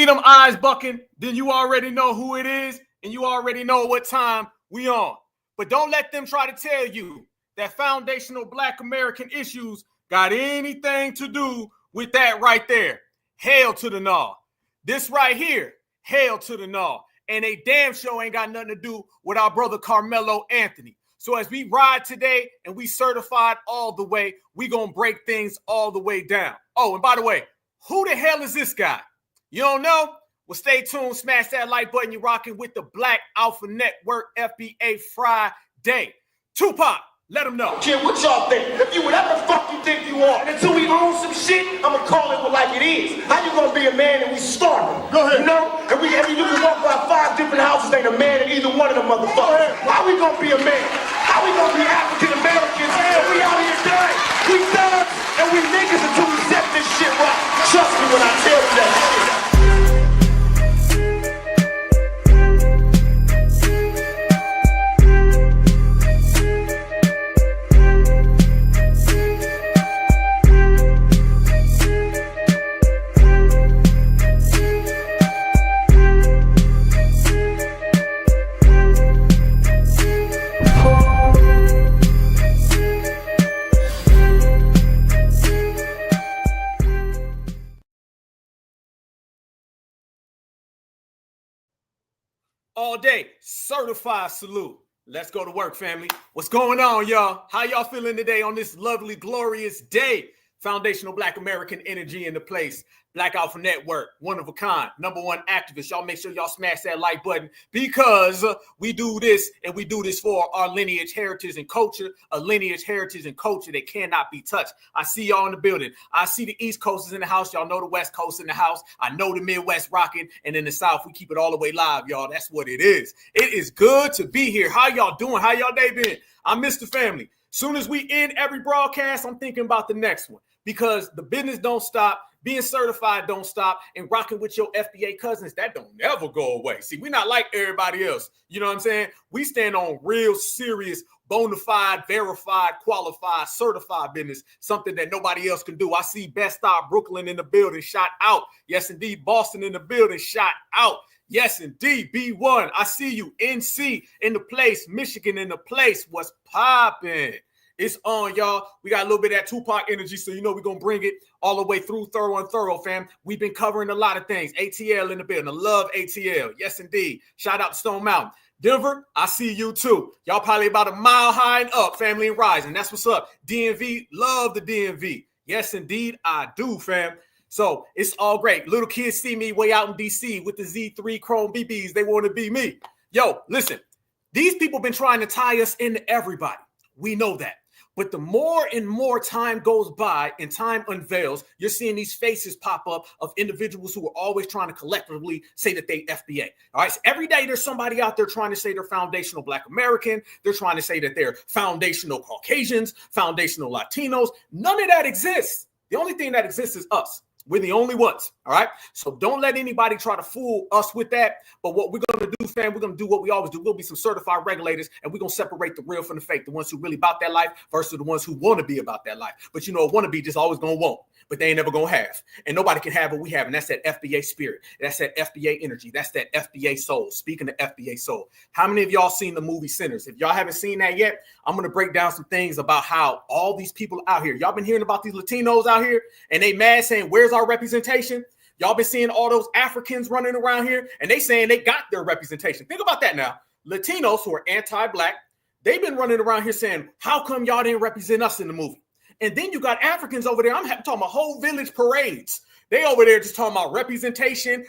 them eyes bucking, then you already know who it is, and you already know what time we on. But don't let them try to tell you that foundational Black American issues got anything to do with that right there. Hell to the no. This right here, hell to the no. And a damn show ain't got nothing to do with our brother Carmelo Anthony. So as we ride today and we certified all the way, we gonna break things all the way down. Oh, and by the way, who the hell is this guy? You don't know? Well, stay tuned. Smash that like button. You're rocking with the Black Alpha Network FBA Friday. Tupac, let them know. Kid, what y'all think? If you whatever the fuck you think you are, and until we own some shit, I'ma call it like it is. How you gonna be a man and we starving? Go ahead. You know? And you can walk by 5 different houses, ain't a man in either one of them motherfuckers. How we gonna be a man? How we gonna be African Americans? And we out here dying. We thugs and we niggas until we set this shit right. Trust me when I tell you that shit. All day, certified salute. Let's go to work, family. What's going on, y'all? How y'all feeling today on this lovely, glorious day? Foundational Black American energy in the place. Black Alpha Network, one of a kind, #1 activist. Y'all make sure y'all smash that like button because we do this and we do this for our lineage, heritage, and culture. A lineage, heritage, and culture that cannot be touched. I see y'all in the building. I see the East Coast is in the house. Y'all know the West Coast in the house. I know the Midwest rocking. And in the South, we keep it all the way live, y'all. That's what it is. It is good to be here. How y'all doing? How y'all day been? I miss the family. Soon as we end every broadcast, I'm thinking about the next one because the business don't stop. Being certified don't stop, and rocking with your FBA cousins, that don't never go away. See, we're not like everybody else. You know what I'm saying? We stand on real serious, bona fide, verified, qualified, certified business, something that nobody else can do. I see Best Stop Brooklyn in the building, shot out. Yes, indeed. Boston in the building, shot out. Yes, indeed. B1, I see you. NC in the place. Michigan in the place. What's popping? It's on, y'all. We got a little bit of that Tupac energy, so you know we're going to bring it all the way through thorough, fam. We've been covering a lot of things. ATL in the building. I love ATL. Yes, indeed. Shout out to Stone Mountain. Denver, I see you too. Y'all probably about a mile high and up, family and rising. That's what's up. DMV, love the DMV. Yes, indeed, I do, fam. So it's all great. Little kids see me way out in D.C. with the Z3 Chrome BBs. They want to be me. Yo, listen, these people been trying to tie us into everybody. We know that. But the more and more time goes by and time unveils, you're seeing these faces pop up of individuals who are always trying to collectively say that they FBA. All right. So every day there's somebody out there trying to say they're foundational Black American. They're trying to say that they're foundational Caucasians, foundational Latinos. None of that exists. The only thing that exists is us. We're the only ones, all right? So don't let anybody try to fool us with that. But what we're going to do, fam, we're going to do what we always do. We'll be some certified regulators, and we're going to separate the real from the fake, the ones who really about that life versus the ones who want to be about that life. But, you know, a wannabe just always going to want, but they ain't never going to have. And nobody can have what we have, and that's that FBA spirit. That's that FBA energy. That's that FBA soul. Speaking of FBA soul, how many of y'all seen the movie Sinners? If y'all haven't seen that yet, I'm going to break down some things about how all these people out here, y'all been hearing about these Latinos out here, and they mad saying, where's our representation? Y'all been seeing all those Africans running around here, and they saying they got their representation. Think about that now. Latinos who are anti-Black, they've been running around here saying, how come y'all didn't represent us in the movie? And then you got Africans over there. I'm talking about whole village parades. They over there just talking about representation.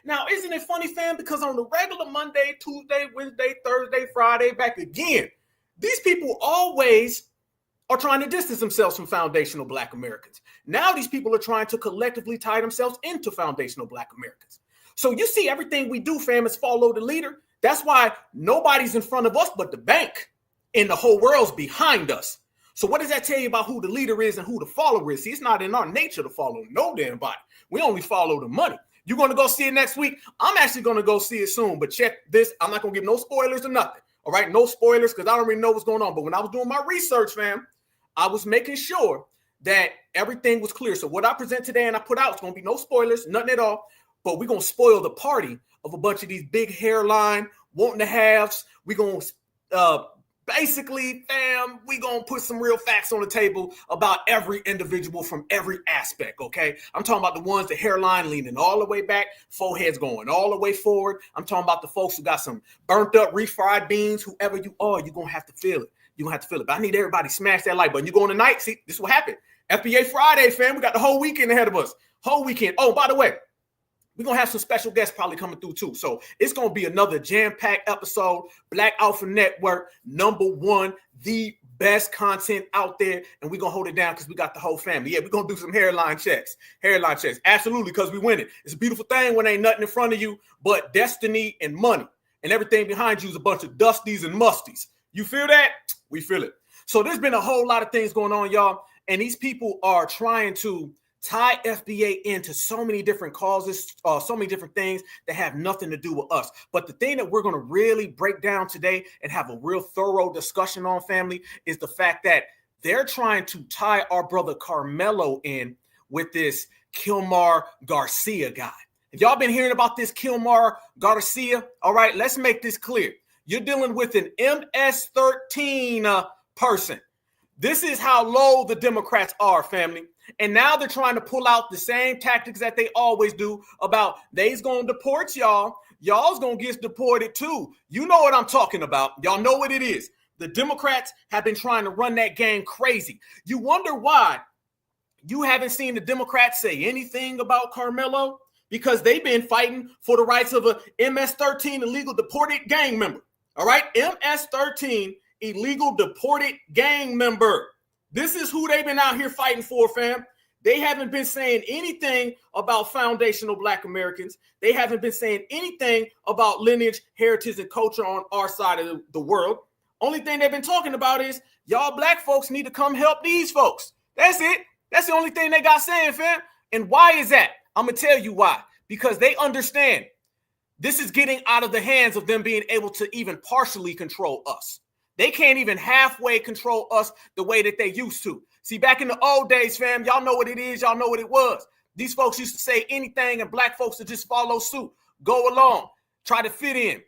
Now, isn't it funny, fam? Because on the regular Monday, Tuesday, Wednesday, Thursday, Friday, back again, these people always are trying to distance themselves from foundational Black Americans. Now these people are trying to collectively tie themselves into foundational Black Americans. So you see everything we do, fam, is follow the leader. That's why nobody's in front of us but the bank, and the whole world's behind us. So what does that tell you about who the leader is and who the follower is? See, it's not in our nature to follow no damn body. We only follow the money. You're going to go see it next week? I'm actually going to go see it soon, but check this. I'm not going to give no spoilers or nothing. All right, no spoilers because I don't really know what's going on. But when I was doing my research, fam, I was making sure that everything was clear. So what I present today and I put out, it's going to be no spoilers, nothing at all. but we're going to spoil the party of a bunch of these big hairline, wanting to haves. We're going to basically, fam, we're going to put some real facts on the table about every individual from every aspect, okay? I'm talking about the ones, the hairline leaning all the way back, foreheads going all the way forward. I'm talking about the folks who got some burnt up, refried beans, whoever you are, you're going to have to feel it. You're going to have to feel it. But I need everybody to smash that like button. You're going tonight, see, this is what happened. FBA Friday, fam, we got the whole weekend ahead of us. Whole weekend. Oh, by the way, we're going to have some special guests probably coming through too. So it's going to be another jam-packed episode. Black Alpha Network, #1, the best content out there. And we're going to hold it down because we got the whole family. Yeah, we're going to do some hairline checks. Hairline checks. Absolutely, because we win it. It's a beautiful thing when ain't nothing in front of you but destiny and money. And everything behind you is a bunch of dusties and musties. You feel that? We feel it. So there's been a whole lot of things going on, y'all. And these people are trying to tie FBA into so many different causes, so many different things that have nothing to do with us. But the thing that we're going to really break down today and have a real thorough discussion on, family, is the fact that they're trying to tie our brother Carmelo in with this Kilmar Garcia guy. Have y'all been hearing about this Kilmar Garcia? All right, let's make this clear. You're dealing with an MS-13 person. This is how low the Democrats are, family. And now they're trying to pull out the same tactics that they always do about they's going to deport y'all. Y'all's going to get deported too. You know what I'm talking about. Y'all know what it is. The Democrats have been trying to run that game crazy. You wonder why you haven't seen the Democrats say anything about Carmelo? Because they've been fighting for the rights of a MS-13 illegal deported gang member. All right, MS-13 illegal deported gang member. This is who they've been out here fighting for, fam. They haven't been saying anything about foundational Black Americans. They haven't been saying anything about lineage, heritage, and culture on our side of the world. Only thing they've been talking about is y'all Black folks need to come help these folks. That's it. That's the only thing they got saying, fam. And why is that? I'm going to tell you why. Because they understand this is getting out of the hands of them being able to even partially control us. They can't even halfway control us the way that they used to. See, back in the old days, fam, y'all know what it is. Y'all know what it was. These folks used to say anything and Black folks to just follow suit, go along, try to fit in.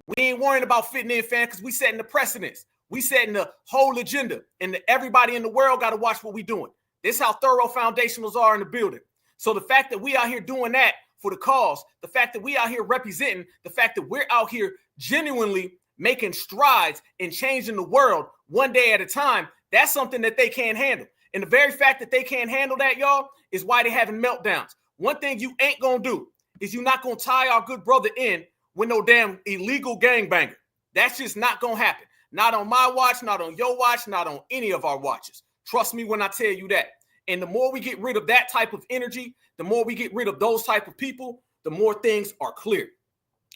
We ain't worrying about fitting in, fam, because we setting the precedence. We setting the whole agenda, and everybody in the world got to watch what we doing. This is how thorough foundationals are in the building. So the fact that we out here doing that for the cause, the fact that we out here representing, the fact that we're out here genuinely making strides in changing the world one day at a time, that's something that they can't handle. And the very fact that they can't handle that, y'all, is why they're having meltdowns. One thing you ain't going to do is you're not going to tie our good brother in with no damn illegal gangbanger. That's just not going to happen. Not on my watch, not on your watch, not on any of our watches. Trust me when I tell you that. And the more we get rid of that type of energy, the more we get rid of those type of people, the more things are clear.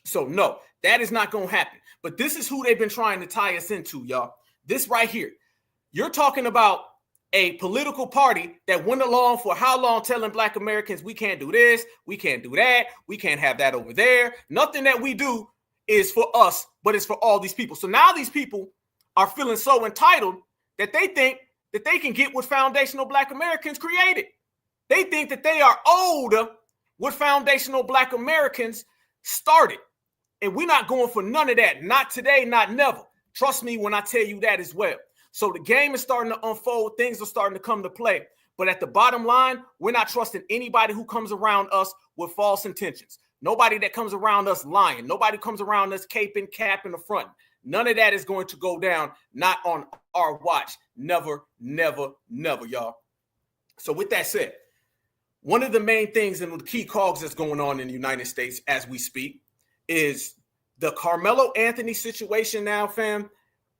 So no, that is not going to happen. But this is who they've been trying to tie us into, y'all. This right here. You're talking about a political party that went along for how long telling Black Americans we can't do this, we can't do that, we can't have that over there. Nothing that we do is for us, but it's for all these people. So now these people are feeling so entitled that they think that they can get what foundational Black Americans created. They think that they are owed what foundational Black Americans started. And we're not going for none of that. Not today, not never. Trust me when I tell you that as well. So the game is starting to unfold. Things are starting to come to play. But at the bottom line, we're not trusting anybody who comes around us with false intentions. Nobody that comes around us lying. Nobody comes around us caping, capping the front. None of that is going to go down. Not on our watch. Never, never, never, y'all. So with that said, one of the main things and the key cogs that's going on in the United States as we speak is the Carmelo Anthony situation now, fam.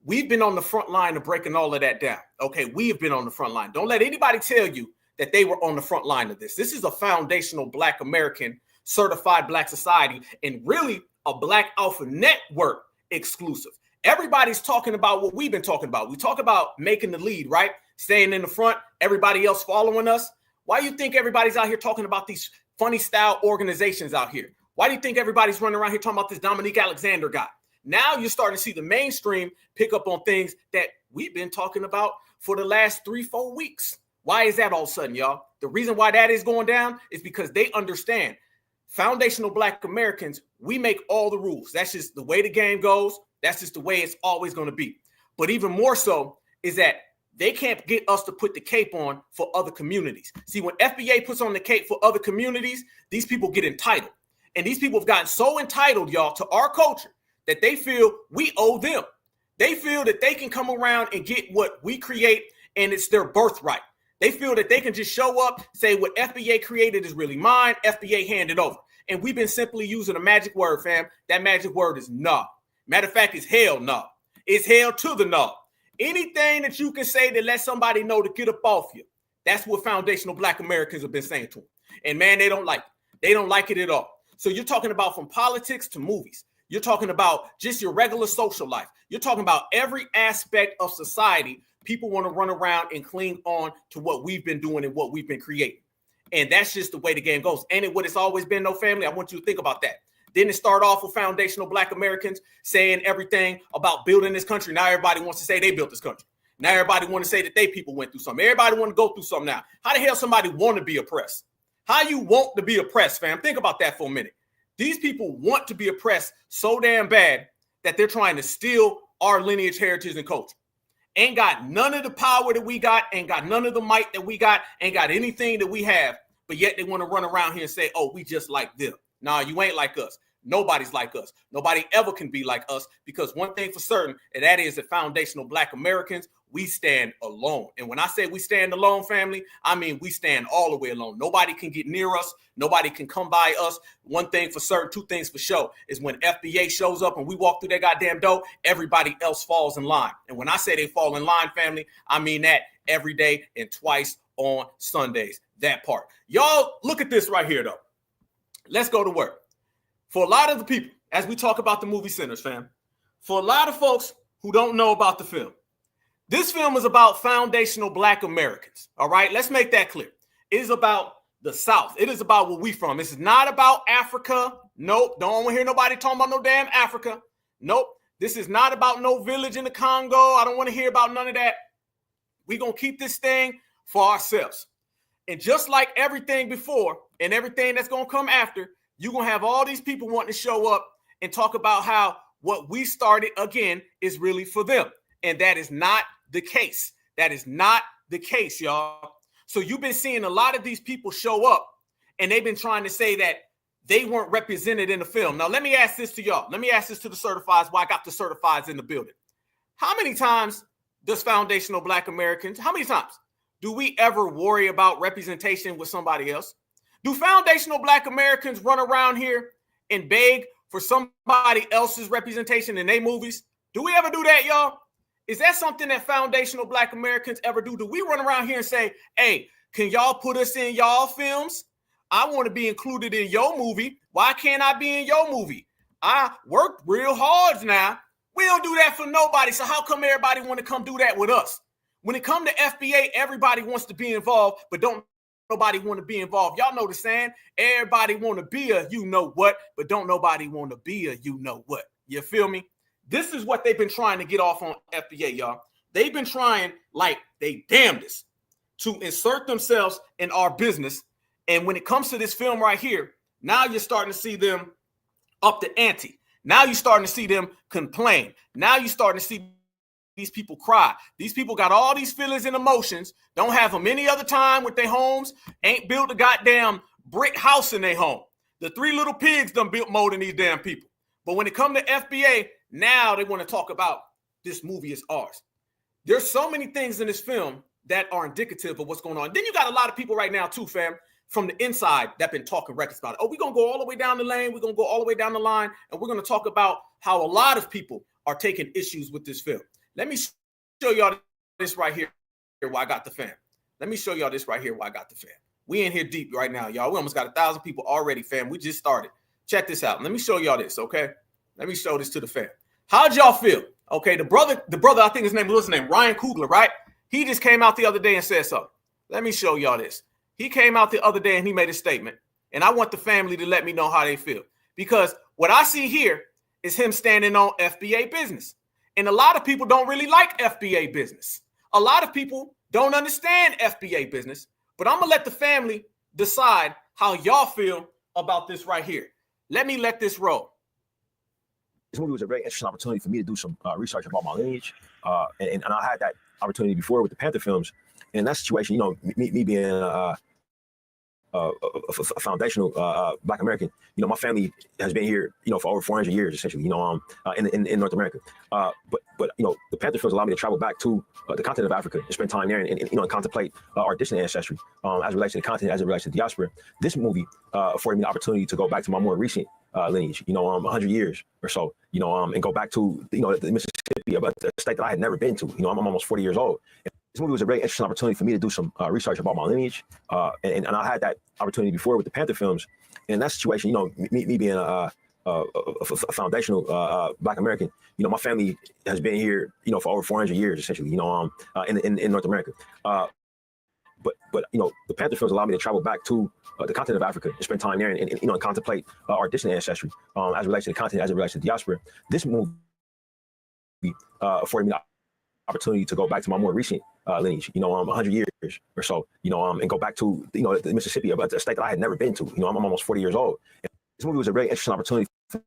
We've been on the front line of breaking all of that down. Okay, we have been on the front line. Don't let anybody tell you that they were on the front line of this. This is a foundational Black American certified Black society and really a Black Alpha Network exclusive. Everybody's talking about what we've been talking about. We talk about making the lead, right? Staying in the front, everybody else following us. Why do you think everybody's out here talking about these funny style organizations out here? Why do you think everybody's running around here talking about this Dominique Alexander guy? Now you're starting to see the mainstream pick up on things that we've been talking about for the last 3-4 weeks. Why is that all of a sudden, y'all? The reason why that is going down is because they understand foundational Black Americans, we make all the rules. That's just the way the game goes. That's just the way it's always going to be. But even more so is that they can't get us to put the cape on for other communities. See, when FBA puts on the cape for other communities, these people get entitled. And these people have gotten so entitled, y'all, to our culture that they feel we owe them. They feel that they can come around and get what we create, and it's their birthright. They feel that they can just show up, say what FBA created is really mine, FBA handed over. And we've been simply using a magic word, fam. That magic word is no. Matter of fact, it's hell no. It's hell to the no. Anything that you can say to let somebody know to get up off you, that's what foundational Black Americans have been saying to them. And man, they don't like it. They don't like it at all. So you're talking about from politics to movies. You're talking about just your regular social life. You're talking about every aspect of society. People want to run around and cling on to what we've been doing and what we've been creating. And that's just the way the game goes. Ain't it what it's always been, no, family? I want you to think about that. Didn't it start off with foundational Black Americans saying everything about building this country? Now everybody wants to say they built this country. Now everybody want to say that they people went through something. Everybody want to go through something now. How the hell somebody want to be oppressed? How you want to be oppressed, fam? Think about that for a minute. These people want to be oppressed so damn bad that they're trying to steal our lineage, heritage, and culture. Ain't got none of the power that we got, ain't got none of the might that we got, ain't got anything that we have, but yet they want to run around here and say, oh, we just like them. Nah, you ain't like us. Nobody's like us. Nobody ever can be like us, because one thing for certain, and that is that foundational Black Americans, we stand alone. And when I say we stand alone, family, I mean we stand all the way alone. Nobody can get near us. Nobody can come by us. One thing for certain, two things for sure, is when FBA shows up and we walk through that goddamn door, everybody else falls in line. And when I say they fall in line, family, I mean that every day and twice on Sundays. That part. Y'all, look at this right here, though. Let's go to work. For a lot of the people, as we talk about the movie centers, fam, for a lot of folks who don't know about the film, this film is about foundational Black Americans. All right, let's make that clear. It is about the South. It is about where we from. This is not about Africa. Nope. Don't want to hear nobody talking about no damn Africa. Nope. This is not about no village in the Congo. I don't want to hear about none of that. We're going to keep this thing for ourselves. And just like everything before and everything that's going to come after, you're going to have all these people wanting to show up and talk about how what we started, again, is really for them. And that is not the case. That is not the case, y'all. So you've been seeing a lot of these people show up, and they've been trying to say that they weren't represented in the film. Now, let me ask this to y'all. Let me ask this to the certifieds. Why I got the certifieds in the building. How many times does foundational Black Americans, how many times do we ever worry about representation with somebody else? Do foundational Black Americans run around here and beg for somebody else's representation in their movies? Do we ever do that, y'all? Is that something that foundational Black Americans ever do? Do we run around here and say, hey, can y'all put us in y'all films? I want to be included in your movie. Why can't I be in your movie? I worked real hard now. We don't do that for nobody. So how come everybody want to come do that with us? When it comes to FBA, everybody wants to be involved, but don't nobody want to be involved. Y'all know the saying, everybody want to be a you-know-what, but don't nobody want to be a you-know-what. You feel me? This is what they've been trying to get off on FBA, y'all. They've been trying like they damnedest to insert themselves in our business. And when it comes to this film right here, now you're starting to see them up the ante. Now you're starting to see them complain. Now you're starting to see these people cry. These people got all these feelings and emotions, don't have them any other time with their homes, ain't built a goddamn brick house in their home. The Three Little Pigs done built more than these damn people. But when it comes to FBA, now they want to talk about this movie is ours. There's so many things in this film that are indicative of what's going on. Then you got a lot of people right now too, fam, from the inside that been talking records about it. Oh, we're going to go all the way down the lane. We're going to go all the way down the line. And we're going to talk about how a lot of people are taking issues with this film. Let me show y'all this right here why I got the fam. Let me show y'all this right here why I got the fam. We in here deep right now, y'all. We almost got 1,000 people already, fam. We just started. Check this out. Let me show y'all this, okay? Let me show this to the fam. How'd y'all feel? Okay, the brother, I think his name was Ryan Coogler, right? He just came out the other day and said something. Let me show y'all this. He came out the other day and he made a statement. And I want the family to let me know how they feel. Because what I see here is him standing on FBA business. And a lot of people don't really like FBA business. A lot of people don't understand FBA business. But I'm going to let the family decide how y'all feel about this right here. Let me let this roll. This movie was a very interesting opportunity for me to do some research about my lineage, and I had that opportunity before with the Panther films. And in that situation, you know, me being a foundational Black American, you know, my family has been here, you know, for over 400 years, essentially, you know, in North America. But you know, the Panther films allowed me to travel back to the continent of Africa and spend time there, and you know, and contemplate our distant ancestry as it relates to the continent, as it relates to the diaspora. This movie afforded me the opportunity to go back to my more recent lineage, you know, 100 years or so, you know, and go back to, you know, the Mississippi, about the state that I had never been to. You know, I'm almost 40 years old. This movie was a very interesting opportunity for me to do some research about my lineage, and I had that opportunity before with the Panther films. And in that situation, you know, me being a foundational Black American, you know, my family has been here, you know, for over 400 years, essentially, you know, in North America. But you know, the Panther films allowed me to travel back to the continent of Africa and spend time there, and you know, and contemplate our distant ancestry as it relates to the continent, as it relates to the diaspora. This movie afforded me the opportunity to go back to my more recent lineage, you know, 100 years or so, you know, and go back to, you know, the Mississippi, about the state that I had never been to. You know, I'm almost 40 years old. And this movie was a very interesting opportunity for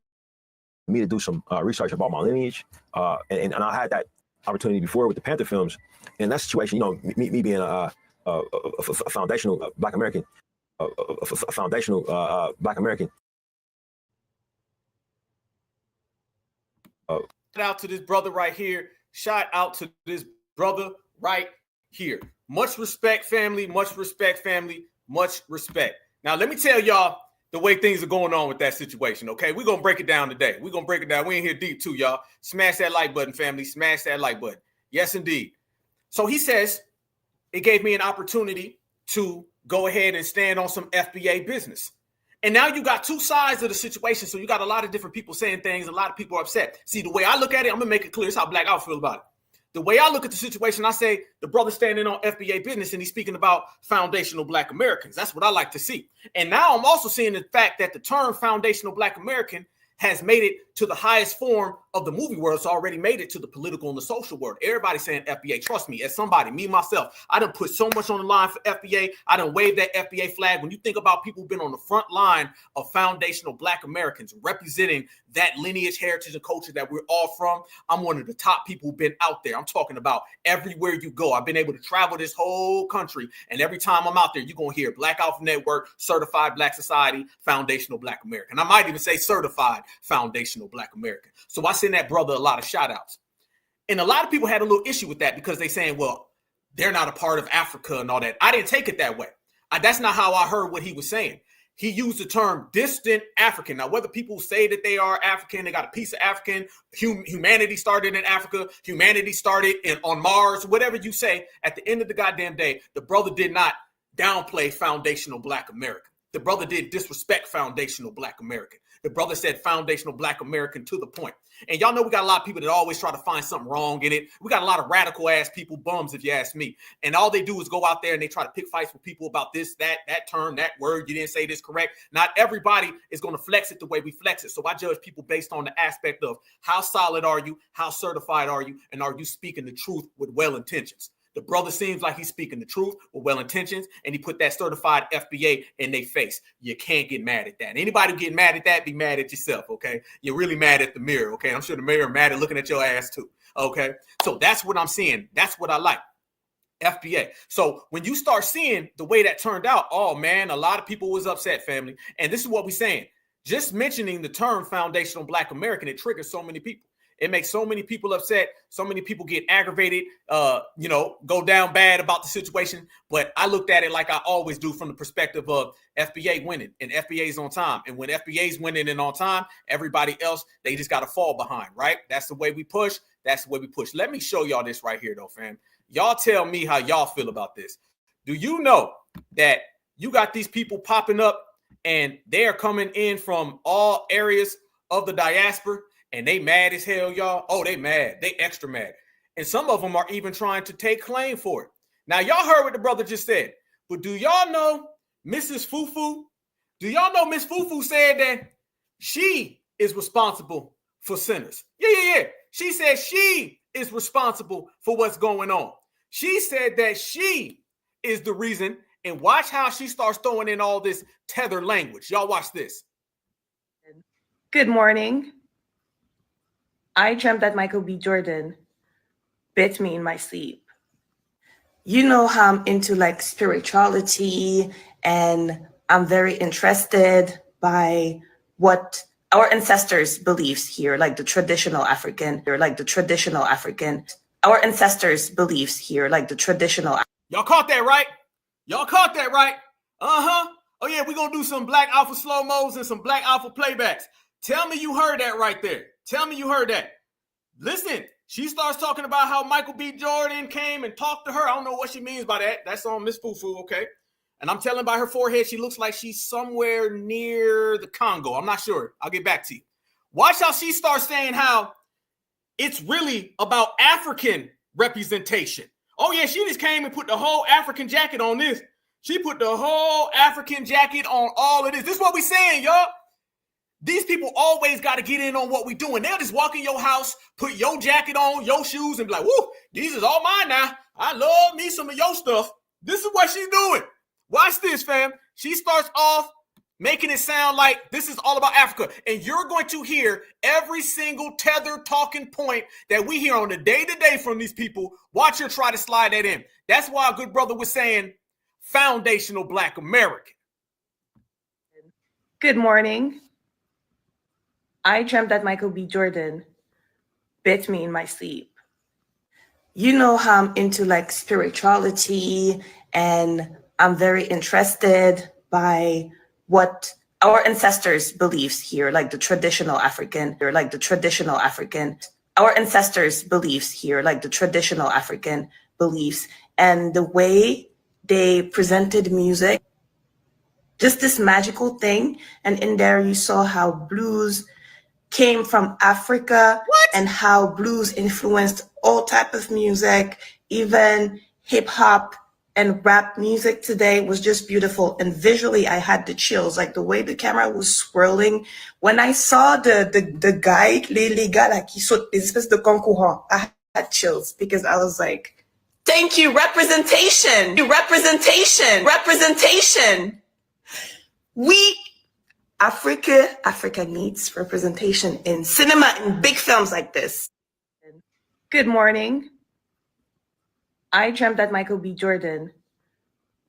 me to do some research about my lineage, and I had that opportunity before with the Panther films. And in that situation, you know, me being a foundational Black American, a foundational Black American. Shout out to this brother right here. Shout out to this brother right here. Much respect, family. Much respect, family. Much respect. Now, let me tell y'all the way things are going on with that situation, okay? We're going to break it down today. We're going to break it down. We in here deep too, y'all. Smash that like button, family. Smash that like button. Yes, indeed. So he says it gave me an opportunity to go ahead and stand on some FBA business. And now you got two sides of the situation. So you got a lot of different people saying things. A lot of people are upset. See, the way I look at it, I'm going to make it clear. This is how blackout feel about it. The way I look at the situation, I say the brother standing on FBA business and he's speaking about foundational Black Americans. That's what I like to see. And now I'm also seeing the fact that the term foundational Black American has made it to the highest form of the movie world. It's already made it to the political and the social world. Everybody's saying FBA. Trust me, as somebody, me, myself, I done put so much on the line for FBA. I done waved that FBA flag. When you think about people who've been on the front line of foundational Black Americans representing that lineage, heritage, and culture that we're all from, I'm one of the top people who've been out there. I'm talking about everywhere you go. I've been able to travel this whole country, and every time I'm out there, you're going to hear Blackout Network, Certified Black Society, Foundational Black American. I might even say Certified Foundational Black American. So I send that brother a lot of shout outs. And a lot of people had a little issue with that because they saying, well, they're not a part of Africa and all that. I didn't take it that way. That's not how I heard what he was saying. He used the term distant African. Now, whether people say that they are African, they got a piece of African, humanity started in Africa, humanity started on Mars, whatever you say, at the end of the goddamn day, the brother did not downplay foundational Black American. The brother did disrespect foundational Black American. The brother said foundational Black American to the point. And y'all know we got a lot of people that always try to find something wrong in it. We got a lot of radical ass people, bums, if you ask me. And all they do is go out there and they try to pick fights with people about this, that term, that word. You didn't say this correct. Not everybody is going to flex it the way we flex it. So I judge people based on the aspect of how solid are you, how certified are you, and are you speaking the truth with well intentions. The brother seems like he's speaking the truth with well intentions, and he put that certified FBA in their face. You can't get mad at that. Anybody who get mad at that, be mad at yourself, okay? You're really mad at the mirror, okay? I'm sure the mirror mad at looking at your ass too, okay? So that's what I'm seeing. That's what I like. FBA. So when you start seeing the way that turned out, oh man, a lot of people was upset, family. And this is what we're saying. Just mentioning the term foundational Black American, it triggers so many people. It makes so many people upset. So many people get aggravated, go down bad about the situation. But I looked at it like I always do from the perspective of FBA winning, and FBA is on time. And when FBA is winning and on time, everybody else, they just got to fall behind, right? That's the way we push. That's the way we push. Let me show y'all this right here, though, fam. Y'all tell me how y'all feel about this. Do you know that you got these people popping up and they are coming in from all areas of the diaspora? And they mad as hell, y'all. Oh, they mad. They extra mad. And some of them are even trying to take claim for it. Now, y'all heard what the brother just said. But do y'all know Mrs. Fufu? Do y'all know Miss Fufu said that she is responsible for sinners? Yeah. She said she is responsible for what's going on. She said that she is the reason And watch how she starts throwing in all this tether language. Y'all watch this. Good morning. I dreamt that Michael B. Jordan bit me in my sleep. You know how I'm into like spirituality, and I'm very interested by what our ancestors' beliefs here, like the traditional African, our ancestors' beliefs here, like the traditional. Y'all caught that, right? Y'all caught that, right? Uh-huh. Oh, yeah, we're going to do some Black Alpha slow-mos and some Black Alpha playbacks. Tell me you heard that right there. Tell me you heard that. Listen, she starts talking about how Michael B. Jordan came and talked to her. I don't know what she means by that. That's on Miss Fufu, okay? And I'm telling by her forehead, she looks like she's somewhere near the Congo. I'm not sure. I'll get back to you. Watch how she starts saying how it's really about African representation. Oh, yeah, she just came and put the whole African jacket on this. She put the whole African jacket on all of this. This is what we saying, y'all. These people always got to get in on what we doing. They'll just walk in your house, put your jacket on, your shoes, and be like, woo, these is all mine now. I love me some of your stuff. This is what she's doing. Watch this, fam. She starts off making it sound like this is all about Africa. And you're going to hear every single tether talking point that we hear on the day-to-day from these people. Watch her try to slide that in. That's why a good brother was saying foundational Black American. Good morning. I dreamt that Michael B. Jordan bit me in my sleep. You know how I'm into like spirituality, and I'm very interested by what our ancestors' beliefs here, like the traditional African, our ancestors' beliefs here, like the traditional African beliefs, and the way they presented music, just this magical thing. And in there you saw how blues came from Africa and how blues influenced all type of music, even hip hop and rap music today was just beautiful. And visually I had the chills, like the way the camera was swirling. When I saw the guy, les gars là qui sautent des espèces de concourants, I had chills because I was like, thank you, representation. Africa needs representation in cinema and big films like this. Good morning. I dreamt that Michael B. Jordan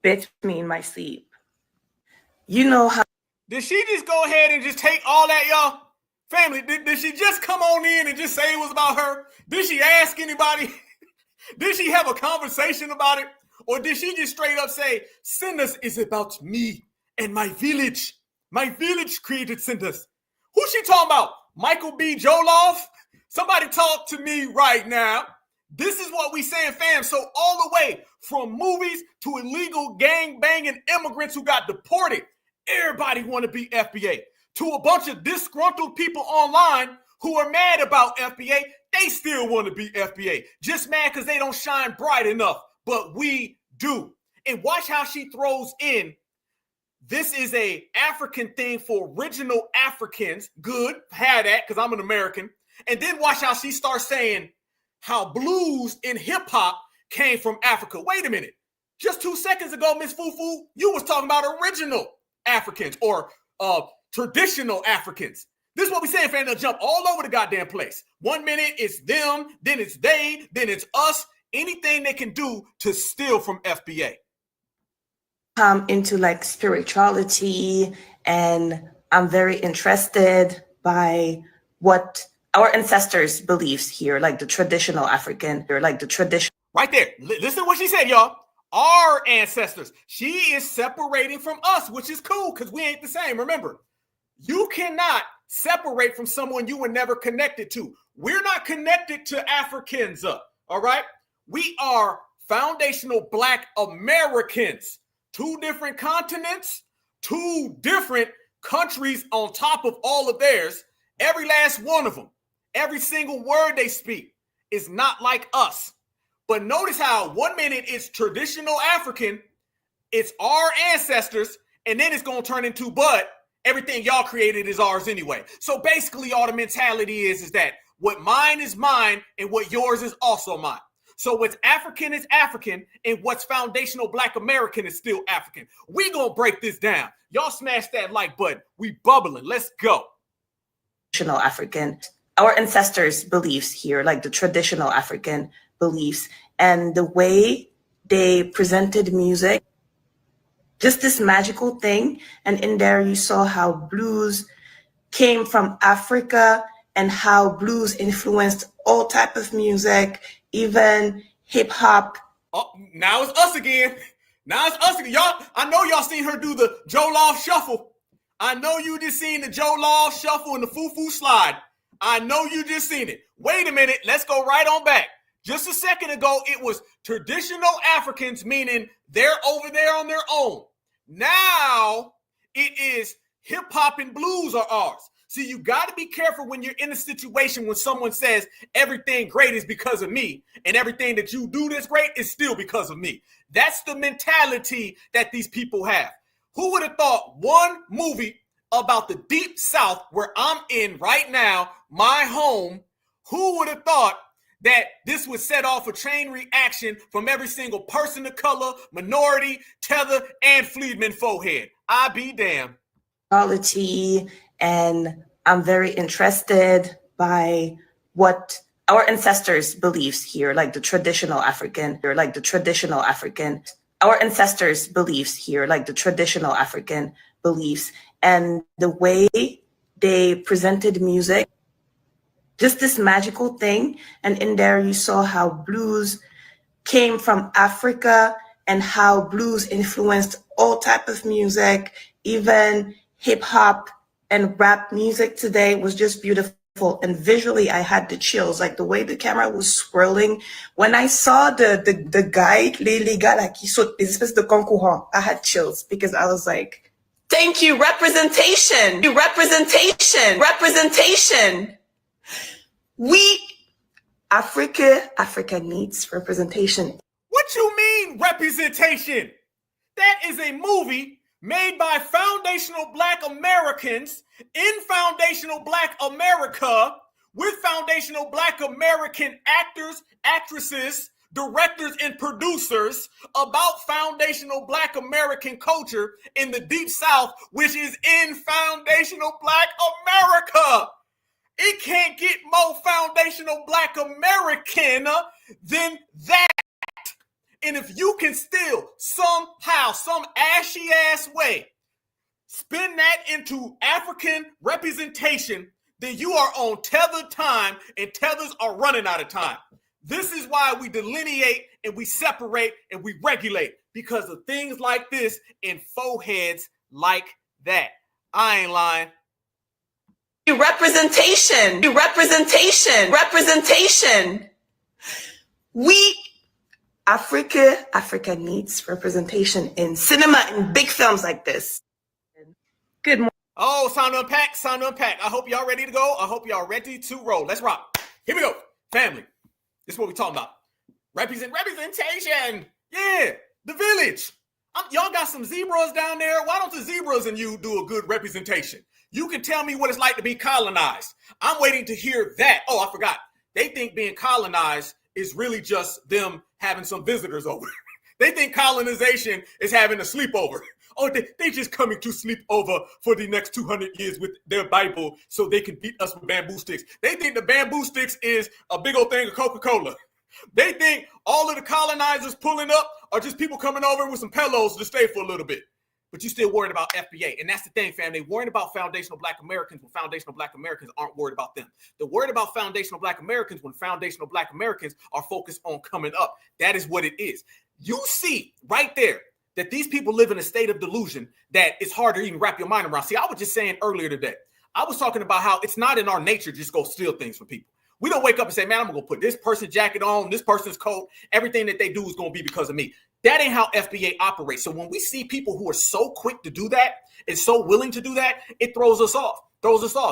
bit me in my sleep. You know how. Did she just go ahead and just take all that, y'all? Family, did she just come on in and just say it was about her? Did she ask anybody? Did she have a conversation about it? Or did she just straight up say, Sinders is about me and my village? My village created Sinders. Who's she talking about? Michael B. Joloff? Somebody talk to me right now. This is what we saying, fam. So all the way from movies to illegal gang banging immigrants who got deported, everybody want to be FBA. To a bunch of disgruntled people online who are mad about FBA, they still want to be FBA. Just mad because they don't shine bright enough, but we do. And watch how she throws in, this is a African thing for original Africans. Good, had that because I'm an American. And then watch how she starts saying how blues and hip hop came from Africa. Wait a minute. Just 2 seconds ago, Miss Fufu, you was talking about original Africans or traditional Africans. This is what we saying, fam. They'll jump all over the goddamn place. 1 minute it's them, then it's they, then it's us. Anything they can do to steal from FBA. I'm into like spirituality, and I'm very interested by what our ancestors' beliefs here, like the traditional African, or like the tradition. Right there. Listen to what she said, y'all. Our ancestors. She is separating from us, which is cool because we ain't the same. Remember, you cannot separate from someone you were never connected to. We're not connected to Africans, all right? We are foundational Black Americans. 2 different continents, 2 different countries on top of all of theirs. Every last one of them, every single word they speak is not like us. But notice how 1 minute it's traditional African, it's our ancestors, and then it's going to turn into, but everything y'all created is ours anyway. So basically all the mentality is that what mine is mine and what yours is also mine. So what's African is African, and what's foundational Black American is still African. We gonna break this down. Y'all smash that like button. We bubbling. Let's go. Traditional African, our ancestors' beliefs here, like the traditional African beliefs, and the way they presented music, just this magical thing. And in there, you saw how blues came from Africa and how blues influenced all type of music, even hip hop. Oh, now it's us again. Now it's us again. Y'all, I know y'all seen her do the Joe Law shuffle. I know you just seen the Joe Law shuffle and the foo-foo slide. I know you just seen it. Wait a minute. Let's go right on back. Just a second ago, it was traditional Africans, meaning they're over there on their own. Now it is hip hop and blues are ours. See, you got to be careful when you're in a situation when someone says everything great is because of me and everything that you do that's great is still because of me. That's the mentality that these people have. Who would have thought one movie about the Deep South, where I'm in right now, my home, who would have thought that this would set off a chain reaction from every single person of color, minority, tether, and Freedman forehead? I be damned. Quality, and I'm very interested by what our ancestors' beliefs here, like the traditional African, or like the traditional African, our ancestors' beliefs here, like the traditional African beliefs, and the way they presented music, just this magical thing. And in there, you saw how blues came from Africa and how blues influenced all type of music, even hip hop and rap music today was just beautiful. And visually, I had the chills, like the way the camera was swirling. When I saw the guy, les gars là qui sautent des espèces de concourants, I had chills because I was like, thank you, representation, representation. Africa needs representation. What you mean representation? That is a movie made by foundational Black Americans in foundational Black America with foundational Black American actors, actresses, directors, and producers about foundational Black American culture in the Deep South, which is in foundational Black America. It can't get more foundational Black American than that. And if you can still somehow, some ashy ass way, spin that into African representation, then you are on tethered time, and tethers are running out of time. This is why we delineate and we separate and we regulate, because of things like this and foreheads like that. I ain't lying. Representation. Africa needs representation in cinema and big films like this. Good morning. Oh, sound to unpack. I hope y'all ready to go. I hope y'all ready to roll. Let's rock. Here we go. Family. This is what we're talking about. Representation. Yeah. The village. Y'all got some zebras down there. Why don't the zebras and you do a good representation? You can tell me what it's like to be colonized. I'm waiting to hear that. Oh, I forgot. They think being colonized is really just them having some visitors over. They think colonization is having a sleepover. Oh, they just coming to sleep over for the next 200 years with their Bible so they can beat us with bamboo sticks. They think the bamboo sticks is a big old thing of Coca-Cola. They think all of the colonizers pulling up are just people coming over with some pillows to stay for a little bit. But you still worried about FBA. And that's the thing, fam. They worried about foundational Black Americans when foundational Black Americans aren't worried about them. They're worried about foundational Black Americans when foundational Black Americans are focused on coming up. That is what it is. You see right there that these people live in a state of delusion that it's hard to even wrap your mind around. See, I was just saying earlier today, I was talking about how it's not in our nature to just go steal things from people. We don't wake up and say, man, I'm going to put this person's jacket on, this person's coat. Everything that they do is going to be because of me. That ain't how FBA operates. So when we see people who are so quick to do that and so willing to do that, it throws us off.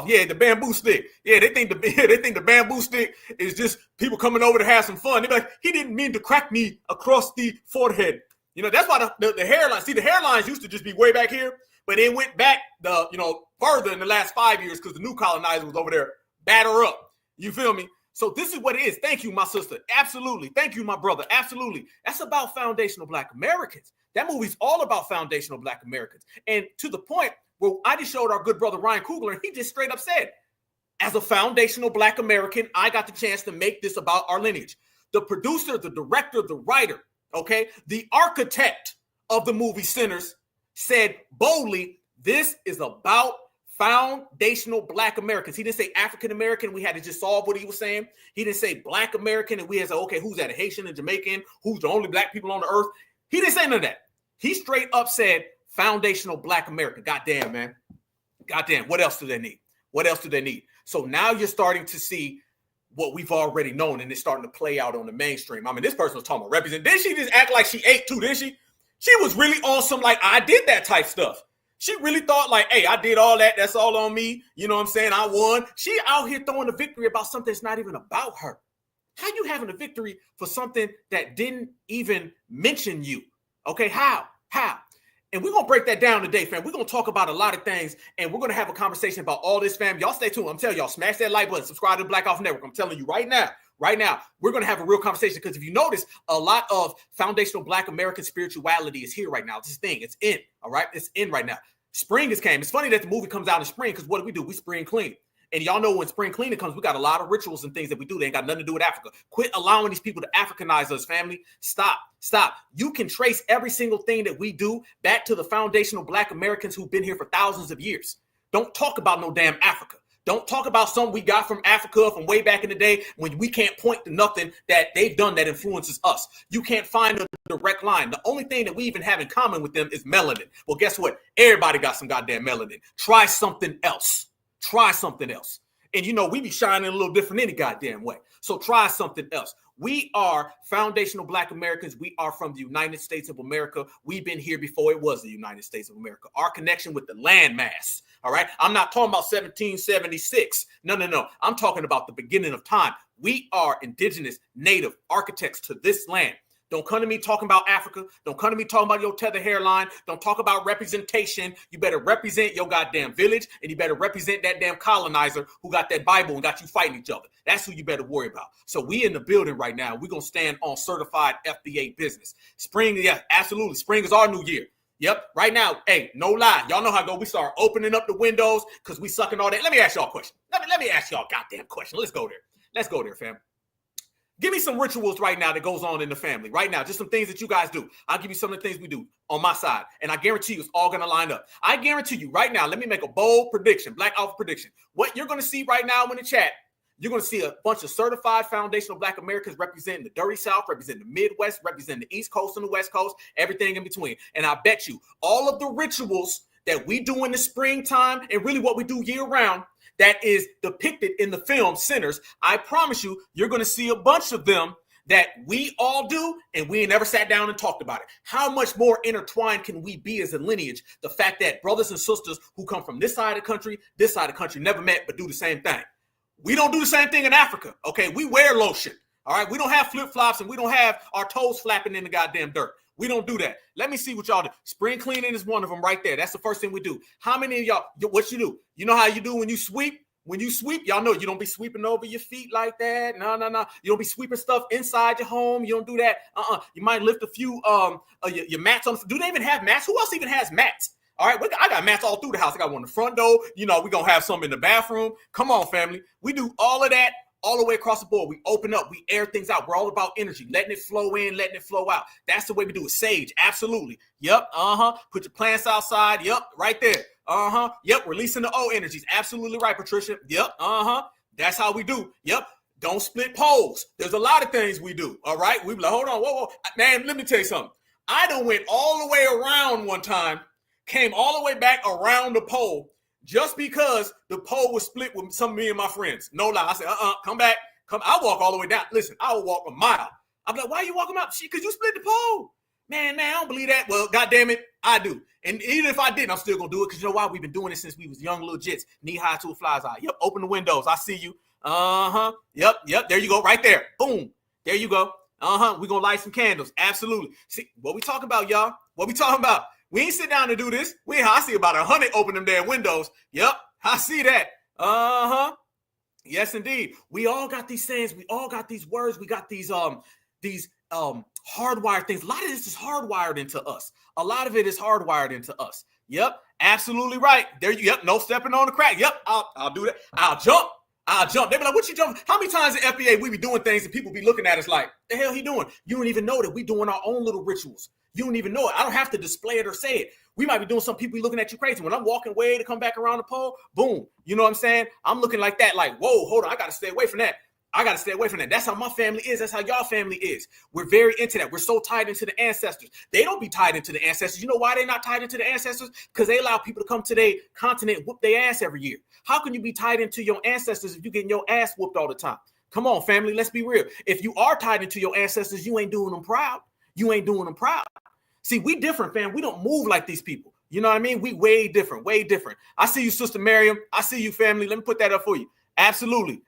Yeah, the bamboo stick. Yeah, they think the bamboo stick is just people coming over to have some fun. They're like, he didn't mean to crack me across the forehead. You know, that's why the hairline. See, the hairlines used to just be way back here, but it went back further in the last 5 years because the new colonizer was over there batter up. You feel me? So this is what it is. Thank you, my sister. Absolutely. Thank you, my brother. Absolutely. That's about foundational Black Americans. That movie's all about foundational Black Americans. And to the point where I just showed our good brother Ryan Coogler, and he just straight up said, as a foundational Black American, I got the chance to make this about our lineage. The producer, the director, the writer, okay, the architect of the movie Sinners said boldly, this is about foundational Black Americans. He didn't say African American. We had to just solve what he was saying. He didn't say Black American, and we had to say, okay, who's that? A Haitian and Jamaican? Who's the only Black people on the earth? He didn't say none of that. He straight up said foundational Black American. Goddamn, man. Goddamn. What else do they need? What else do they need? So now you're starting to see what we've already known, and it's starting to play out on the mainstream. I mean, this person was talking about represent. Didn't she just act like she ate too, didn't she? She was really on some like, I did that type stuff. She really thought like, hey, I did all that. That's all on me. You know what I'm saying? I won. She out here throwing a victory about something that's not even about her. How you having a victory for something that didn't even mention you? Okay, how? And we're going to break that down today, fam. We're going to talk about a lot of things, and we're going to have a conversation about all this, fam. Y'all stay tuned. I'm telling y'all, smash that like button, subscribe to the Black Off Network. I'm telling you right now, we're going to have a real conversation, because if you notice, a lot of foundational Black American spirituality is here right now. This thing, it's in, all right? It's in right now. Spring has came. It's funny that the movie comes out in spring, because what do? We spring clean. And y'all know when spring cleaning comes, we got a lot of rituals and things that we do. They ain't got nothing to do with Africa. Quit allowing these people to Africanize us, family. Stop. You can trace every single thing that we do back to the foundational Black Americans who've been here for thousands of years. Don't talk about no damn Africa. Don't talk about something we got from Africa from way back in the day when we can't point to nothing that they've done that influences us. You can't find a direct line. The only thing that we even have in common with them is melanin. Well, guess what? Everybody got some goddamn melanin. Try something else. And you know, we be shining a little different any goddamn way. So try something else. We are foundational Black Americans. We are from the United States of America. We've been here before it was the United States of America. Our connection with the landmass. All right. I'm not talking about 1776. No. I'm talking about the beginning of time. We are indigenous, native architects to this land. Don't come to me talking about Africa. Don't come to me talking about your tether hairline. Don't talk about representation. You better represent your goddamn village, and you better represent that damn colonizer who got that Bible and got you fighting each other. That's who you better worry about. So we in the building right now. We're going to stand on certified FBA business. Spring, yeah, absolutely. Spring is our new year. Yep. Right now, hey, no lie. Y'all know how it go. We start opening up the windows because we sucking all that. Let me ask y'all a question. Let me ask y'all a goddamn question. Let's go there, fam. Give me some rituals right now that goes on in the family right now. Just some things that you guys do. I'll give you some of the things we do on my side. And I guarantee you it's all going to line up. I guarantee you right now, let me make a bold prediction, Black Alpha prediction. What you're going to see right now in the chat, you're going to see a bunch of certified foundational Black Americans representing the dirty South, representing the Midwest, representing the East Coast and the West Coast, everything in between. And I bet you all of the rituals that we do in the springtime and really what we do year round, that is depicted in the film Sinners, I promise you, you're going to see a bunch of them that we all do, and we ain't never sat down and talked about it. How much more intertwined can we be as a lineage? The fact that brothers and sisters who come from this side of the country, never met but do the same thing. We don't do the same thing in Africa, okay? We wear lotion, all right? We don't have flip-flops, and we don't have our toes flapping in the goddamn dirt. We don't do that. Let me see what y'all do. Spring cleaning is one of them right there. That's the first thing we do. How many of y'all, what you do? You know how you do when you sweep? When you sweep, y'all know you don't be sweeping over your feet like that. No. You don't be sweeping stuff inside your home. You don't do that. You might lift a few your mats on. Do they even have mats? Who else even has mats? All right, I got mats all through the house. I got one in the front door. You know, we're going to have some in the bathroom. Come on, family. We do all of that all the way across the board. We open up. We air things out. We're all about energy, letting it flow in, letting it flow out. That's the way we do it. Sage, absolutely. Yep, Put your plants outside. Yep, right there. Yep, releasing the O energies. Absolutely right, Patricia. Yep, That's how we do. Yep. Don't split poles. There's a lot of things we do. All right. We be like, hold on, whoa. Man, let me tell you something. I done went all the way around one time, came all the way back around the pole just because the pole was split with some of me and my friends. No lie. I said, come back. I'll walk all the way down. Listen, I will walk a mile. I'm like, why are you walking out? Because you split the pole. Man, I don't believe that. Well, goddamn it, I do. And even if I didn't, I'm still going to do it because you know why? We've been doing it since we was young little jits. Knee high to a fly's eye. Yep, open the windows. I see you. Yep. There you go. Right there. Boom. There you go. We're going to light some candles. Absolutely. See, what we talking about, y'all? What we talking about? We ain't sit down to do this. I see about 100 open them damn windows. Yep, I see that. Yes, indeed. We all got these sayings. We all got these words. We got these hardwired things. A lot of this is hardwired into us. A lot of it is hardwired into us. Yep, absolutely right. There you. Yep, no stepping on the crack. Yep, I'll do that. I'll jump. They be like, what you jumping? How many times in FBA we be doing things and people be looking at us like, the hell he doing? You don't even know that we doing our own little rituals. You don't even know it. I don't have to display it or say it. We might be doing some people be looking at you crazy. When I'm walking way to come back around the pole, boom. You know what I'm saying? I'm looking like that, like, whoa, hold on. I got to stay away from that. That's how my family is. That's how y'all family is. We're very into that. We're so tied into the ancestors. They don't be tied into the ancestors. You know why they're not tied into the ancestors? Because they allow people to come to their continent and whoop their ass every year. How can you be tied into your ancestors if you're getting your ass whooped all the time? Come on, family. Let's be real. If you are tied into your ancestors, you ain't doing them proud. See, we different, fam. We don't move like these people. You know what I mean? We way different. I see you, Sister Miriam. I see you, family. Let me put that up for you. Absolutely.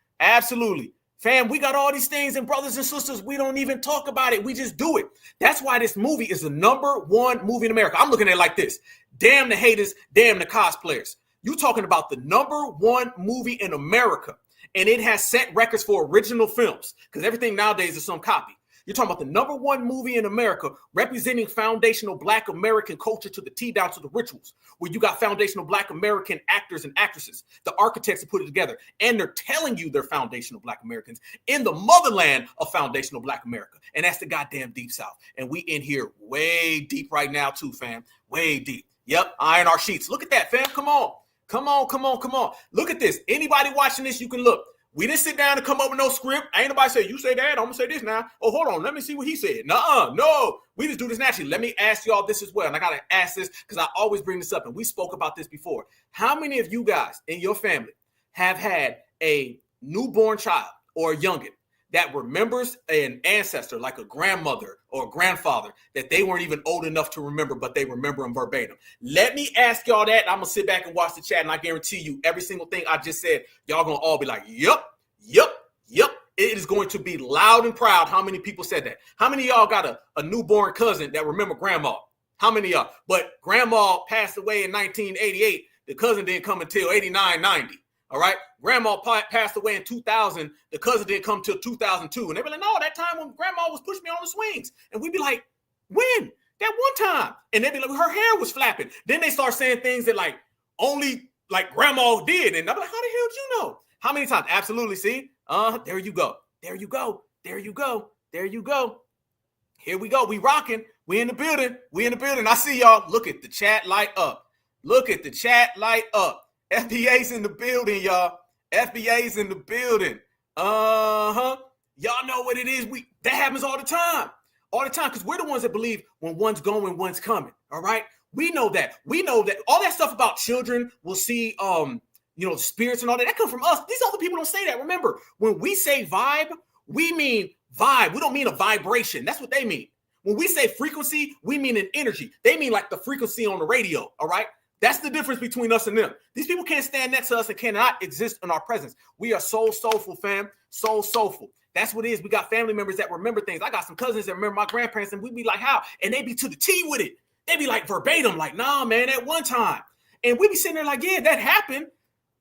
Fam, we got all these things, and brothers and sisters, we don't even talk about it. We just do it. That's why this movie is the #1 movie in America. I'm looking at it like this. Damn the haters, damn the cosplayers. You talking about the #1 movie in America, and it has set records for original films, because everything nowadays is some copy. You're talking about the #1 movie in America representing foundational Black American culture to the T down to the rituals, where you got foundational Black American actors and actresses, the architects that put it together, and they're telling you they're foundational Black Americans in the motherland of foundational Black America. And that's the goddamn Deep South. And we in here way deep right now too, fam. Way deep. Yep, iron our sheets. Look at that, fam. Come on. Look at this. Anybody watching this, you can look. We didn't sit down and come up with no script. Ain't nobody say, you say that, I'm going to say this now. Oh, hold on. Let me see what he said. No. We just do this naturally. Let me ask y'all this as well. And I got to ask this because I always bring this up, and we spoke about this before. How many of you guys in your family have had a newborn child or a youngin that remembers an ancestor, like a grandmother or a grandfather, that they weren't even old enough to remember, but they remember them verbatim? Let me ask y'all that. I'm going to sit back and watch the chat, and I guarantee you every single thing I just said, y'all going to all be like, yep. It is going to be loud and proud how many people said that. How many of y'all got a newborn cousin that remember grandma? How many of y'all? But grandma passed away in 1988. The cousin didn't come until 89, 90. All right. Grandma passed away in 2000. The cousin didn't come till 2002. And they be like, no, that time when grandma was pushing me on the swings. And we'd be like, when? That one time. And they'd be like, her hair was flapping. Then they start saying things that like only like grandma did. And I'm like, how the hell did you know? How many times? Absolutely. See? There you go. Here we go. We rocking. We in the building. I see y'all. Look at the chat light up. FBA's in the building, y'all. FBA's in the building. Y'all know what it is. That happens all the time. Because we're the ones that believe when one's going, one's coming. All right. We know that. All that stuff about children will see spirits and all that comes from us. These other people don't say that. Remember, when we say vibe, we mean vibe. We don't mean a vibration. That's what they mean. When we say frequency, we mean an energy. They mean like the frequency on the radio. All right. That's the difference between us and them. These people can't stand next to us and cannot exist in our presence. We are so soulful, fam. So soulful. That's what it is. We got family members that remember things. I got some cousins that remember my grandparents, and we be like, how? And they be to the T with it. They be like verbatim, like, nah, man, at one time. And we be sitting there like, yeah, that happened.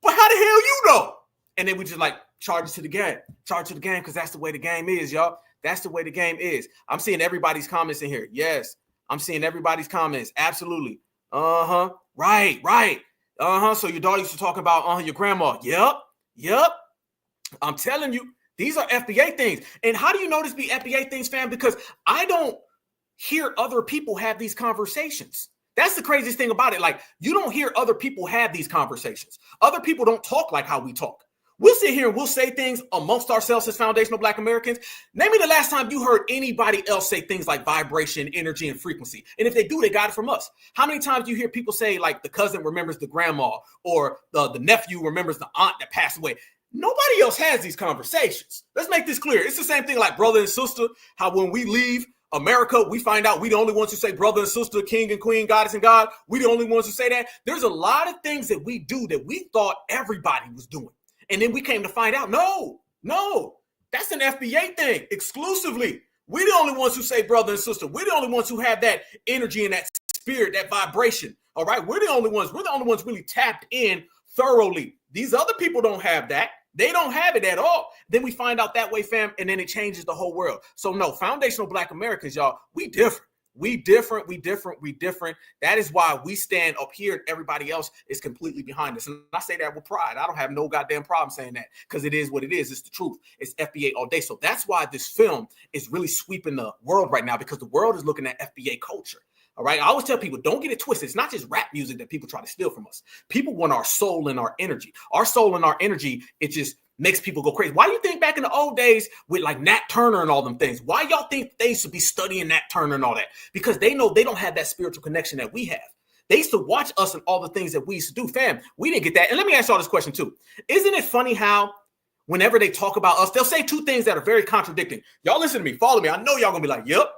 But how the hell you know? And then we just like charge it to the game. Because that's the way the game is, y'all. That's the way the game is. I'm seeing everybody's comments in here. Yes, I'm seeing everybody's comments. Absolutely. Right. So your daughter used to talk about your grandma. Yep. I'm telling you, these are FBA things. And how do you know this be FBA things, fam? Because I don't hear other people have these conversations. That's the craziest thing about it. Like, you don't hear other people have these conversations. Other people don't talk like how we talk. We'll sit here and we'll say things amongst ourselves as foundational Black Americans. Name me the last time you heard anybody else say things like vibration, energy, and frequency. And if they do, they got it from us. How many times do you hear people say like the cousin remembers the grandma or the nephew remembers the aunt that passed away? Nobody else has these conversations. Let's make this clear. It's the same thing like brother and sister, how when we leave America, we find out we the only ones who say brother and sister, king and queen, goddess and God. We the only ones who say that. There's a lot of things that we do that we thought everybody was doing. And then we came to find out, no, that's an FBA thing exclusively. We're the only ones who say brother and sister. We're the only ones who have that energy and that spirit, that vibration. All right. We're the only ones really tapped in thoroughly. These other people don't have that. They don't have it at all. Then we find out that way, fam, and then it changes the whole world. So no, foundational Black Americans, y'all, we different. We different. That is why we stand up here and everybody else is completely behind us. And I say that with pride. I don't have no goddamn problem saying that because it is what it is. It's the truth. It's FBA all day. So that's why this film is really sweeping the world right now, because the world is looking at FBA culture. All right. I always tell people, don't get it twisted. It's not just rap music that people try to steal from us. People want our soul and our energy. Our soul and our energy, it just makes people go crazy. Why do you think back in the old days with like Nat Turner and all them things, why y'all think they should be studying Nat Turner and all that? Because they know they don't have that spiritual connection that we have. They used to watch us and all the things that we used to do. Fam, we didn't get that. And let me ask y'all this question too. Isn't it funny how whenever they talk about us, they'll say two things that are very contradicting. Y'all listen to me, follow me. I know y'all gonna be like, yep.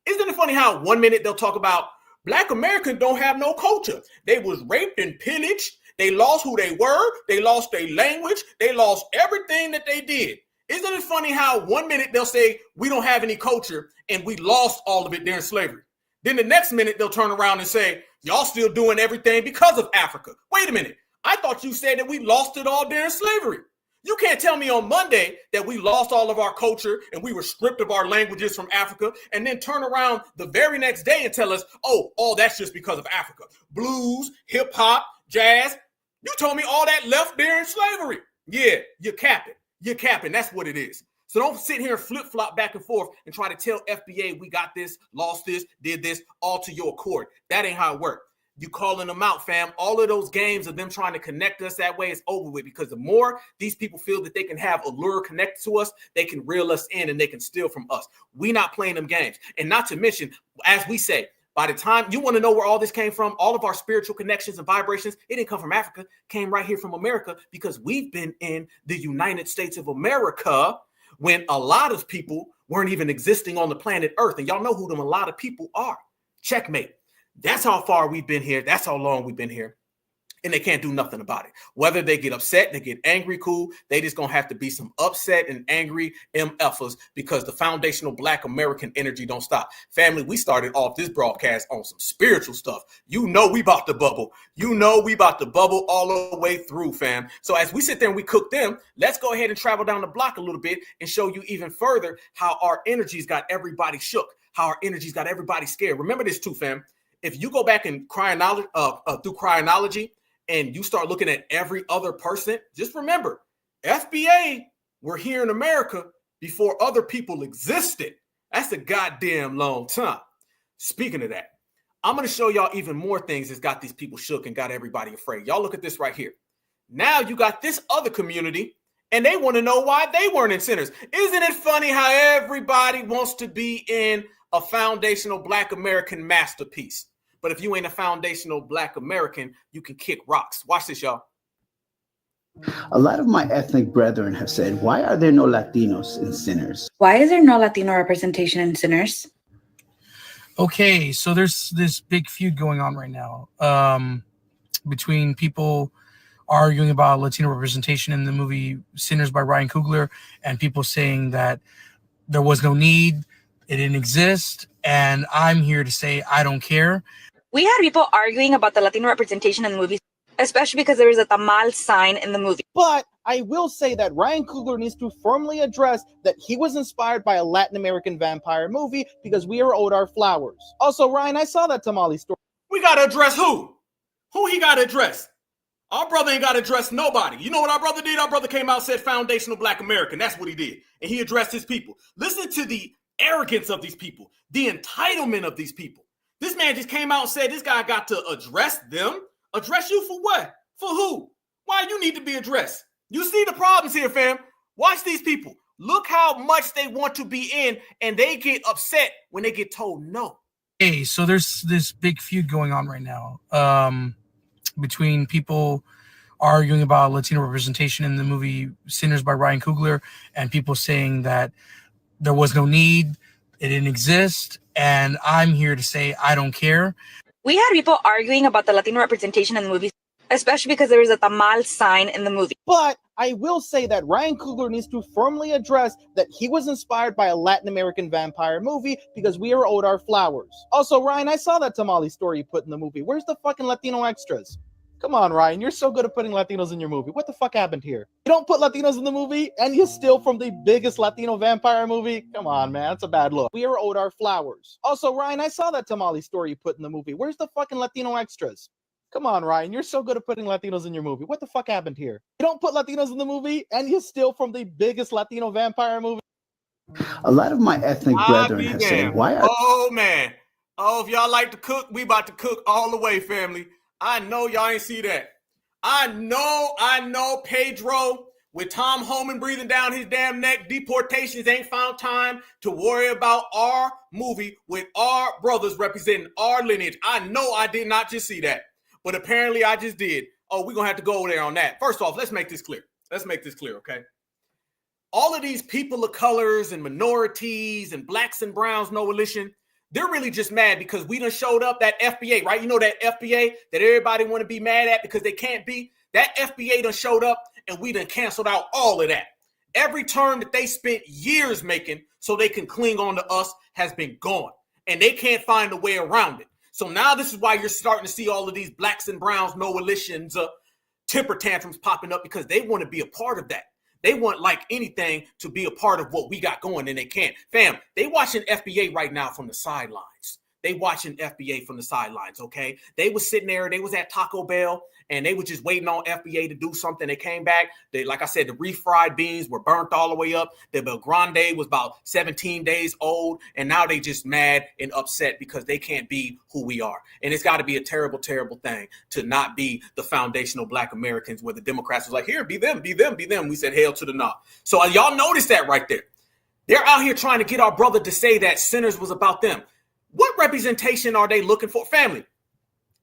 Isn't it funny how 1 minute they'll talk about Black Americans don't have no culture. They was raped and pillaged. They lost who they were. They lost their language. They lost everything that they did. Isn't it funny how 1 minute they'll say we don't have any culture and we lost all of it during slavery. Then the next minute they'll turn around and say y'all still doing everything because of Africa. Wait a minute. I thought you said that we lost it all during slavery. You can't tell me on Monday that we lost all of our culture and we were stripped of our languages from Africa and then turn around the very next day and tell us, oh, that's just because of Africa. Blues, hip hop, jazz. You told me all that left during slavery. Yeah, you're capping. You're capping. That's what it is. So don't sit here and flip-flop back and forth and try to tell FBA we got this, lost this, did this, all to your accord. That ain't how it works. You calling them out, fam. All of those games of them trying to connect us that way is over with, because the more these people feel that they can have a lure connected to us, they can reel us in and they can steal from us. We not playing them games. And not to mention, as we say, by the time you want to know where all this came from, all of our spiritual connections and vibrations, it didn't come from Africa, came right here from America, because we've been in the United States of America when a lot of people weren't even existing on the planet Earth. And y'all know who them a lot of people are. Checkmate. That's how far we've been here. That's how long we've been here. And they can't do nothing about it. Whether they get upset, they get angry, cool. They just going to have to be some upset and angry MFers, because the foundational Black American energy don't stop. Family, we started off this broadcast on some spiritual stuff. You know we about to bubble. You know we about to bubble all the way through, fam. So as we sit there and we cook them, let's go ahead and travel down the block a little bit and show you even further how our energies got everybody shook, how our energies got everybody scared. Remember this too, fam. If you go back and through cryonology, and you start looking at every other person, just remember, FBA were here in America before other people existed. That's a goddamn long time. Speaking of that, I'm going to show y'all even more things that's got these people shook and got everybody afraid. Y'all look at this right here. Now you got this other community, and they want to know why they weren't in centers. Isn't it funny how everybody wants to be in a foundational Black American masterpiece? But if you ain't a foundational Black American, you can kick rocks. Watch this, y'all. A lot of my ethnic brethren have said, why are there no Latinos in Sinners? Why is there no Latino representation in Sinners? Okay, so there's this big feud going on right now between people arguing about Latino representation in the movie Sinners by Ryan Coogler, and people saying that there was no need, it didn't exist, and I'm here to say I don't care. We had people arguing about the Latino representation in the movie, especially because there was a tamal sign in the movie. But I will say that Ryan Coogler needs to firmly address that he was inspired by a Latin American vampire movie because we are owed our flowers. Also, Ryan, I saw that tamale story. We got to address who? Who he got to address? Our brother ain't got to address nobody. You know what our brother did? Our brother came out and said foundational Black American. That's what he did. And he addressed his people. Listen to the arrogance of these people, the entitlement of these people. This man just came out and said this guy got to address them. Address you for what? For who? Why you need to be addressed? You see the problems here, fam. Watch these people. Look how much they want to be in, and they get upset when they get told no. Hey, so there's this big feud going on right now between people arguing about Latino representation in the movie Sinners by Ryan Coogler, and people saying that there was no need, it didn't exist, and I'm here to say I don't care. We had people arguing about the Latino representation in the movie, especially because there was a tamal sign in the movie. But I will say that Ryan Coogler needs to firmly address that he was inspired by a Latin American vampire movie because we are owed our flowers. Also, Ryan, I saw that tamale story you put in the movie. Where's the fucking Latino extras? Come on, Ryan, you're so good at putting Latinos in your movie. What the fuck happened here? You don't put Latinos in the movie, and you steal from the biggest Latino vampire movie? Come on, man, that's a bad look. We are owed our flowers. Also, Ryan, I saw that tamale story you put in the movie. Where's the fucking Latino extras? Come on, Ryan, you're so good at putting Latinos in your movie. What the fuck happened here? You don't put Latinos in the movie, and you steal from the biggest Latino vampire movie? A lot of my ethnic brethren have said, why are... Oh, man. Oh, if y'all like to cook, we about to cook all the way, family. I know y'all ain't see that. I know Pedro with Tom Homan breathing down his damn neck. Deportations ain't found time to worry about our movie with our brothers representing our lineage. I know I did not just see that, but apparently I just did. Oh, we're going to have to go there on that. First off, let's make this clear. Okay? All of these people of colors and minorities and blacks and browns, no relation, they're really just mad because we done showed up that FBA, right? You know that FBA that everybody want to be mad at because they can't be? That FBA done showed up and we done canceled out all of that. Every term that they spent years making so they can cling on to us has been gone. And they can't find a way around it. So now this is why you're starting to see all of these blacks and browns, no relations, temper tantrums popping up because they want to be a part of that. They want, like anything, to be a part of what we got going, and they can't. Fam, they watching FBA right now from the sidelines. They watching FBA from the sidelines, okay? They was sitting there. They was at Taco Bell, and they were just waiting on FBA to do something. They came back. They, like I said, the refried beans were burnt all the way up. The Bel Grande was about 17 days old, and now they just mad and upset because they can't be who we are. And it's got to be a terrible, terrible thing to not be the foundational Black Americans where the Democrats was like, here, be them, be them, be them. We said, hail to the nah. So y'all notice that right there. They're out here trying to get our brother to say that Sinners was about them. What representation are they looking for? Family,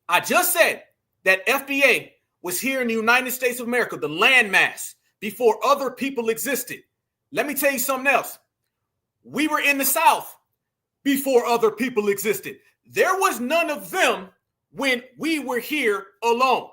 I just said that FBA was here in the United States of America, the landmass, before other people existed. Let me tell you something else. We were in the South before other people existed. There was none of them when we were here alone.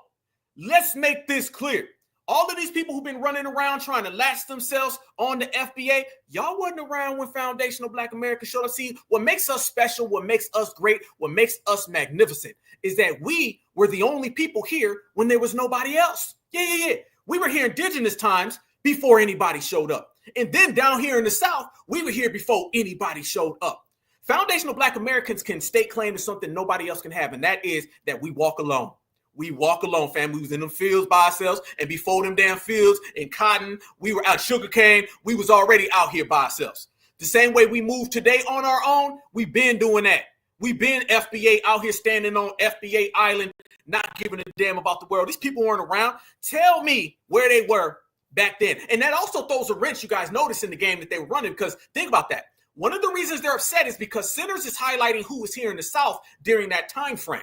Let's make this clear. All of these people who've been running around trying to latch themselves on the FBA, y'all wasn't around when foundational Black America showed up. See, what makes us special, what makes us great, what makes us magnificent is that we were the only people here when there was nobody else. Yeah. We were here indigenous times before anybody showed up. And then down here in the South, we were here before anybody showed up. Foundational Black Americans can stake claim to something nobody else can have, and that is that we walk alone. We walk alone, family. We was in them fields by ourselves, and before them damn fields in cotton, we were out sugarcane. We was already out here by ourselves. The same way we move today on our own, we've been doing that. We've been FBA out here standing on FBA Island, not giving a damn about the world. These people weren't around. Tell me where they were back then. And that also throws a wrench, you guys notice, in the game that they were running, because think about that. One of the reasons they're upset is because Sinners is highlighting who was here in the South during that time frame.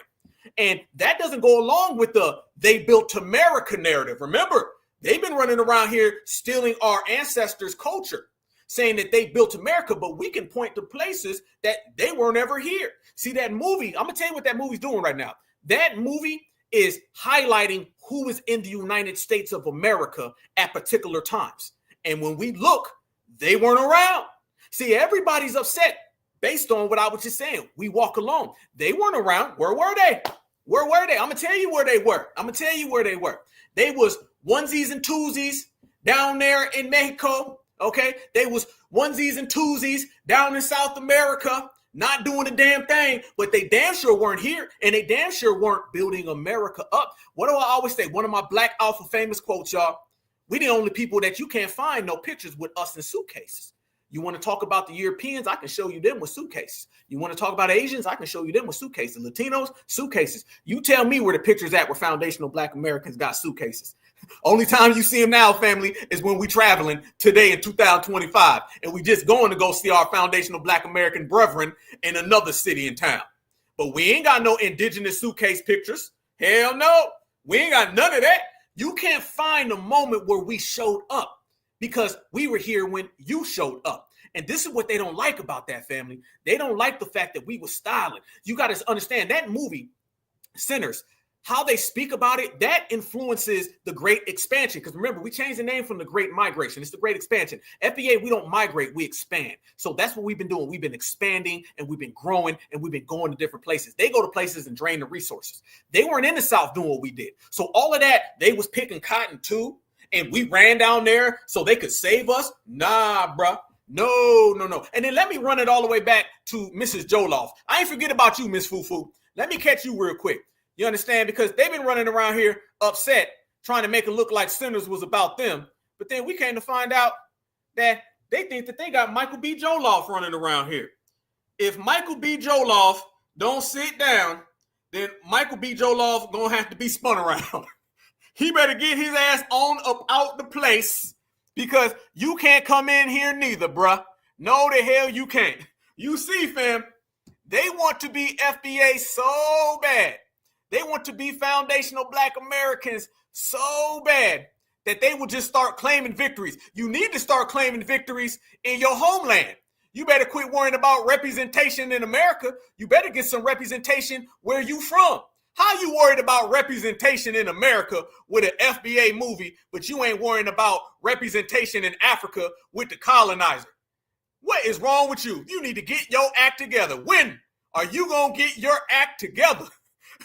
And that doesn't go along with the they built America narrative. Remember, they've been running around here stealing our ancestors' culture, saying that they built America, but we can point to places that they weren't ever here. See, that movie, I'm going to tell you what that movie's doing right now. That movie is highlighting who is in the United States of America at particular times. And when we look, they weren't around. See, everybody's upset based on what I was just saying. We walk alone. They weren't around. Where were they? Where were they? I'm going to tell you where they were. They was onesies and twosies down there in Mexico. Okay. They was onesies and twosies down in South America, not doing a damn thing, but they damn sure weren't here, and they damn sure weren't building America up. What do I always say? One of my Black Alpha famous quotes, y'all. We the only people that you can't find no pictures with us in suitcases. You want to talk about the Europeans? I can show you them with suitcases. You want to talk about Asians? I can show you them with suitcases. Latinos, suitcases. You tell me where the pictures at where foundational Black Americans got suitcases. Only time you see them now, family, is when we traveling today in 2025. And we just going to go see our foundational Black American brethren in another city in town. But we ain't got no indigenous suitcase pictures. Hell no. We ain't got none of that. You can't find a moment where we showed up, because we were here when you showed up. And this is what they don't like about that, family. They don't like the fact that we were styling. You got to understand that movie, Sinners, how they speak about it, that influences the Great Expansion. Because remember, we changed the name from the Great Migration. It's the Great Expansion. FBA, we don't migrate, we expand. So that's what we've been doing. We've been expanding and we've been growing and we've been going to different places. They go to places and drain the resources. They weren't in the South doing what we did. So all of that, they was picking cotton too. And we ran down there so they could save us. Nah, bruh. No. And then let me run it all the way back to Mrs. Joloff. I ain't forget about you, Miss Fufu. Let me catch you real quick. You understand? Because they've been running around here upset, trying to make it look like Sinners was about them. But then we came to find out that they think that they got Michael B. Joloff running around here. If Michael B. Joloff don't sit down, then Michael B. Joloff gonna have to be spun around. He better get his ass on up out the place because you can't come in here neither, bruh. No, the hell you can't. You see, fam, they want to be FBA so bad. They want to be foundational Black Americans so bad that they will just start claiming victories. You need to start claiming victories in your homeland. You better quit worrying about representation in America. You better get some representation where you from. How you worried about representation in America with an FBA movie, but you ain't worrying about representation in Africa with the colonizer? What is wrong with you? You need to get your act together. When are you going to get your act together?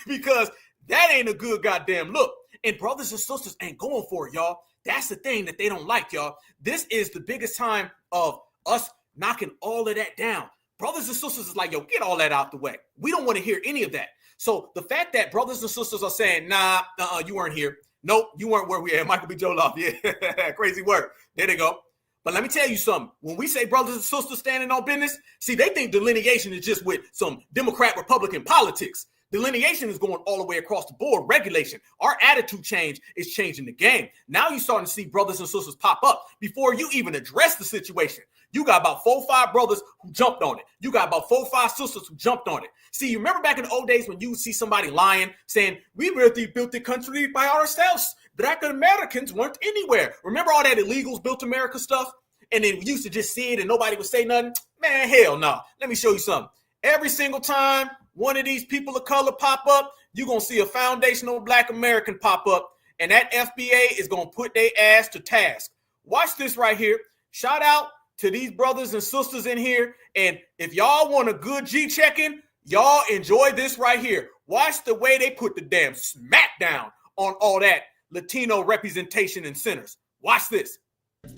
Because that ain't a good goddamn look. And brothers and sisters ain't going for it, y'all. That's the thing that they don't like, y'all. This is the biggest time of us knocking all of that down. Brothers and sisters is like, yo, get all that out the way. We don't want to hear any of that. So the fact that brothers and sisters are saying, nah, you weren't here. Nope, you weren't where we at. Michael B. Joloff. Yeah, crazy work. There they go. But let me tell you something. When we say brothers and sisters standing on business, see, they think delineation is just with some Democrat, Republican politics. Delineation is going all the way across the board. Regulation. Our attitude change is changing the game. Now you're starting to see brothers and sisters pop up before you even address the situation. You got about 4 or 5 brothers who jumped on it. You got about 4 or 5 sisters who jumped on it. See, you remember back in the old days when you would see somebody lying, saying, we really built the country by ourselves. Black Americans weren't anywhere. Remember all that illegals built America stuff? And then we used to just see it and nobody would say nothing? Man, hell no. Let me show you something. Every single time one of these people of color pop up, you're going to see a foundational Black American pop up, and that FBA is going to put their ass to task. Watch this right here. Shout out to these brothers and sisters in here. And if y'all want a good G-checking, y'all enjoy this right here. Watch the way they put the damn smack down on all that Latino representation in centers. Watch this.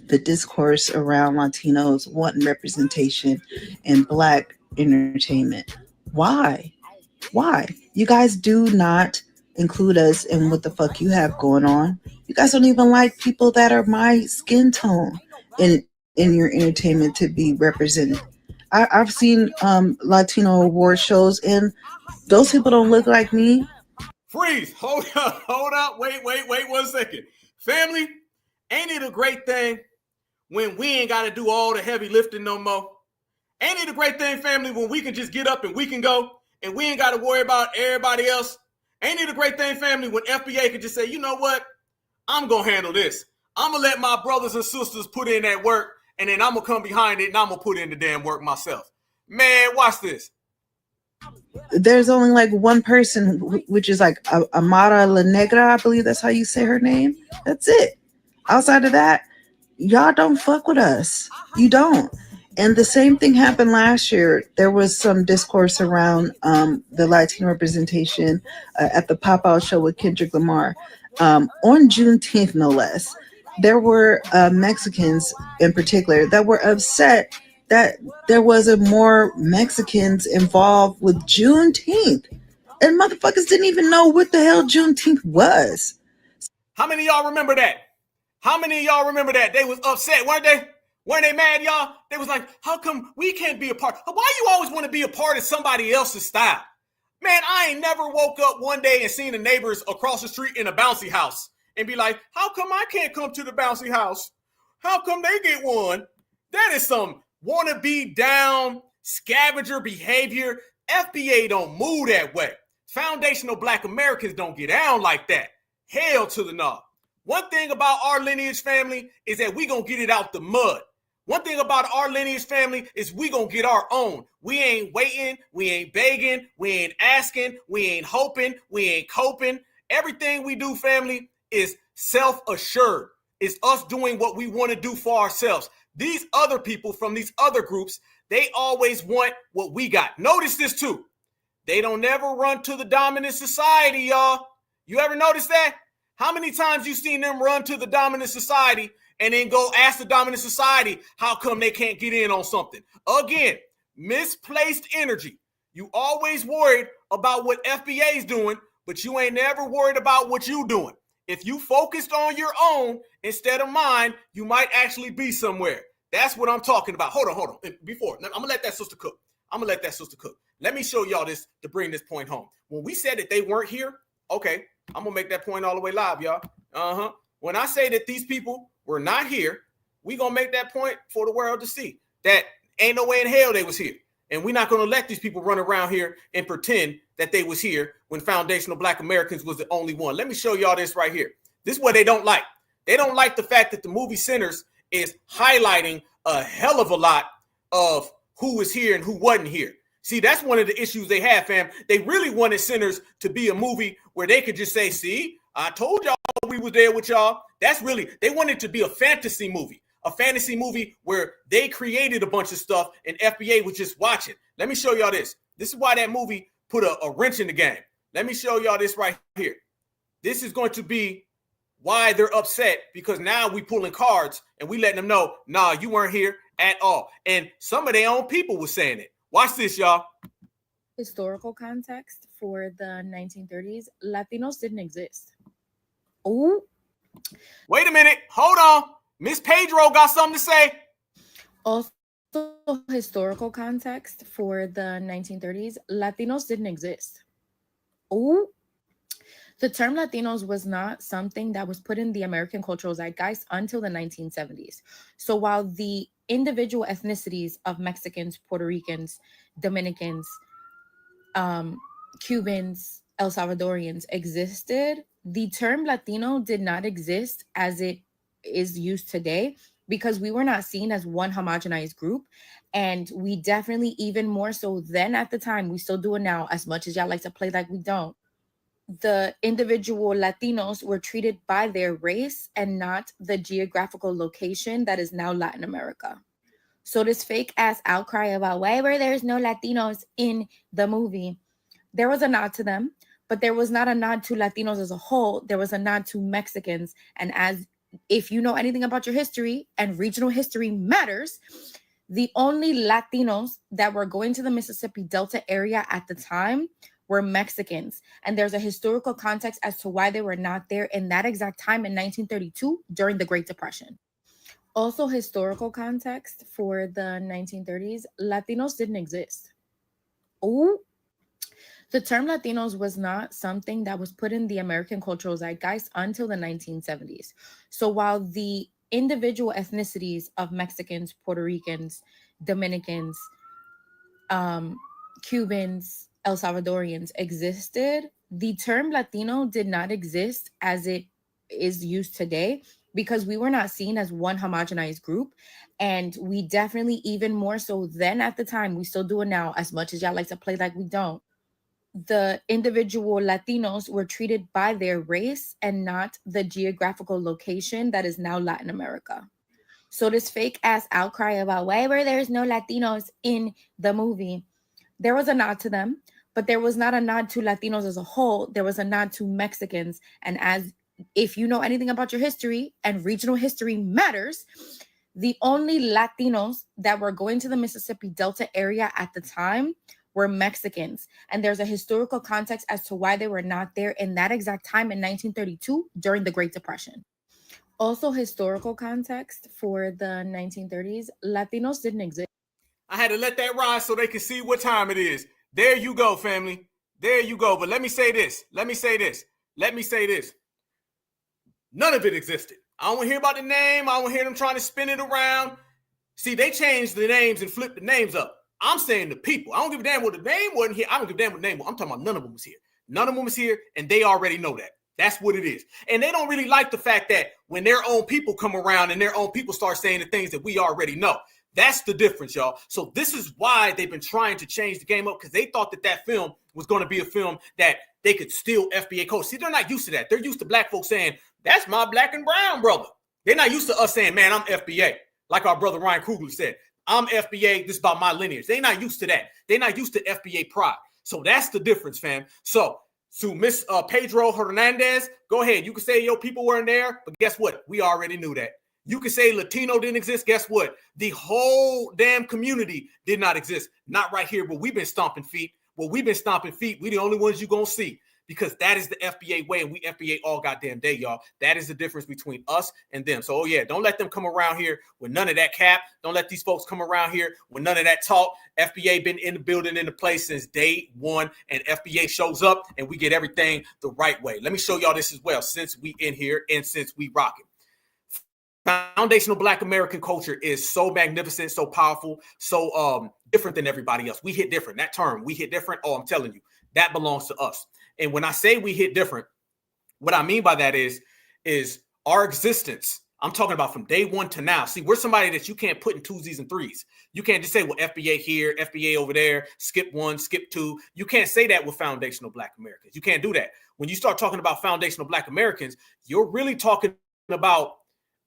The discourse around Latinos wanting representation in Black entertainment. Why? You guys do not include us in what the fuck you have going on. You guys don't even like people that are my skin tone in your entertainment to be represented. I've seen Latino award shows and those people don't look like me. Freeze. Hold up. Wait 1 second. Family, ain't it a great thing when we ain't got to do all the heavy lifting no more? Ain't it a great thing, family, when we can just get up and we can go and we ain't got to worry about everybody else? Ain't it a great thing, family, when FBA can just say, you know what? I'm going to handle this. I'm going to let my brothers and sisters put in that work, and then I'm going to come behind it and I'm going to put in the damn work myself. Man, watch this. There's only like one person, which is like Amara La Negra, I believe that's how you say her name. That's it. Outside of that, y'all don't fuck with us. You don't. And the same thing happened last year. There was some discourse around the Latino representation at the Pop-Out show with Kendrick Lamar on Juneteenth, no less. There were Mexicans in particular that were upset that there wasn't more Mexicans involved with Juneteenth. And motherfuckers didn't even know what the hell Juneteenth was. How many of y'all remember that? How many of y'all remember that? They was upset, weren't they? Weren't they mad, y'all? They was like, how come we can't be a part? Why you always want to be a part of somebody else's style? Man, I ain't never woke up one day and seen the neighbors across the street in a bouncy house and be like, how come I can't come to the bouncy house? How come they get one? That is some wanna-be down scavenger behavior. FBA don't move that way. Foundational Black Americans don't get down like that. Hell to the no. One thing about our lineage, family, is that we gonna get it out the mud. One thing about our lineage family is we gonna get our own. We ain't waiting, we ain't begging, we ain't asking, we ain't hoping, we ain't coping. Everything we do, family, is self-assured. It's us doing what we want to do for ourselves. These other people from these other groups, they always want what we got. Notice this too. They don't never run to the dominant society, y'all. You ever notice that? How many times you seen them run to the dominant society and then go ask the dominant society how come they can't get in on something? Again, misplaced energy. You always worried about what FBA is doing, but you ain't never worried about what you doing. If you focused on your own instead of mine, you might actually be somewhere. That's what I'm talking about. Hold on. Before, I'm going to let that sister cook. Let me show y'all this to bring this point home. When we said that they weren't here, okay, I'm going to make that point all the way live, y'all. When I say that these people were not here, we going to make that point for the world to see. That ain't no way in hell they was here. And we're not going to let these people run around here and pretend that they was here when foundational Black Americans was the only one. Let me show y'all this right here. This is what they don't like. They don't like the fact that the movie Sinners is highlighting a hell of a lot of who was here and who wasn't here. See, that's one of the issues they have, fam. They really wanted Sinners to be a movie where they could just say, see, I told y'all we was there with y'all. That's really, they wanted it to be a fantasy movie. A fantasy movie where they created a bunch of stuff and FBA was just watching. Let me show y'all this. This is why that movie put a wrench in the game. Let me show y'all this right here. This is going to be why they're upset, because now we pulling cards and we letting them know, nah, you weren't here at all. And some of their own people were saying it. Watch this, y'all. Historical context for the 1930s, Latinos didn't exist. Oh. Wait a minute. Hold on. Miss Pedro got something to say. Also, historical context for the 1930s, Latinos didn't exist. Oh. The term Latinos was not something that was put in the American cultural zeitgeist until the 1970s. So while the individual ethnicities of Mexicans, Puerto Ricans, Dominicans, Cubans, El Salvadorians existed, the term Latino did not exist as it is used today, because we were not seen as one homogenized group. And we definitely, even more so then at the time, we still do it now, as much as y'all like to play like we don't. The individual Latinos were treated by their race and not the geographical location that is now Latin America. So this fake ass outcry about why were there's no Latinos in the movie, there was a nod to them, but there was not a nod to Latinos as a whole. There was a nod to Mexicans. And as if you know anything about your history, and regional history matters, the only Latinos that were going to the Mississippi Delta area at the time were Mexicans. And there's a historical context as to why they were not there in that exact time in 1932 during the Great Depression. Also, historical context for the 1930s, Latinos didn't exist. Oh. The term Latinos was not something that was put in the American cultural zeitgeist until the 1970s. So while the individual ethnicities of Mexicans, Puerto Ricans, Dominicans, Cubans, El Salvadorians existed, the term Latino did not exist as it is used today, because we were not seen as one homogenized group. And we definitely, even more so then at the time, we still do it now, as much as y'all like to play like we don't. The individual Latinos were treated by their race and not the geographical location that is now Latin America. So this fake ass outcry about why were there's no Latinos in the movie, there was a nod to them, but there was not a nod to Latinos as a whole. There was a nod to Mexicans. And as if you know anything about your history, and regional history matters, the only Latinos that were going to the Mississippi Delta area at the time were Mexicans. And there's a historical context as to why they were not there in that exact time in 1932 during the Great Depression. Also, historical context for the 1930s, Latinos didn't exist. I had to let that ride so they could see what time it is. There you go, family. There you go. But let me say this. None of it existed. I don't want to hear about the name. I don't want to hear them trying to spin it around. See, they changed the names and flipped the names up. I'm saying the people. I don't give a damn what the name wasn't here. I don't give a damn what the name was. I'm talking about none of them was here. None of them was here, and they already know that. That's what it is. And they don't really like the fact that when their own people come around and their own people start saying the things that we already know. That's the difference, y'all. So this is why they've been trying to change the game up, because they thought that that film was going to be a film that they could steal FBA coach. See, they're not used to that. They're used to black folks saying, that's my black and brown brother. They're not used to us saying, man, I'm FBA. Like our brother Ryan Coogler said, I'm FBA. This is about my lineage. They're not used to that. They're not used to FBA pride. So that's the difference, fam. So to Miss Pedro Hernandez, go ahead. You can say your people weren't there, but guess what? We already knew that. You can say Latino didn't exist. Guess what? The whole damn community did not exist. Not right here, but we've been stomping feet. Well, we've been stomping feet. We the only ones you're going to see, because that is the FBA way, and we FBA all goddamn day, y'all. That is the difference between us and them. So, oh, yeah, don't let them come around here with none of that cap. Don't let these folks come around here with none of that talk. FBA been in the building, in the place since day one, and FBA shows up, and we get everything the right way. Let me show y'all this as well, since we in here and since we rocking. Foundational Black American culture is so magnificent, so powerful, so different than everybody else. We hit different. That term, we hit different. Oh, I'm telling you, that belongs to us. And when I say we hit different, what I mean by that is our existence. I'm talking about from day one to now. See, we're somebody that you can't put in twosies and threes. You can't just say, well, FBA here, FBA over there, skip one, skip two. You can't say that with foundational Black Americans. You can't do that. When you start talking about foundational Black Americans, you're really talking about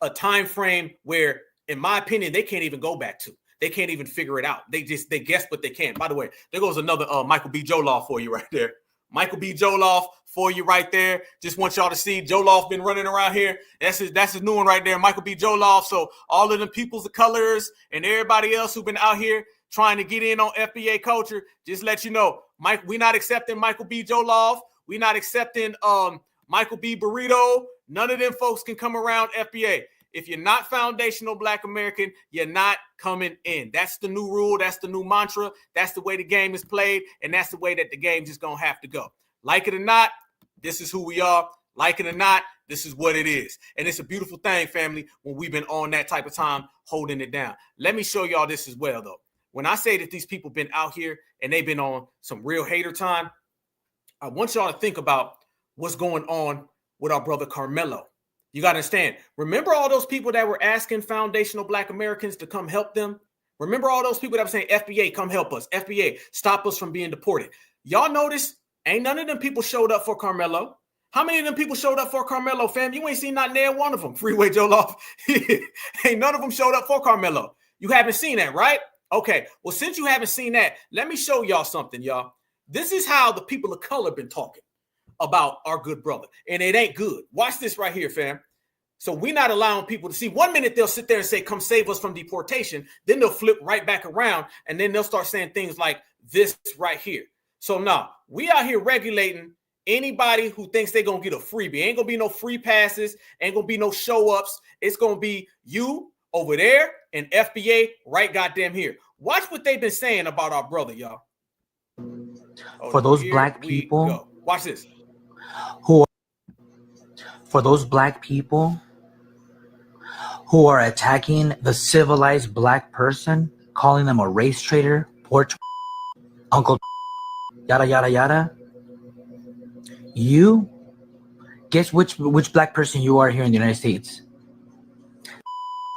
a time frame where, in my opinion, they can't even go back to. They can't even figure it out. They guess, but they can't. By the way, there goes another Michael B. Joloff for you right there. Michael B. Joloff for you right there. Just want y'all to see Joloff been running around here. That's his new one right there, Michael B. Joloff. So all of them peoples of colors and everybody else who've been out here trying to get in on FBA culture, just let you know, Mike, we're not accepting Michael B. Joloff. We're not accepting Michael B. Burrito. None of them folks can come around FBA. If you're not foundational Black American, you're not coming in. That's the new rule. That's the new mantra. That's the way the game is played. And that's the way that the game's just going to have to go. Like it or not, this is who we are. Like it or not, this is what it is. And it's a beautiful thing, family, when we've been on that type of time holding it down. Let me show y'all this as well, though. When I say that these people been out here and they've been on some real hater time, I want y'all to think about what's going on with our brother Carmelo. You got to understand. Remember all those people that were asking foundational Black Americans to come help them? Remember all those people that were saying, FBA, come help us. FBA, stop us from being deported. Y'all notice ain't none of them people showed up for Carmelo. How many of them people showed up for Carmelo, fam? You ain't seen not near one of them. Freeway Joloff. Ain't none of them showed up for Carmelo. You haven't seen that, right? Okay. Well, since you haven't seen that, let me show y'all something, y'all. This is how the people of color been talking about our good brother. And it ain't good. Watch this right here, fam. So we're not allowing people to see. 1 minute they'll sit there and say, come save us from deportation. Then they'll flip right back around. And then they'll start saying things like this right here. So now we out here regulating anybody who thinks they're going to get a freebie. Ain't going to be no free passes. Ain't going to be no show ups. It's going to be you over there and FBA right goddamn here. Watch what they've been saying about our brother, y'all. For those Black people. Watch this. For those Black people who are attacking the civilized Black person, calling them a race traitor, porch, uncle, yada, yada, yada. You, guess which Black person you are here in the United States?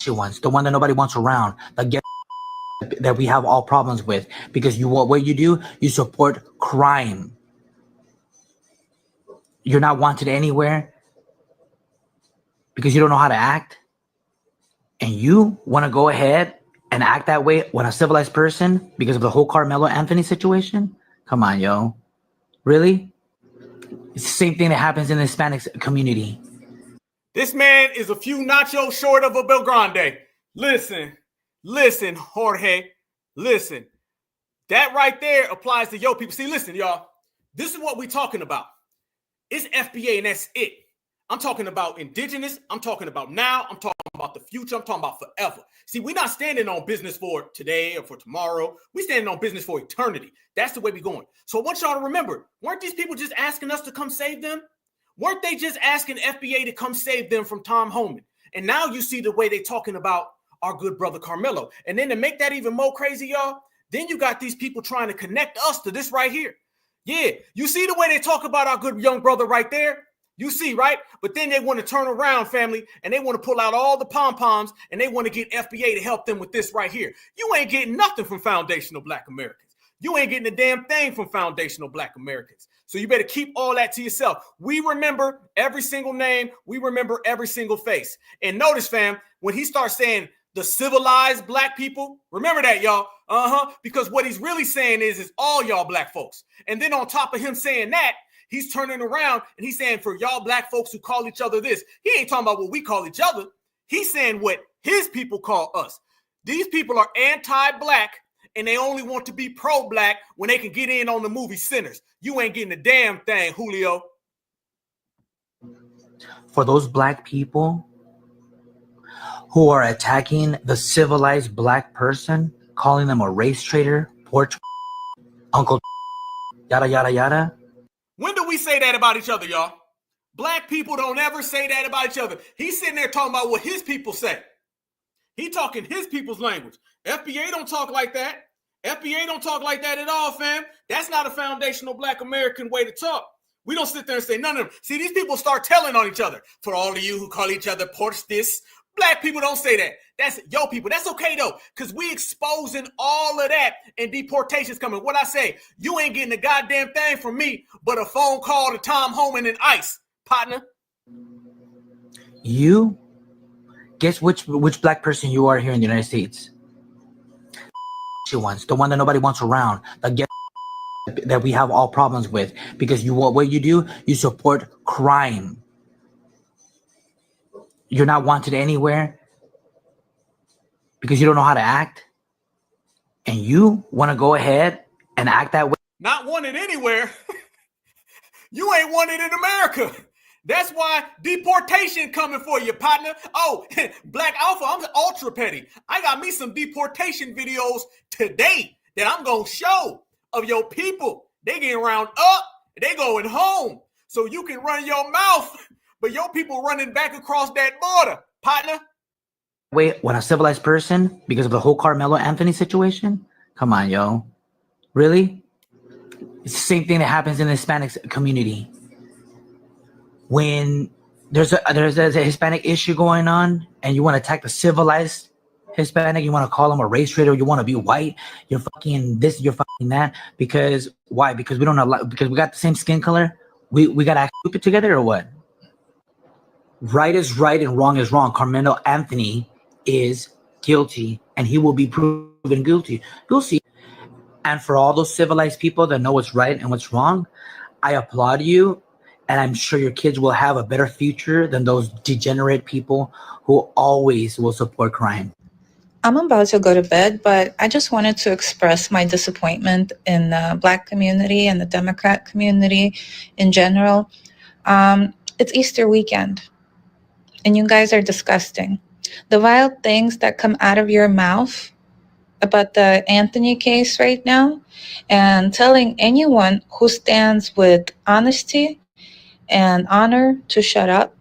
Ones, the one that nobody wants around, that we have all problems with, because what you do, you support crime. You're not wanted anywhere because you don't know how to act, and you want to go ahead and act that way when a civilized person because of the whole Carmelo Anthony situation? Come on, yo. Really? It's the same thing that happens in the Hispanic community. This man is a few nachos short of a Belgrande. Listen, Jorge. Listen. That right there applies to your people. See, listen, y'all. This is what we're talking about. It's FBA and that's it. I'm talking about indigenous. I'm talking about now. I'm talking about the future. I'm talking about forever. See, we're not standing on business for today or for tomorrow. We're standing on business for eternity. That's the way we're going. So I want y'all to remember, weren't these people just asking us to come save them? Weren't they just asking FBA to come save them from Tom Homan? And now you see the way they're talking about our good brother Carmelo. And then to make that even more crazy, y'all, then you got these people trying to connect us to this right here. Yeah, you see the way they talk about our good young brother right there? You see, right? But then they want to turn around, family, and they want to pull out all the pom-poms, and they want to get FBA to help them with this right here. You ain't getting nothing from foundational Black Americans. You ain't getting a damn thing from foundational Black Americans. So you better keep all that to yourself. We remember every single name. We remember every single face. And notice, fam, when he starts saying the civilized Black people, remember that, y'all. Because what he's really saying is all y'all Black folks. And then on top of him saying that, he's turning around and he's saying for y'all Black folks who call each other this, he ain't talking about what we call each other. He's saying what his people call us. These people are anti-Black and they only want to be pro-Black when they can get in on the movie Sinners. You ain't getting a damn thing, Julio. For those Black people who are attacking the civilized Black person, calling them a race traitor, poor uncle, yada, yada, yada. When do we say that about each other, y'all? Black people don't ever say that about each other. He's sitting there talking about what his people say. He talking his people's language. FBA don't talk like that. FBA don't talk like that at all, fam. That's not a foundational Black American way to talk. We don't sit there and say none of them. See, these people start telling on each other. For all of you who call each other Porch this, Black people don't say that. That's yo people. That's okay though, because we exposing all of that and deportation's coming. What I say, you ain't getting a goddamn thing from me but a phone call to Tom Homan and ICE, partner. You guess which Black person you are here in the United States? Ones, the one that nobody wants around, that we have all problems with, because what you do, you support crime. You're not wanted anywhere because you don't know how to act, and you want to go ahead and act that way. Not wanted anywhere. You ain't wanted in America. That's why deportation coming for you, partner. Oh, Black Alpha, I'm ultra petty. I got me some deportation videos today that I'm going to show of your people. They getting round up. They going home. So you can run your mouth, but your people running back across that border, partner. Wait, when a civilized person, because of the whole Carmelo Anthony situation? Come on, yo. Really? It's the same thing that happens in the Hispanic community. When there's a Hispanic issue going on and you want to attack the civilized Hispanic, you want to call them a race traitor, you want to be white, you're fucking this, you're fucking that. Because why? Because we don't know, because we got the same skin color. We got to act stupid together or what? Right is right and wrong is wrong. Carmelo Anthony is guilty and he will be proven guilty. You'll see. And for all those civilized people that know what's right and what's wrong, I applaud you. And I'm sure your kids will have a better future than those degenerate people who always will support crime. I'm about to go to bed, but I just wanted to express my disappointment in the Black community and the Democrat community in general. It's Easter weekend, and you guys are disgusting. The vile things that come out of your mouth about the Anthony case right now, and telling anyone who stands with honesty and honor to shut up.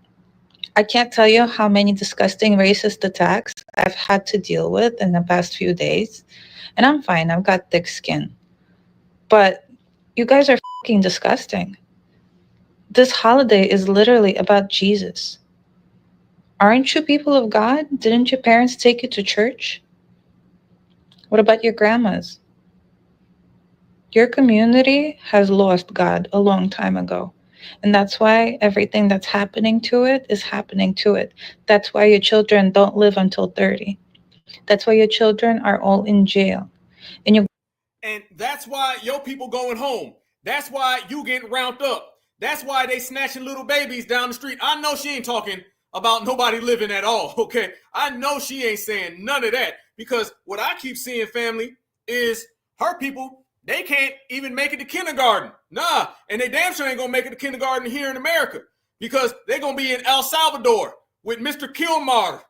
I can't tell you how many disgusting racist attacks I've had to deal with in the past few days. And I'm fine, I've got thick skin. But you guys are fucking disgusting. This holiday is literally about Jesus. Aren't you people of God? Didn't your parents take you to church? What about your grandmas? Your community has lost God a long time ago. And that's why everything that's happening to it is happening to it. That's why your children don't live until 30. That's why your children are all in jail. And that's why your people going home. That's why you getting round up. That's why they snatching little babies down the street. I know she ain't talking about nobody living at all, okay? I know she ain't saying none of that, because what I keep seeing, family, is her people, they can't even make it to kindergarten. Nah, and they damn sure ain't gonna make it to kindergarten here in America, because they're gonna be in El Salvador with Mr. Kilmar.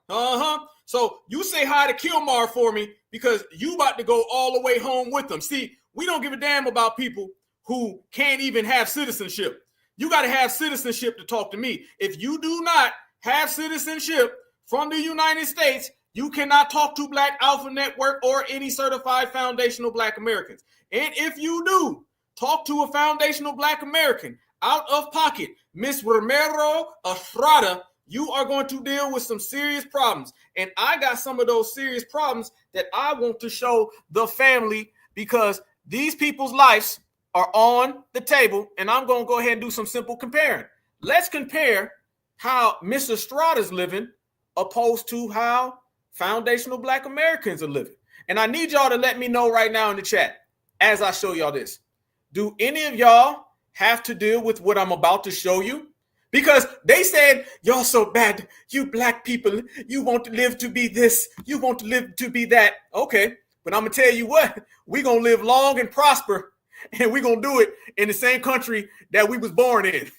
So you say hi to Kilmar for me, because you about to go all the way home with them. See, we don't give a damn about people who can't even have citizenship. You got to have citizenship to talk to me. If you do not have citizenship from the United States, you cannot talk to Black Alpha Network or any certified foundational Black Americans. And if you do talk to a foundational Black American, out of pocket. Miss Romero Estrada, you are going to deal with some serious problems. And I got some of those serious problems that I want to show the family because these people's lives are on the table. And I'm going to go ahead and do some simple comparing. Let's compare how Miss Estrada's living opposed to how foundational Black Americans are living. And I need y'all to let me know right now in the chat as I show y'all this. Do any of y'all have to deal with what I'm about to show you? Because they said, y'all so bad, you Black people, you want to live to be this, you want to live to be that. Okay, but I'm going to tell you what, we're going to live long and prosper, and we're going to do it in the same country that we was born in.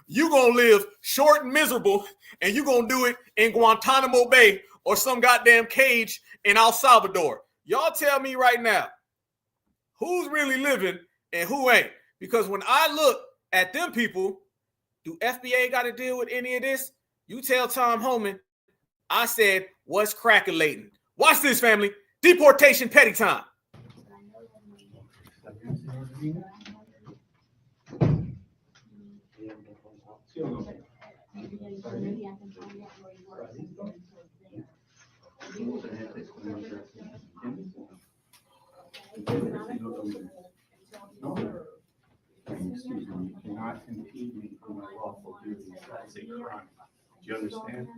You're going to live short and miserable, and you're going to do it in Guantanamo Bay or some goddamn cage in El Salvador. Y'all tell me right now, who's really living and who ain't? Because when I look at them people, do FBA got to deal with any of this? You tell Tom Homan, I said, what's crackulating? Watch this, family. Deportation petty time. Excuse me, you cannot impede me from my lawful duties. That is a crime. Do you understand?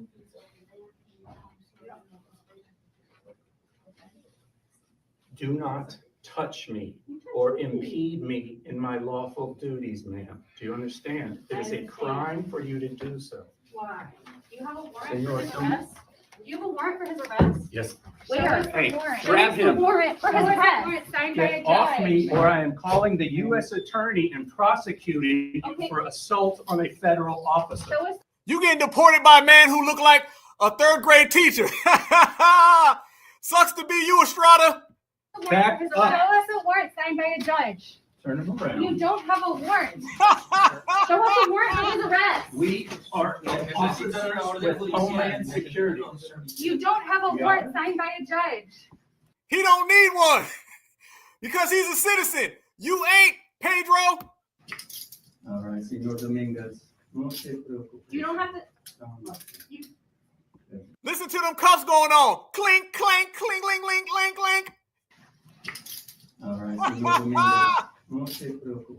Do not touch me or impede me in my lawful duties, ma'am. Do you understand? It is a crime for you to do so. Why? Do you have a warrant Senor, for his arrest? Do you have a warrant for his arrest? Yes. Where? Hey, Warrant. grab Where's the him. warrant for his arrest? Warrant signed by a Get judge. off me or I am calling the U.S. attorney and prosecuting you Okay. for assault on a federal officer. Show us. You getting deported by a man who looked like a third grade teacher. Sucks to be you, Estrada. Back Show up. us a warrant signed by a judge. Turn him around. You don't have a warrant. Show us a warrant for his arrest. We are officers with Homeland Security. You don't have a warrant signed by a judge. He don't need one because he's a citizen. You ain't, Pedro. All right, Senor Dominguez. You don't have to. Listen to them cuffs going on. Clink, clank, clink, clink, clink, clink, clink. All right, Senor Dominguez.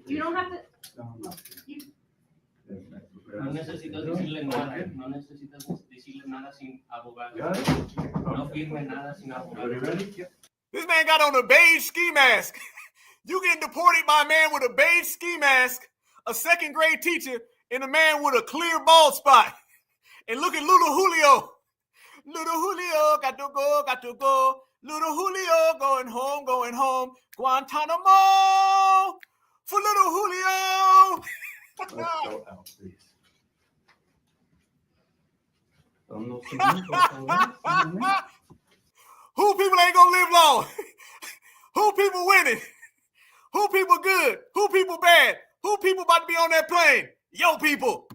You don't have to. No necesitas decirle nada, no necesitas decirle nada sin abogado. No firme nada sin abogado. This man got on a beige ski mask. You getting deported by a man with a beige ski mask, a second grade teacher, and a man with a clear bald spot. And look at little Julio. Little Julio got to go, got to go. Little Julio going home. Guantanamo for little Julio. Let's go out, please. Who people ain't gonna live long? Who people winning? Who people good? Who people bad? Who people about to be on that plane? Yo, people.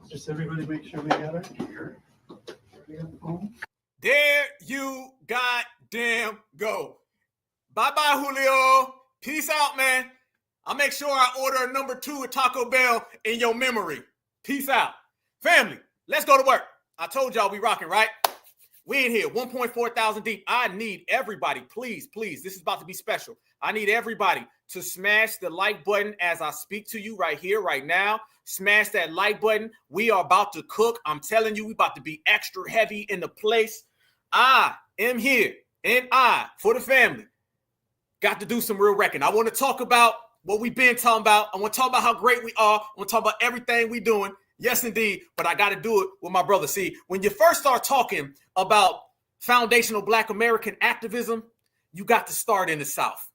Just everybody make sure we got it here. There you goddamn go. Bye-bye, Julio. Peace out, man. I'll make sure I order a number 2 at Taco Bell in your memory. Peace out. Family, let's go to work. I told y'all we rocking, right? We in here, 1.4 thousand deep. I need everybody, please, this is about to be special. I need everybody to smash the like button as I speak to you right here, right now. Smash that like button. We are about to cook. I'm telling you, we about to be extra heavy in the place. I am here, and I, for the family, got to do some real reckoning. I want to talk about what we've been talking about. I want to talk about how great we are. I want to talk about everything we doing. Yes, indeed, but I got to do it with my brother. See, when you first start talking about foundational Black American activism, you got to start in the South.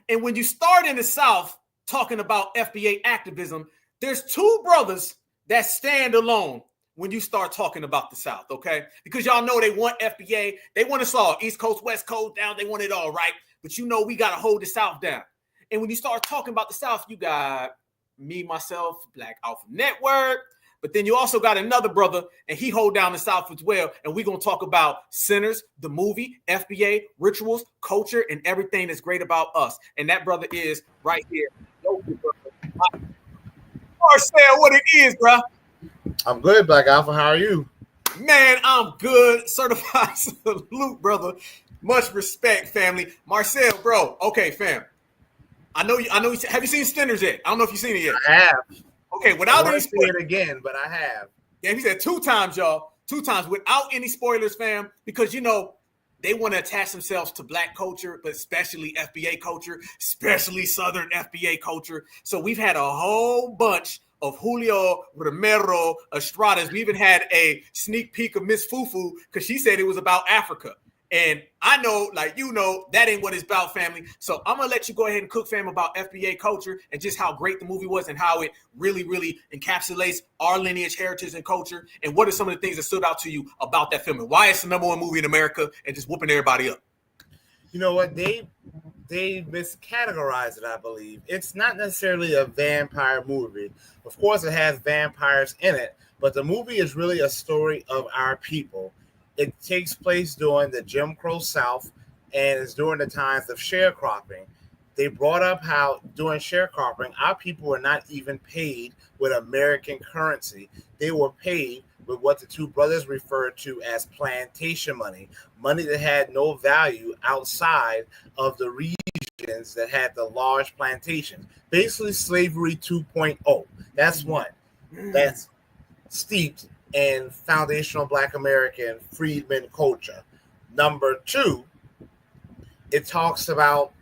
And when you start in the South talking about FBA activism, there's 2 brothers that stand alone when you start talking about the South, okay? Because y'all know they want FBA. They want us all, East Coast, West Coast, down. They want it all, right? But you know we got to hold the South down. And when you start talking about the South, you got me, myself, Black Alpha Network, But then you also got another brother, and he hold down the South as well. And we're going to talk about Sinners, the movie, FBA, rituals, culture, and everything that's great about us. And that brother is right here. Marcel, what it is, bro? I'm good, Black Alpha. How are you? Man, I'm good. Certified salute, brother. Much respect, family. Marcel, bro. Okay, fam. I know you. Have you seen Sinners yet? I don't know if you've seen it yet. I have. Okay, without any spoilers. See it again, but I have. Yeah, he said 2 times, y'all. 2 times without any spoilers, fam. Because they want to attach themselves to Black culture, but especially FBA culture, especially Southern FBA culture. So we've had a whole bunch of Julio Romero Estradas. We even had a sneak peek of Miss Fufu because she said it was about Africa. And I know, that ain't what it's about, family. So I'm going to let you go ahead and cook, fam, about FBA culture and just how great the movie was and how it really, really encapsulates our lineage, heritage, and culture. And what are some of the things that stood out to you about that film and why it's the #1 movie in America and just whooping everybody up? You know what? They miscategorized it, I believe. It's not necessarily a vampire movie. Of course, it has vampires in it, but the movie is really a story of our people. It takes place during the Jim Crow South and is during the times of sharecropping. They brought up how during sharecropping, our people were not even paid with American currency. They were paid with what the two brothers referred to as plantation money, money that had no value outside of the regions that had the large plantations. Basically, slavery 2.0. That's one. That's steeped in foundational Black American freedmen culture. Number 2, it talks about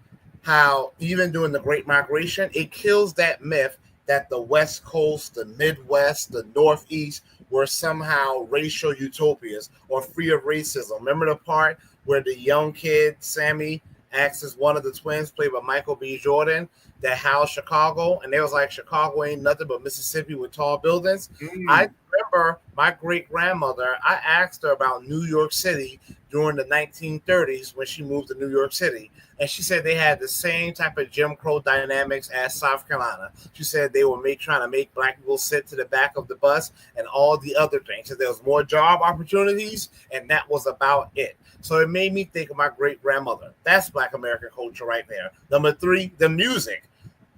how even during the Great Migration, it kills that myth that the West Coast, the Midwest, the Northeast were somehow racial utopias or free of racism. Remember the part where the young kid, Sammy, asks one of the twins, played by Michael B. Jordan, that how's Chicago? And they was like, Chicago ain't nothing but Mississippi with tall buildings. I remember my great-grandmother, I asked her about New York City during the 1930s when she moved to New York City. And she said they had the same type of Jim Crow dynamics as South Carolina. She said they were trying to make Black people sit to the back of the bus and all the other things. So there was more job opportunities, and that was about it. So it made me think of my great-grandmother. That's Black American culture right there. Number 3, the music.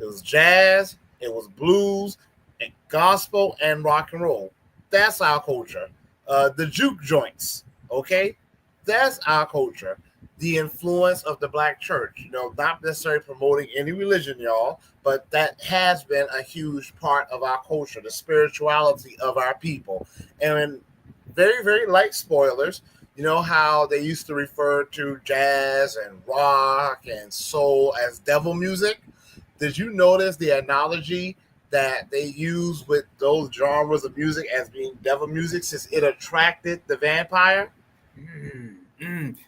It was jazz, it was blues, and gospel, and rock and roll. That's our culture. The juke joints, okay? That's our culture. The influence of the Black church, not necessarily promoting any religion, y'all, but that has been a huge part of our culture, the spirituality of our people. And very, very light spoilers, how they used to refer to jazz and rock and soul as devil music? Did you notice the analogy that they use with those genres of music as being devil music since it attracted the vampire?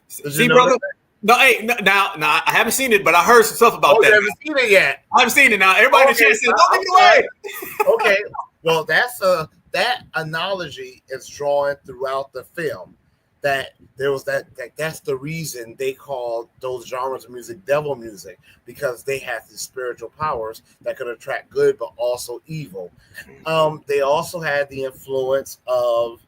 See, brother? No, now I haven't seen it, but I heard some stuff about that. You haven't seen it yet? I haven't seen it now. Everybody in the chat says, don't give it away. Okay, well, that analogy is drawn throughout the film. That there was that's the reason they called those genres of music devil music, because they had these spiritual powers that could attract good but also evil. They also had the influence of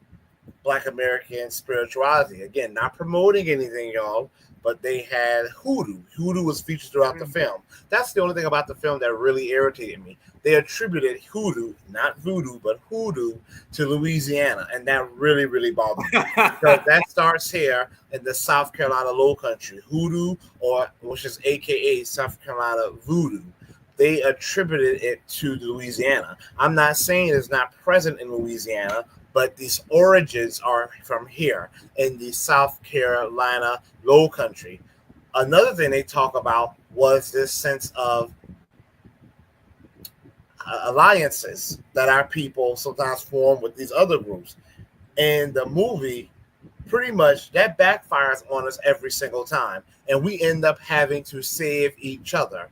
Black American spirituality. Again, not promoting anything, y'all, but they had hoodoo. Hoodoo was featured throughout the film. That's the only thing about the film that really irritated me. They attributed hoodoo, not voodoo, but hoodoo, to Louisiana, and that really, really bothered me. Because that starts here in the South Carolina Low Country. Hoodoo, which is AKA South Carolina voodoo, they attributed it to Louisiana. I'm not saying it's not present in Louisiana, but these origins are from here in the South Carolina Low Country. Another thing they talk about was this sense of alliances that our people sometimes form with these other groups. And the movie, pretty much, that backfires on us every single time. And we end up having to save each other.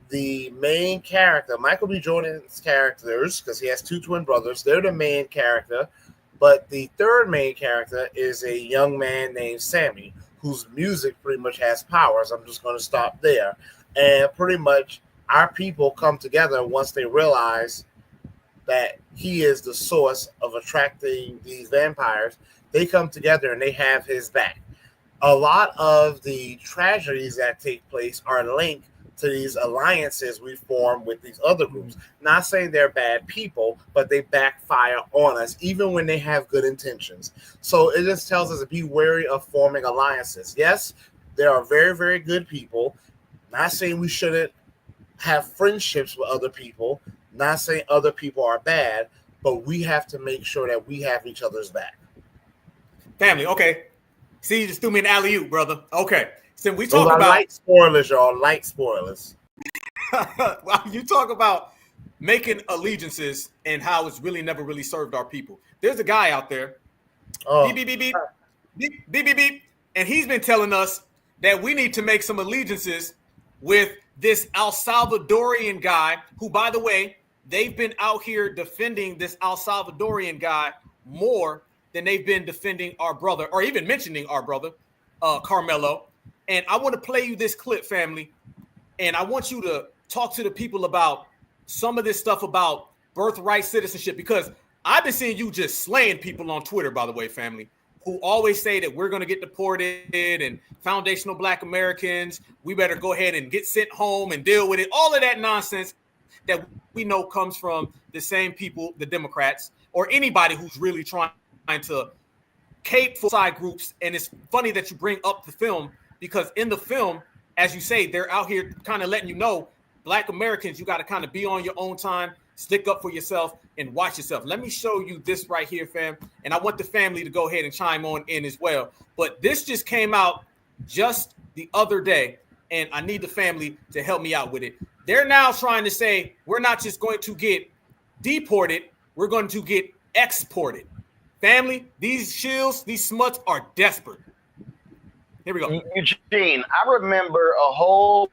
The main character, Michael B. Jordan's characters, because he has 2 twin brothers, they're the main character. But the third main character is a young man named Sammy, whose music pretty much has powers. I'm just going to stop there. And pretty much our people come together once they realize that he is the source of attracting these vampires, they come together and they have his back. A lot of the tragedies that take place are linked to these alliances we form with these other groups. Not saying they're bad people, but they backfire on us, even when they have good intentions. So it just tells us to be wary of forming alliances. Yes, there are very, very good people. Not saying we shouldn't have friendships with other people. Not saying other people are bad, but we have to make sure that we have each other's back. Family, okay. See, you just threw me an alley-oop, brother. Okay. So we Those talk are about light spoilers, y'all. Light spoilers. well, you talk about making allegiances and how it's really never really served our people. There's a guy out there, beep, beep, beep, beep, beep, beep, beep, beep, and he's been telling us that we need to make some allegiances with this El Salvadorian guy who, by the way, they've been out here defending this El Salvadorian guy more than they've been defending our brother or even mentioning our brother, Carmelo. And I want to play you this clip, family. And I want you to talk to the people about some of this stuff about birthright citizenship, because I've been seeing you just slaying people on Twitter, by the way, family, who always say that we're going to get deported and foundational Black Americans, we better go ahead and get sent home and deal with it. All of that nonsense that we know comes from the same people, the Democrats, or anybody who's really trying to cape for side groups. And it's funny that you bring up the film, because in the film, as you say, they're out here kind of letting you know, Black Americans, you got to kind of be on your own time, stick up for yourself, and watch yourself. Let me show you this right here, fam. And I want the family to go ahead and chime on in as well. But this just came out just the other day, and I need the family to help me out with it. They're now trying to say, we're not just going to get deported, we're going to get exported. Family, these shills, these smuts are desperate. Here we go. Eugene, I remember a whole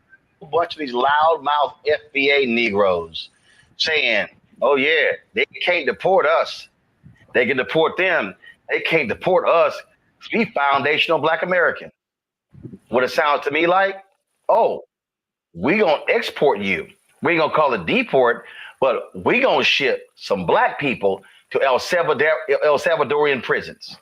bunch of these loudmouth FBA Negroes saying, oh, yeah, they can't deport us. They can deport them. They can't deport us. We foundational Black American. What it sounds to me like, oh, we going to export you. We ain't going to call it deport, but we going to ship some Black people to El Salvadorian prisons.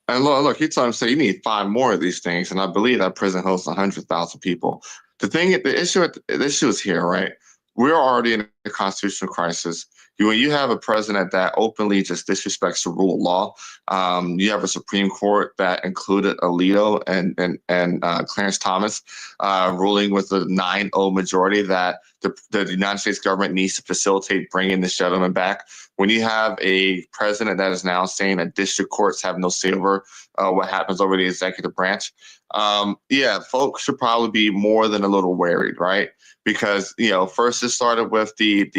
And look, he told him, say you need 5 more of these things, and I believe that prison hosts 100,000 people. The issue is here, right? We're already in a constitutional crisis. When you have a president that openly just disrespects the rule of law, you have a Supreme Court that included Alito and Clarence Thomas ruling with a 9-0 majority that the United States government needs to facilitate bringing this gentleman back. When you have a president that is now saying that district courts have no say over what happens over the executive branch, folks should probably be more than a little worried, right? Because, first it started with the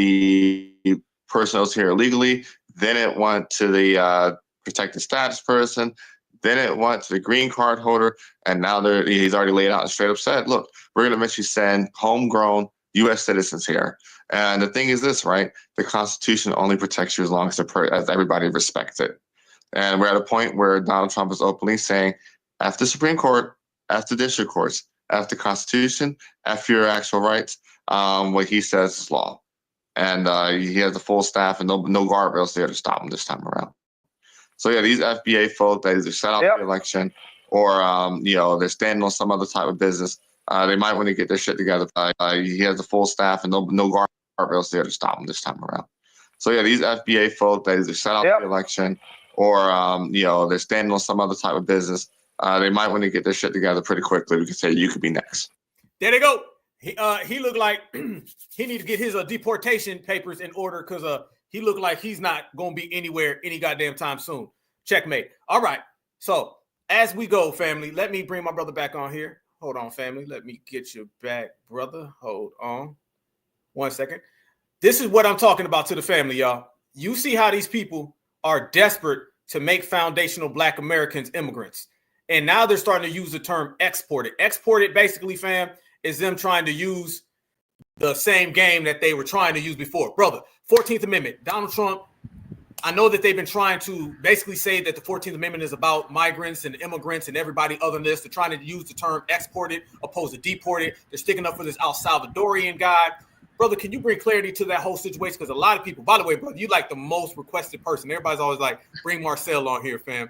person who's here illegally, then it went to the protected status person, then it went to the green card holder, and now he's already laid out and straight up said, look, we're going to eventually send homegrown U.S. citizens here. And the thing is this, right? The Constitution only protects you as long as everybody respects it. And we're at a point where Donald Trump is openly saying, after the Supreme Court, after district courts, after the Constitution, after your actual rights, what he says is law. And he has the full staff and no guardrails there to stop him this time around. So these FBA folk that either set out the election or they're standing on some other type of business, they might want to get their shit together. He has the full staff and no guardrails there to stop him this time around. So these FBA folk that either set out the election or they're standing on some other type of business, they might want to get their shit together pretty quickly. We can say you could be next. There they go. He looked like he need to get his deportation papers in order, because he looked like he's not going to be anywhere any goddamn time soon. Checkmate. All right. So as we go, family, let me bring my brother back on here. Hold on, family. Let me get you back, brother. Hold on. 1 second. This is what I'm talking about to the family, y'all. You see how these people are desperate to make foundational Black Americans immigrants. And now they're starting to use the term exported. Exported, basically, fam, is them trying to use the same game that they were trying to use before. Brother, 14th Amendment, Donald Trump, I know that they've been trying to basically say that the 14th Amendment is about migrants and immigrants and everybody other than this. They're trying to use the term exported opposed to deported. They're sticking up for this El Salvadorian guy. brother, can you bring clarity to that whole situation? Because a lot of people, by the way, brother, you like the most requested person. Everybody's always like, bring Marcel on here, fam.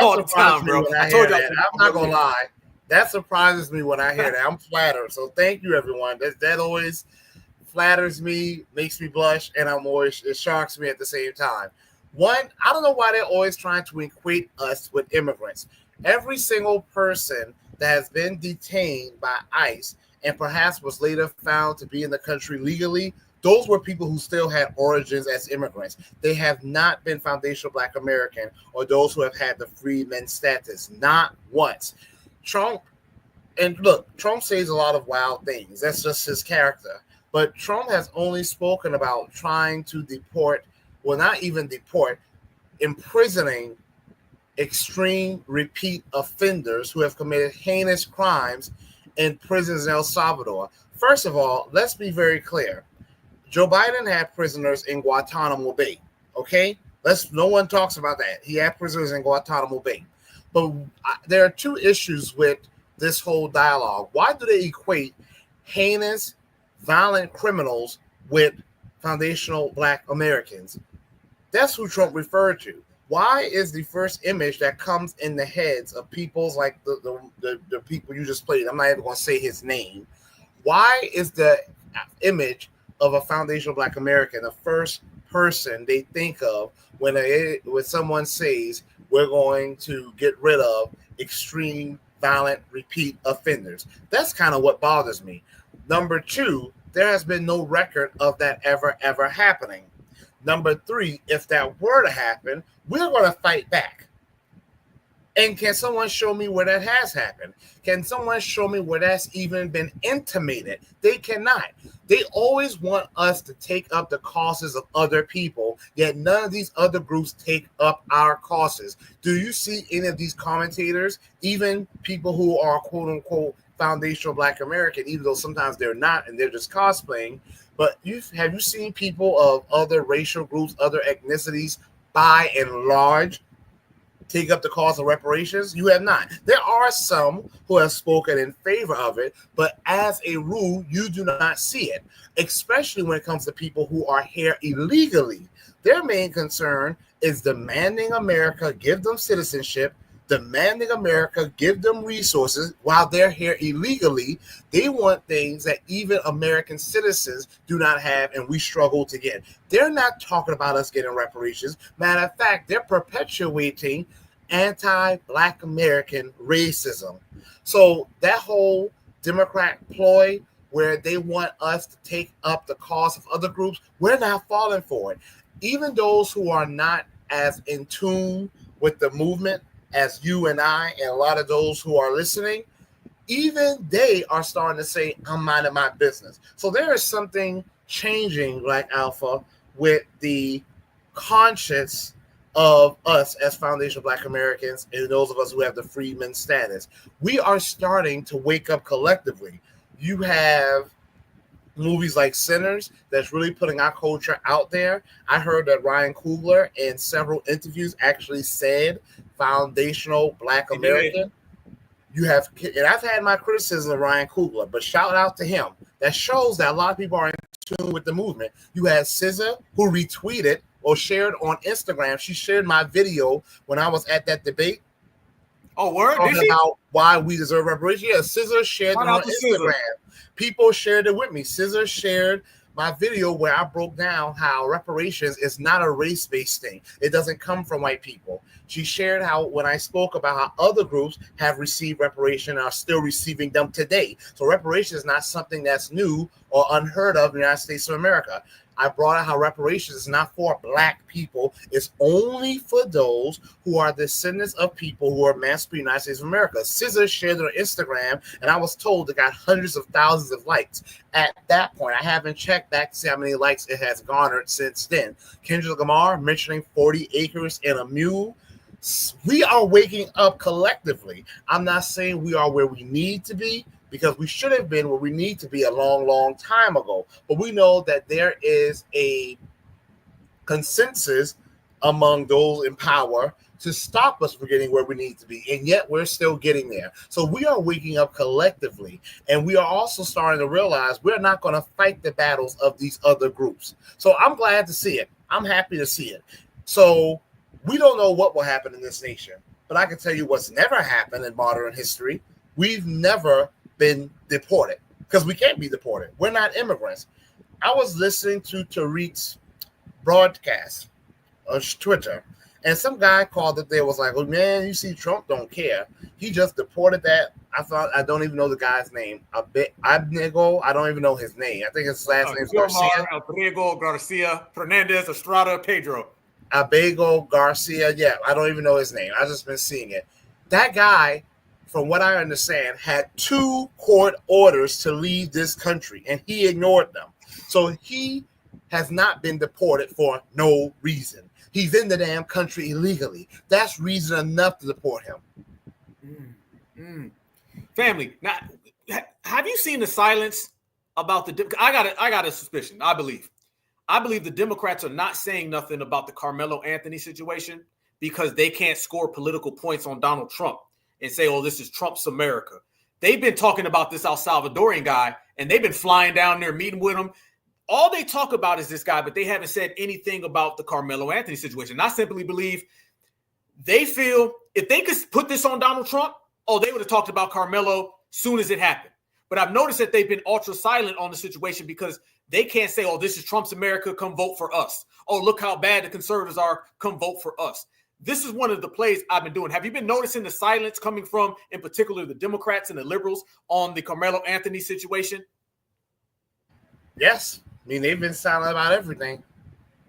All the time, bro. I told you. I'm not gonna lie. That surprises me when I hear that. I'm flattered. So thank you, everyone. That always flatters me, makes me blush, and it shocks me at the same time. One, I don't know why they're always trying to equate us with immigrants. Every single person that has been detained by ICE and perhaps was later found to be in the country legally, those were people who still had origins as immigrants. They have not been foundational Black American or those who have had the freedmen status, not once. Trump says a lot of wild things. That's just his character. But Trump has only spoken about trying to deport, well, not even deport, imprisoning extreme repeat offenders who have committed heinous crimes in prisons in El Salvador. First of all, let's be very clear. Joe Biden had prisoners in Guantanamo Bay, okay? No one talks about that. He had prisoners in Guantanamo Bay. But there are two issues with this whole dialogue. Why do they equate heinous, violent criminals with foundational Black Americans? That's who Trump referred to. Why is the first image that comes in the heads of people's like the people you just played? I'm not even going to say his name. Why is the image of a foundational Black American the first person they think of when someone says we're going to get rid of extreme, violent, repeat offenders? That's kind of what bothers me. Number two, there has been no record of that ever happening. Number three, if that were to happen, we're going to fight back. And can someone show me where that has happened? Can someone show me where that's even been intimated? They cannot. They always want us to take up the causes of other people, yet none of these other groups take up our causes. Do you see any of these commentators, even people who are quote unquote foundational Black American, even though sometimes they're not and they're just cosplaying, but have you seen people of other racial groups, other ethnicities, by and large, take up the cause of reparations? You have not. There are some who have spoken in favor of it, but as a rule, you do not see it, especially when it comes to people who are here illegally. Their main concern is demanding America give them citizenship, demanding America give them resources while they're here illegally. They want things that even American citizens do not have and we struggle to get. They're not talking about us getting reparations. Matter of fact, they're perpetuating anti-Black American racism. So that whole Democrat ploy where they want us to take up the cause of other groups, we're not falling for it. Even those who are not as in tune with the movement as you and I and a lot of those who are listening, even they are starting to say, I'm minding my business. So there is something changing, like Alpha, with the conscience of us as foundational Black Americans and those of us who have the freedman status. We are starting to wake up collectively. You have movies like Sinners that's really putting our culture out there. I heard that Ryan Coogler in several interviews actually said foundational Black American. You have, and I've had my criticism of Ryan Coogler, but shout out to him. That shows that a lot of people are in tune with the movement. You had SZA who retweeted or shared on Instagram. She shared my video when I was at that debate. Oh, word? Talking about why we deserve reparations. Yeah, SZA shared it on Instagram. People shared it with me. SZA shared my video where I broke down how reparations is not a race-based thing. It doesn't come from white people. She shared how when I spoke about how other groups have received reparation and are still receiving them today. So reparations is not something that's new or unheard of in the United States of America. I brought out how reparations is not for Black people. It's only for those who are descendants of people who are emancipated in the United States of America. SZA shared it on Instagram, and I was told it got hundreds of thousands of likes. At that point, I haven't checked back to see how many likes it has garnered since then. Kendrick Lamar mentioning 40 acres and a mule. We are waking up collectively. I'm not saying we are where we need to be, because we should have been where we need to be a long, long time ago. But we know that there is a consensus among those in power to stop us from getting where we need to be, and yet we're still getting there. So we are waking up collectively, and we are also starting to realize we're not going to fight the battles of these other groups. So I'm glad to see it. I'm happy to see it. So we don't know what will happen in this nation, but I can tell you what's never happened in modern history. We've never been deported because we can't be deported. We're not immigrants. I was listening to Tariq's broadcast on Twitter, and some guy called it there was like, oh man, you see Trump don't care. He just deported that. I don't even know the guy's name. Abnego, I don't even know his name. I think his last name is Garcia. Abnego, Garcia, Fernandez, Estrada, Pedro. Abnego, Garcia. Yeah, I don't even know his name. I've just been seeing it. That guy, from what I understand, had 2 court orders to leave this country, and he ignored them. So he has not been deported for no reason. He's in the damn country illegally. That's reason enough to deport him. Family, now, have you seen the silence about the? I got a suspicion. I believe the Democrats are not saying nothing about the Carmelo Anthony situation because they can't score political points on Donald Trump and say, "Oh, this is Trump's America." They've been talking about this El Salvadorian guy, and they've been flying down there, meeting with him. All they talk about is this guy, but they haven't said anything about the Carmelo Anthony situation. And I simply believe they feel if they could put this on Donald Trump, they would have talked about Carmelo soon as it happened. But I've noticed that they've been ultra silent on the situation because they can't say, oh, this is Trump's America, come vote for us. Oh, look how bad the conservatives are, come vote for us. This is one of the plays I've been doing. Have you been noticing the silence coming from, in particular, the Democrats and the liberals on the Carmelo Anthony situation? Yes. I mean, they've been silent about everything.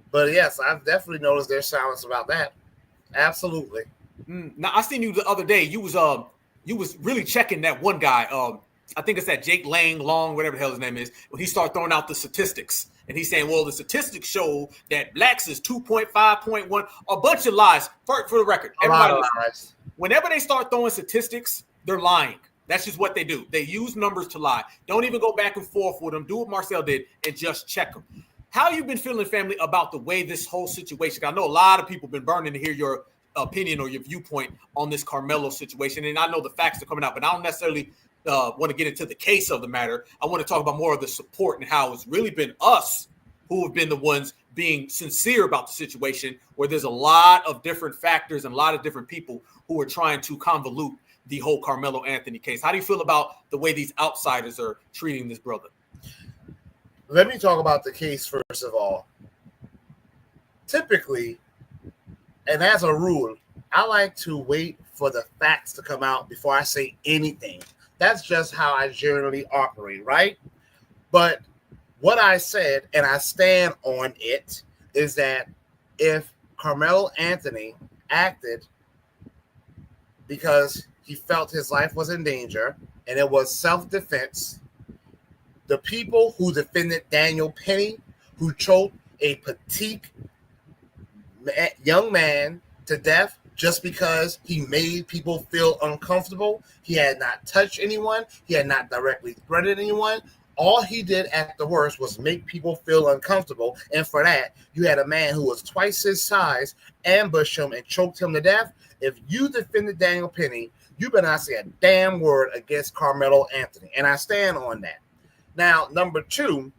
But yes, I've definitely noticed their silence about that. Absolutely. Now, I seen you the other day. You was really checking that one guy. I think it's that Jake Long, whatever the hell his name is, when he started throwing out the statistics. And he's saying, well, the statistics show that blacks is 2.5, 0.1, a bunch of lies. For the record, everybody lies. Whenever they start throwing statistics, they're lying. That's just what they do. They use numbers to lie. Don't even go back and forth with them. Do what Marcel did and just check them. How you been feeling, family, about the way this whole situation? I know a lot of people been burning to hear your opinion or your viewpoint on this Carmelo situation. And I know the facts are coming out, but I don't necessarily want to get into the case of the matter. I want to talk about more of the support and how it's really been us who have been the ones being sincere about the situation, where there's a lot of different factors and a lot of different people who are trying to convolute the whole Carmelo Anthony case. How do you feel about the way these outsiders are treating this brother? Let me talk about the case first of all. Typically, and as a rule, I like to wait for the facts to come out before I say anything. That's just how I generally operate, right? But what I said, and I stand on it, is that if Carmelo Anthony acted because he felt his life was in danger and it was self-defense, the people who defended Daniel Penny, who choked a petite young man to death just because he made people feel uncomfortable, he had not touched anyone, he had not directly threatened anyone. All he did at the worst was make people feel uncomfortable. And for that, you had a man who was twice his size ambush him and choked him to death. If you defended Daniel Penny, you better not say a damn word against Carmelo Anthony. And I stand on that. Now, number two,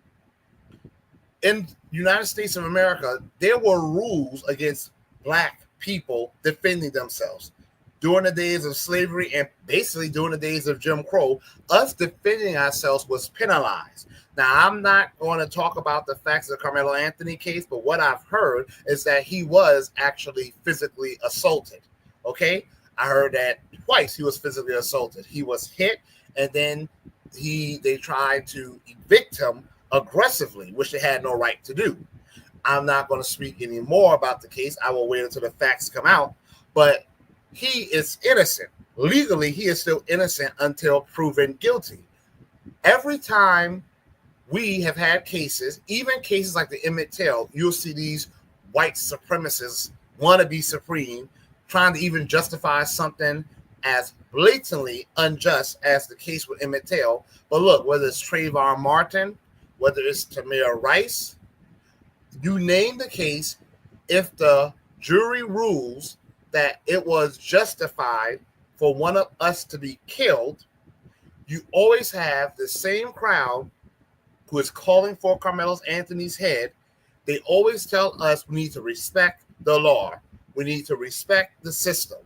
in the United States of America, there were rules against black people defending themselves. During the days of slavery and basically during the days of Jim Crow, us defending ourselves was penalized. Now, I'm not going to talk about the facts of the Carmelo Anthony case, but what I've heard is that he was actually physically assaulted. Okay? I heard that twice he was physically assaulted. He was hit, and then they tried to evict him aggressively, which they had no right to do. I'm not going to speak any more about the case. I will wait until the facts come out. But he is innocent. Legally, he is still innocent until proven guilty. Every time we have had cases, even cases like the Emmett Till, you'll see these white supremacists want to be supreme, trying to even justify something as blatantly unjust as the case with Emmett Till. But look, whether it's Trayvon Martin, whether it's Tamir Rice, you name the case, if the jury rules that it was justified for one of us to be killed, you always have the same crowd who is calling for Carmelo Anthony's head. They always tell us we need to respect the law. We need to respect the system.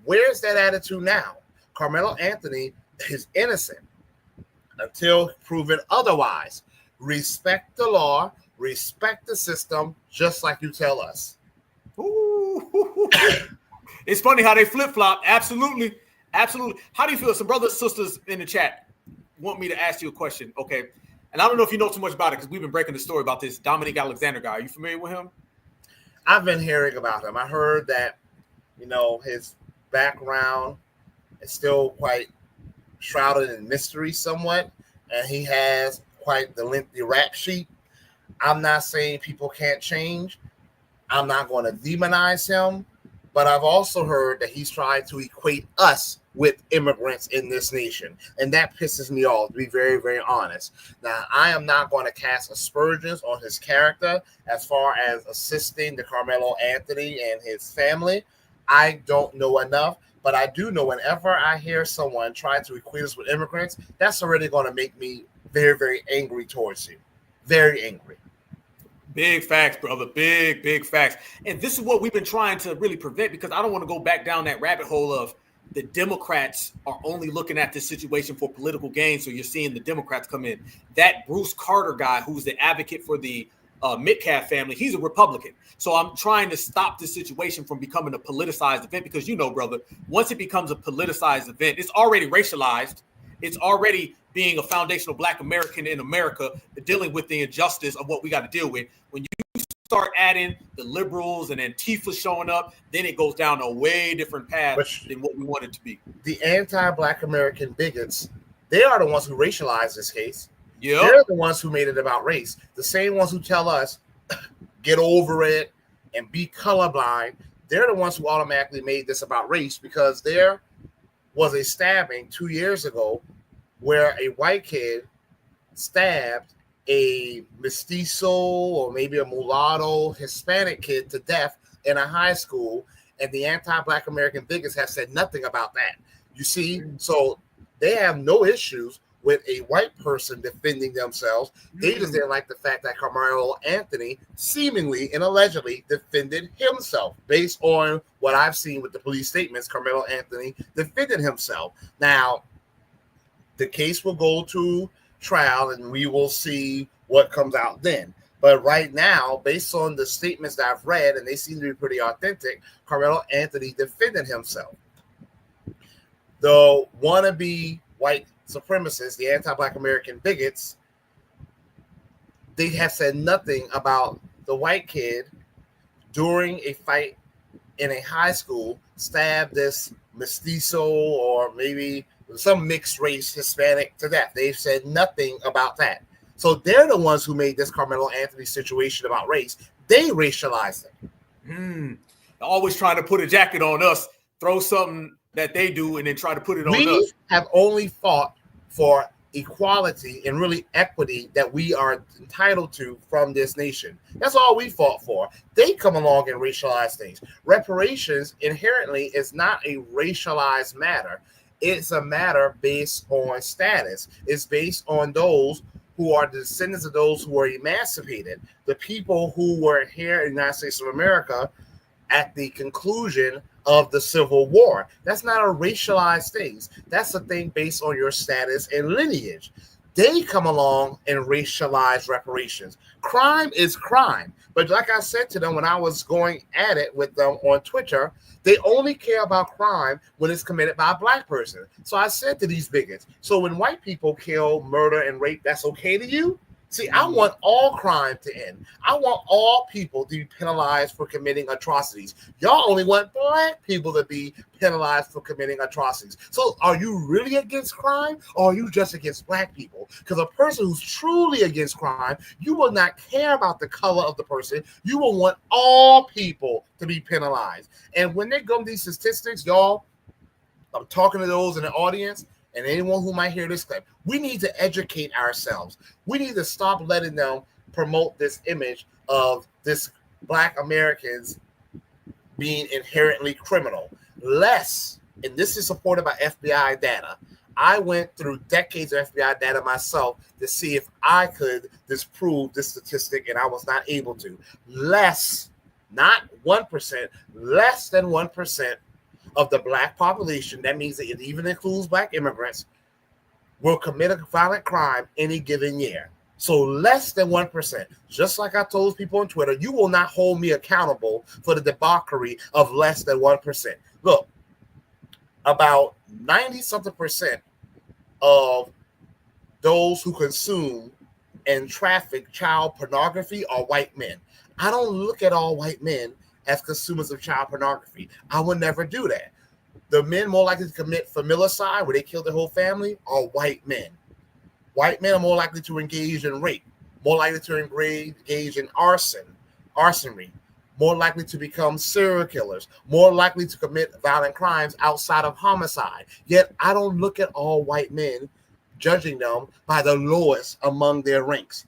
Where's that attitude now? Carmelo Anthony is innocent until proven otherwise. Respect the law, respect the system, just like you tell us. Ooh. It's funny how they flip-flop. Absolutely. Absolutely. How do you feel? Some brothers and sisters in the chat want me to ask you a question. Okay. And I don't know if you know too much about it because we've been breaking the story about this Dominic Alexander guy. Are you familiar with him? I've been hearing about him. I heard that, his background is still quite shrouded in mystery somewhat, and he has quite the lengthy rap sheet. I'm not saying people can't change. I'm not going to demonize him, but I've also heard that he's trying to equate us with immigrants in this nation, and that pisses me off, to be very, very honest. Now, I am not going to cast aspersions on his character as far as assisting the Carmelo Anthony and his family. I don't know enough, but I do know whenever I hear someone try to equate us with immigrants, that's already going to make me very, very angry towards you. Very angry. Big facts, brother. Big facts. And this is what we've been trying to really prevent, because I don't want to go back down that rabbit hole of the Democrats are only looking at this situation for political gain. So you're seeing the Democrats come in. That Bruce Carter guy, who's the advocate for the Metcalf family, he's a Republican. So I'm trying to stop this situation from becoming a politicized event, because, brother, once it becomes a politicized event, it's already racialized. It's already being a foundational Black American in America, dealing with the injustice of what we got to deal with. When you start adding the liberals and Antifa showing up, then it goes down a way different path than what we want it to be. The anti-Black American bigots, they are the ones who racialize this case. Yep. They're the ones who made it about race. The same ones who tell us, get over it and be colorblind. They're the ones who automatically made this about race, because there was a stabbing 2 years ago where a white kid stabbed a mestizo or maybe a mulatto Hispanic kid to death in a high school, and the anti-Black American bigots have said nothing about that. You see, so they have no issues with a white person defending themselves. They just didn't like the fact that Carmelo Anthony seemingly and allegedly defended himself. Based on what I've seen with the police statements, Carmelo Anthony defended himself. Now, the case will go to trial and we will see what comes out then. But right now, based on the statements that I've read, and they seem to be pretty authentic, Carmelo Anthony defended himself. The wannabe white supremacists, the anti-Black American bigots, they have said nothing about the white kid during a fight in a high school stabbed this mestizo or maybe some mixed race Hispanic to death. They've said nothing about that. So they're the ones who made this Carmelo Anthony situation about race. They racialized it. Always trying to put a jacket on us, throw something that they do, and then try to put it on us. We have only fought for equality and really equity that we are entitled to from this nation. That's all we fought for. They come along and racialize things. Reparations inherently is not a racialized matter. It's a matter based on status. It's based on those who are the descendants of those who were emancipated, the people who were here in the United States of America at the conclusion of the Civil War. That's not a racialized thing. That's a thing based on your status and lineage. They come along and racialize reparations. Crime is crime. But like I said to them when I was going at it with them on Twitter, they only care about crime when it's committed by a Black person. So I said to these bigots, so when white people kill, murder, and rape, that's okay to you? See, I want all crime to end. I want all people to be penalized for committing atrocities. Y'all only want Black people to be penalized for committing atrocities. So are you really against crime, or are you just against Black people? Because a person who's truly against crime, you will not care about the color of the person. You will want all people to be penalized. And when they go to these statistics, y'all, I'm talking to those in the audience, and anyone who might hear this clip, we need to educate ourselves. We need to stop letting them promote this image of this Black Americans being inherently criminal. Less, and this is supported by FBI data. I went through decades of FBI data myself to see if I could disprove this statistic, and I was not able to. Less, not 1%, less than 1% of the black population, that means that it even includes black immigrants, will commit a violent crime any given year. So less than 1%. Just like I told people on Twitter, you will not hold me accountable for the debauchery of less than 1%. Look, about 90-something% of those who consume and traffic child pornography are white men. I don't look at all white men as consumers of child pornography. I would never do that. The men more likely to commit familicide, where they kill their whole family, are white men. White men are more likely to engage in rape, more likely to engage in arsonery, more likely to become serial killers, more likely to commit violent crimes outside of homicide. Yet I don't look at all white men, judging them by the lowest among their ranks.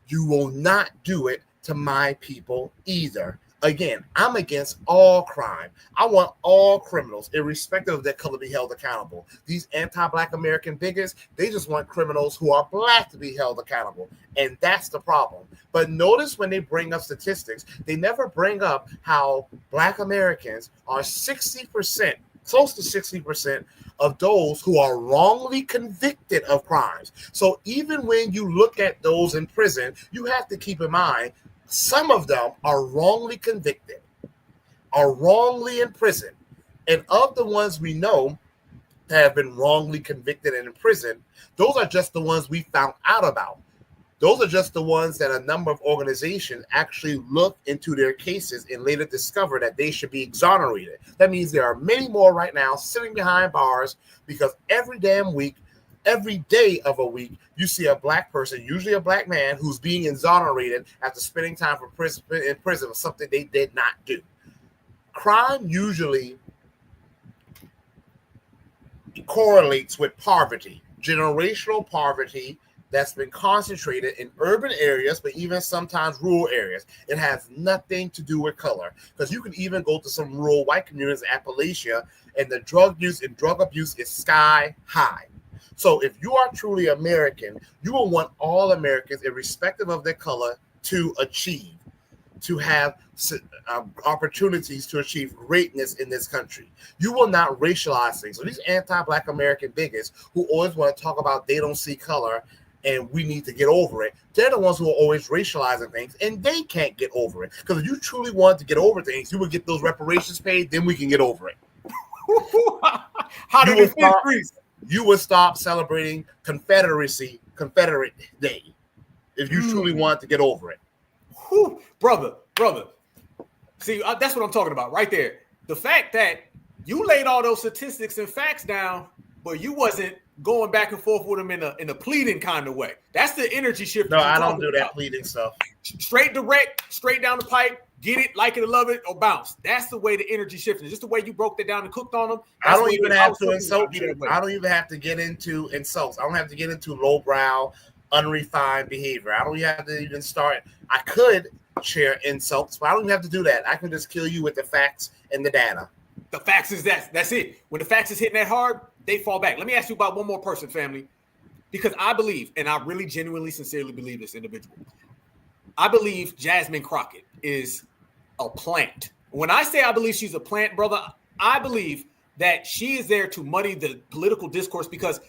You will not do it to my people either. Again, I'm against all crime. I want all criminals, irrespective of their color, to be held accountable. These anti-black American bigots, they just want criminals who are black to be held accountable. And that's the problem. But notice when they bring up statistics, they never bring up how black Americans are 60%, close to 60% of those who are wrongly convicted of crimes. So even when you look at those in prison, you have to keep in mind some of them are wrongly convicted, are wrongly in prison. And of the ones we know that have been wrongly convicted and in prison, those are just the ones we found out about. Those are just the ones that a number of organizations actually looked into their cases and later discovered that they should be exonerated. That means there are many more right now sitting behind bars because every damn week, every day of a week, you see a black person, usually a black man, who's being exonerated after spending time in prison for something they did not do. Crime usually correlates with poverty, generational poverty that's been concentrated in urban areas, but even sometimes rural areas. It has nothing to do with color, because you can even go to some rural white communities in Appalachia, and the drug use and drug abuse is sky high. So if you are truly American, you will want all Americans, irrespective of their color, to achieve, to have opportunities to achieve greatness in this country. You will not racialize things. So these anti-black American bigots who always want to talk about they don't see color and we need to get over it, they're the ones who are always racializing things, and they can't get over it. Because if you truly wanted to get over things, you would get those reparations paid, then we can get over it. How did it increase? You would stop celebrating Confederate Day if you truly want to get over it. Whew, brother. See, that's what I'm talking about right there. The fact that you laid all those statistics and facts down, but you wasn't going back and forth with them in a pleading kind of way. That's the energy shift. No, I don't do that pleading stuff. Straight direct, straight down the pipe. Get it, like it, or love it, or bounce. That's the way the energy shifted. Just the way you broke that down and cooked on them. I don't even have to insult you. I don't even have to get into insults. I don't have to get into lowbrow, unrefined behavior. I don't even have to even start. I could share insults, but I don't even have to do that. I can just kill you with the facts and the data. The facts is that's it. When the facts is hitting that hard, they fall back. Let me ask you about one more person, family, because I believe, and I really genuinely, sincerely believe this individual. I believe Jasmine Crockett is a plant. When I say I believe she's a plant, brother, I believe that she is there to muddy the political discourse because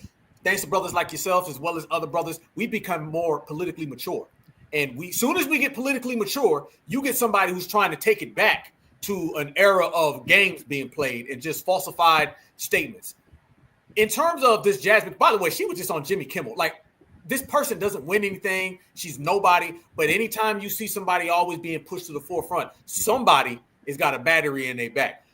thanks to brothers like yourself, as well as other brothers, we become more politically mature. And soon as we get politically mature, you get somebody who's trying to take it back to an era of games being played and just falsified statements. In terms of this Jasmine, by the way, she was just on Jimmy Kimmel. Like, this person doesn't win anything. She's nobody. But anytime you see somebody always being pushed to the forefront, somebody has got a battery in their back.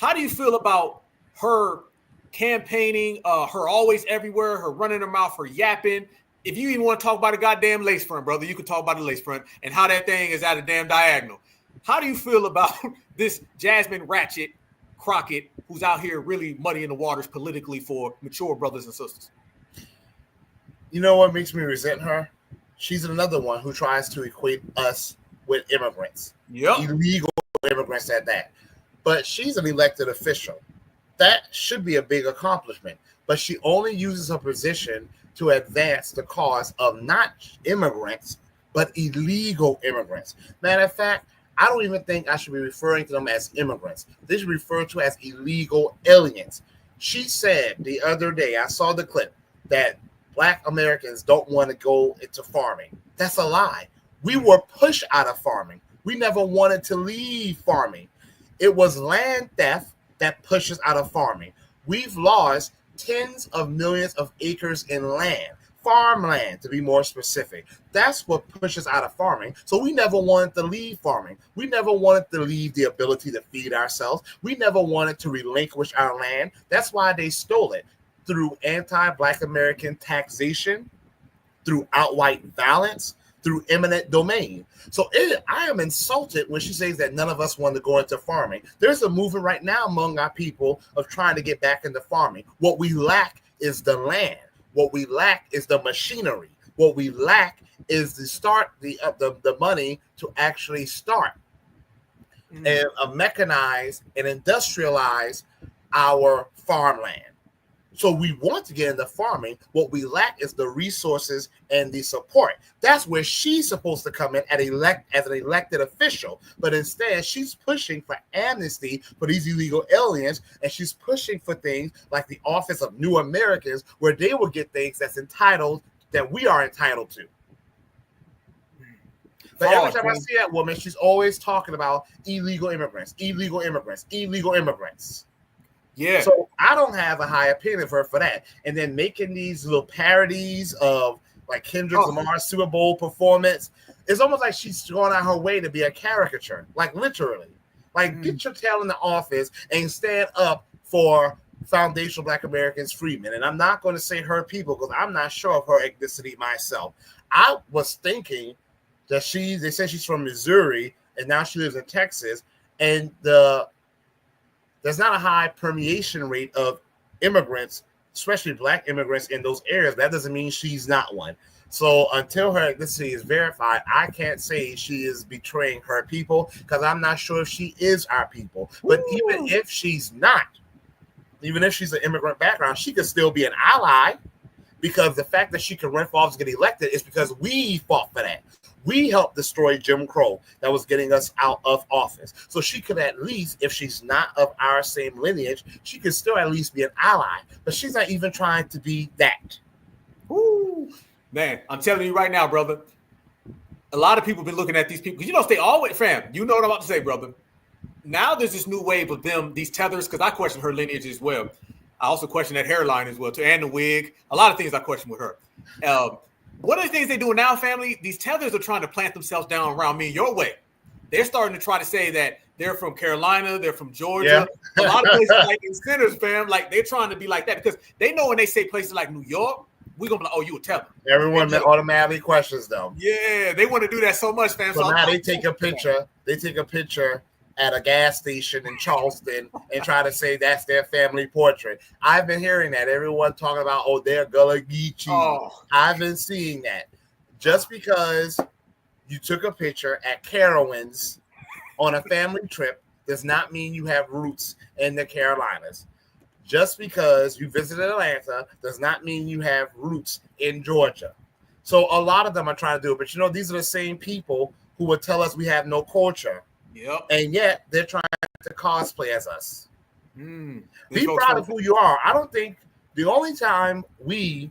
How do you feel about her campaigning, her always everywhere, her running her mouth, her yapping? If you even want to talk about a goddamn lace front, brother, you can talk about the lace front and how that thing is at a damn diagonal. How do you feel about this Jasmine Ratchet Crockett who's out here really muddying the waters politically for mature brothers and sisters? You know what makes me resent her? She's another one who tries to equate us with immigrants. Yep. Illegal immigrants at that. but she's an elected official. That should be a big accomplishment, but she only uses her position to advance the cause of not immigrants, but illegal immigrants. Matter of fact, I don't even think I should be referring to them as immigrants. They should be referred to as illegal aliens. She said the other day, I saw the clip, that Black Americans don't want to go into farming. That's a lie. We were pushed out of farming. We never wanted to leave farming. It was land theft that pushes out of farming. We've lost tens of millions of acres in land, farmland to be more specific. That's what pushes out of farming. So we never wanted to leave farming. We never wanted to leave the ability to feed ourselves. We never wanted to relinquish our land. That's why they stole it through anti-Black American taxation, through outright violence, through eminent domain. So I am insulted when she says that none of us want to go into farming. There's a movement right now among our people of trying to get back into farming. What we lack is the land. What we lack is the machinery. What we lack is the money to actually start and mechanize and industrialize our farmland. So we want to get into farming. What we lack is the resources and the support. That's where she's supposed to come in as an elected official. But instead, she's pushing for amnesty for these illegal aliens, and she's pushing for things like the Office of New Americans, where they will get things that we are entitled to. But every time I see that woman, she's always talking about illegal immigrants, illegal immigrants, illegal immigrants. Yeah. So I don't have a high opinion of her for that. And then making these little parodies of like Kendrick Lamar's Super Bowl performance, it's almost like she's going out her way to be a caricature, like literally. Like get your tail in the office and stand up for foundational Black Americans, freedmen. And I'm not going to say her people because I'm not sure of her ethnicity myself. I was thinking that they said she's from Missouri and now she lives in Texas, and there's not a high permeation rate of immigrants, especially Black immigrants in those areas. That doesn't mean she's not one. So until her ethnicity is verified, I can't say she is betraying her people because I'm not sure if she is our people. But even if she's not, even if she's an immigrant background, she could still be an ally, because the fact that she can run for office and get elected is because we fought for that. We helped destroy Jim Crow that was getting us out of office. So she could at least, if she's not of our same lineage, she could still at least be an ally. But she's not even trying to be that. Woo. Man, I'm telling you right now, brother, a lot of people have been looking at these people. Because they always, fam, you know what I'm about to say, brother. Now there's this new wave of them, these tethers, because I question her lineage as well. I also question that hairline as well, too, and the wig. A lot of things I question with her. One of the things they're doing now, family, these tethers are trying to plant themselves down around me and your way. They're starting to try to say that they're from Carolina, they're from Georgia. Yeah. A lot of places like in centers, fam, like they're trying to be like that because they know when they say places like New York, we're going to be like, oh, you a tether. Everyone automatically questions them. Yeah, they want to do that so much, fam. So now they take a picture. They take a picture at a gas station in Charleston and try to say that's their family portrait. I've been hearing that. Everyone talking about, oh, they're Gullah Geechee. Oh. I've been seeing that. Just because you took a picture at Carowinds on a family trip does not mean you have roots in the Carolinas. Just because you visited Atlanta does not mean you have roots in Georgia. So a lot of them are trying to do it. But, these are the same people who would tell us we have no culture. Yep. And yet they're trying to cosplay as us. Be proud of who you are. I don't think the only time we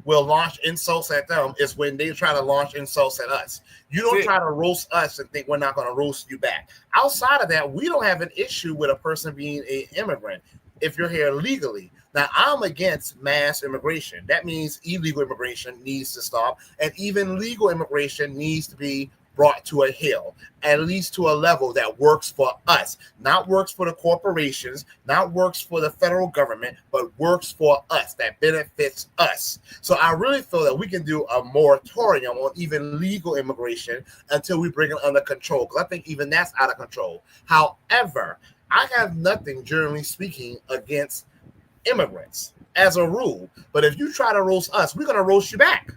will launch insults at them is when they try to launch insults at us. You don't try to roast us and think we're not going to roast you back. Outside of that, we don't have an issue with a person being an immigrant if you're here legally. Now, I'm against mass immigration. That means illegal immigration needs to stop, and even legal immigration needs to be brought to a hill, at least to a level that works for us, not works for the corporations, not works for the federal government, but works for us, that benefits us. So I really feel that we can do a moratorium on even legal immigration until we bring it under control, because I think even that's out of control. However, I have nothing, generally speaking, against immigrants as a rule, but if you try to roast us, we're going to roast you back.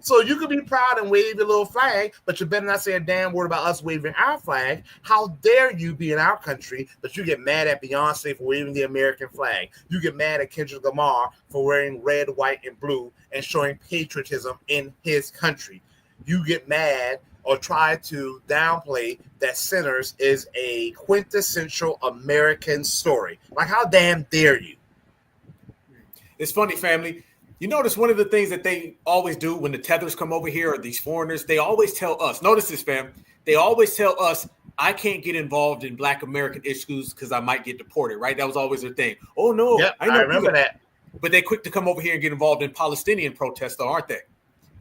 So you could be proud and wave your little flag, but you better not say a damn word about us waving our flag. How dare you be in our country, but you get mad at Beyonce for waving the American flag. You get mad at Kendrick Lamar for wearing red, white, and blue and showing patriotism in his country. You get mad or try to downplay that Sinners is a quintessential American story. Like, how damn dare you? It's funny, family. You notice one of the things that they always do when the tethers come over here, or these foreigners, they always tell us, notice this, fam, they always tell us, I can't get involved in Black American issues because I might get deported, right? That was always their thing. Oh, no. Yep, I remember that. But they're quick to come over here and get involved in Palestinian protests, though, aren't they?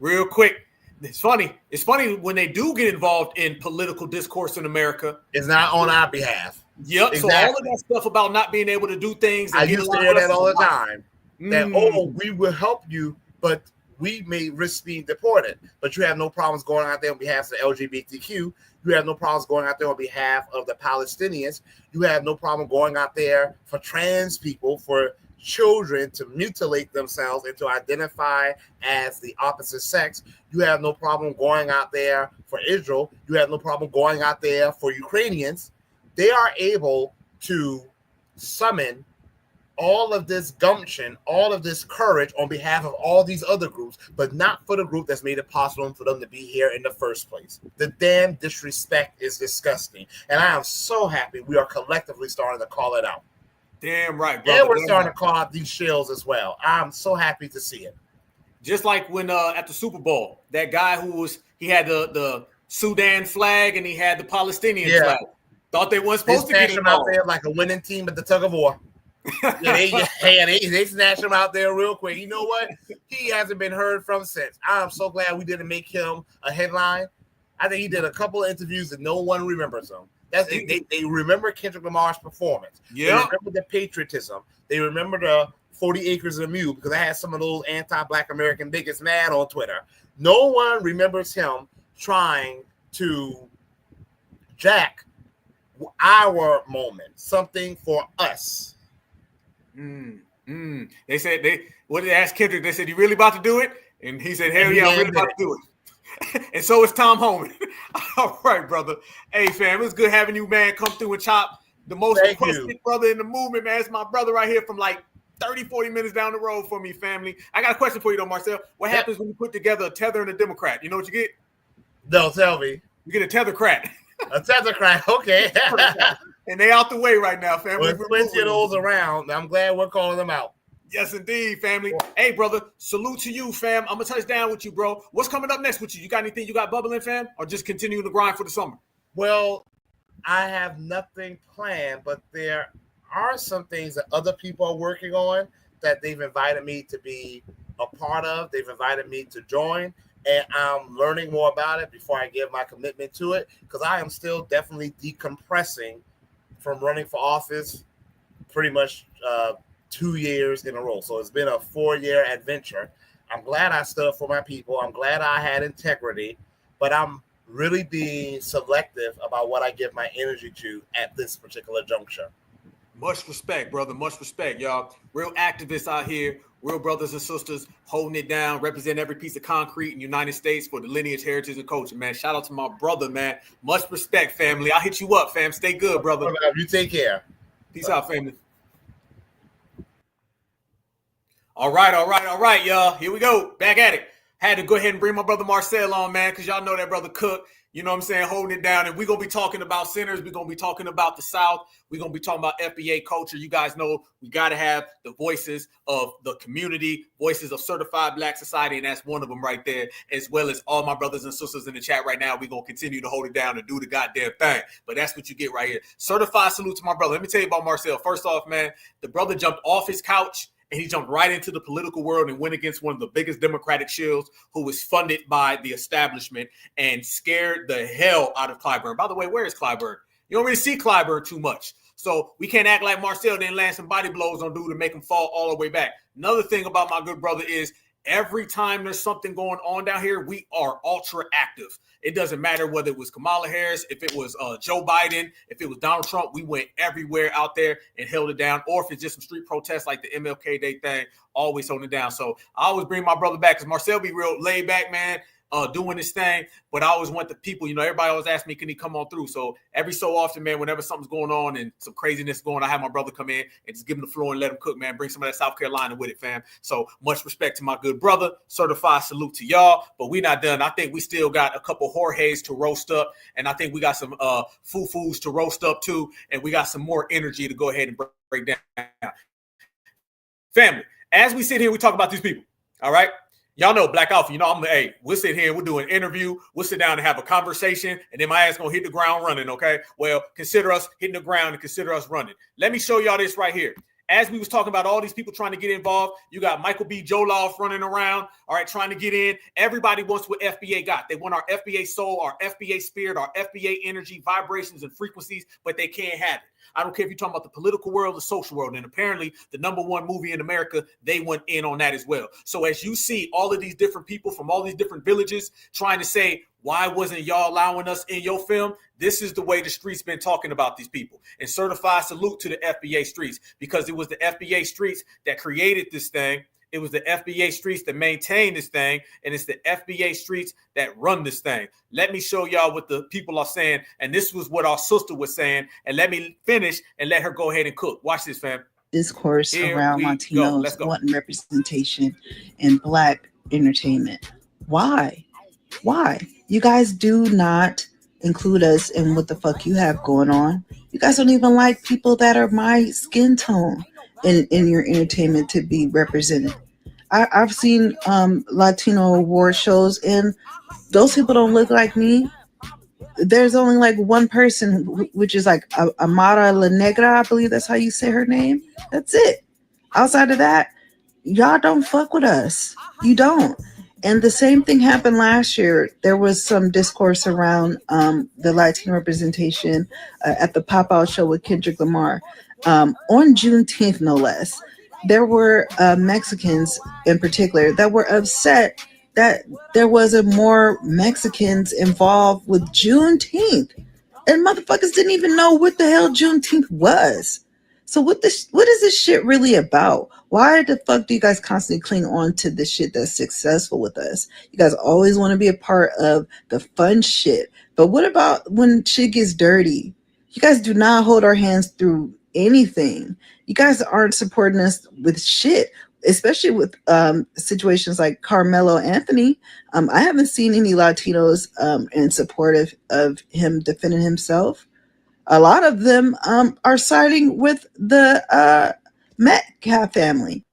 Real quick. It's funny. It's funny when they do get involved in political discourse in America. It's not on our behalf. Yep. Exactly. So all of that stuff about not being able to do things. I used to hear that all the time. That, we will help you, but we may risk being deported. But you have no problems going out there on behalf of the LGBTQ. You have no problems going out there on behalf of the Palestinians. You have no problem going out there for trans people, for children to mutilate themselves and to identify as the opposite sex. You have no problem going out there for Israel. You have no problem going out there for Ukrainians. They are able to summon all of this gumption, all of this courage on behalf of all these other groups, but not for the group that's made it possible for them to be here in the first place. The damn disrespect is disgusting. And I am so happy we are collectively starting to call it out. Damn right, brother. And we're starting to call out these shells as well. I'm so happy to see it. Just like when at the Super Bowl, that guy he had the Sudan flag and he had the Palestinian flag. Thought they weren't supposed to get him out there like a winning team at the tug of war. They snatched him out there real quick. You know what? He hasn't been heard from since. I'm so glad we didn't make him a headline. I think he did a couple of interviews that no one remembers him. They remember Kendrick Lamar's performance. Yeah. They remember the patriotism. They remember the 40 acres of mule, because I had some of those anti-Black American bigots mad on Twitter. No one remembers him trying to jack our moment, something for us. They said what did they ask Kendrick? They said, "You really about to do it?" And he said, "Hell yeah, I'm really about to do it." And so is Tom Homan. All right, brother. Hey, fam, it's good having you, man. Come through and chop. The most requested brother in the movement, man. It's my brother right here from like 30, 40 minutes down the road for me, family. I got a question for you, though, Marcel. What happens when you put together a tether and a Democrat? You know what you get? No, tell me. You get a tethercrat. A tethercrat, okay. And they out the way right now, family. There's plenty of those around. I'm glad we're calling them out. Yes, indeed, family. Hey, brother, salute to you, fam. I'm going to touch down with you, bro. What's coming up next with you? You got anything you got bubbling, fam? Or just continuing to grind for the summer? Well, I have nothing planned, but there are some things that other people are working on that they've invited me to be a part of. They've invited me to join, and I'm learning more about it before I give my commitment to it, because I am still definitely decompressing from running for office pretty much 2 years in a row. So it's been a 4-year adventure. I'm glad I stood up for my people. I'm glad I had integrity, but I'm really being selective about what I give my energy to at this particular juncture. Much respect, brother. Much respect, y'all. Real activists out here, real brothers and sisters holding it down, represent every piece of concrete in the United States for the lineage, heritage, and culture, man. Shout out to my brother, man. Much respect, family. I'll hit you up, fam. Stay good, brother. You take care. Peace out, family. All right, y'all. Here we go. Back at it. Had to go ahead and bring my brother Marcel on, man, because y'all know that brother Cook, you know what I'm saying, holding it down. And we're going to be talking about sinners. We're going to be talking about the South. We're going to be talking about FBA culture. You guys know we got to have the voices of the community, voices of certified Black society, and that's one of them right there, as well as all my brothers and sisters in the chat right now. We're going to continue to hold it down and do the goddamn thing. But that's what you get right here. Certified salute to my brother. Let me tell you about Marcel. First off, man, the brother jumped off his couch and he jumped right into the political world and went against one of the biggest Democratic shills who was funded by the establishment and scared the hell out of Clyburn. By the way, where is Clyburn? You don't really see Clyburn too much. So we can't act like Marcel didn't land some body blows on dude to make him fall all the way back. Another thing about my good brother is every time there's something going on down here, we are ultra active. It doesn't matter whether it was Kamala Harris, if it was Joe Biden, if it was Donald Trump, we went everywhere out there and held it down. Or if it's just some street protests like the MLK Day thing, always holding it down. So I always bring my brother back because Marcel be real laid back, man. Doing this thing, but I always want the people, everybody always asks me, can he come on through? So every so often, man, whenever something's going on and some craziness going, I have my brother come in and just give him the floor and let him cook, man. Bring some of that South Carolina with it, fam. So much respect to my good brother. Certified salute to y'all, but we not done. I think we still got a couple Jorge's to roast up, and I think we got some Fufus to roast up too, and we got some more energy to go ahead and break down. Family, as we sit here, we talk about these people, all right? Y'all know Black Alpha, we'll sit here and we'll do an interview. We'll sit down and have a conversation, and then my ass going to hit the ground running, okay? Well, consider us hitting the ground and consider us running. Let me show y'all this right here. As we was talking about all these people trying to get involved, you got Michael B. Joloff running around, all right, trying to get in. Everybody wants what FBA got. They want our FBA soul, our FBA spirit, our FBA energy, vibrations, and frequencies, but they can't have it. I don't care if you're talking about the political world, the social world, and apparently the #1 movie in America, they went in on that as well. So as you see all of these different people from all these different villages trying to say, why wasn't y'all allowing us in your film? This is the way the streets been talking about these people. And certified salute to the FBA streets, because it was the FBA streets that created this thing. It was the FBA streets that maintain this thing, and it's the FBA streets that run this thing. Let me show y'all what the people are saying, and this was what our sister was saying, and let me finish and let her go ahead and cook. Watch this, fam. Discourse Here around we Latinos wanting representation in Black entertainment. Why? You guys do not include us in what the fuck you have going on. You guys don't even like people that are my skin tone in your entertainment to be represented. I've seen Latino award shows, and those people don't look like me. There's only like one person, which is like Amara La Negra, I believe that's how you say her name. That's it. Outside of that, y'all don't fuck with us. You don't. And the same thing happened last year. There was some discourse around the Latino representation at the pop-out show with Kendrick Lamar on Juneteenth, no less. There were Mexicans in particular that were upset that there wasn't more Mexicans involved with Juneteenth. And motherfuckers didn't even know what the hell Juneteenth was. So what is this shit really about? Why the fuck do you guys constantly cling on to the shit that's successful with us? You guys always want to be a part of the fun shit. But what about when shit gets dirty? You guys do not hold our hands through anything. You guys aren't supporting us with shit, especially with situations like Carmelo Anthony. I haven't seen any Latinos in support of him defending himself. A lot of them are siding with the Metcalf family.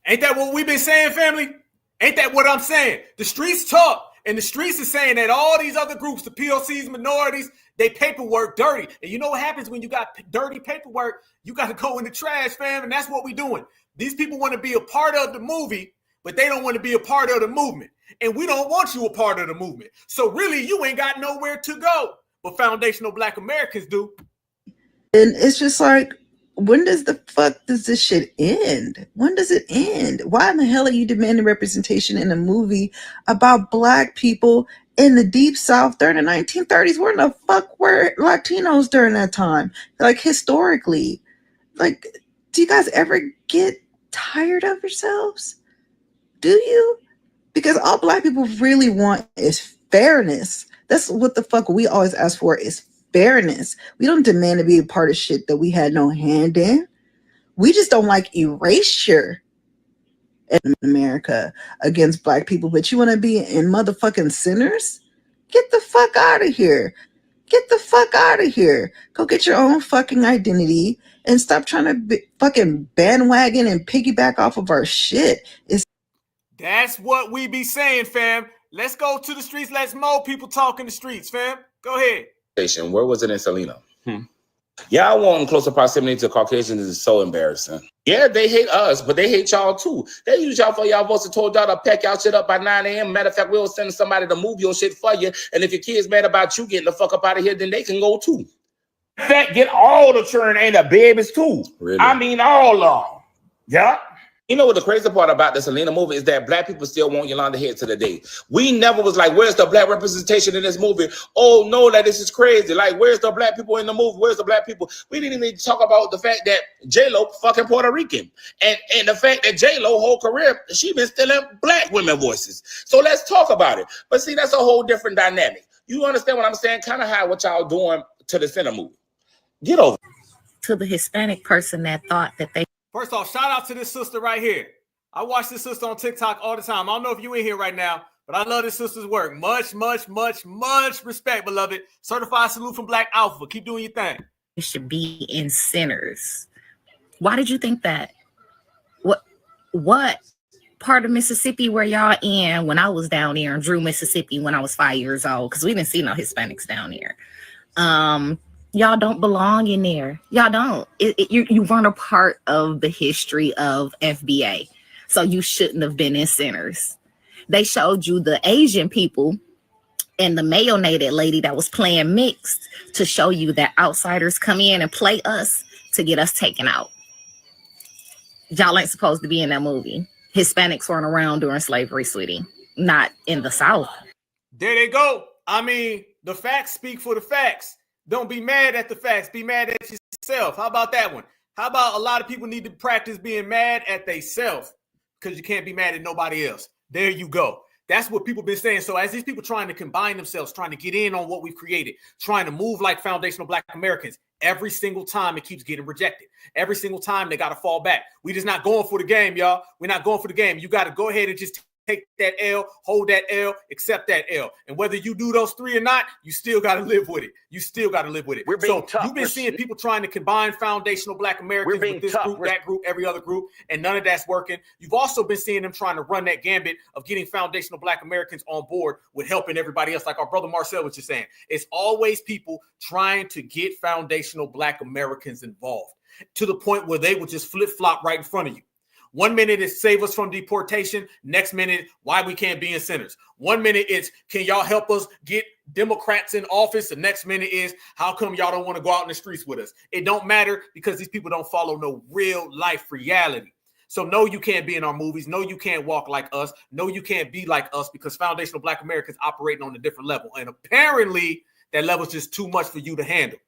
Ain't that what we've been saying, family? Ain't that what I'm saying? The streets talk, and the streets is saying that all these other groups, the POCs, minorities, they paperwork dirty. And you know what happens when you got dirty paperwork? You got to go in the trash, fam, and that's what we're doing. These people want to be a part of the movie, but they don't want to be a part of the movement. And we don't want you a part of the movement. So really, you ain't got nowhere to go. But foundational Black Americans do. And it's just like, when does this shit end? When does it end? Why in the hell are you demanding representation in a movie about Black people in the Deep South during the 1930s? Where in the fuck were Latinos during that time? Like, historically. Like, do you guys ever get tired of yourselves? Do you? Because all Black people really want is fairness. That's what the fuck we always ask for, is fairness. We don't demand to be a part of shit that we had no hand in. We just don't like erasure in America against Black people. But you want to be in motherfucking Sinners? Get the fuck out of here. Get the fuck out of here. Go get your own fucking identity and stop trying to fucking bandwagon and piggyback off of our shit. That's what we be saying, fam. Let's go to the streets. Let's mow people talk in the streets, fam. Go ahead. Where was it in Salino? Y'all want closer proximity to Caucasians is so embarrassing. Yeah, they hate us, but they hate y'all too. They use y'all for y'all votes and told y'all to pack y'all shit up by 9 a.m. Matter of fact, we'll send somebody to move your shit for you. And if your kid's mad about you getting the fuck up out of here, then they can go too. In fact, get all the children and the babies too. Really? I mean, all of them. Yeah. You know what the crazy part about the Selena movie is that black people still want Yolanda Head to the day. We never was like, where's the black representation in this movie? Oh no, that this is crazy. Like, where's the black people in the movie? Where's the black people? We didn't even talk about the fact that J-Lo fucking Puerto Rican. And the fact that J-Lo whole career, she been stealing black women voices. So let's talk about it. But see, that's a whole different dynamic. You understand what I'm saying? Kind of how what y'all doing to the Center movie. Get over it. To the Hispanic person that thought that they... First off, shout out to this sister right here. I watch this sister on TikTok all the time. I don't know if you in here right now, but I love this sister's work. Much respect, beloved. Certified salute from Black Alpha. Keep doing your thing. They should be in centers. Why did you think that? What part of Mississippi were y'all in when I was down there in Drew, Mississippi when I was 5 years old? Because we didn't see no Hispanics down there. Y'all don't belong in there. Y'all don't. You weren't a part of the history of FBA. So you shouldn't have been in centers. They showed you the Asian people and the mayonnaise lady that was playing mixed to show you that outsiders come in and play us to get us taken out. Y'all ain't supposed to be in that movie. Hispanics weren't around during slavery, sweetie. Not in the South. There they go. I mean, the facts speak for the facts. Don't be mad at the facts. Be mad at yourself. How about that one? How about a lot of people need to practice being mad at themselves because you can't be mad at nobody else. There you go. That's what people been saying. So as these people trying to combine themselves, trying to get in on what we've created, trying to move like foundational Black Americans, every single time it keeps getting rejected. Every single time they got to fall back. We just not going for the game, y'all. We're not going for the game. You got to go ahead and just take that L, hold that L, accept that L. And whether you do those three or not, you still got to live with it. You still got to live with it. We're being tough. You've been seeing people trying to combine foundational Black Americans with this group, that group, every other group, and none of that's working. You've also been seeing them trying to run that gambit of getting foundational Black Americans on board with helping everybody else, like our brother Marcel was just saying. It's always people trying to get foundational Black Americans involved to the point where they will just flip-flop right in front of you. 1 minute is save us from deportation. Next minute, why we can't be in centers. 1 minute it's can y'all help us get Democrats in office? The next minute is how come y'all don't want to go out in the streets with us? It don't matter because these people don't follow no real life reality. So no, you can't be in our movies. No, you can't walk like us. No, you can't be like us because foundational Black Americans operating on a different level. And apparently that level is just too much for you to handle.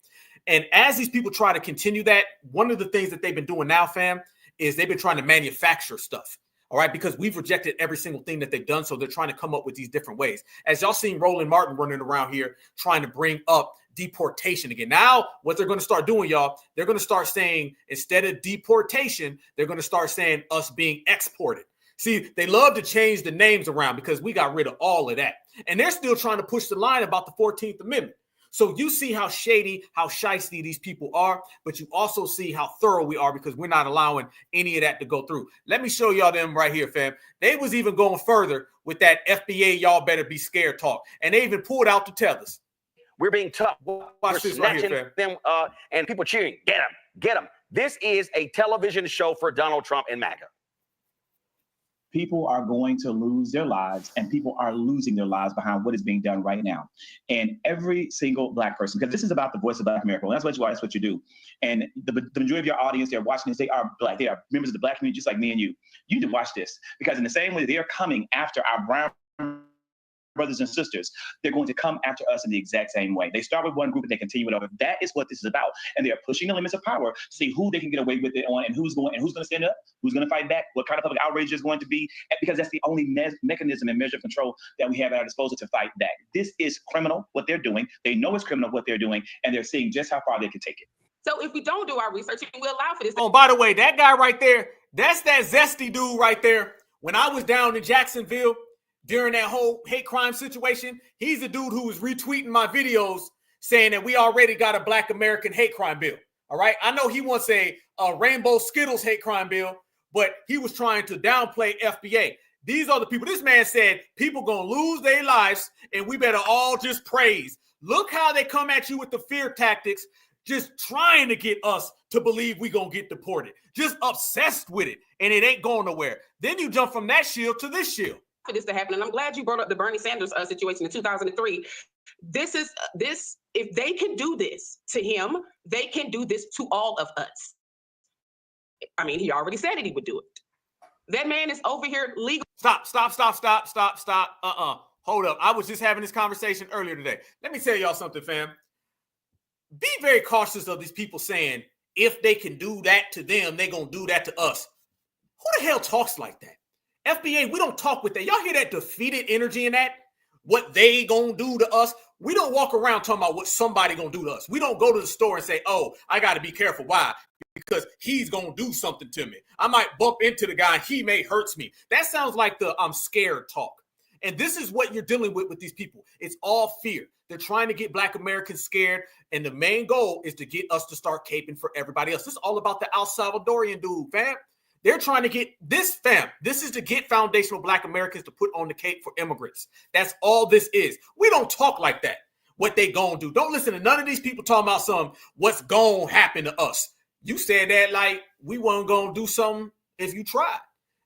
And as these people try to continue that, one of the things that they've been doing now, fam, is they've been trying to manufacture stuff, all right, because we've rejected every single thing that they've done, so they're trying to come up with these different ways. As y'all seen Roland Martin running around here trying to bring up deportation again. Now, what they're going to start doing, y'all, they're going to start saying, instead of deportation, they're going to start saying us being exported. See, they love to change the names around because we got rid of all of that. And they're still trying to push the line about the 14th Amendment. So you see how shady, how shiesty these people are, but you also see how thorough we are because we're not allowing any of that to go through. Let me show y'all them right here, fam. They was even going further with that FBA, y'all better be scared talk. And they even pulled out the tethers. We're being tough. Watch this right here, fam. Them, and people cheering, get him, get him. This is a television show for Donald Trump and MAGA. People are going to lose their lives, and people are losing their lives behind what is being done right now. And every single Black person, because this is about the voice of Black America, well, that's what you do. And the majority of your audience, they're watching this, they are Black, they are members of the Black community, just like me and you. You need to watch this, because in the same way they're coming after our brown brothers and sisters, they're going to come after us in the exact same way. They start with one group and they continue it over. That is what this is about. And they are pushing the limits of power to see who they can get away with it on and who's going to stand up, who's going to fight back, what kind of public outrage is going to be, because that's the only mechanism and measure of control that we have at our disposal to fight back. This is criminal, what they're doing. They know it's criminal what they're doing, and they're seeing just how far they can take it. So if we don't do our research, we allow for this. Oh, by the way, that guy right there, that's that zesty dude right there. When I was down in Jacksonville, during that whole hate crime situation, he's the dude who was retweeting my videos saying that we already got a Black American hate crime bill. All right. I know he wants a Rainbow Skittles hate crime bill, but he was trying to downplay FBA. These are the people. This man said people going to lose their lives and we better all just praise. Look how they come at you with the fear tactics, just trying to get us to believe we going to get deported, just obsessed with it. And it ain't going nowhere. Then you jump from that shield to this shield. For this to happen, and I'm glad you brought up the Bernie Sanders situation in 2003. This, if they can do this to him, they can do this to all of us. I mean, he already said it, he would do it. That man is over here legal. Stop. Hold up. I was just having this conversation earlier today. Let me tell y'all something, fam. Be very cautious of these people saying, if they can do that to them, they're going to do that to us. Who the hell talks like that? FBA, we don't talk with that. Y'all hear that defeated energy in that? What they going to do to us? We don't walk around talking about what somebody going to do to us. We don't go to the store and say, oh, I got to be careful. Why? Because he's going to do something to me. I might bump into the guy and he may hurt me. That sounds like the I'm scared talk. And this is what you're dealing with these people. It's all fear. They're trying to get Black Americans scared. And the main goal is to get us to start caping for everybody else. This is all about the El Salvadorian dude, fam. They're trying to get this, fam. This is to get foundational Black Americans to put on the cape for immigrants. That's all this is. We don't talk like that. What they gonna do. Don't listen to none of these people talking about what's gonna happen to us. You said that like we weren't gonna do something if you tried.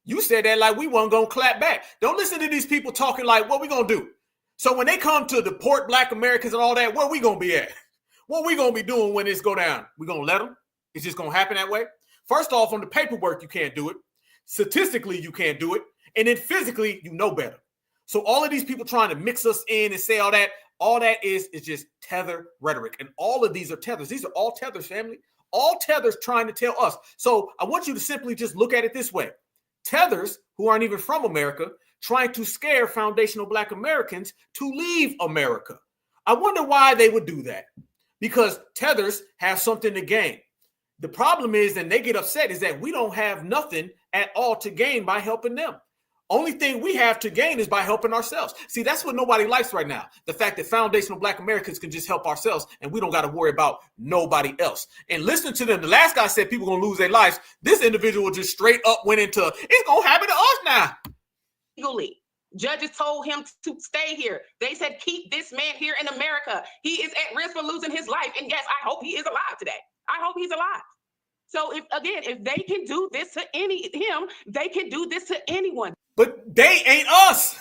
You said that like we weren't gonna clap back. Don't listen to these people talking like what we gonna do. So when they come to deport Black Americans and all that, where we gonna be at? What we gonna be doing when this go down? We gonna let them? It's just gonna happen that way? First off, on the paperwork, you can't do it. Statistically, you can't do it. And then physically, you know better. So all of these people trying to mix us in and say all that is just tether rhetoric. And all of these are tethers. These are all tethers, family. All tethers trying to tell us. So I want you to simply just look at it this way. Tethers who aren't even from America trying to scare foundational Black Americans to leave America. I wonder why they would do that. Because tethers have something to gain. The problem is, and they get upset, is that we don't have nothing at all to gain by helping them. Only thing we have to gain is by helping ourselves. See, that's what nobody likes right now. The fact that foundational Black Americans can just help ourselves and we don't got to worry about nobody else. And listen to them. The last guy said people going to lose their lives. This individual just straight up went into, it's going to happen to us now. Legally. Judges told him to stay here. They said, keep this man here in America. He is at risk for losing his life. And yes, I hope he is alive today. I hope he's alive. So if they can do this to him, they can do this to anyone. But they ain't us.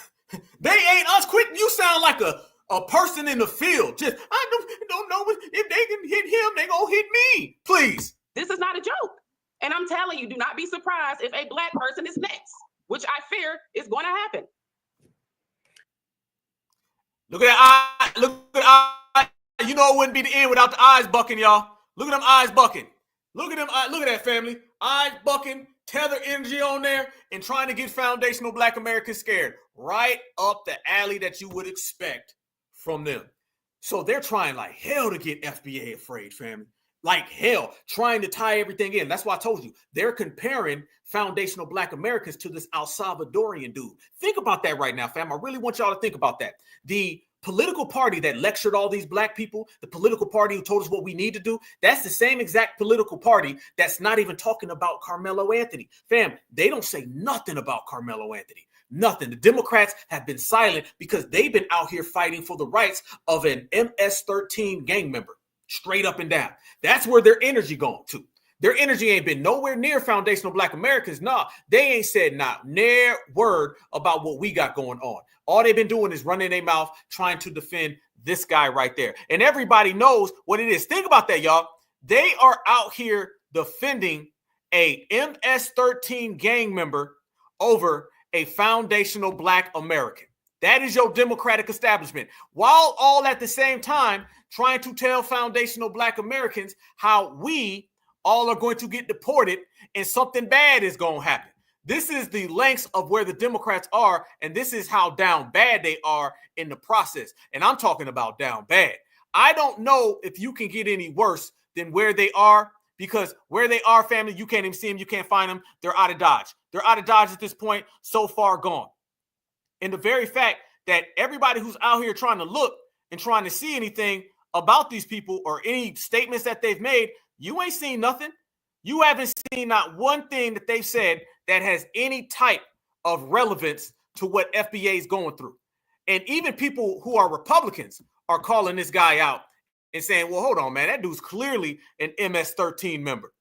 They ain't us. Quit. You sound like a person in the field. Just, I don't know if they can hit him, they gonna hit me. Please. This is not a joke. And I'm telling you, do not be surprised if a Black person is next, which I fear is going to happen. Look at that eye. Look at that eye. You know it wouldn't be the end without the eyes bucking, y'all. Look at them eyes bucking. Look at them. Look at that, family. Eyes bucking, tether energy on there, and trying to get foundational Black Americans scared. Right up the alley that you would expect from them. So they're trying like hell to get FBA afraid, family. Like hell, trying to tie everything in. That's why I told you. They're comparing foundational Black Americans to this El Salvadorian dude. Think about that right now, fam. I really want y'all to think about that. The political party that lectured all these Black people, the political party who told us what we need to do, that's the same exact political party that's not even talking about Carmelo Anthony. Fam, they don't say nothing about Carmelo Anthony. Nothing. The Democrats have been silent because they've been out here fighting for the rights of an MS-13 gang member. Straight up and down. That's where their energy going to. Their energy ain't been nowhere near foundational Black Americans. Nah, they ain't said not near word about what we got going on. All they've been doing is running their mouth, trying to defend this guy right there. And everybody knows what it is. Think about that, y'all. They are out here defending a MS-13 gang member over a foundational Black American. That is your Democratic establishment. While all at the same time trying to tell foundational Black Americans how we all are going to get deported and something bad is going to happen. This is the lengths of where the Democrats are, and this is how down bad they are in the process. And I'm talking about down bad. I don't know if you can get any worse than where they are, because where they are, family, you can't even see them. You can't find them. They're out of Dodge. They're out of Dodge at this point, so far gone. And the very fact that everybody who's out here trying to look and trying to see anything about these people or any statements that they've made, you ain't seen nothing. You haven't seen not one thing that they've said that has any type of relevance to what FBA is going through. And even people who are Republicans are calling this guy out and saying, well, hold on, man, that dude's clearly an MS-13 member.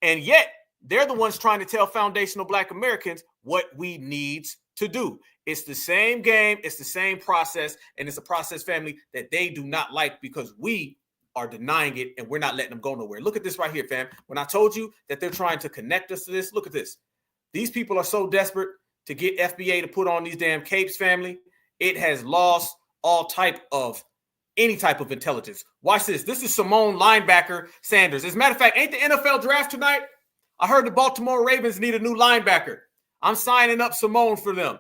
And yet they're the ones trying to tell foundational Black Americans what we need to do. It's the same game. It's the same process. And it's a process, family, that they do not like because we are denying it and we're not letting them go nowhere. Look at this right here, fam. When I told you that they're trying to connect us to this, look at this. These people are so desperate to get FBA to put on these damn capes, family. It has lost any type of intelligence. Watch this. This is Simone linebacker Sanders. As a matter of fact, ain't the NFL draft tonight? I heard the Baltimore Ravens need a new linebacker. I'm signing up Simone for them.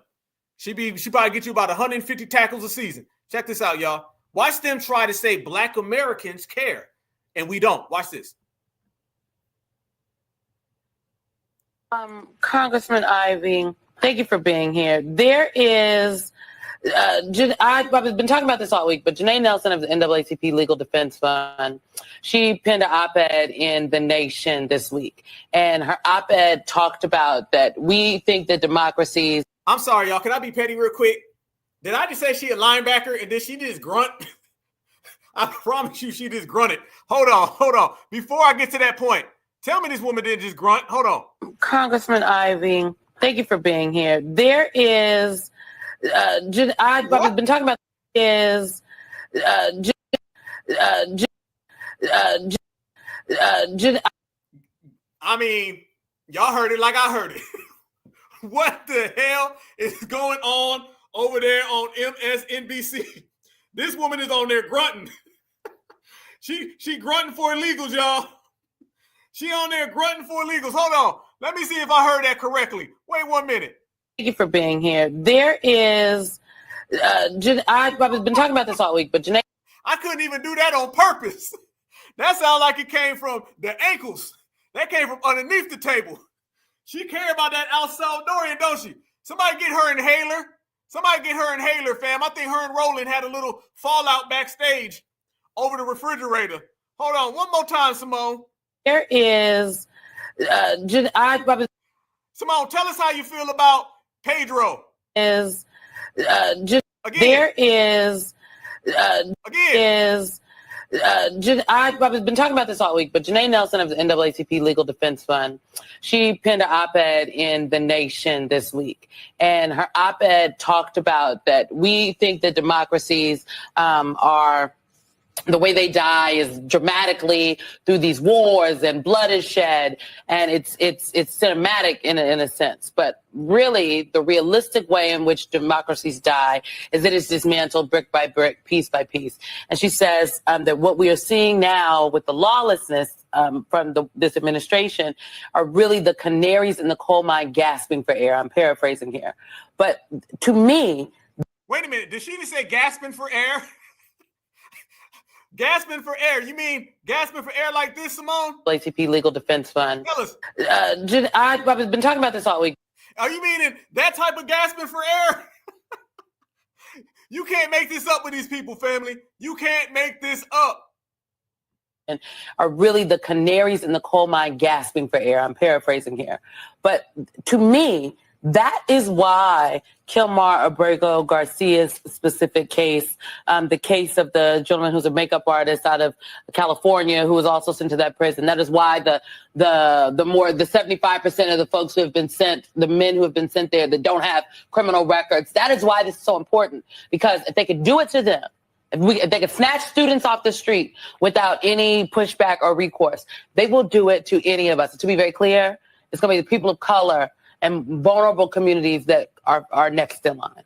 She probably get you about 150 tackles a season. Check this out, y'all. Watch them try to say Black Americans care, and we don't. Watch this. Congressman Ivey, thank you for being here. There is, I've been talking about this all week, but Janae Nelson of the NAACP Legal Defense Fund, she penned an op-ed in The Nation this week. And her op-ed talked about that we think that democracies. I'm sorry, y'all. Can I be petty real quick? Did I just say she a linebacker and then she just grunt? I promise you she just grunted. Hold on. Before I get to that point, tell me this woman didn't just grunt. Hold on. Congressman Ivey, thank you for being here. There is, I've been talking about is, I mean, y'all heard it like I heard it. What the hell is going on over there on MSNBC? This woman is on there grunting. She grunting for illegals, y'all. She on there grunting for illegals. Hold on. Let me see if I heard that correctly. Wait 1 minute. Thank you for being here. There is, I've been talking about this all week, but Janae. I couldn't even do that on purpose. That sounds like it came from the ankles. That came from underneath the table. She care about that El Salvadorian, don't she? Somebody get her inhaler. Fam. I think her and Roland had a little fallout backstage over the refrigerator. Hold on. One more time, Simone. There is, Simone, tell us how you feel about Pedro. Is, again. There is, I've been talking about this all week, but Janae Nelson of the NAACP Legal Defense Fund, she penned an op-ed in The Nation this week. And her op-ed talked about that we think that democracies are, the way they die is dramatically through these wars and blood is shed, and it's cinematic in a sense. But really, the realistic way in which democracies die is that it's dismantled brick by brick, piece by piece. And she says that what we are seeing now with the lawlessness from this administration are really the canaries in the coal mine gasping for air. I'm paraphrasing here, but to me, wait a minute. Did she just say gasping for air? Gasping for air. You mean gasping for air like this, Simone? NAACP Legal Defense Fund. Tell us. I've been talking about this all week. Are you meaning that type of gasping for air? You can't make this up with these people, family. You can't make this up. And are really the canaries in the coal mine gasping for air. I'm paraphrasing here. But to me, that is why Kilmar Abrego Garcia's specific case, the case of the gentleman who's a makeup artist out of California who was also sent to that prison. That is why the 75% of the folks who have been sent, the men who have been sent there that don't have criminal records, that is why this is so important. Because if they could do it to them, if they could snatch students off the street without any pushback or recourse, they will do it to any of us. And to be very clear, it's going to be the people of color and vulnerable communities that are next in line.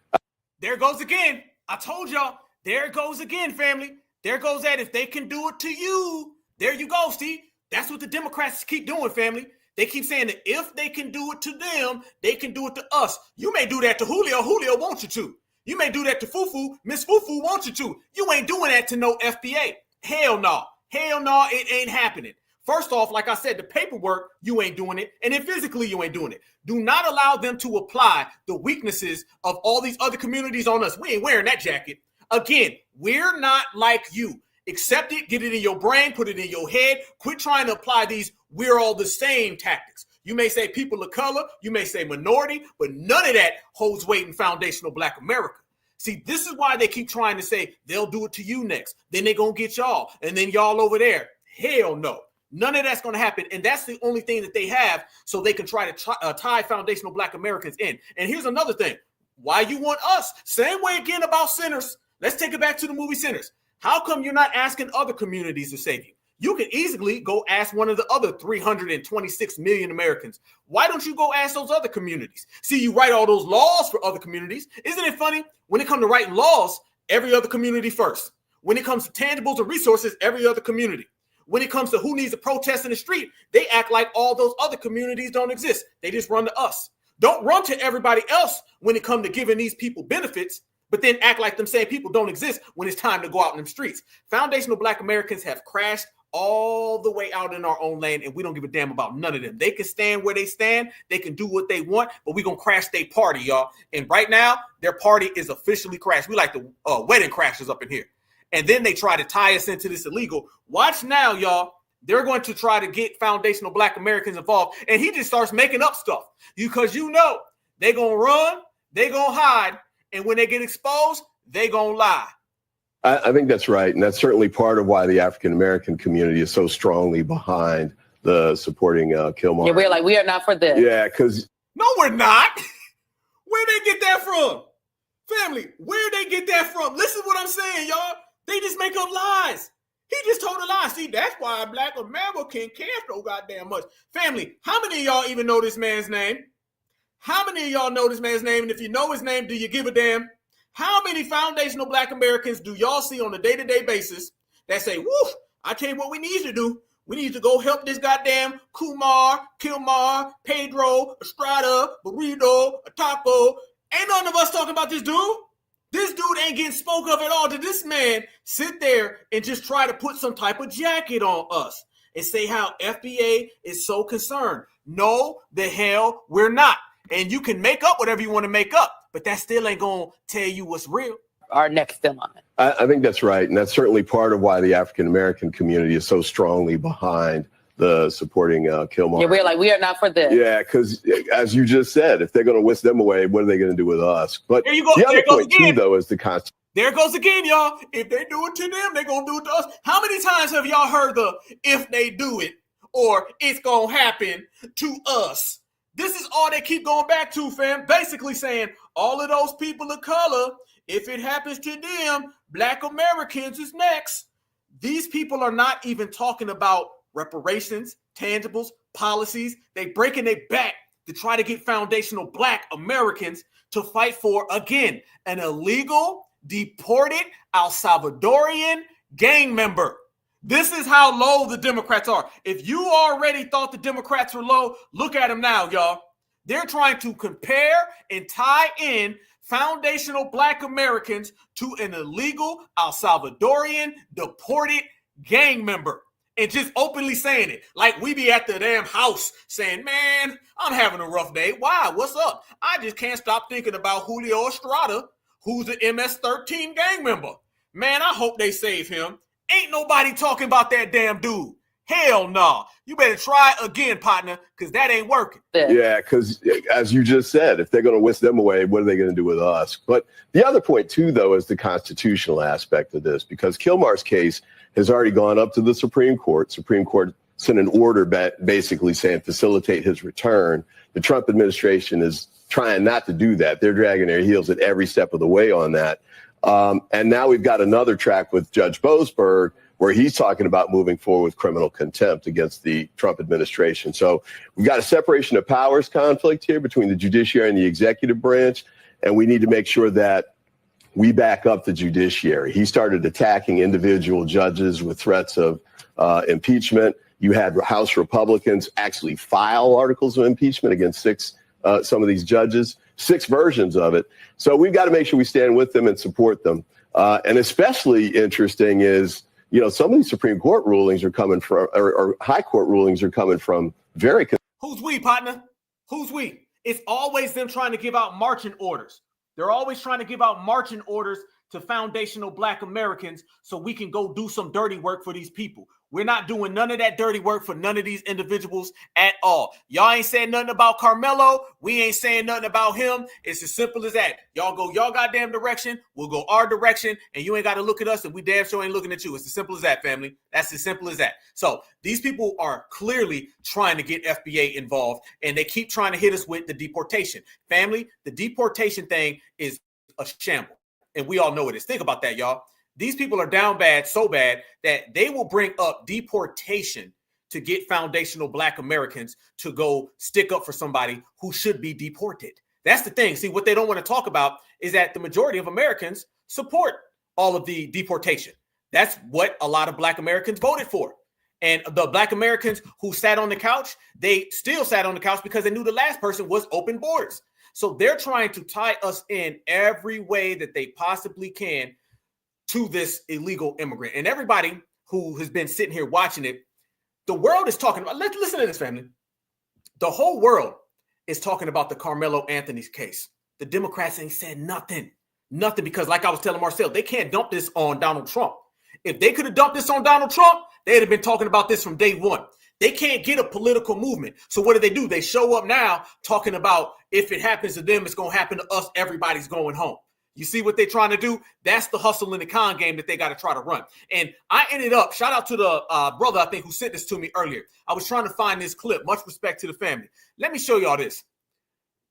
There goes again. I told y'all, there it goes again, family. There goes that if they can do it to you, there you go, see? That's what the Democrats keep doing, family. They keep saying that if they can do it to them, they can do it to us. You may do that to Julio. Julio wants you to. You may do that to Fufu. Miss Fufu wants you to. You ain't doing that to no FBA. Hell no. Hell no, it ain't happening. First off, like I said, the paperwork, you ain't doing it. And then physically, you ain't doing it. Do not allow them to apply the weaknesses of all these other communities on us. We ain't wearing that jacket. Again, we're not like you. Accept it, get it in your brain, put it in your head. Quit trying to apply these we're all the same tactics. You may say people of color, you may say minority, but none of that holds weight in foundational Black America. See, this is why they keep trying to say they'll do it to you next. Then they're going to get y'all. And then y'all over there. Hell no. None of that's going to happen. And that's the only thing that they have so they can try to tie foundational Black Americans in. And here's another thing. Why you want us? Same way again about Sinners. Let's take it back to the movie Sinners. How come you're not asking other communities to save you? You can easily go ask one of the other 326 million Americans. Why don't you go ask those other communities? See, you write all those laws for other communities. Isn't it funny? When it comes to writing laws, every other community first. When it comes to tangibles and resources, every other community. When it comes to who needs to protest in the street, they act like all those other communities don't exist. They just run to us. Don't run to everybody else when it comes to giving these people benefits, but then act like them same people don't exist when it's time to go out in them streets. Foundational Black Americans have crashed all the way out in our own lane, and we don't give a damn about none of them. They can stand where they stand. They can do what they want, but we're going to crash their party, y'all. And right now, their party is officially crashed. We like the wedding crashers up in here. And then they try to tie us into this illegal. Watch now, y'all. They're going to try to get foundational Black Americans involved. And he just starts making up stuff because you know they're going to run, they're going to hide, and when they get exposed, they're going to lie. I think that's right. And that's certainly part of why the African-American community is so strongly behind the supporting Kilmar. Yeah, we're like, we are not for this. Yeah, because... No, we're not. Where'd they get that from? Family, where'd they get that from? Listen to what I'm saying, y'all. They just make up lies. He just told a lie. See, that's why Black America can't care so goddamn much. Family, how many of y'all even know this man's name? How many of y'all know this man's name? And if you know his name, do you give a damn? How many foundational Black Americans do y'all see on a day-to-day basis that say, woof, I tell you what we need to do. We need to go help this goddamn Kumar, Kilmar, Pedro, Estrada, Burrito, Taco. Ain't none of us talking about this dude. This dude ain't getting spoke of at all. Did this man sit there and just try to put some type of jacket on us and say how FBA is so concerned? No, the hell we're not. And you can make up whatever you want to make up, but that still ain't going to tell you what's real. Our next in line. I think that's right. And that's certainly part of why the African-American community is so strongly behind the supporting Kilmar. Yeah, we're like, we are not for this. Yeah, because as you just said, if they're going to whisk them away, what are they going to do with us? But there you go. The other point, again. too, though, is the Constitution. There goes again, y'all. If they do it to them, they're going to do it to us. How many times have y'all heard the if they do it or it's going to happen to us? This is all they keep going back to, fam. Basically saying all of those people of color, if it happens to them, Black Americans is next. These people are not even talking about reparations, tangibles, policies. They breaking their back to try to get foundational Black Americans to fight for, again, an illegal, deported El Salvadorian gang member. This is how low the Democrats are. If you already thought the Democrats were low, look at them now, y'all. They're trying to compare and tie in foundational Black Americans to an illegal El Salvadorian deported gang member. And just openly saying it. Like we be at the damn house saying, man, I'm having a rough day. Why? What's up? I just can't stop thinking about Julio Estrada, who's an MS-13 gang member. Man, I hope they save him. Ain't nobody talking about that damn dude. Hell no. Nah. You better try again, partner, because that ain't working. Yeah, because as you just said, if they're going to whisk them away, what are they going to do with us? But the other point, too, though, is the constitutional aspect of this, because Kilmar's case has already gone up to the Supreme Court. Supreme Court sent an order basically saying facilitate his return. The Trump administration is trying not to do that. They're dragging their heels at every step of the way on that. And now we've got another track with Judge Boasberg, where he's talking about moving forward with criminal contempt against the Trump administration. So we've got a separation of powers conflict here between the judiciary and the executive branch, and we need to make sure that we back up the judiciary. He started attacking individual judges with threats of impeachment. You had House Republicans actually file articles of impeachment against some of these judges, 6 versions of it. So we've got to make sure we stand with them and support them. And especially interesting is, you know, some of these Supreme Court rulings are coming from, or high court rulings are coming from very. Who's we, partner? Who's we? It's always them trying to give out marching orders. They're always trying to give out marching orders to foundational Black Americans so we can go do some dirty work for these people. We're not doing none of that dirty work for none of these individuals at all. Y'all ain't saying nothing about Carmelo. We ain't saying nothing about him. It's as simple as that. Y'all go y'all goddamn direction. We'll go our direction. And you ain't got to look at us and we damn sure ain't looking at you. It's as simple as that, family. That's as simple as that. So these people are clearly trying to get FBA involved. And they keep trying to hit us with the deportation. Family, the deportation thing is a shamble. And we all know it is. Think about that, y'all. These people are down bad, so bad that they will bring up deportation to get foundational Black Americans to go stick up for somebody who should be deported. That's the thing. See, what they don't want to talk about is that the majority of Americans support all of the deportation. That's what a lot of Black Americans voted for. And the Black Americans who sat on the couch, they still sat on the couch because they knew the last person was open borders. So they're trying to tie us in every way that they possibly can to this illegal immigrant. And everybody who has been sitting here watching it, the world is talking about, listen to this, family. The whole world is talking about the Carmelo Anthony's case. The Democrats ain't said nothing, because like I was telling Marcel, they can't dump this on Donald Trump. If they could have dumped this on Donald Trump, they'd have been talking about this from day one. They can't get a political movement. So what do? They show up now talking about if it happens to them, it's going to happen to us. Everybody's going home. You see what they're trying to do? That's the hustle and the con game that they got to try to run. And I ended up, shout out to the brother, I think, who sent this to me earlier. I was trying to find this clip. Much respect to the family. Let me show y'all this.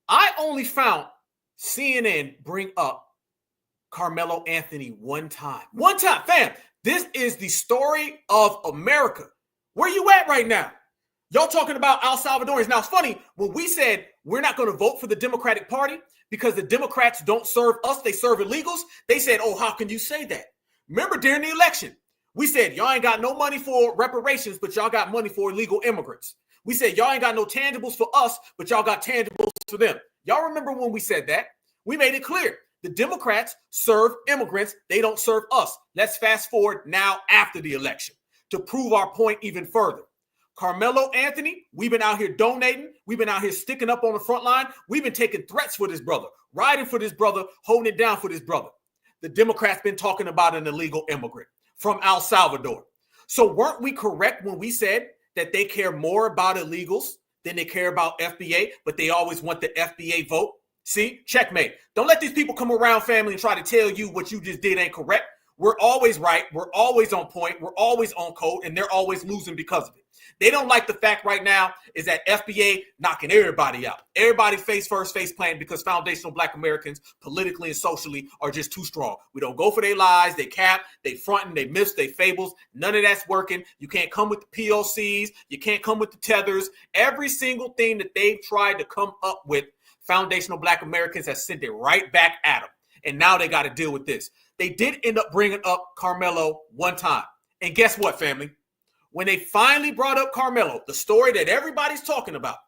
I only found CNN bring up Carmelo Anthony one time. One time, fam. This is the story of America. Where you at right now? Y'all talking about El Salvadorians. Now, it's funny, when we said we're not going to vote for the Democratic Party because the Democrats don't serve us, they serve illegals, they said, oh, how can you say that? Remember, during the election, we said, y'all ain't got no money for reparations, but y'all got money for illegal immigrants. We said, y'all ain't got no tangibles for us, but y'all got tangibles for them. Y'all remember when we said that? We made it clear. The Democrats serve immigrants. They don't serve us. Let's fast forward now after the election to prove our point even further. Carmelo Anthony, we've been out here donating. We've been out here sticking up on the front line. We've been taking threats for this brother, riding for this brother, holding it down for this brother. The Democrats been talking about an illegal immigrant from El Salvador. So weren't we correct when we said that they care more about illegals than they care about FBA, but they always want the FBA vote? See, checkmate. Don't let these people come around, family, and try to tell you what you just did ain't correct. We're always right. We're always on point. We're always on code, and they're always losing because of it. They don't like the fact right now is that FBA knocking everybody out. Everybody face plant because foundational Black Americans politically and socially are just too strong. We don't go for their lies. They cap, they fronting, they miss, they fables. None of that's working. You can't come with the POCs. You can't come with the tethers. Every single thing that they've tried to come up with, foundational Black Americans have sent it right back at them. And now they got to deal with this. They did end up bringing up Carmelo one time. And guess what, family? When they finally brought up Carmelo, the story that everybody's talking about,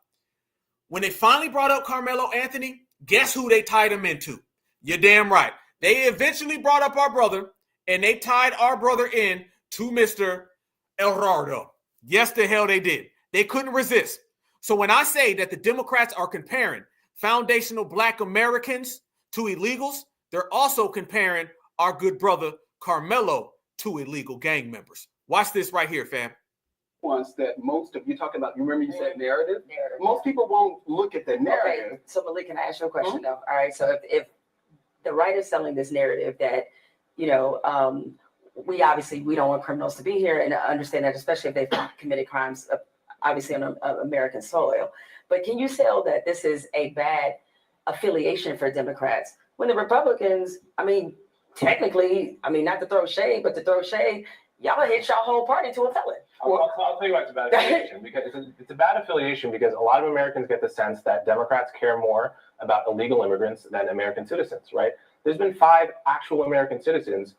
when they finally brought up Carmelo Anthony, guess who they tied him into? You're damn right. They eventually brought up our brother, and they tied our brother in to Mr. Gerardo. Yes, the hell they did. They couldn't resist. So when I say that the Democrats are comparing foundational Black Americans to illegals, they're also comparing our good brother Carmelo to illegal gang members. Watch this right here, fam. Ones that most of you talking about, you remember you said narrative? Most people won't look at the narrative. Okay, so Malik, can I ask you a question though? All right, so if the right is selling this narrative that, you know, we don't want criminals to be here, and I understand that, especially if they've committed crimes, obviously on American soil. But can you sell that this is a bad affiliation for Democrats when the Republicans, I mean, technically, I mean, not to throw shade, but to throw shade, y'all hit y'all whole party to a felon. I'll tell you why it's a bad affiliation. Because it's a bad affiliation because a lot of Americans get the sense that Democrats care more about illegal immigrants than American citizens, right? There's been 5 actual American citizens.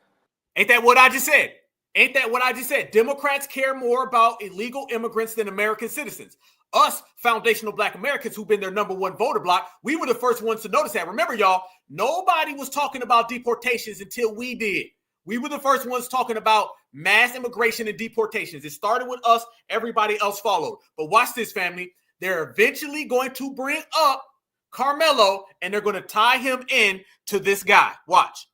Ain't that what I just said? Ain't that what I just said? Democrats care more about illegal immigrants than American citizens. Us, foundational Black Americans, who've been their number one voter block, we were the first ones to notice that. Remember, y'all, nobody was talking about deportations until we did. We were the first ones talking about mass immigration and deportations. It started with us. Everybody else followed. But watch this, family. They're eventually going to bring up Carmelo, and they're going to tie him in to this guy. Watch.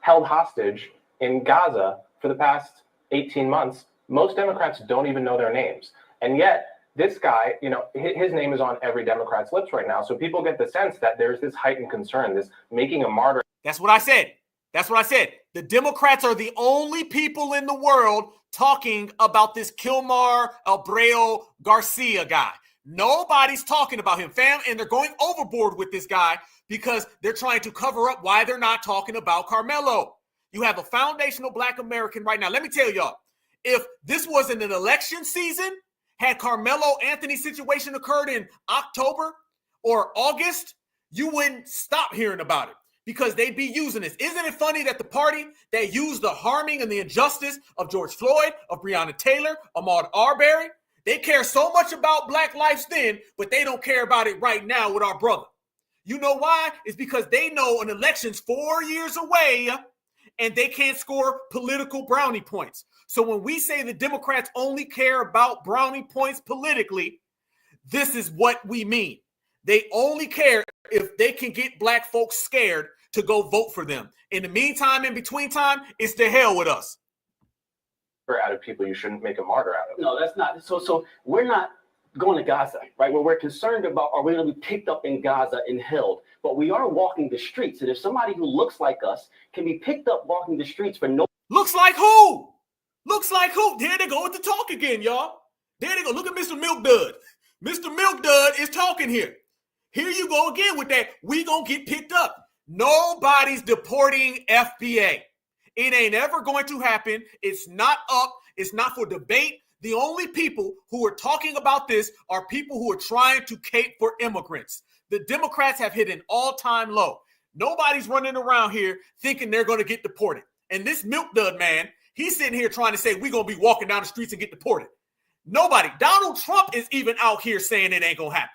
Held hostage in Gaza for the past 18 months. Most Democrats don't even know their names. And yet, this guy, you know, his name is on every Democrat's lips right now. So people get the sense that there's this heightened concern, this making a martyr. That's what I said. That's what I said. The Democrats are the only people in the world talking about this Kilmar Abreu Garcia guy. Nobody's talking about him, fam, and they're going overboard with this guy because they're trying to cover up why they're not talking about Carmelo. You have a foundational Black American right now. Let me tell y'all, if this wasn't an election season, had Carmelo Anthony situation occurred in October or August, you wouldn't stop hearing about it because they'd be using this. Isn't it funny that the party that used the harming and the injustice of George Floyd, of Breonna Taylor, Ahmaud Arbery, they care so much about Black lives then, but they don't care about it right now with our brother. You know why? It's because they know an election's 4 years away and they can't score political brownie points. So when we say the Democrats only care about brownie points politically, this is what we mean. They only care if they can get Black folks scared to go vote for them. In the meantime, in between time, it's to hell with us. Out of people you shouldn't make a martyr out of. No, that's not. So we're not going to Gaza, right? What we're concerned about, are we going to be picked up in Gaza and held? But we are walking the streets. And if somebody who looks like us can be picked up walking the streets for no... Looks like who? Looks like who? There they go with the talk again, y'all. There they go. Look at Mr. Milk Dud. Mr. Milk Dud is talking here. Here you go again with that. We gonna get picked up. Nobody's deporting FBA. It ain't ever going to happen. It's not up. It's not for debate. The only people who are talking about this are people who are trying to cape for immigrants. The Democrats have hit an all-time low. Nobody's running around here thinking they're going to get deported. And this Milk Dud man, he's sitting here trying to say we're going to be walking down the streets and get deported. Nobody. Donald Trump is even out here saying it ain't going to happen.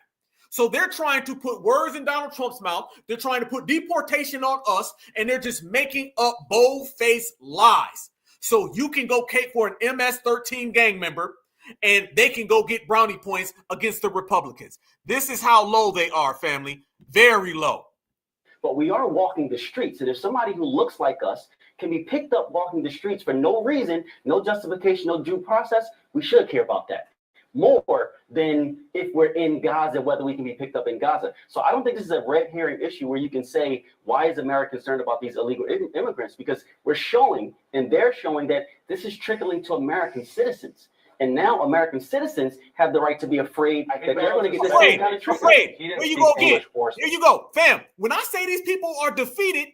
So they're trying to put words in Donald Trump's mouth. They're trying to put deportation on us, and they're just making up bold-faced lies. So you can go cape for an MS-13 gang member, and they can go get brownie points against the Republicans. This is how low they are, family. Very low. But we are walking the streets. And if somebody who looks like us can be picked up walking the streets for no reason, no justification, no due process, we should care about that more than if we're in Gaza, whether we can be picked up in Gaza. So I don't think this is a red herring issue where you can say, why is America concerned about these illegal immigrants? Because we're showing, and they're showing, that this is trickling to American citizens. And now American citizens have the right to be afraid that they're going to get this same kind of treatment. Afraid. Here you go again. Here you go. Fam, when I say these people are defeated,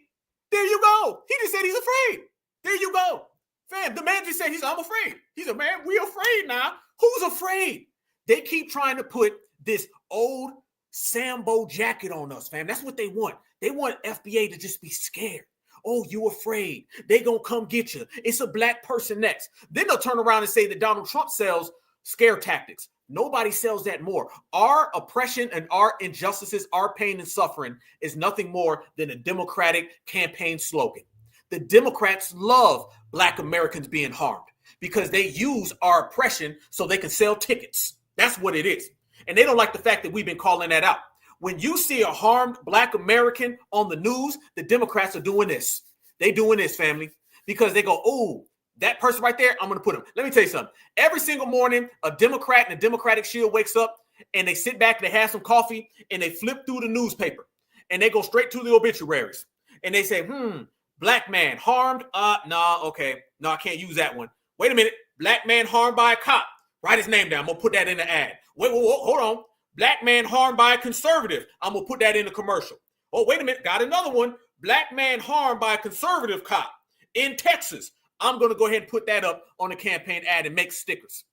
there you go. He just said he's afraid. There you go. Fam, the man just said I'm afraid. He said, man, we afraid now. Who's afraid? They keep trying to put this old Sambo jacket on us, fam. That's what they want. They want FBA to just be scared. Oh, you afraid. They gonna come get you. It's a Black person next. Then they'll turn around and say that Donald Trump sells scare tactics. Nobody sells that more. Our oppression and our injustices, our pain and suffering is nothing more than a Democratic campaign slogan. The Democrats love Black Americans being harmed because they use our oppression so they can sell tickets. That's what it is. And they don't like the fact that we've been calling that out. When you see a harmed Black American on the news, the Democrats are doing this. They doing this, family, because they go, oh, that person right there, I'm going to put him. Let me tell you something. Every single morning, a Democrat and a Democratic Shield wakes up and they sit back, they have some coffee, and they flip through the newspaper. And they go straight to the obituaries. And they say, Black man harmed? Okay. No, I can't use that one. Wait a minute. Black man harmed by a cop. Write his name down. I'm going to put that in the ad. Wait, hold on. Black man harmed by a conservative. I'm going to put that in the commercial. Oh, wait a minute. Got another one. Black man harmed by a conservative cop in Texas. I'm going to go ahead and put that up on the campaign ad and make stickers.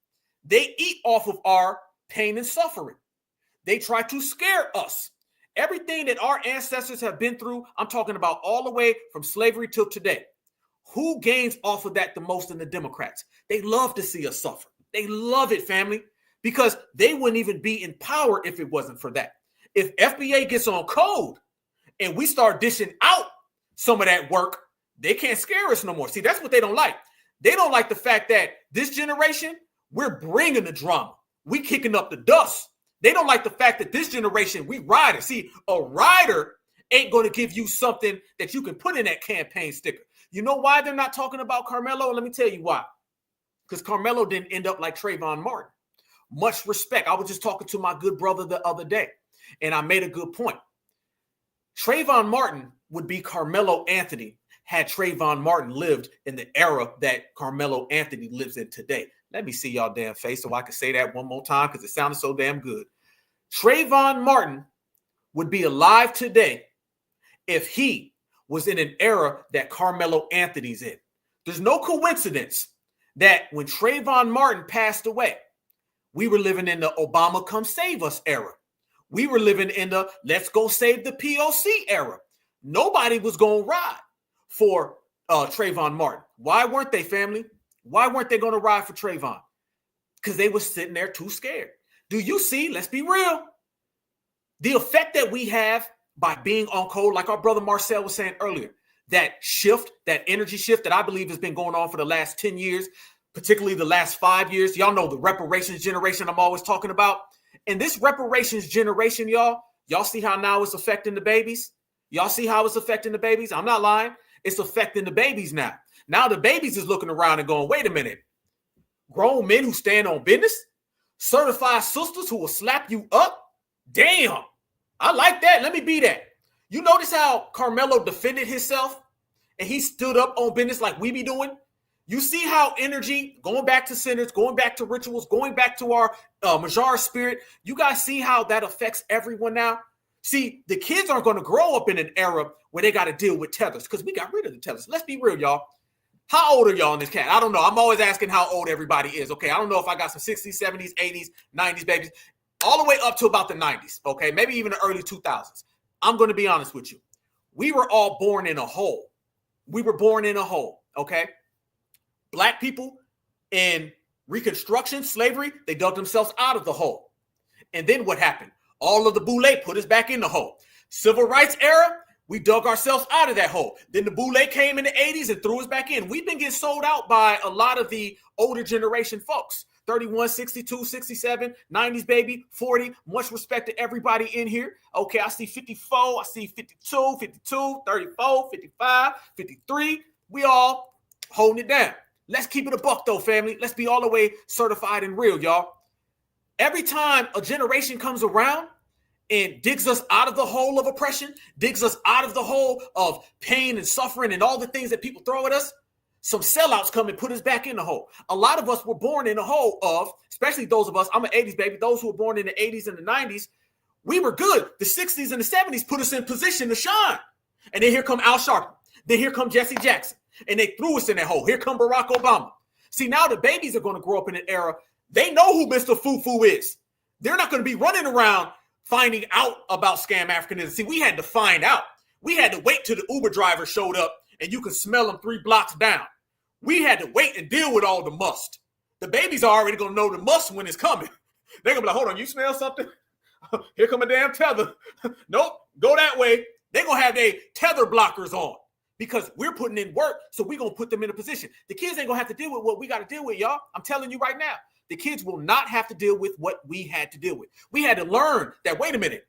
They eat off of our pain and suffering. They try to scare us. Everything that our ancestors have been through, I'm talking about all the way from slavery till today. Who gains off of that the most in the Democrats? They love to see us suffer. They love it, family, because they wouldn't even be in power if it wasn't for that. If FBA gets on code and we start dishing out some of that work, they can't scare us no more. See, that's what they don't like. They don't like the fact that this generation, we're bringing the drama. We kicking up the dust. They don't like the fact that this generation, we ride it. See, a rider ain't going to give you something that you can put in that campaign sticker. You know why they're not talking about Carmelo? Let me tell you why. Because Carmelo didn't end up like Trayvon Martin. Much respect. I was just talking to my good brother the other day, and I made a good point. Trayvon Martin would be Carmelo Anthony had Trayvon Martin lived in the era that Carmelo Anthony lives in today. Let me see y'all damn face so I can say that one more time because it sounded so damn good. Trayvon Martin would be alive today if he was in an era that Carmelo Anthony's in. There's no coincidence that when Trayvon Martin passed away, we were living in the Obama come save us era. We were living in the let's go save the POC era. Nobody was going to ride for Trayvon Martin. Why weren't they, family? Why weren't they going to ride for Trayvon? Because they were sitting there too scared. Do you see, let's be real, the effect that we have by being on code, like our brother Marcel was saying earlier, that shift, that energy shift that I believe has been going on for the last 10 years, particularly the last 5 years. Y'all know the reparations generation I'm always talking about. And this reparations generation, y'all see how now it's affecting the babies? Y'all see how it's affecting the babies? I'm not lying. It's affecting the babies now. Now the babies is looking around and going, wait a minute. Grown men who stand on business? Certified sisters who will slap you up? Damn. I like that. Let me be that. You notice how Carmelo defended himself and he stood up on business like we be doing? You see how energy, going back to centers, going back to rituals, going back to our Majar spirit, you guys see how that affects everyone now? See, the kids aren't going to grow up in an era where they got to deal with tethers because we got rid of the tethers. Let's be real, y'all. How old are y'all in this cat? I don't know. I'm always asking how old everybody is, okay? I don't know if I got some 60s, 70s, 80s, 90s babies, all the way up to about the 90s, okay? Maybe even the early 2000s. I'm going to be honest with you. We were all born in a hole. We were born in a hole, okay? Black people in Reconstruction, slavery, they dug themselves out of the hole. And then what happened? All of the boule put us back in the hole. Civil rights era, we dug ourselves out of that hole. Then the boule came in the 80s and threw us back in. We've been getting sold out by a lot of the older generation folks. 31, 62, 67, 90s baby, 40. Much respect to everybody in here. Okay, I see 54, I see 52, 52, 34, 55, 53. We all holding it down. Let's keep it a buck though, family. Let's be all the way certified and real, y'all. Every time a generation comes around and digs us out of the hole of oppression, digs us out of the hole of pain and suffering and all the things that people throw at us, some sellouts come and put us back in the hole. A lot of us were born in the hole of, especially those of us, I'm an 80s baby, those who were born in the 80s and the 90s, we were good. The 60s and the 70s put us in position to shine. And then here come Al Sharpton. Then here come Jesse Jackson. And they threw us in that hole. Here come Barack Obama. See, now the babies are going to grow up in an era. They know who Mr. Fufu is. They're not going to be running around finding out about scam Africanism. See, we had to find out. We had to wait till the Uber driver showed up and you could smell them 3 blocks down. We had to wait and deal with all the must. The babies are already going to know the must when it's coming. They're going to be like, hold on, you smell something? Here come a damn tether. Nope, go that way. They're going to have their tether blockers on because we're putting in work, so we're going to put them in a position. The kids ain't going to have to deal with what we got to deal with, y'all. I'm telling you right now. The kids will not have to deal with what we had to deal with. We had to learn that, wait a minute,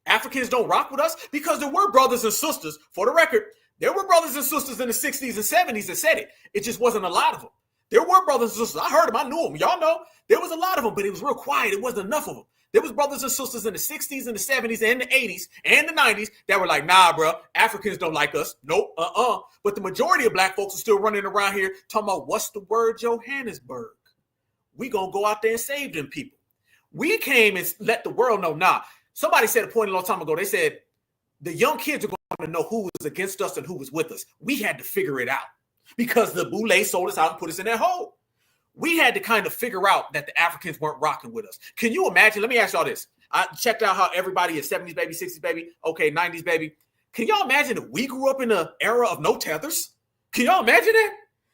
Africans don't rock with us because there were brothers and sisters, for the record, there were brothers and sisters in the 60s and 70s that said it. It just wasn't a lot of them. There were brothers and sisters. I heard them. I knew them. Y'all know there was a lot of them, but it was real quiet. It wasn't enough of them. There was brothers and sisters in the 60s and the 70s and the 80s and the 90s that were like, nah, bro, Africans don't like us. Nope, But the majority of black folks are still running around here talking about what's the word, Johannesburg. We going to go out there and save them people. We came and let the world know, nah. Somebody said a point a long time ago. They said the young kids are going to know who was against us and who was with us. We had to figure it out because the boule sold us out and put us in that hole. We had to kind of figure out that the Africans weren't rocking with us. Can you imagine? Let me ask y'all this. I checked out how everybody is 70s baby, 60s baby, okay, 90s baby. Can y'all imagine if we grew up in an era of no tethers? Can y'all imagine that?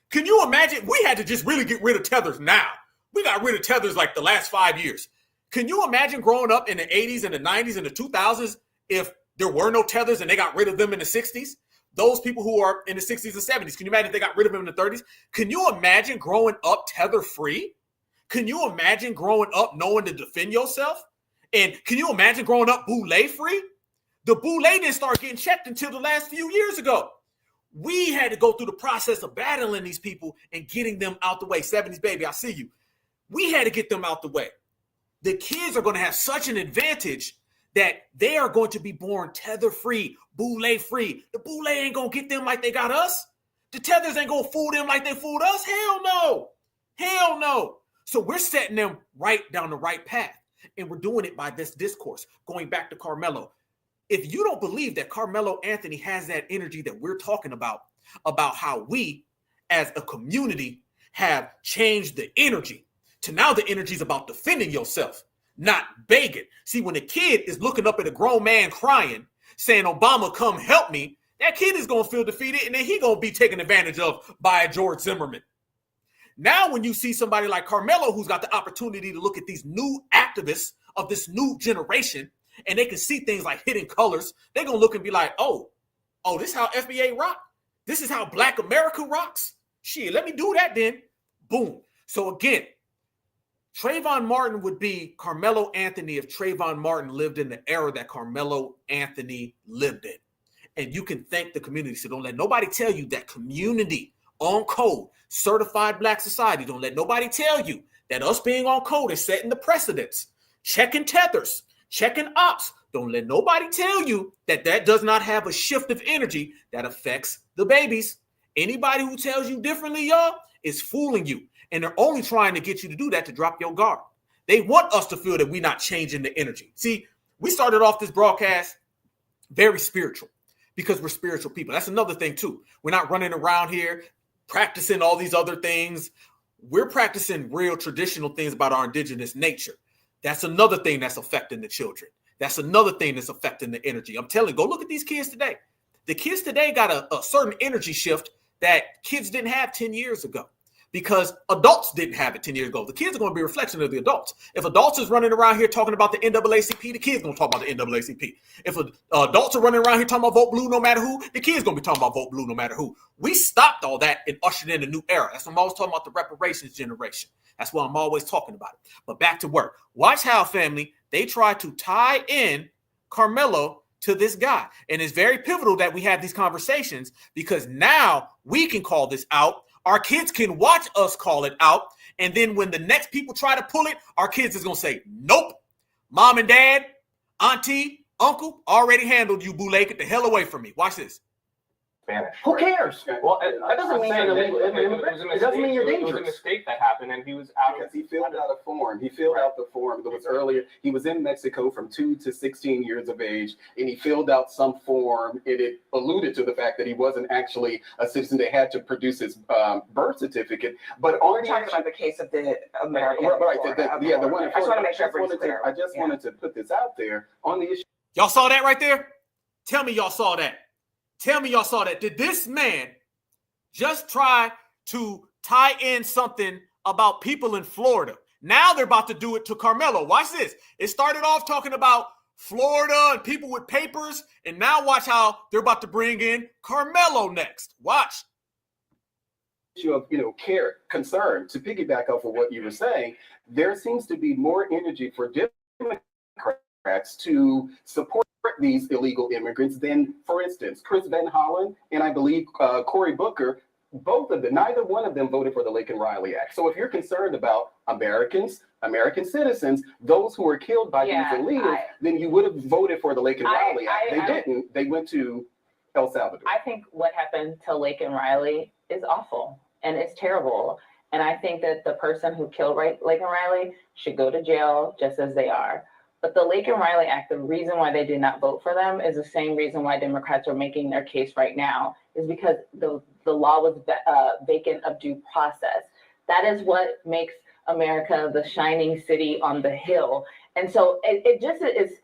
Can you imagine? We had to just really get rid of tethers now. We got rid of tethers like the last 5 years. Can you imagine growing up in the 80s and the 90s and the 2000s if there were no tethers and they got rid of them in the 60s? Those people who are in the 60s and 70s, can you imagine if they got rid of them in the 30s? Can you imagine growing up tether-free? Can you imagine growing up knowing to defend yourself? And can you imagine growing up boule-free? The boule didn't start getting checked until the last few years ago. We had to go through the process of battling these people and getting them out the way. 70s baby, I see you. We had to get them out the way. The kids are going to have such an advantage that they are going to be born tether-free, boule-free. The boule ain't going to get them like they got us. The tethers ain't going to fool them like they fooled us. Hell no. Hell no. So we're setting them right down the right path. And we're doing it by this discourse. Going back to Carmelo. if you don't believe that Carmelo Anthony has that energy that we're talking about how we as a community have changed the energy to now the energy is about defending yourself, not begging. See, when a kid is looking up at a grown man crying, saying, Obama, come help me, that kid is going to feel defeated, and then he's going to be taken advantage of by a George Zimmerman. Now, when you see somebody like Carmelo, who's got the opportunity to look at these new activists of this new generation, and they can see things like hidden colors, they're going to look and be like, oh, this is how FBA rock. This is how Black America rocks. Shit, let me do that then. Boom. So again, Trayvon Martin would be Carmelo Anthony if Trayvon Martin lived in the era that Carmelo Anthony lived in. And you can thank the community. So don't let nobody tell you that community on code, certified Black society, don't let nobody tell you that us being on code is setting the precedents, checking tethers, checking ops. Don't let nobody tell you that that does not have a shift of energy that affects the babies. Anybody who tells you differently, y'all, is fooling you. And they're only trying to get you to do that to drop your guard. They want us to feel that we're not changing the energy. See, we started off this broadcast very spiritual because we're spiritual people. That's another thing too. We're not running around here practicing all these other things. We're practicing real traditional things about our indigenous nature. That's another thing that's affecting the children. That's another thing that's affecting the energy. I'm telling you, go look at these kids today. The kids today got a certain energy shift that kids didn't have 10 years ago because adults didn't have it 10 years ago. The kids are going to be a reflection of the adults. If adults is running around here talking about the NAACP, the kids going to talk about the NAACP. If adults are running around here talking about vote blue no matter who, the kids going to be talking about vote blue no matter who. We stopped all that and ushered in a new era. That's what I'm always talking about, the reparations generation. That's what I'm always talking about. But back to work. Watch how, family, they try to tie in Carmelo to this guy. And it's very pivotal that we have these conversations because now we can call this out. Our kids can watch us call it out. And then when the next people try to pull it, our kids is going to say, nope, mom and dad, auntie, uncle already handled you, Boulay. Get the hell away from me. Watch this. Spanish. Who cares? Well, that doesn't mean you're illegal. It doesn't mean you're dangerous. It was a mistake that happened, and he was out because he filled out a form. He filled out the form. That was earlier. He was in Mexico from 2 to 16 years of age, and he filled out some form, and it alluded to the fact that he wasn't actually a citizen. They had to produce his birth certificate. But we're talking about the case of the American. Right. The one. I just want to make sure everybody's clear. I just wanted to put this out there on the issue. Y'all saw that right there? Tell me y'all saw that. Tell me y'all saw that. Did this man just try to tie in something about people in Florida? Now they're about to do it to Carmelo. Watch this. It started off talking about Florida and people with papers, and now watch how they're about to bring in Carmelo next. Watch. Issue of care, concern. To piggyback off of what you were saying, there seems to be more energy for Democrats to support these illegal immigrants than, for instance, Chris Van Hollen and I believe Cory Booker. Both of them, neither one of them voted for the Lincoln Riley Act. So if you're concerned about Americans, American citizens, those who were killed by these illegals, then you would have voted for the Lincoln Riley Act. They didn't. They went to El Salvador. I think what happened to Lincoln Riley is awful and it's terrible. And I think that the person who killed Lincoln Riley should go to jail just as they are. But the Lincoln Riley Act, the reason why they did not vote for them is the same reason why Democrats are making their case right now, is because the law was vacant of due process. That is what makes America the shining city on the hill. And so it just is.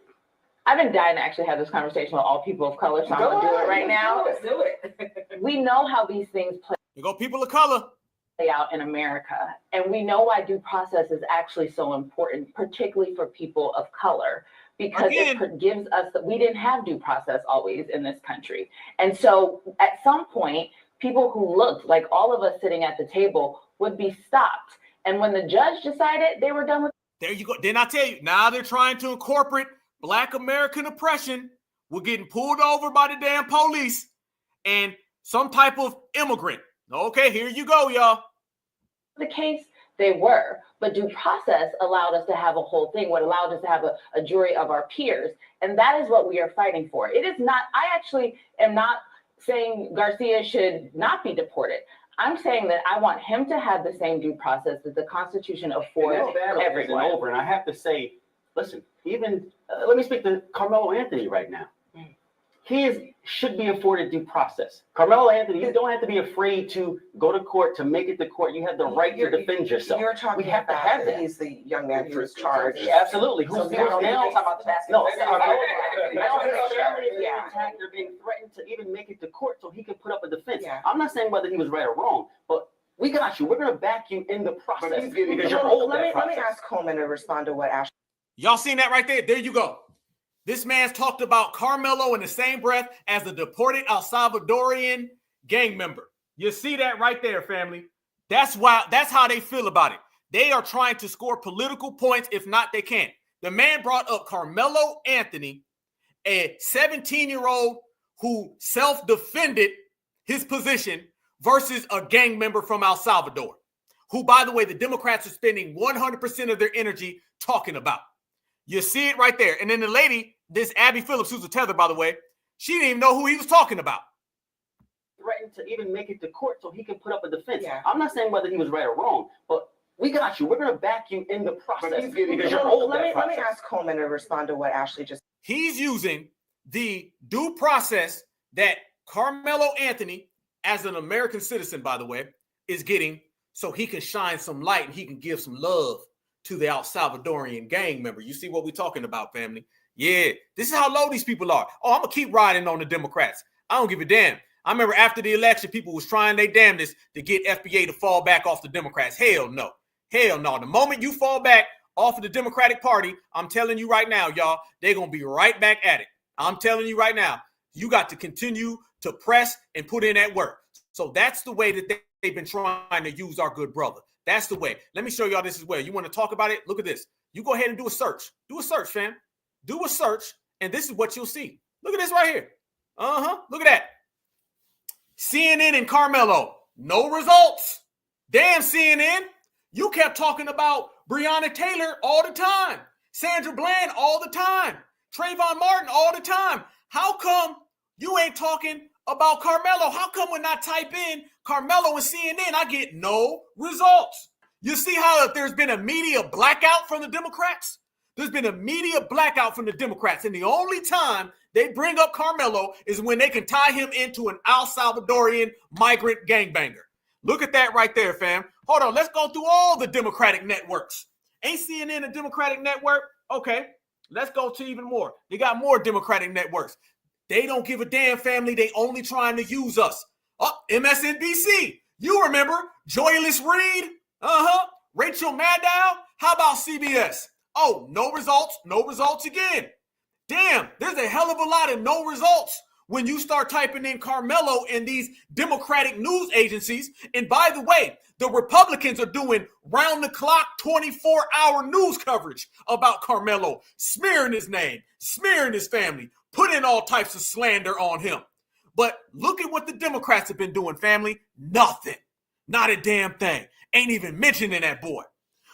I've been dying to actually have this conversation with all people of color, so I'm going to do it right now. Let's do it. We know how these things play. You go people of color. Out in America. And we know why due process is actually so important, particularly for people of color, because it gives us that we didn't have due process always in this country. And so at some point, people who looked like all of us sitting at the table would be stopped. And when the judge decided they were done with. There you go. Didn't I tell you? Now they're trying to incorporate Black American oppression. We're getting pulled over by the damn police and some type of immigrant. Okay, here you go, y'all. The case they were, but due process allowed us to have a whole thing, what allowed us to have a jury of our peers. And that is what we are fighting for. It is not, I actually am not saying Garcia should not be deported. I'm saying that I want him to have the same due process that the Constitution affords everyone. Over. And I have to say, listen, even let me speak to Carmelo Anthony right now. should be afforded due process. Carmelo Anthony, you don't have to be afraid to go to court, to make it to court. You have the right to defend yourself. You're talking we have about to have that. He's the young man who was charged. Yeah, absolutely. Who's So now now talking about the basketball. They're being threatened to even make it to court so he can put up a defense. I'm not saying whether he was right or wrong, but we got you. We're going to back you in the process because you're old. Let me ask Coleman to respond to what Ashley. Y'all seen that right there? There you go. This man's talked about Carmelo in the same breath as a deported El Salvadorian gang member. You see that right there, family. That's how they feel about it. They are trying to score political points. If not, they can't. The man brought up Carmelo Anthony, a 17-year-old who self-defended his position versus a gang member from El Salvador, who, by the way, the Democrats are spending 100% of their energy talking about. You see it right there. And then the lady, this Abby Phillips, who's a tether, by the way, she didn't even know who he was talking about. Threatened to even make it to court so he can put up a defense. I'm not saying whether he was right or wrong, but we got you. We're going to back you in the process because you're old. Let me ask Coleman to respond to what Ashley just. He's using the due process that Carmelo Anthony, as an American citizen, by the way, is getting so he can shine some light and he can give some love to the El Salvadorian gang member. You see what we're talking about, family? Yeah, this is how low these people are. Oh, I'm going to keep riding on the Democrats. I don't give a damn. I remember after the election, people was trying their damnedest to get FBA to fall back off the Democrats. Hell no. Hell no. The moment you fall back off of the Democratic Party, I'm telling you right now, y'all, they're going to be right back at it. I'm telling you right now, you got to continue to press and put in that work. So that's the way that they've been trying to use our good brother. That's the way. Let me show y'all this as well. You want to talk about it? Look at this. You go ahead and do a search. Do a search, fam. Do a search, and this is what you'll see. Look at this right here. Look at that. CNN and Carmelo. No results. Damn, CNN. You kept talking about Breonna Taylor all the time. Sandra Bland all the time. Trayvon Martin all the time. How come you ain't talking about Carmelo? How come when I type in Carmelo and CNN, I get no results? You see how there's been a media blackout from the Democrats? There's been a media blackout from the Democrats, and the only time they bring up Carmelo is when they can tie him into an El Salvadorian migrant gangbanger. Look at that right there, fam. Hold on, let's go through all the Democratic networks. Ain't CNN a Democratic network? Okay, let's go to even more. They got more Democratic networks. They don't give a damn, family. They only trying to use us. Oh, MSNBC. You remember Joyless Reed? Rachel Maddow. How about CBS? Oh, no results. No results again. Damn, there's a hell of a lot of no results when you start typing in Carmelo in these Democratic news agencies. And by the way, the Republicans are doing round-the-clock, 24-hour news coverage about Carmelo, smearing his name, smearing his family, putting all types of slander on him. But look at what the Democrats have been doing, family. Nothing. Not a damn thing. Ain't even mentioning that boy.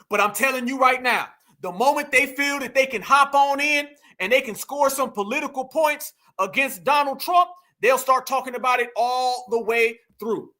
But I'm telling you right now, the moment they feel that they can hop on in and they can score some political points against Donald Trump, they'll start talking about it all the way through.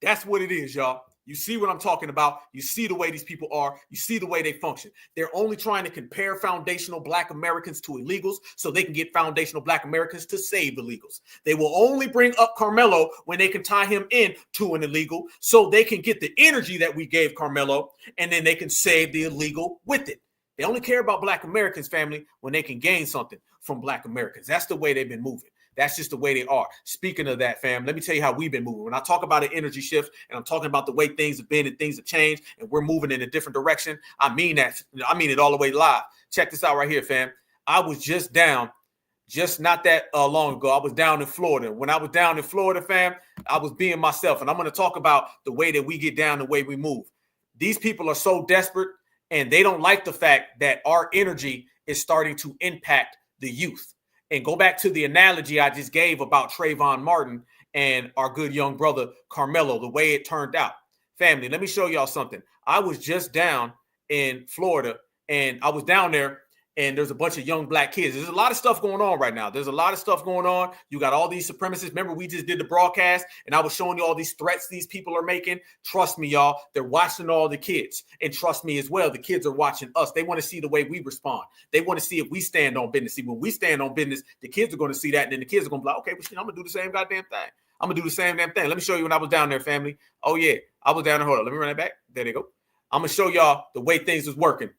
That's what it is, y'all. You see what I'm talking about. You see the way these people are. You see the way they function. They're only trying to compare foundational Black Americans to illegals so they can get foundational Black Americans to save illegals. They will only bring up Carmelo when they can tie him in to an illegal so they can get the energy that we gave Carmelo, and then they can save the illegal with it. They only care about Black Americans, family, when they can gain something from Black Americans. That's the way they've been moving. That's just the way they are. Speaking of that, fam, let me tell you how we've been moving. When I talk about an energy shift and I'm talking about the way things have been and things have changed and we're moving in a different direction, I mean that. I mean it all the way live. Check this out right here, fam. I was just down, just not that long ago. I was down in Florida. When I was down in Florida, fam, I was being myself. And I'm going to talk about the way that we get down, the way we move. These people are so desperate and they don't like the fact that our energy is starting to impact the youth. And go back to the analogy I just gave about Trayvon Martin and our good young brother Carmelo, the way it turned out. Family, let me show y'all something. I was just down in Florida, and I was down there, and there's a bunch of young black kids. There's a lot of stuff going on right now. There's a lot of stuff going on. You got all these supremacists. Remember, we just did the broadcast, and I was showing you all these threats these people are making. Trust me, y'all. They're watching all the kids. And trust me as well, the kids are watching us. They want to see the way we respond. They want to see if we stand on business. See, when we stand on business, the kids are going to see that, and then the kids are going to be like, okay, well, I'm going to do the same goddamn thing. I'm going to do the same damn thing. Let me show you when I was down there, family. Oh, yeah. I was down there. Hold on. Let me run that back. There they go. I'm going to show y'all the way things was working.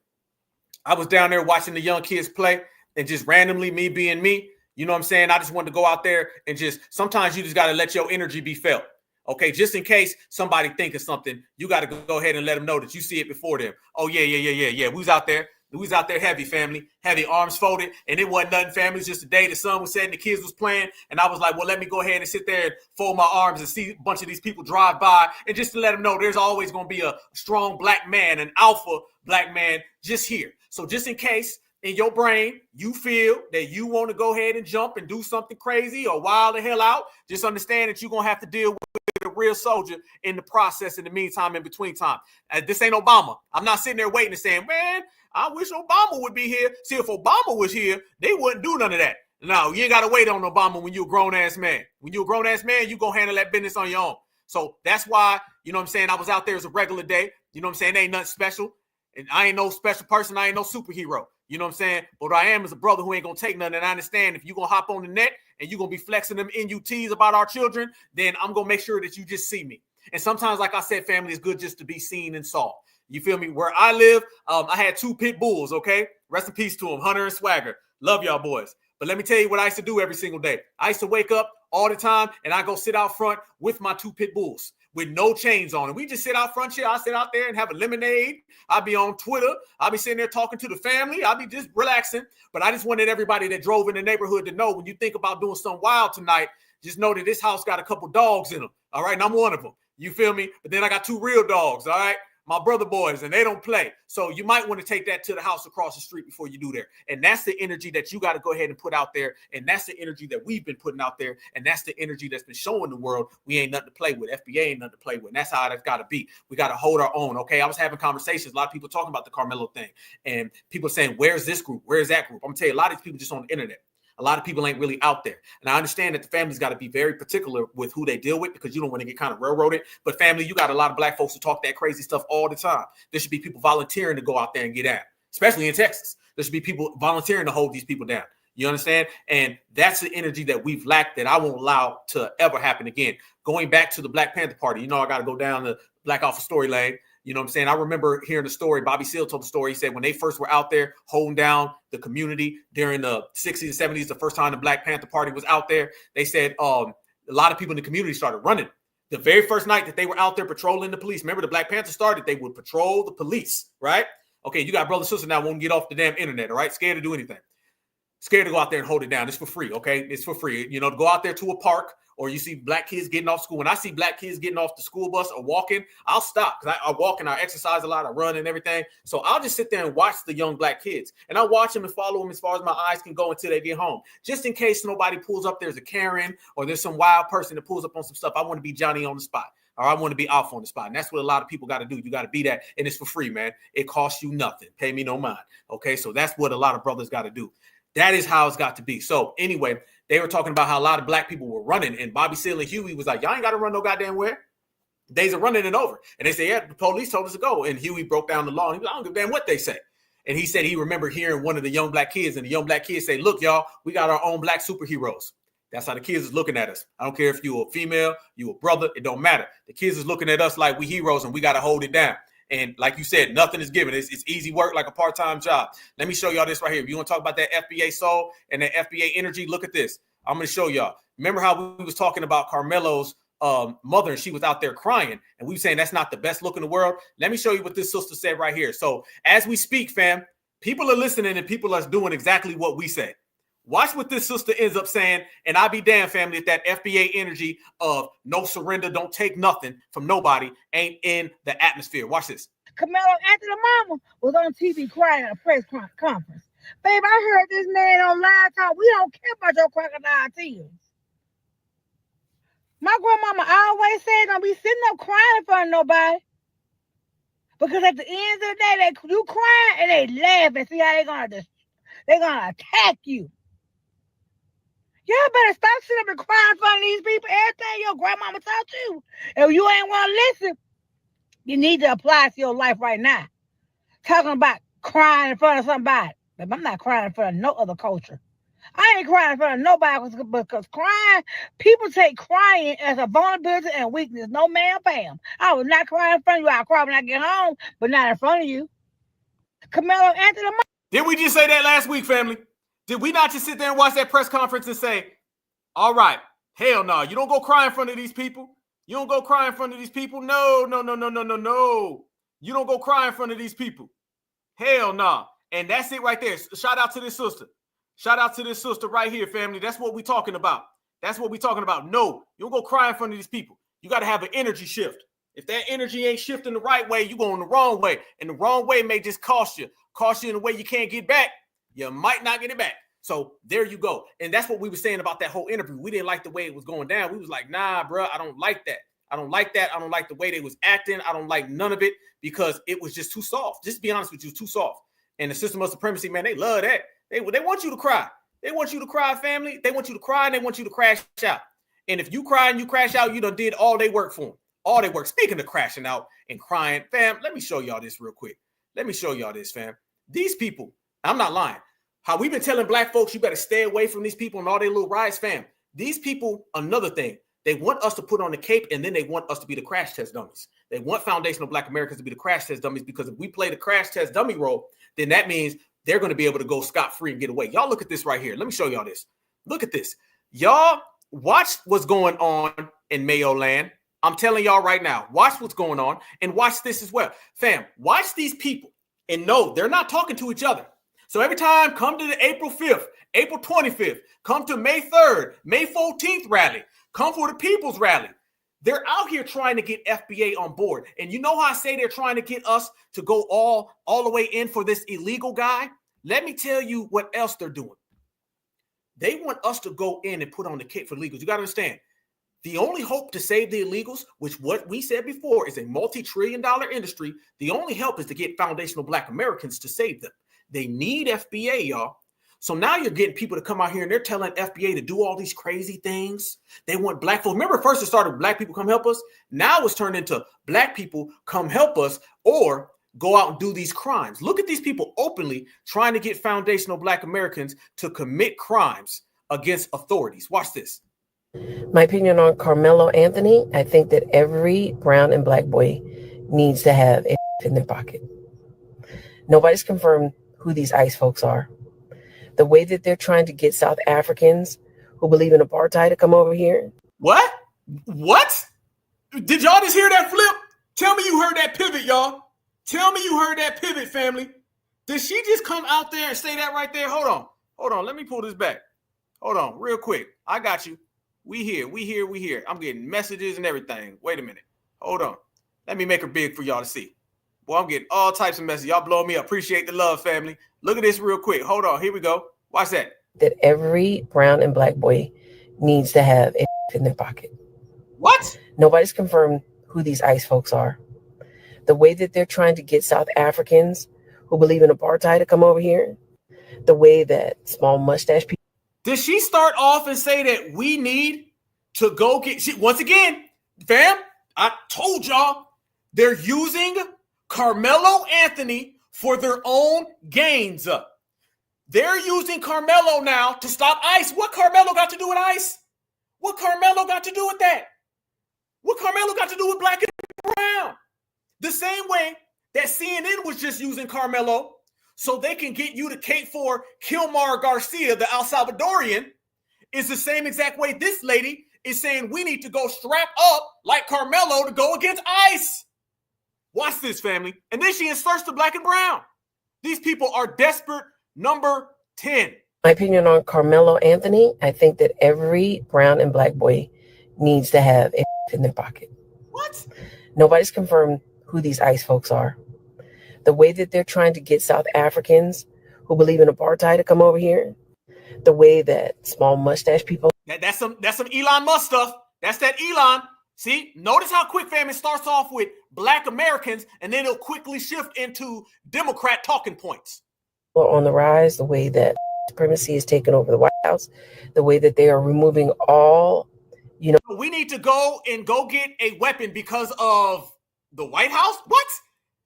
I was down there watching the young kids play, and just randomly, me being me, you know what I'm saying? I just wanted to go out there and just, sometimes you just got to let your energy be felt. Okay, just in case somebody think of something, you got to go ahead and let them know that you see it before them. Oh, yeah. We was out there. We was out there heavy, family, heavy, arms folded, and it wasn't nothing, family. It was just a day the sun was setting, the kids was playing, and I was like, well, let me go ahead and sit there and fold my arms and see a bunch of these people drive by, and just to let them know there's always going to be a strong black man, an alpha black man just here. So just in case in your brain you feel that you want to go ahead and jump and do something crazy or wild the hell out, just understand that you're going to have to deal with a real soldier in the process, in the meantime, in between time. This ain't Obama. I'm not sitting there waiting and saying, man, I wish Obama would be here. See, if Obama was here, they wouldn't do none of that. No, you ain't got to wait on Obama when you're a grown-ass man. When you're a grown-ass man, you go handle that business on your own. So that's why, you know what I'm saying, I was out there as a regular day. You know what I'm saying? There ain't nothing special. And I ain't no special person. I ain't no superhero. You know what I'm saying? But I am as a brother who ain't going to take nothing. And I understand if you're going to hop on the net and you're going to be flexing them NUTs about our children, then I'm going to make sure that you just see me. And sometimes, like I said, family, is good just to be seen and saw. You feel me? Where I live, I had 2 pit bulls, okay? Rest in peace to them, Hunter and Swagger. Love y'all boys. But let me tell you what I used to do every single day. I used to wake up all the time, and I go sit out front with my 2 pit bulls with no chains on. And we just sit out front here. I sit out there and have a lemonade. I'll be on Twitter. I'll be sitting there talking to the family. I'll be just relaxing. But I just wanted everybody that drove in the neighborhood to know when you think about doing something wild tonight, just know that this house got a couple dogs in them. All right, and I'm one of them. You feel me? But then I got 2 real dogs, all right? My brother boys, and they don't play. So you might want to take that to the house across the street before you do there. And that's the energy that you got to go ahead and put out there. And that's the energy that we've been putting out there. And that's the energy that's been showing the world we ain't nothing to play with. FBA ain't nothing to play with. And that's how it's got to be. We got to hold our own, okay? I was having conversations. A lot of people talking about the Carmelo thing. And people saying, where's this group? Where's that group? I'm going to tell you, a lot of these people just on the internet. A lot of people ain't really out there. And I understand that the family's got to be very particular with who they deal with because you don't want to get kind of railroaded. But family, you got a lot of black folks who talk that crazy stuff all the time. There should be people volunteering to go out there and get at, especially in Texas. There should be people volunteering to hold these people down. You understand? And that's the energy that we've lacked that I won't allow to ever happen again. Going back to the Black Panther Party, you know, I got to go down the Black Alpha story lane. You know what I'm saying? I remember hearing the story. Bobby Seale told the story. He said when they first were out there holding down the community during the 60s and 70s, the first time the Black Panther Party was out there, they said a lot of people in the community started running. The very first night that they were out there patrolling the police, remember the Black Panther started, they would patrol the police, right? Okay, you got brothers and sisters now won't get off the damn internet, all right? Scared to do anything. Scared to go out there and hold it down. It's for free, okay? It's for free. You know, to go out there to a park or you see black kids getting off school. When I see black kids getting off the school bus or walking, I'll stop because I walk and I exercise a lot. I run and everything. So I'll just sit there and watch the young black kids. And I'll watch them and follow them as far as my eyes can go until they get home. Just in case nobody pulls up, there's a Karen or there's some wild person that pulls up on some stuff. I want to be Johnny on the spot. Or I want to be off on the spot. And that's what a lot of people got to do. You got to be that. And it's for free, man. It costs you nothing. Pay me no mind. Okay, so that's what a lot of brothers got to do. That is how it's got to be. So anyway, they were talking about how a lot of black people were running. And Bobby Seale and Huey was like, y'all ain't got to run no goddamn where. Days are running it over. And they say, yeah, the police told us to go. And Huey broke down the law. And he was like, I don't give a damn what they say. And he said he remembered hearing one of the young black kids. And the young black kids say, look, y'all, we got our own black superheroes. That's how the kids is looking at us. I don't care if you're a female, you a brother, it don't matter. The kids is looking at us like we heroes and we got to hold it down. And like you said, nothing is given. It's easy work like a part-time job. Let me show y'all this right here. If you want to talk about that FBA soul and that FBA energy, look at this. I'm going to show y'all. Remember how we was talking about Carmelo's mother and she was out there crying and we were saying that's not the best look in the world. Let me show you what this sister said right here. So as we speak, fam, people are listening and people are doing exactly what we say. Watch what this sister ends up saying, and I'll be damn, family, if that FBA energy of no surrender, don't take nothing from nobody ain't in the atmosphere. Watch this. Carmelo Anthony mama was on TV crying at a press conference. Babe, I heard this man on live talk. We don't care about your crocodile tears. My grandmama always said don't be sitting up crying in front of nobody. Because at the end of the day, you crying and they laugh and see how they gonna they're gonna attack you. Y'all better stop sitting up and crying in front of these people. Everything your grandmama taught you. If you ain't want to listen, you need to apply it to your life right now. Talking about crying in front of somebody. But I'm not crying in front of no other culture. I ain't crying in front of nobody because crying, people take crying as a vulnerability and weakness. No, ma'am, Pam. I was not crying in front of you. I'll cry when I get home, but not in front of you. Carmelo Anthony. Did we just say that last week, family? Did we not just sit there and watch that press conference and say, all right, hell no, you don't go cry in front of these people. You don't go cry in front of these people. No. You don't go cry in front of these people. Hell no. And that's it right there. Shout out to this sister. Shout out to this sister right here, family. That's what we're talking about. That's what we're talking about. No, you don't go cry in front of these people. You got to have an energy shift. If that energy ain't shifting the right way, you're going the wrong way. And the wrong way may just cost you in a way you can't get back. You might not get it back. So there you go. And that's what we were saying about that whole interview. We didn't like the way it was going down. We was like, nah, bro, I don't like that. I don't like that. I don't like the way they was acting. I don't like none of it because it was just too soft. Just to be honest with you, too soft. And the system of supremacy, man, they love that. They want you to cry. They want you to cry, family. They want you to cry and they want you to crash out. And if you cry and you crash out, you done did all they work for them. All they work. Speaking of crashing out and crying, fam, let me show y'all this real quick. Let me show y'all this, fam. These people, I'm not lying. How we've been telling black folks, you better stay away from these people and all their little riots, fam. These people, another thing, they want us to put on the cape and then they want us to be the crash test dummies. They want foundational black Americans to be the crash test dummies because if we play the crash test dummy role, then that means they're going to be able to go scot-free and get away. Y'all look at this right here. Let me show y'all this. Look at this. Y'all watch what's going on in Mayo land. I'm telling y'all right now, watch what's going on and watch this as well. Fam, watch these people and no, they're not talking to each other. So every time, come to the April 5th, April 25th, come to May 3rd, May 14th rally, come for the people's rally. They're out here trying to get FBA on board. And you know how I say they're trying to get us to go all the way in for this illegal guy? Let me tell you what else they're doing. They want us to go in and put on the cape for illegals. You got to understand, the only hope to save the illegals, which what we said before is a multi-trillion-dollar industry, the only help is to get foundational black Americans to save them. They need FBA, y'all. So now you're getting people to come out here and they're telling FBA to do all these crazy things. They want black folks. Remember, first it started with black people come help us. Now it's turned into black people come help us or go out and do these crimes. Look at these people openly trying to get foundational black Americans to commit crimes against authorities. Watch this. My opinion on Carmelo Anthony, I think that every brown and black boy needs to have a in their pocket. Nobody's confirmed who these ICE folks are. The way that they're trying to get South Africans who believe in apartheid to come over here. What? Did y'all just hear that flip? Tell me you heard that pivot, y'all. Tell me you heard that pivot, family. Did she just come out there and say that right there? Hold on. Let me pull this back. Hold on, real quick. I got you. We here. I'm getting messages and everything. Wait a minute. Hold on. Let me make her big for y'all to see. Boy, I'm getting all types of messages. Y'all blowing me up. Appreciate the love, family. Look at this real quick. Hold on. Here we go. Watch that. That every brown and black boy needs to have a in their pocket. What? Nobody's confirmed who these ICE folks are. The way that they're trying to get South Africans who believe in apartheid to come over here. The way that small mustache people. Did she start off and say that we need to go get once again, fam? I told y'all they're using Carmelo Anthony for their own gains. They're using Carmelo now to stop ICE. What Carmelo got to do with ICE? What Carmelo got to do with that? What Carmelo got to do with black and brown? The same way that CNN was just using Carmelo so they can get you to cape for Kilmar Garcia, the El Salvadorian, is the same exact way this lady is saying we need to go strap up like Carmelo to go against ICE. Watch this, family. And then she inserts the black and brown. These people are desperate. Number 10. My opinion on Carmelo Anthony, I think that every brown and black boy needs to have a in their pocket. What? Nobody's confirmed who these ICE folks are. The way that they're trying to get South Africans who believe in apartheid to come over here. The way that small mustache people. That's some Elon Musk stuff. That's that Elon. See, notice how quick, fam, it starts off with black Americans and then it'll quickly shift into Democrat talking points. are on the rise, the way that supremacy is taking over the White House, the way that they are removing all, We need to go get a weapon because of the White House? What?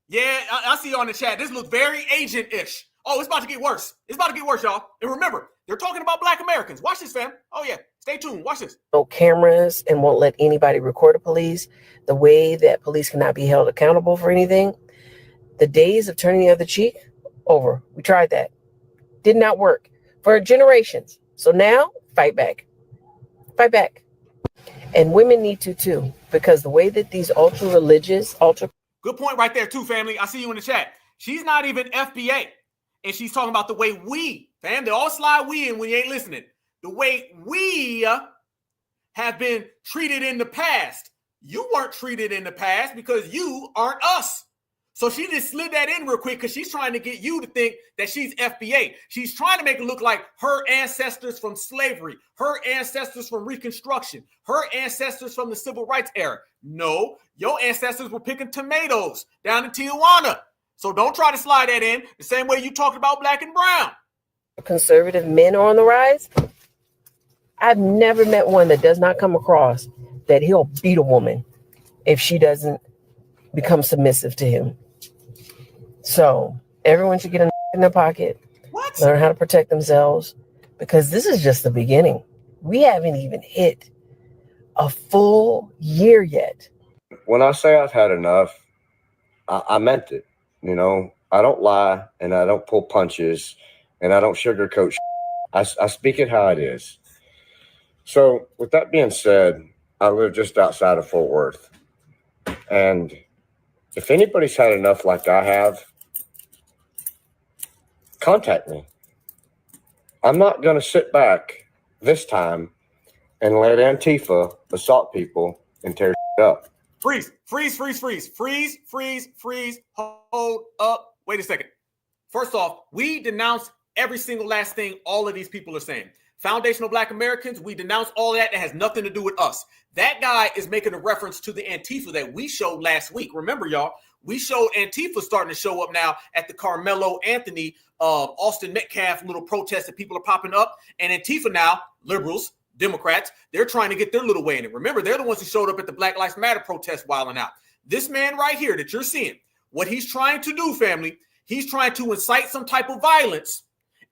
Yeah, I see you on the chat. This looks very agent-ish. Oh, it's about to get worse. It's about to get worse, y'all. And remember, they're talking about Black Americans. Watch this, fam. Oh, yeah. Stay tuned. Watch this. No cameras and won't let anybody record the police, the way that police cannot be held accountable for anything. The days of turning the other cheek, over. We tried that. Did not work for generations. So now, fight back. Fight back. And women need to too, because the way that these ultra-religious, Good point right there too, family. I see you in the chat. She's not even FBA. And she's talking about the way we, fam, they all slide we in when you ain't listening. The way we have been treated in the past. You weren't treated in the past because you aren't us. So she just slid that in real quick because she's trying to get you to think that she's FBA. She's trying to make it look like her ancestors from slavery, her ancestors from Reconstruction, her ancestors from the Civil Rights era. No, your ancestors were picking tomatoes down in Tijuana. So don't try to slide that in the same way you talked about Black and brown. conservative men are on the rise. I've never met one that does not come across that he'll beat a woman if she doesn't become submissive to him. So everyone should get in their pocket, learn how to protect themselves, because this is just the beginning. We haven't even hit a full year yet. When I say I've had enough, I meant it. You know, I don't lie and I don't pull punches and I don't sugarcoat. I speak it how it is. So with that being said, I live just outside of Fort Worth. And if anybody's had enough like I have, contact me. I'm not going to sit back this time and let Antifa assault people and tear up. Freeze, freeze, freeze, freeze, freeze, freeze, freeze, hold up. Wait a second. First off, we denounce every single last thing all of these people are saying. Foundational Black Americans, we denounce all that. That has nothing to do with us. That guy is making a reference to the Antifa that we showed last week. Remember, y'all, we showed Antifa starting to show up now at the Carmelo Anthony, Austin Metcalf little protest that people are popping up. And Antifa now, liberals, Democrats, they're trying to get their little way in it. Remember, they're the ones who showed up at the Black Lives Matter protest wilding out. This man right here that you're seeing, what he's trying to do, family, he's trying to incite some type of violence,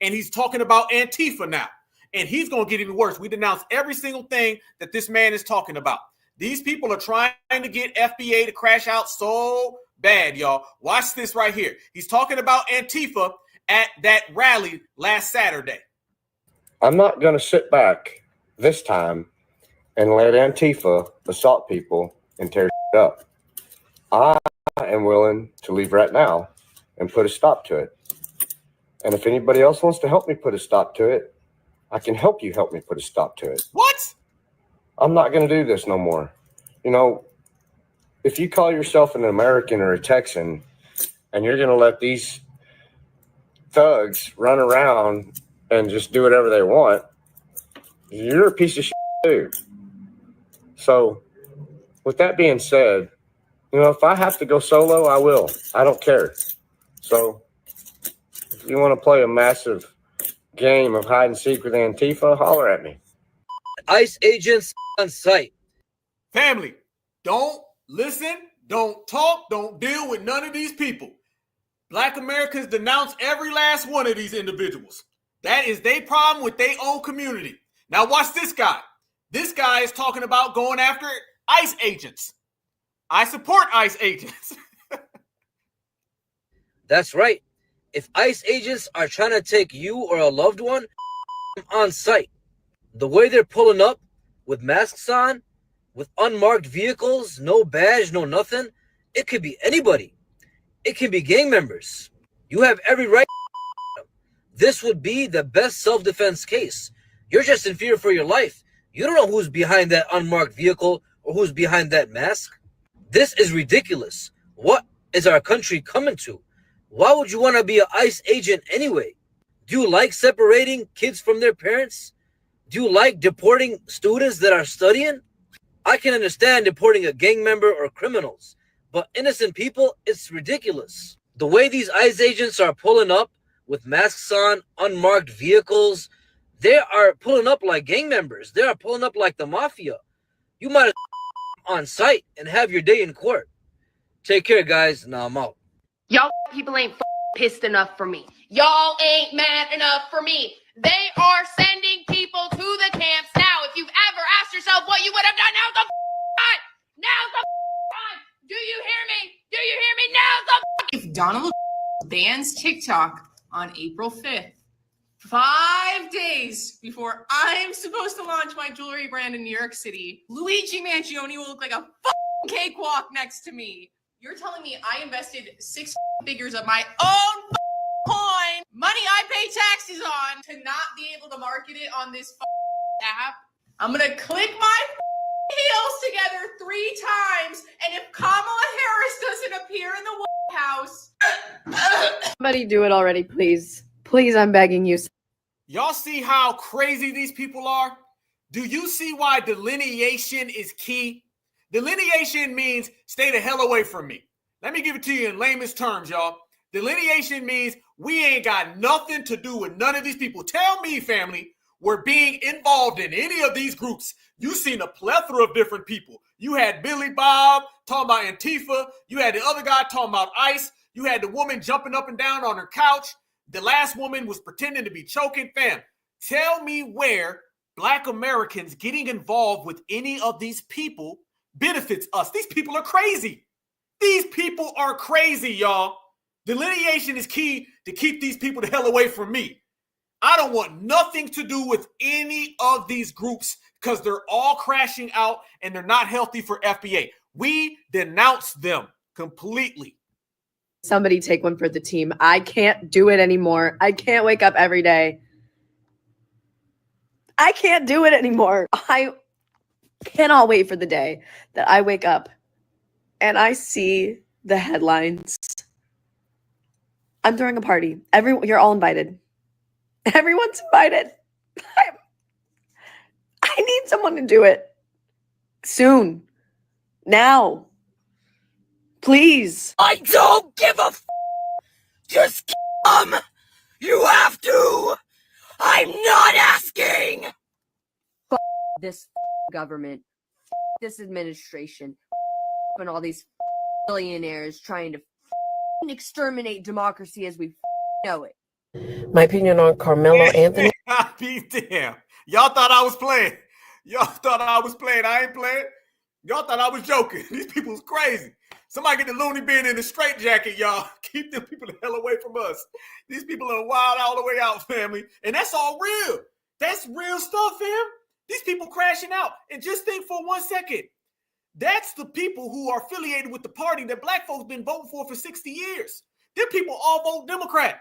and he's talking about Antifa now. And he's going to get even worse. We denounce every single thing that this man is talking about. These people are trying to get FBA to crash out so bad, y'all. Watch this right here. He's talking about Antifa at that rally last Saturday. I'm not going to sit back this time and let Antifa assault people and tear up. I am willing to leave right now and put a stop to it. And if anybody else wants to help me put a stop to it, I can help you help me put a stop to it. What? I'm not going to do this no more. You know, if you call yourself an American or a Texan and you're going to let these thugs run around and just do whatever they want, you're a piece of shit too. So with that being said, you know, if I have to go solo, I will. I don't care. So if you want to play a massive game of hide and seek with Antifa, holler at me. ICE agents on site. Family, don't listen, don't talk, don't deal with none of these people. Black Americans denounce every last one of these individuals. That is their problem with their own community. Now watch this guy. This guy is talking about going after ICE agents. I support ICE agents. That's right. If ICE agents are trying to take you or a loved one on site, the way they're pulling up with masks on, with unmarked vehicles, no badge, no nothing, it could be anybody. It can be gang members. You have every right. This would be the best self-defense case. You're just in fear for your life. You don't know who's behind that unmarked vehicle or who's behind that mask. This is ridiculous. What is our country coming to? Why would you want to be an ICE agent anyway? Do you like separating kids from their parents? Do you like deporting students that are studying? I can understand deporting a gang member or criminals, but innocent people, it's ridiculous. The way these ICE agents are pulling up with masks on, unmarked vehicles. They are pulling up like gang members. They are pulling up like the mafia. You might as well on site and have your day in court. Take care, guys. Now I'm out. Y'all people ain't pissed enough for me. Y'all ain't mad enough for me. They are sending people to the camps now. If you've ever asked yourself what you would have done, now's the time. Now's the time. Do you hear me? Do you hear me? Now's the. If Donald bans TikTok on April 5th, 5 days before I'm supposed to launch my jewelry brand in New York City, Luigi Mangione will look like a cakewalk next to me. You're telling me I invested 6 figures of my own coin, money I pay taxes on, to not be able to market it on this app? I'm gonna click my heels together 3 times, and if Kamala Harris doesn't appear in the White House, Somebody do it already, please. Please, I'm begging you. Y'all see how crazy these people are? Do you see why delineation is key? Delineation means stay the hell away from me. Let me give it to you in layman's terms, y'all. Delineation means we ain't got nothing to do with none of these people. Tell me, family, we're being involved in any of these groups. You've seen a plethora of different people. You had Billy Bob talking about Antifa. You had the other guy talking about ICE. You had the woman jumping up and down on her couch. The last woman was pretending to be choking. Fam, tell me where Black Americans getting involved with any of these people benefits us. These people are crazy. These people are crazy, y'all. Delineation is key to keep these people the hell away from me. I don't want nothing to do with any of these groups because they're all crashing out and they're not healthy for FBA. We denounce them completely. Somebody take one for the team. I can't do it anymore. I can't wake up every day. I can't do it anymore. I cannot wait for the day that I wake up and I see the headlines. I'm throwing a party. You're all invited. Everyone's invited. I need someone to do it soon. Now. Please. I don't give a Just come. You have to. I'm not asking. This government, this administration, and all these billionaires trying to exterminate democracy as we know it. My opinion on Carmelo Anthony. I'll be damn. Y'all thought I was playing. Y'all thought I was playing. I ain't playing. Y'all thought I was joking. These people's crazy. Somebody get the loony bin in the straitjacket, y'all. Keep them people the hell away from us. These people are wild all the way out, family. And that's all real. That's real stuff, fam. These people crashing out. And just think for 1 second. That's the people who are affiliated with the party that Black folks been voting for 60 years. Them people all vote Democrat.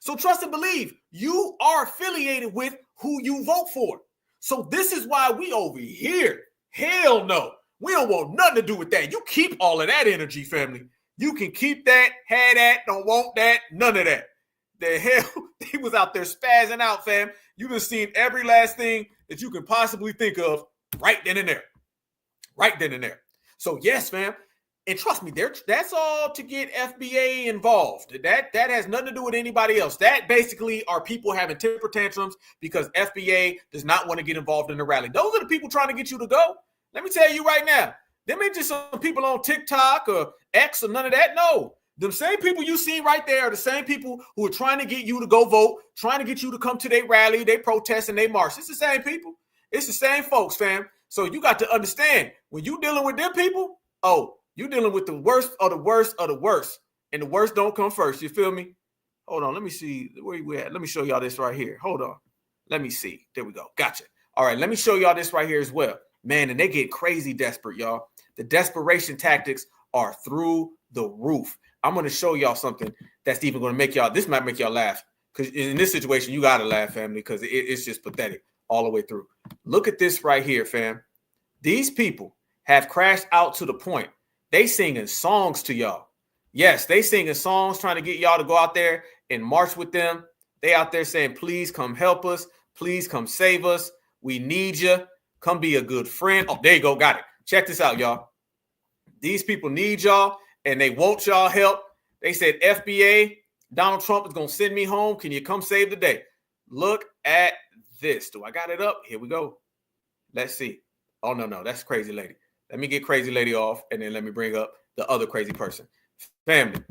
So trust and believe, you are affiliated with who you vote for. So this is why we over here. Hell no. We don't want nothing to do with that. You keep all of that energy, family. You can keep that, have that, don't want that, none of that. The hell, he was out there spazzing out, fam. You done seen every last thing that you can possibly think of right then and there. Right then and there. So yes, fam. And trust me, that's all to get FBA involved. That has nothing to do with anybody else. That basically are people having temper tantrums because FBA does not want to get involved in the rally. Those are the people trying to get you to go. Let me tell you right now, them ain't just some people on TikTok or X or none of that. No, them same people you see right there are the same people who are trying to get you to go vote, trying to get you to come to their rally, they protest, and they march. It's the same people. It's the same folks, fam. So you got to understand, when you dealing with them people, you dealing with the worst of the worst of the worst. And the worst don't come first. You feel me? Hold on. Let me see where we at. Let me show y'all this right here. Hold on. Let me see. There we go. Gotcha. All right. Let me show y'all this right here as well. Man, and they get crazy desperate, y'all. The desperation tactics are through the roof. I'm going to show y'all something that's even going to make y'all, this might make y'all laugh. Because in this situation, you got to laugh, family, because it's just pathetic all the way through. Look at this right here, fam. These people have crashed out to the point they singing songs to y'all. Yes, they singing songs trying to get y'all to go out there and march with them. They out there saying, please come help us. Please come save us. We need you. Come be a good friend. Oh, there you go. Got it. Check this out, y'all. These people need y'all and they want y'all help. They said, FBA, Donald Trump is going to send me home. Can you come save the day? Look at this. Do I got it up? Here we go. Let's see. Oh, no. That's crazy lady. Let me get crazy lady off, and then let me bring up the other crazy person. Family.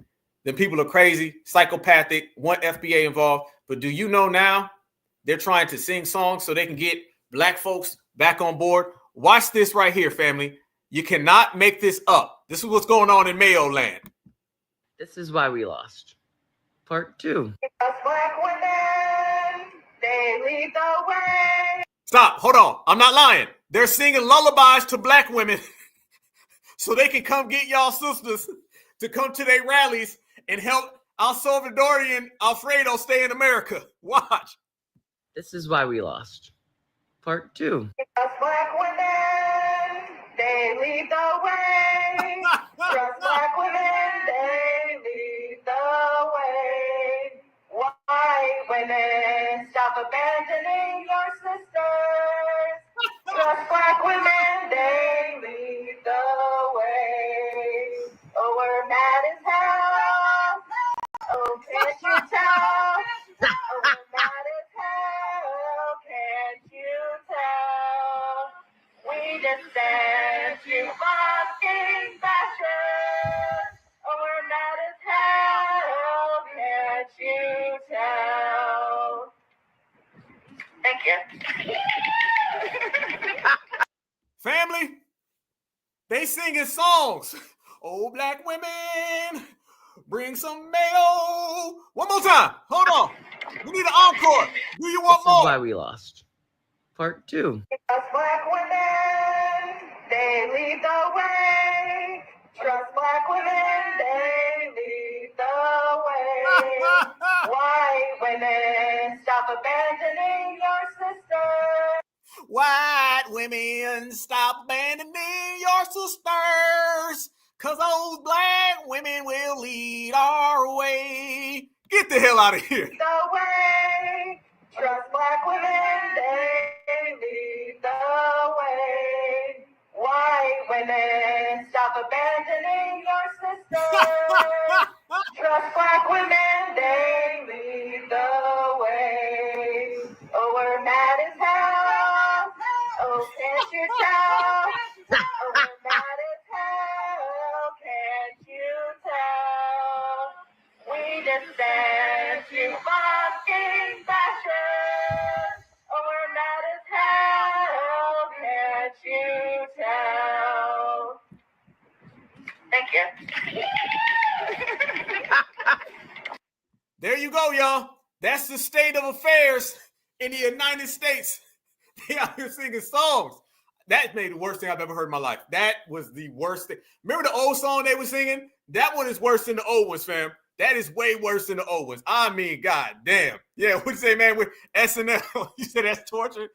Then people are crazy, psychopathic, want FBA involved. But do you know now they're trying to sing songs so they can get black folks back on board? Watch this right here, family. You cannot make this up. This is what's going on in Mayo land. This is why we lost. Part 2. Black women, they lead the way. Stop. Hold on. I'm not lying. They're singing lullabies to black women so they can come get y'all sisters to come to their rallies and help El Salvadorian Alfredo stay in America. Watch. This is why we lost. Part 2. Black women, they lead the way. Trust black women, they lead the way. White women, stop abandoning your sisters. Trust black women, they lead the way. Oh, we're mad as hell. Oh, can't you tell? Oh, we're mad as hell. Can't you tell? We just sent you fucking bashers. Oh, we're mad as hell. Can't you tell? Thank you. Family, they singing songs. Oh, black women, bring some mayo. One more time. Hold on. We need an encore. Do you want This more? is why we lost. Part 2. Black women, they lead the way. Trust black women, they lead the way. White women, stop abandoning your sisters. White women, stop abandoning your sisters, because those black women will lead our way. Get the hell out of here. The way. Trust black women, they lead the way. White women, stop abandoning your sisters. Trust black women, they lead the way. Oh, we're mad as hell. Oh, can't you tell? Oh, we're mad as hell. Can't you tell? We just sent you fucking bashers. Oh, we're mad as hell. Can't you tell? Thank you. There you go, y'all. That's the state of affairs in the United States. They out here singing songs. That made the worst thing I've ever heard in my life. That was the worst thing. Remember the old song they were singing? That one is worse than the old ones, fam. That is way worse than the old ones. I mean, god damn. Yeah, what you say, man, with SNL? You said that's torture?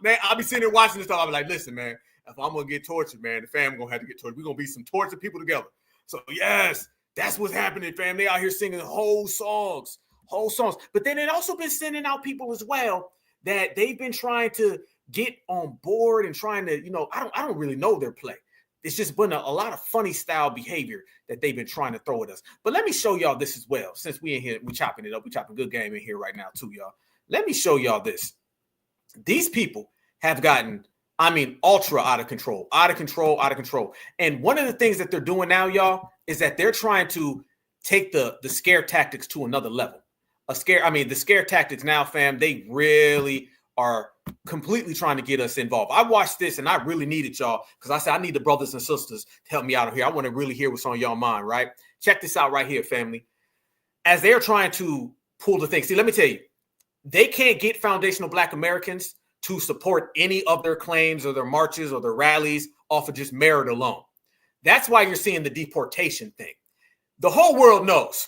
Man, I'll be sitting there watching this stuff. I'll be like, listen, man, if I'm going to get tortured, man, the fam going to have to get tortured. We're going to be some tortured people together. So, yes, that's what's happening, fam. They out here singing whole songs. But then it also been sending out people as well that they've been trying to get on board and trying to, I don't really know their play. It's just been a lot of funny style behavior that they've been trying to throw at us. But let me show y'all this as well. Since we in here, we chopping it up. We chopping good game in here right now too, y'all. Let me show y'all this. These people have gotten, ultra out of control. And one of the things that they're doing now, y'all, is that they're trying to take the scare tactics to another level. The scare tactics now, fam, they really are completely trying to get us involved. I watched this and I really needed y'all because I said I need the brothers and sisters to help me out here. I want to really hear what's on y'all mind, right? Check this out right here, family. As they're trying to pull the thing. See, let me tell you, they can't get foundational Black Americans to support any of their claims or their marches or their rallies off of just merit alone. That's why you're seeing the deportation thing. The whole world knows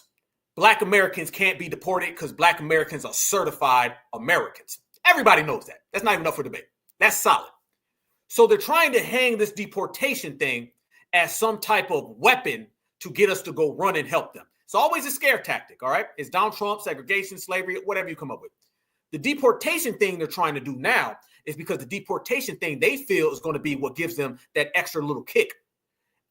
Black Americans can't be deported because Black Americans are certified Americans. Everybody knows that. That's not even up for debate. That's solid. So they're trying to hang this deportation thing as some type of weapon to get us to go run and help them. It's always a scare tactic, all right? It's Donald Trump, segregation, slavery, whatever you come up with. The deportation thing they're trying to do now is because the deportation thing they feel is going to be what gives them that extra little kick.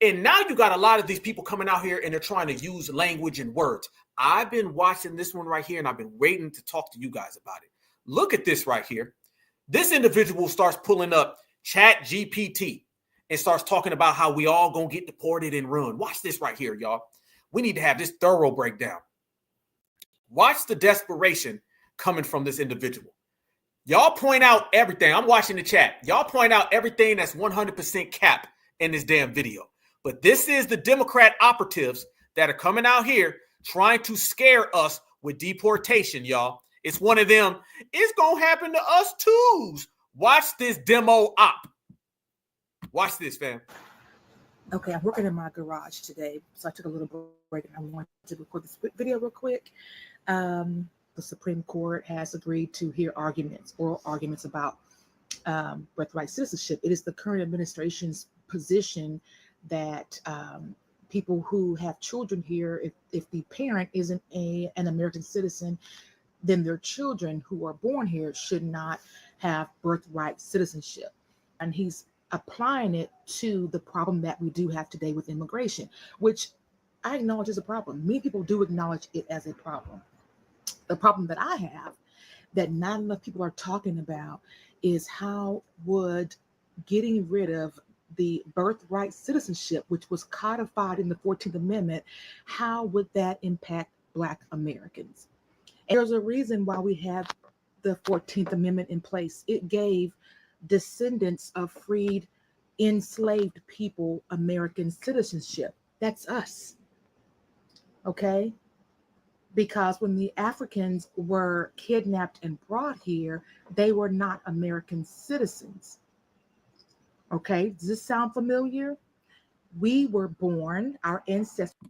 And now you got a lot of these people coming out here and they're trying to use language and words. I've been watching this one right here, and I've been waiting to talk to you guys about it. Look at this right here. This individual starts pulling up Chat GPT and starts talking about how we all gonna get deported and run. Watch this right here, y'all. We need to have this thorough breakdown. Watch the desperation coming from this individual. Y'all point out everything. I'm watching the chat. Y'all point out everything that's 100% cap in this damn video. But this is the Democrat operatives that are coming out here trying to scare us with deportation, y'all. It's one of them. It's going to happen to us too. Watch this demo op. Watch this, fam. Okay, I'm working in my garage today, so I took a little break and I wanted to record this video real quick. The Supreme Court has agreed to hear oral arguments about birthright citizenship. It is the current administration's position that people who have children here, if the parent isn't an American citizen, then their children who are born here should not have birthright citizenship. And he's applying it to the problem that we do have today with immigration, which I acknowledge is a problem. Many people do acknowledge it as a problem. The problem that I have that not enough people are talking about is how would getting rid of the birthright citizenship, which was codified in the 14th Amendment, how would that impact Black Americans? And there's a reason why we have the 14th Amendment in place. It gave descendants of freed, enslaved people American citizenship. That's us. Okay? Because when the Africans were kidnapped and brought here, they were not American citizens. Okay, does this sound familiar? We were born, our ancestors.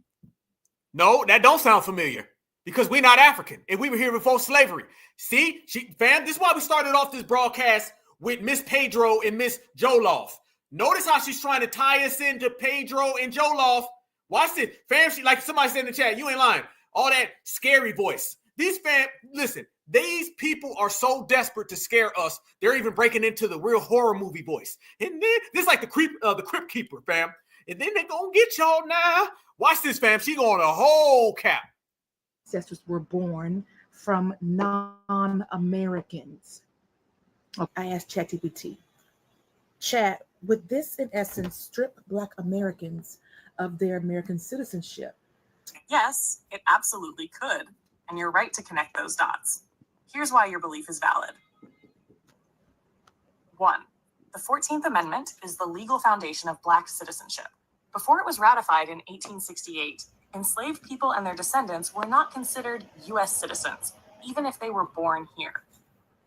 No, that don't sound familiar because we're not African and we were here before slavery. See, fam, this is why we started off this broadcast with Miss Pedro and Miss Joloff. Notice how she's trying to tie us into Pedro and Joloff. Watch this, fam. She, like somebody said in the chat, you ain't lying. All that scary voice. Listen, these people are so desperate to scare us. They're even breaking into the real horror movie voice. And then this is like the Crypt Keeper, fam. And then they're gonna get y'all now. Watch this, fam. She going a whole cap. Ancestors were born from non-Americans. I asked ChatGPT. Chat, would this in essence strip Black Americans of their American citizenship? Yes, it absolutely could, and you're right to connect those dots. Here's why your belief is valid. 1. The 14th Amendment is the legal foundation of Black citizenship. Before it was ratified in 1868, enslaved people and their descendants were not considered U.S. citizens, even if they were born here.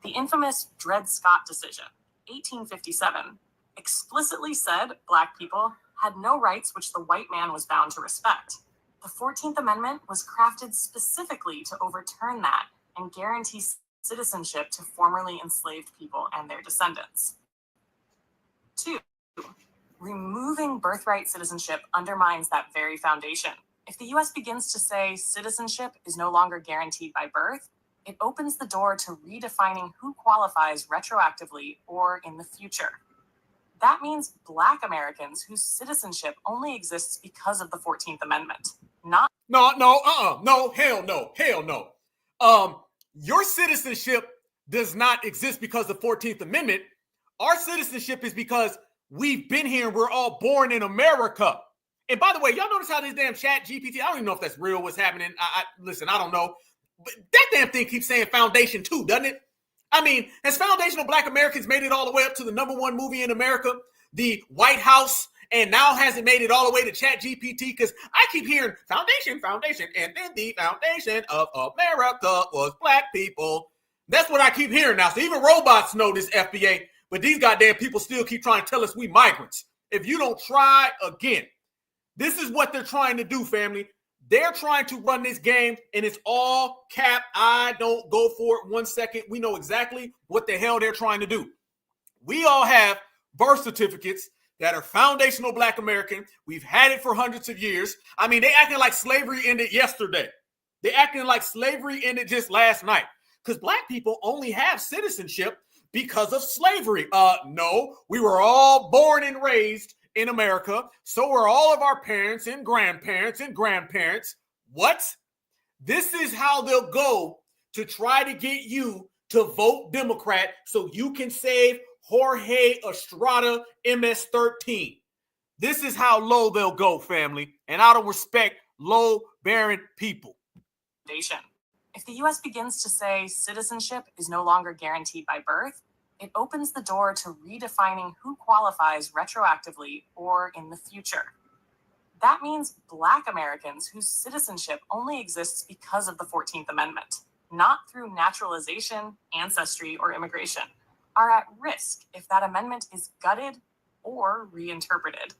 The infamous Dred Scott decision, 1857, explicitly said Black people had no rights which the white man was bound to respect. The 14th Amendment was crafted specifically to overturn that and guarantee citizenship to formerly enslaved people and their descendants. 2. Removing birthright citizenship undermines that very foundation. If the U.S. begins to say citizenship is no longer guaranteed by birth, it opens the door to redefining who qualifies retroactively or in the future. That means Black Americans whose citizenship only exists because of the 14th Amendment. No, hell no. Your citizenship does not exist because of the 14th Amendment. Our citizenship is because we've been here and we're all born in America. And by the way, y'all notice how this damn Chat GPT, I don't even know if that's real, what's happening. Listen, I don't know. But that damn thing keeps saying foundation too, doesn't it? I mean, has Foundational Black Americans made it all the way up to the #1 movie in America, the White House, and now hasn't made it all the way to Chat GPT? Because I keep hearing foundation, and then the foundation of America was Black people. That's what I keep hearing now. So even robots know this FBA, but these goddamn people still keep trying to tell us we migrants. If you don't try again, this is what they're trying to do, family. They're trying to run this game, and it's all cap. I don't go for it 1 second. We know exactly what the hell they're trying to do. We all have birth certificates that are foundational Black American. We've had it for hundreds of years. I mean, they acting like slavery ended yesterday. They acting like slavery ended just last night. Because Black people only have citizenship because of slavery. No, we were all born and raised in America. So were all of our parents and grandparents and grandparents. What? This is how they'll go to try to get you to vote Democrat so you can save Jorge Estrada MS-13. This is how low they'll go, family. And I don't respect low-bearing people. If the U.S. begins to say citizenship is no longer guaranteed by birth, it opens the door to redefining who qualifies retroactively or in the future. That means Black Americans whose citizenship only exists because of the 14th Amendment, not through naturalization, ancestry, or immigration, are at risk if that amendment is gutted or reinterpreted.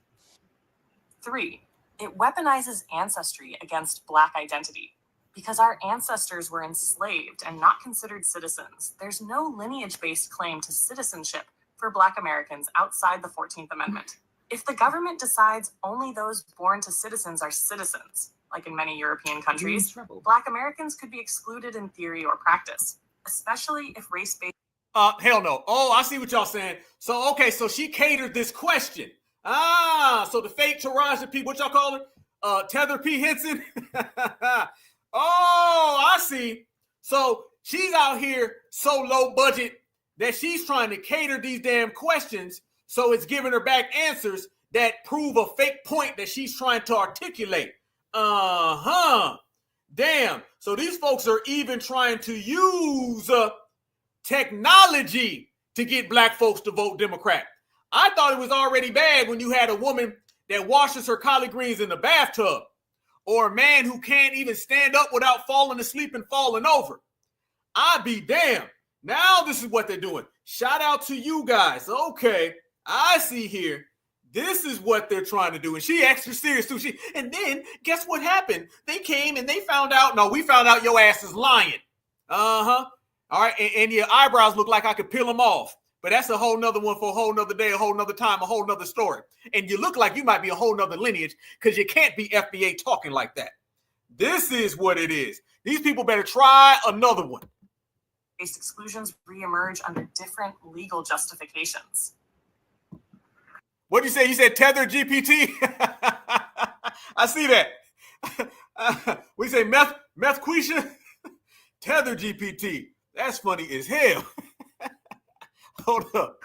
3, it weaponizes ancestry against Black identity. Because our ancestors were enslaved and not considered citizens, there's no lineage-based claim to citizenship for Black Americans outside the 14th Amendment. If the government decides only those born to citizens are citizens, like in many European countries, Black Americans could be excluded in theory or practice, especially if race-based... Hell no. Oh, I see what y'all saying. So, okay, so she catered this question. So the fake Taraja P, what y'all call it? Tether P. Henson? Oh, I see. So she's out here so low budget that she's trying to cater these damn questions, so it's giving her back answers that prove a fake point that she's trying to articulate. Damn. So these folks are even trying to use technology to get Black folks to vote Democrat. I thought it was already bad when you had a woman that washes her collard greens in the bathtub, or a man who can't even stand up without falling asleep and falling over. I be damned. Now this is what they're doing. Shout out to you guys. Okay, I see here. This is what they're trying to do. And she extra serious too. And then guess what happened? They came and they found out. No, we found out your ass is lying. All right. And your eyebrows look like I could peel them off. But that's a whole nother one for a whole nother day, a whole nother time, a whole nother story. And you look like you might be a whole nother lineage because you can't be FBA talking like that. This is what it is. These people better try another one. Exclusions reemerge under different legal justifications. What did you say? You said tether GPT? I see that. We say meth quisha? Tether GPT. That's funny as hell. Hold up.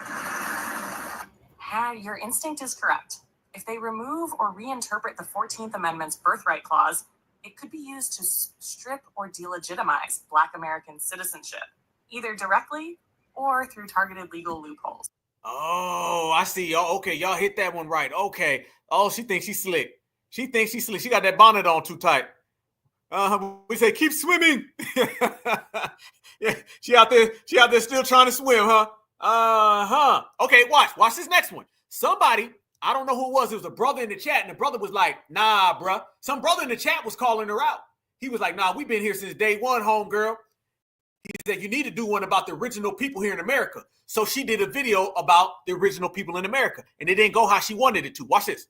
Your instinct is correct. If they remove or reinterpret the 14th Amendment's birthright clause, it could be used to strip or delegitimize Black American citizenship, either directly or through targeted legal loopholes. Oh, I see. Y'all. Okay, y'all hit that one right. Okay. Oh, she thinks she's slick. She thinks she's slick. She got that bonnet on too tight. We say keep swimming. Yeah, she out there still trying to swim, huh? Okay, watch this next one. Somebody, I don't know who it was a brother in the chat, and the brother was like, nah, bruh. Some brother in the chat was calling her out. He was like, nah, we've been here since day one, homegirl. He said, you need to do one about the original people here in America. So she did a video about the original people in America, and it didn't go how she wanted it to. Watch this.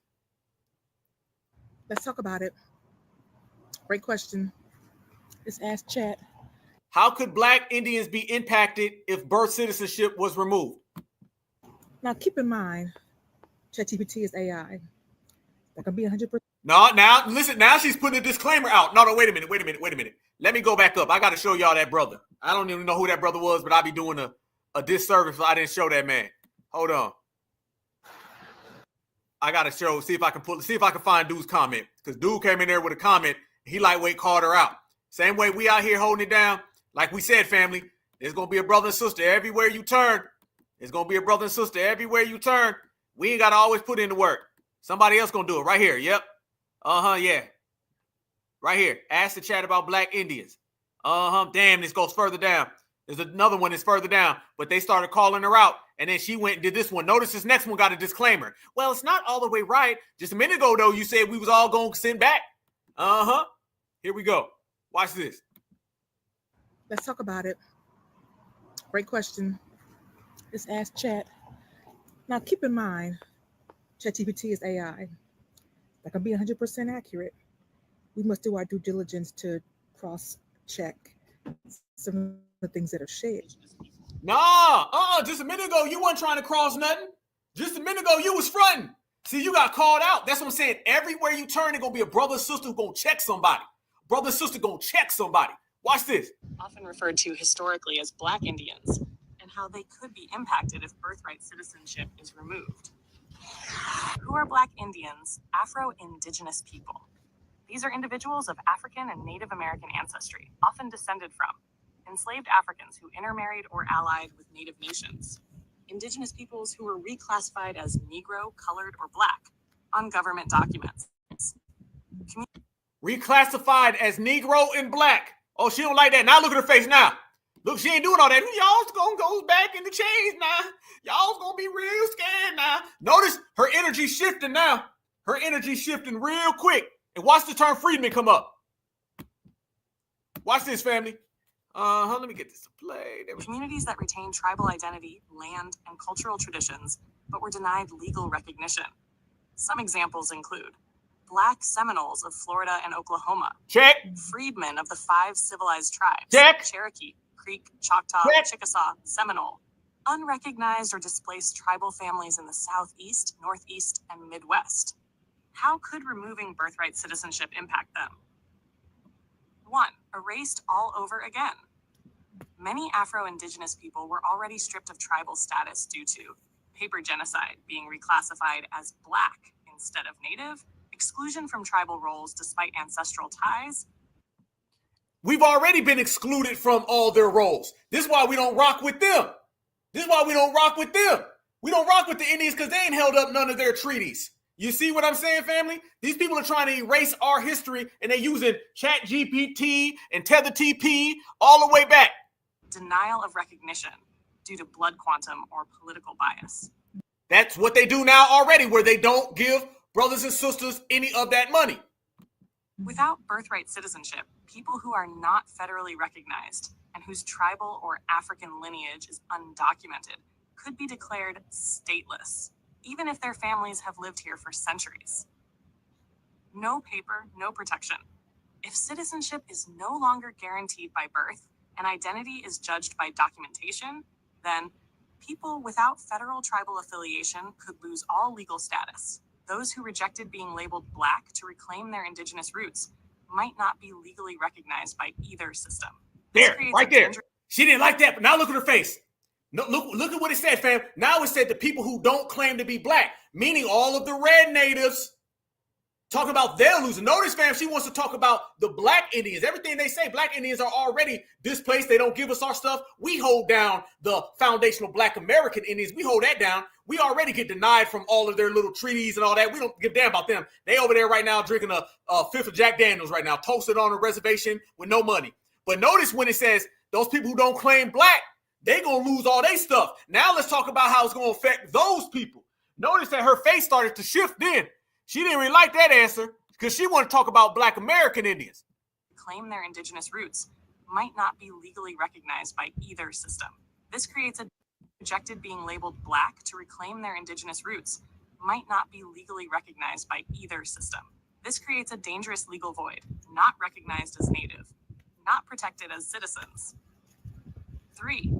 Let's talk about it. Great question. Let's ask chat. How could Black Indians be impacted if birth citizenship was removed? Now, keep in mind, ChatGPT is AI. That can be 100%. No, now, listen, now she's putting a disclaimer out. No, wait a minute. Let me go back up. I got to show y'all that brother. I don't even know who that brother was, but I'll be doing a disservice if I didn't show that man. Hold on. I got to see if I can find dude's comment. Because dude came in there with a comment. He lightweight called her out. Same way we out here holding it down. Like we said, family, there's going to be a brother and sister everywhere you turn. There's going to be a brother and sister everywhere you turn. We ain't got to always put in the work. Somebody else going to do it right here. Yep. Yeah. Right here. Ask the chat about Black Indians. Damn, this goes further down. There's another one that's further down, but they started calling her out, and then she went and did this one. Notice this next one got a disclaimer. Well, it's not all the way right. Just a minute ago, though, you said we was all going to send back. Here we go. Watch this. Let's talk about it. Great question. Let's ask chat. Now, keep in mind, ChatGPT is AI. That can be 100% accurate. We must do our due diligence to cross-check some of the things that are shared. Nah, just a minute ago, you weren't trying to cross nothing. Just a minute ago, you was fronting. See, you got called out. That's what I'm saying. Everywhere you turn, there's going to be a brother or sister who's going to check somebody. brother and sister gonna check somebody. Watch this. Often referred to historically as Black Indians, and how they could be impacted if birthright citizenship is removed. Who are Black Indians? Afro-Indigenous people. These are individuals of African and Native American ancestry, often descended from enslaved Africans who intermarried or allied with Native nations. Indigenous peoples who were reclassified as Negro, colored, or Black on government documents. Reclassified as Negro and Black. Oh, she don't like that. Now look at her face now. Look, she ain't doing all that. Y'all's gonna go back in the chains now. Y'all's gonna be real scared now. Notice her energy shifting now. Her energy shifting real quick. And watch the term freedman come up. Watch this, family. Let me get this to play. Communities that retain tribal identity, land, and cultural traditions, but were denied legal recognition. Some examples include Black Seminoles of Florida and Oklahoma. Check. Freedmen of the 5 civilized tribes. Check. Cherokee, Creek, Choctaw, Check. Chickasaw, Seminole. Unrecognized or displaced tribal families in the Southeast, Northeast, and Midwest. How could removing birthright citizenship impact them? 1. Erased all over again. Many Afro-Indigenous people were already stripped of tribal status due to paper genocide, being reclassified as Black instead of Native, exclusion from tribal roles despite ancestral ties. We've already been excluded from all their roles. This is why we don't rock with them. This is why we don't rock with them. We don't rock with the Indians because they ain't held up none of their treaties. You see what I'm saying, family? These people are trying to erase our history, and they're using ChatGPT and TetherTP all the way back. Denial of recognition due to blood quantum or political bias. That's what they do now already, where they don't give brothers and sisters any of that money. Without birthright citizenship, people who are not federally recognized and whose tribal or African lineage is undocumented could be declared stateless, even if their families have lived here for centuries. No paper, no protection. If citizenship is no longer guaranteed by birth and identity is judged by documentation, then people without federal tribal affiliation could lose all legal status. Those who rejected being labeled Black to reclaim their indigenous roots might not be legally recognized by either system. There, right there. She didn't like that, but now look at her face. No, look at what it said, fam. Now it said the people who don't claim to be Black, meaning all of the red natives, talking about they're losing. Notice, fam, she wants to talk about the Black Indians. Everything they say, Black Indians are already displaced. They don't give us our stuff. We hold down the foundational Black American Indians. We hold that down. We already get denied from all of their little treaties and all that. We don't give a damn about them. They over there right now drinking a fifth of Jack Daniels right now, toasted on a reservation with no money. But notice when it says those people who don't claim Black, they gonna lose all their stuff. Now let's talk about how it's gonna affect those people. Notice that her face started to shift then. She didn't really like that answer because she wanted to talk about Black American Indians. Claim their indigenous roots might not be legally recognized by either system. This creates a rejected being labeled Black to reclaim their indigenous roots might not be legally recognized by either system. This creates a dangerous legal void, not recognized as Native, not protected as citizens. 3.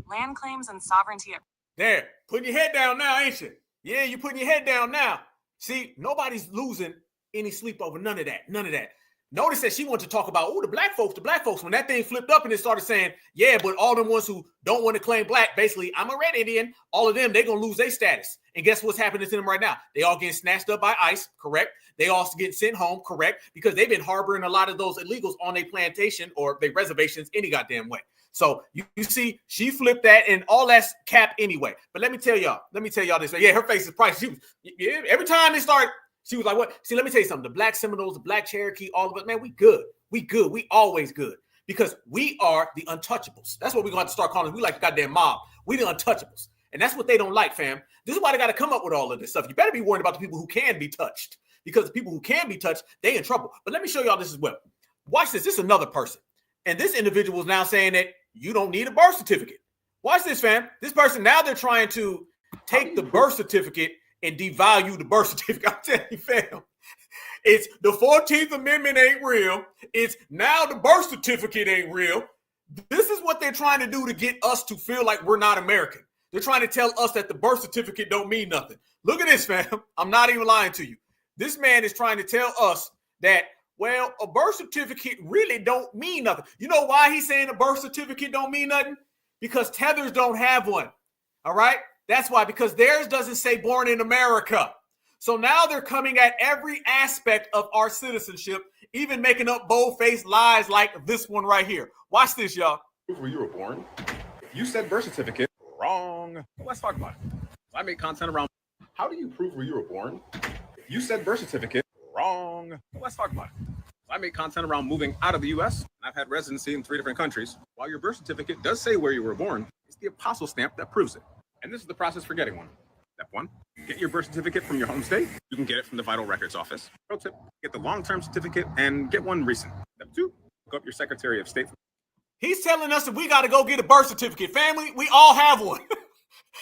Land claims and sovereignty. There, putting your head down now, ain't you? Yeah, you're putting your head down now. See, nobody's losing any sleep over none of that. None of that. Notice that she wanted to talk about, the black folks. When that thing flipped up and it started saying, yeah, but all them ones who don't want to claim Black, basically, I'm a red Indian, all of them, they're going to lose their status. And guess what's happening to them right now? They all getting snatched up by ICE, correct? They also getting sent home, correct? Because they've been harboring a lot of those illegals on their plantation or their reservations any goddamn way. So you see, she flipped that and all that's cap anyway. But let me tell y'all this. Yeah, her face is priceless. Every time they start, she was like, what? See, let me tell you something. The Black Seminoles, the Black Cherokee, all of us, man, we good. We good. We always good. Because we are the untouchables. That's what we're going to have to start calling. We like the goddamn mob. We the untouchables. And that's what they don't like, fam. This is why they got to come up with all of this stuff. You better be worried about the people who can be touched. Because the people who can be touched, they in trouble. But let me show y'all this as well. Watch this. This is another person. And this individual is now saying that you don't need a birth certificate. Watch this, fam. This person, now they're trying to take the birth certificate and devalue the birth certificate. I'm telling you, fam. It's the 14th Amendment ain't real. It's now the birth certificate ain't real. This is what they're trying to do to get us to feel like we're not American. They're trying to tell us that the birth certificate don't mean nothing. Look at this, fam. I'm not even lying to you. This man is trying to tell us that, Well, a birth certificate really don't mean nothing. You know why he's saying a birth certificate don't mean nothing? Because tethers don't have one. All right? That's why, because theirs doesn't say born in America. So now they're coming at every aspect of our citizenship, even making up bold-faced lies like this one right here. Watch this, y'all. Where you were born. If you said birth certificate, wrong. Let's talk about it. I make content around how do you prove where you were born? If you said birth certificate, wrong. Let's talk about it. I make content around moving out of the U.S. and I've had residency in 3 different countries. While your birth certificate does say where you were born, it's the apostle stamp that proves it. And this is the process for getting one. Step 1, get your birth certificate from your home state. You can get it from the Vital Records Office. Pro tip, get the long-term certificate and get one recent. Step 2, look up your Secretary of State. He's telling us that we got to go get a birth certificate. Family, we all have one.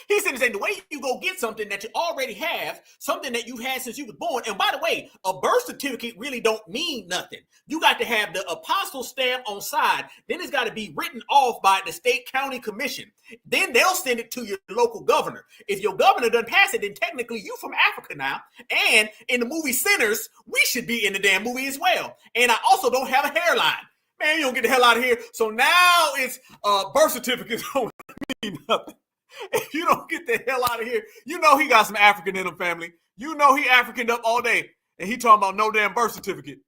He's saying the way you go get something that you already have, something that you had since you was born. And by the way, a birth certificate really don't mean nothing. You got to have the apostle stamp on side. Then it's got to be written off by the state county commission. Then they'll send it to your local governor. If your governor doesn't pass it, then technically you from Africa now. And in the movie Sinners, we should be in the damn movie as well. And I also don't have a hairline. Man, you don't get the hell out of here. So now it's birth certificates don't mean nothing. If you don't get the hell out of here, you know he got some African in him, family. You know he Africaned up all day, and he talking about no damn birth certificate.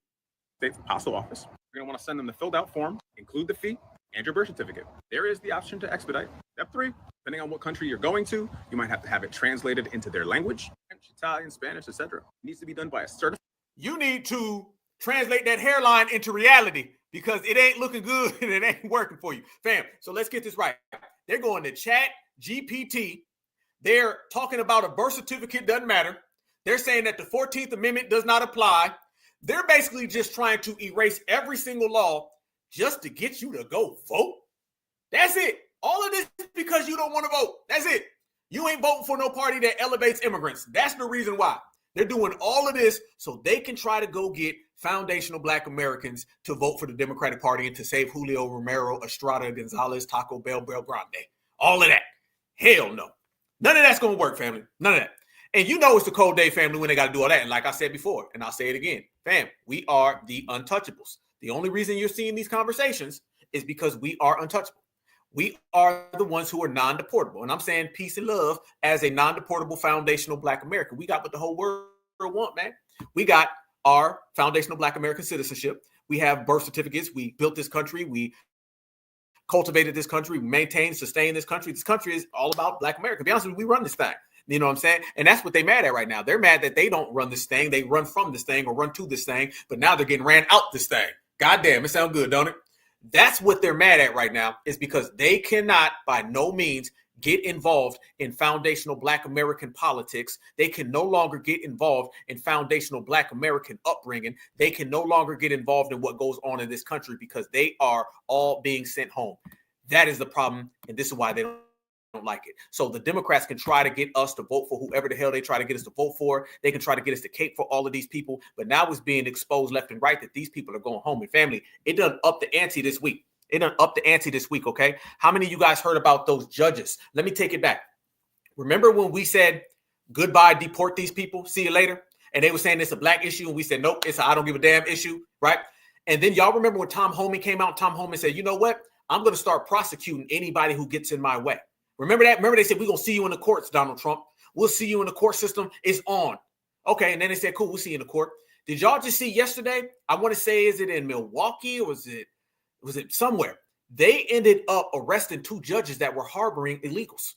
State Apostle Office. You're going to want to send them the filled out form, include the fee, and your birth certificate. There is the option to expedite. Step 3, depending on what country you're going to, you might have to have it translated into their language, French, Italian, Spanish, etc. It needs to be done by a certified. You need to translate that hairline into reality because it ain't looking good and it ain't working for you. Fam, so let's get this right. They're going to chat GPT. They're talking about a birth certificate doesn't matter. They're saying that the 14th Amendment does not apply. They're basically just trying to erase every single law just to get you to go vote. That's it. All of this is because you don't want to vote. That's it. You ain't voting for no party that elevates immigrants. That's the reason why. They're doing all of this so they can try to go get foundational Black Americans to vote for the Democratic Party and to save Julio Romero, Estrada, Gonzalez, Taco Bell, Grande. All of that. Hell no. None of that's going to work, family. None of that. And you know it's the cold day, family, when they got to do all that. And like I said before, and I'll say it again, fam, we are the untouchables. The only reason you're seeing these conversations is because we are untouchable. We are the ones who are non-deportable. And I'm saying peace and love as a non-deportable foundational Black American. We got what the whole world want, man. We got our foundational Black American citizenship. We have birth certificates. We built this country. We cultivated this country, maintained, sustained this country. This country is all about Black America. To be honest with you, we run this thing. You know what I'm saying? And that's what they're mad at right now. They're mad that they don't run this thing. They run from this thing or run to this thing, but now they're getting ran out this thing. God damn, it sounds good, don't it? That's what they're mad at right now, is because they cannot by no means get involved in foundational Black American politics. They can no longer get involved in foundational Black American upbringing. They can no longer get involved in what goes on in this country because they are all being sent home. That is the problem, and this is why they don't like it. So the Democrats can try to get us to vote for whoever the hell they try to get us to vote for. They can try to get us to cape for all of these people, but now it's being exposed left and right that these people are going home. And family, it done up the ante this week. It done up the ante this week, okay? How many of you guys heard about those judges? Let me take it back. Remember when we said, goodbye, deport these people, see you later? And they were saying it's a Black issue, and we said, nope, it's a I don't give a damn issue, right? And then y'all remember when Tom Homan came out, Tom Homan said, you know what? I'm going to start prosecuting anybody who gets in my way. Remember that? Remember they said, we're going to see you in the courts, Donald Trump. We'll see you in the court system. It's on. Okay, and then they said, cool, we'll see you in the court. Did y'all just see yesterday? I want to say, is it in Milwaukee or was it somewhere? They ended up arresting 2 judges that were harboring illegals.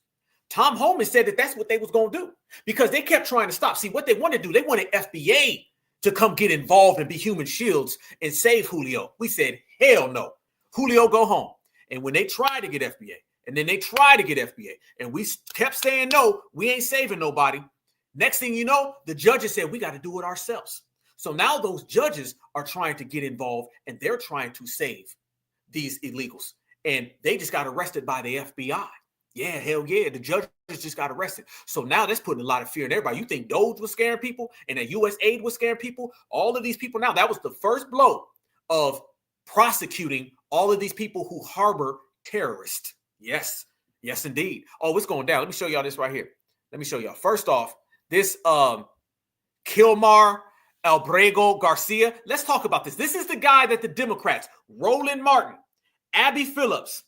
Tom Homan said that that's what they was going to do because they kept trying to stop. See, what they wanted to do, they wanted FBA to come get involved and be human shields and save Julio. We said, hell no. Julio, go home. And when they tried to get FBA, and then they tried to get FBA, and we kept saying, no, we ain't saving nobody. Next thing you know, the judges said, we got to do it ourselves. So now those judges are trying to get involved, and they're trying to save these illegals. And they just got arrested by the FBI. Yeah, hell yeah. The judges just got arrested. So now that's putting a lot of fear in everybody. You think Doge was scaring people and that U.S. aid was scaring people? All of these people now, that was the first blow of prosecuting all of these people who harbor terrorists. Yes. Yes, indeed. Oh, it's going down. Let me show y'all this right here. Let me show y'all. First off, this Kilmar Albrego Garcia. Let's talk about this. This is the guy that the Democrats, Roland Martin, Abby Phillips,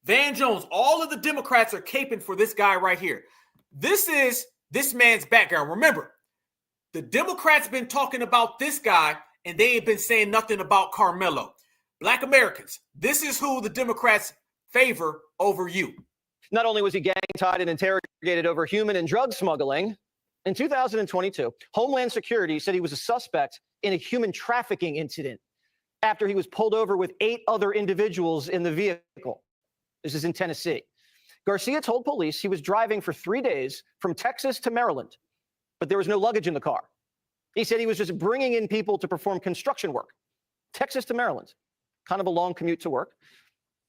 Van Jones, all of the Democrats are caping for this guy right here. This is this man's background. Remember, the Democrats been talking about this guy and they ain't been saying nothing about Carmelo. Black Americans, this is who the Democrats favor over you. Not only was he gang-tied and interrogated over human and drug smuggling, in 2022, Homeland Security said he was a suspect in a human trafficking incident after he was pulled over with 8 other individuals in the vehicle. This is in Tennessee. Garcia told police he was driving for 3 days from Texas to Maryland, but there was no luggage in the car. He said he was just bringing in people to perform construction work. Texas to Maryland, kind of a long commute to work.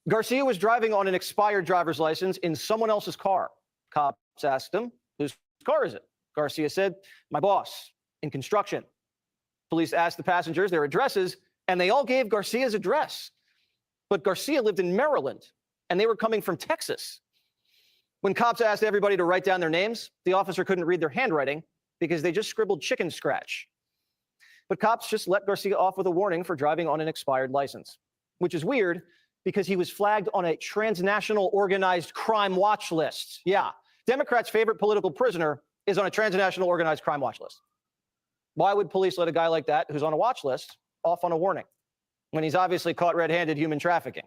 Garcia was driving on an expired driver's license in someone else's car. Cops asked him, whose car is it? Garcia said, my boss, in construction. Police asked the passengers their addresses, and they all gave Garcia's address. But Garcia lived in Maryland, and they were coming from Texas. When cops asked everybody to write down their names, the officer couldn't read their handwriting because they just scribbled chicken scratch. But cops just let Garcia off with a warning for driving on an expired license, which is weird because he was flagged on a transnational organized crime watch list. Yeah, Democrats' favorite political prisoner is on a transnational organized crime watch list. Why would police let a guy like that, who's on a watch list, off on a warning when he's obviously caught red-handed human trafficking?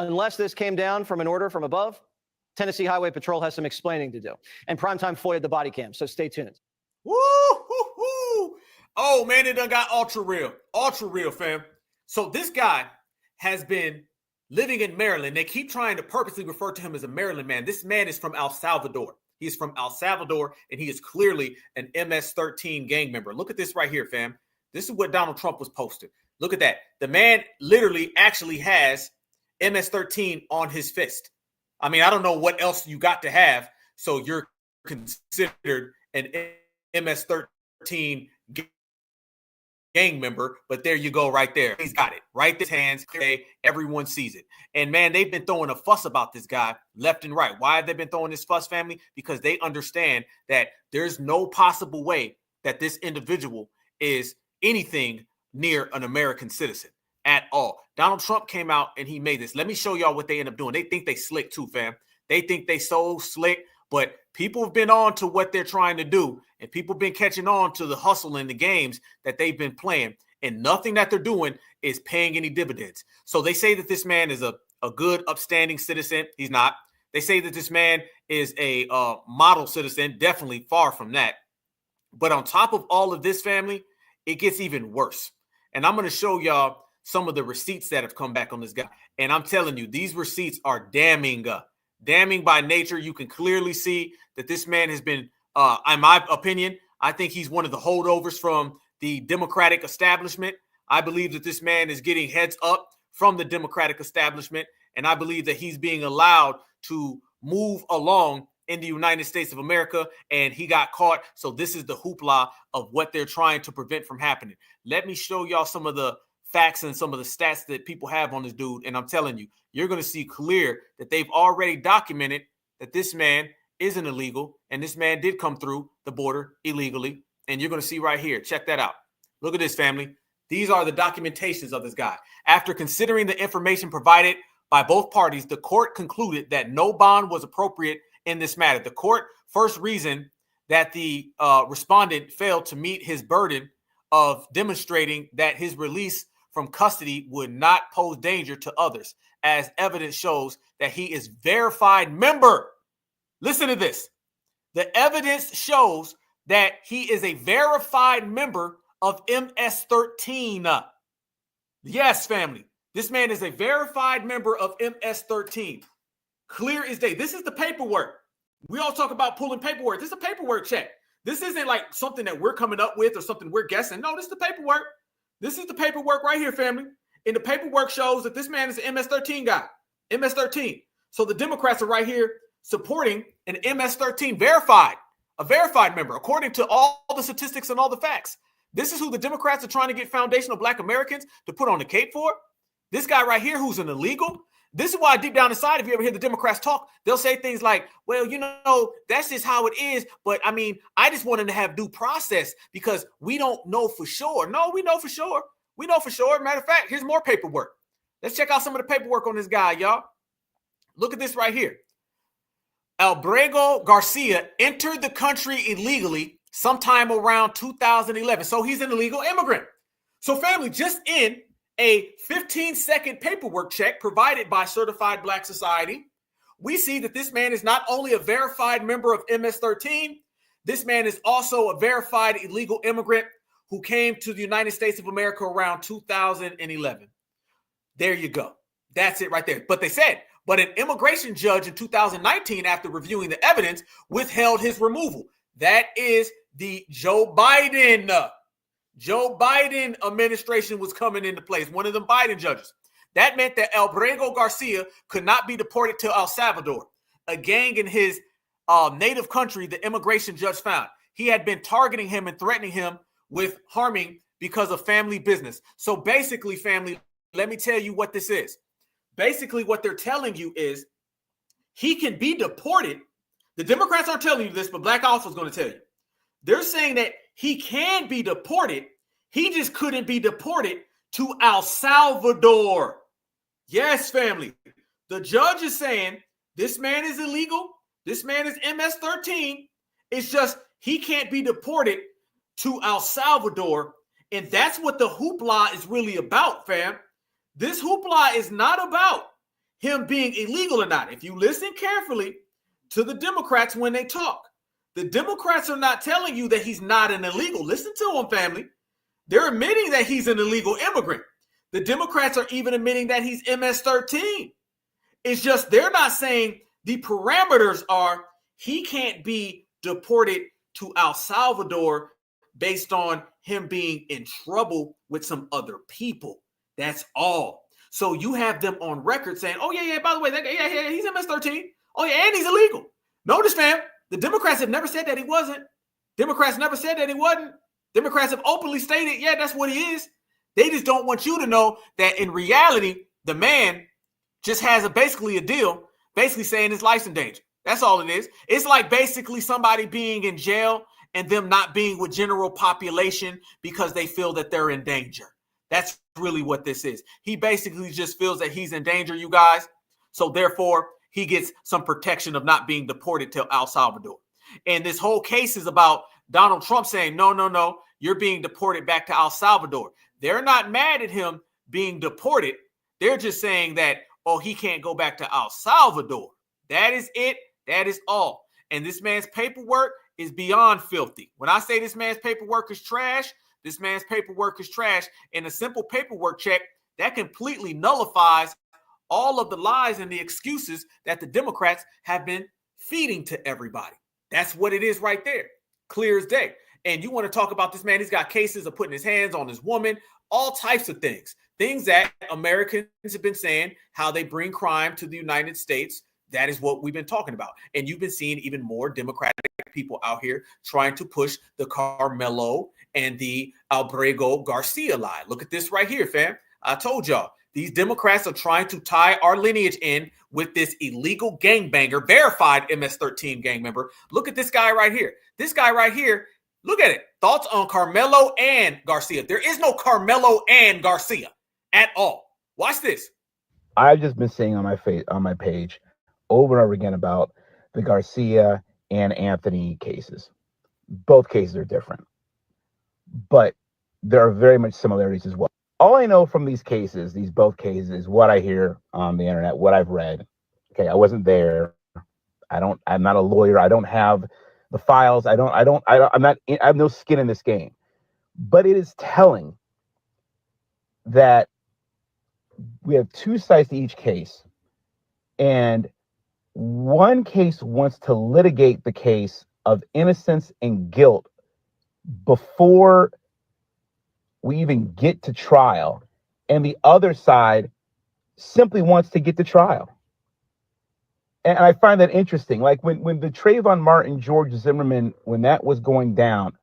Unless this came down from an order from above, Tennessee Highway Patrol has some explaining to do. And Primetime foiled the body cam, so stay tuned. Woo, hoo, hoo. Oh, man, it done got ultra real, fam. So this guy has been living in Maryland. They keep trying to purposely refer to him as a Maryland man. This man is from El Salvador. He's from El Salvador, and he is clearly an MS-13 gang member. Look at this right here, fam. This is what Donald Trump was posting. Look at that. The man literally actually has MS-13 on his fist. I mean, I don't know what else you got to have, so you're considered an MS-13 gang member, but there you go right there. He's got it right in his hands. Everyone sees it. And man, they've been throwing a fuss about this guy left and right. Why have they been throwing this fuss, family? Because they understand that there's no possible way that this individual is anything near an American citizen at all. Donald Trump came out and he made this. Let me show y'all what they end up doing. They think they slick too, fam. They think they so slick, but people have been on to what they're trying to do, and people have been catching on to the hustle in the games that they've been playing, and nothing that they're doing is paying any dividends. So they say that this man is a good, upstanding citizen. He's not. They say that this man is a model citizen. Definitely far from that. But on top of all of this, family, it gets even worse. And I'm going to show y'all some of the receipts that have come back on this guy. And I'm telling you, these receipts are damning by nature. You can clearly see that this man has been, in my opinion, I think he's one of the holdovers from the Democratic establishment. I believe that this man is getting heads up from the Democratic establishment, and I believe that he's being allowed to move along in the United States of America, and he got caught. So this is the hoopla of what they're trying to prevent from happening. Let me show y'all some of the facts and some of the stats that people have on this dude, and I'm telling you, you're going to see clear that they've already documented that this man isn't illegal, and this man did come through the border illegally, and you're going to see right here. Check that out. Look at this, family. These are the documentations of this guy. After considering the information provided by both parties, the court concluded that no bond was appropriate in this matter. The court first reasoned that the respondent failed to meet his burden of demonstrating that his release from custody would not pose danger to others, as evidence shows that he is verified member. Listen to this. The evidence shows that he is a verified member of MS-13. Yes, family. This man is a verified member of MS-13. Clear as day. This is the paperwork. We all talk about pulling paperwork. This is a paperwork check. This isn't like something that we're coming up with or something we're guessing. No, this is the paperwork. This is the paperwork right here, family. And the paperwork shows that this man is an MS-13 guy. MS-13. So the Democrats are right here supporting an MS-13 a verified member, according to all the statistics and all the facts. This is who the Democrats are trying to get foundational Black Americans to put on the cape for. This guy right here, who's an illegal. This is why deep down inside, if you ever hear the Democrats talk, they'll say things like, well, you know, that's just how it is. But I mean, I just want them to have due process because we don't know for sure. No, we know for sure. We know for sure. Matter of fact, here's more paperwork. Let's check out some of the paperwork on this guy, y'all. Look at this right here. Albrego Garcia entered the country illegally sometime around 2011. So he's an illegal immigrant. So family, just in a 15-second paperwork check provided by Certified Black Society, we see that this man is not only a verified member of MS-13, this man is also a verified illegal immigrant who came to the United States of America around 2011. There you go. That's it right there. But they said, but an immigration judge in 2019, after reviewing the evidence, withheld his removal. That is the Joe Biden administration was coming into place, one of them Biden judges. That meant that Albrego Garcia could not be deported to El Salvador. A gang in his native country, the immigration judge found. He had been targeting him and threatening him with harming because of family business. So basically, family, let me tell you what this is. Basically, what they're telling you is he can be deported. The Democrats aren't telling you this, but Black Alpha is going to tell you. They're saying that he can be deported. He just couldn't be deported to El Salvador. Yes, family. The judge is saying this man is illegal. This man is MS-13. It's just he can't be deported to El Salvador. And that's what the hoopla is really about, fam. This hoopla is not about him being illegal or not. If you listen carefully to the Democrats when they talk, the Democrats are not telling you that he's not an illegal. Listen to him, family. They're admitting that he's an illegal immigrant. The Democrats are even admitting that he's MS-13. It's just they're not saying the parameters are he can't be deported to El Salvador based on him being in trouble with some other people. That's all. So you have them on record saying, oh, yeah, by the way, he's MS-13. Oh, yeah, and he's illegal. Notice, fam, the Democrats have never said that he wasn't. Democrats never said that he wasn't. Democrats have openly stated, yeah, that's what he is. They just don't want you to know that in reality, the man just has basically a deal, basically saying his life's in danger. That's all it is. It's like basically somebody being in jail and them not being with general population because they feel that they're in danger. That's really what this is. He basically just feels that he's in danger, you guys. So therefore, he gets some protection of not being deported to El Salvador. And this whole case is about Donald Trump saying, no, you're being deported back to El Salvador. They're not mad at him being deported. They're just saying that, oh, he can't go back to El Salvador. That is it. That is all. And this man's paperwork is beyond filthy. When I say this man's paperwork is trash, this man's paperwork is trash. And a simple paperwork check, that completely nullifies all of the lies and the excuses that the Democrats have been feeding to everybody. That's what it is right there. Clear as day. And you want to talk about this man, he's got cases of putting his hands on his woman, all types of things. Things that Americans have been saying, how they bring crime to the United States. That is what we've been talking about. And you've been seeing even more Democratic people out here trying to push the Carmelo and the Albrego Garcia lie. Look at this right here, fam. I told y'all, these Democrats are trying to tie our lineage in with this illegal gangbanger, verified MS-13 gang member. Look at this guy right here. This guy right here, look at it. Thoughts on Carmelo and Garcia. There is no Carmelo and Garcia at all. Watch this. I've just been saying on my page over and over again about the Garcia and Anthony cases. Both cases are different, but there are very much similarities as well. All I know from these cases, both cases, is what I hear on the internet, what I've read. Okay, I wasn't there. I'm not a lawyer. I don't have the files. I have no skin in this game. But it is telling that we have two sides to each case, and one case wants to litigate the case of innocence and guilt before we even get to trial, and the other side simply wants to get to trial. And I find that interesting. Like when the Trayvon Martin, George Zimmerman, when that was going down,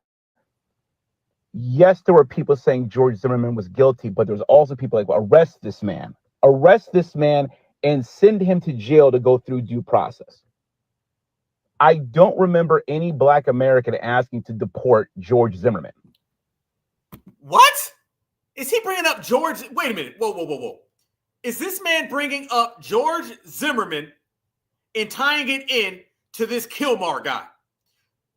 yes, there were people saying George Zimmerman was guilty, but there was also people like, well, arrest this man and send him to jail to go through due process. I don't remember any Black American asking to deport George Zimmerman. What? Is he bringing up George? Wait a minute. Whoa. Is this man bringing up George Zimmerman and tying it in to this Kilmar guy?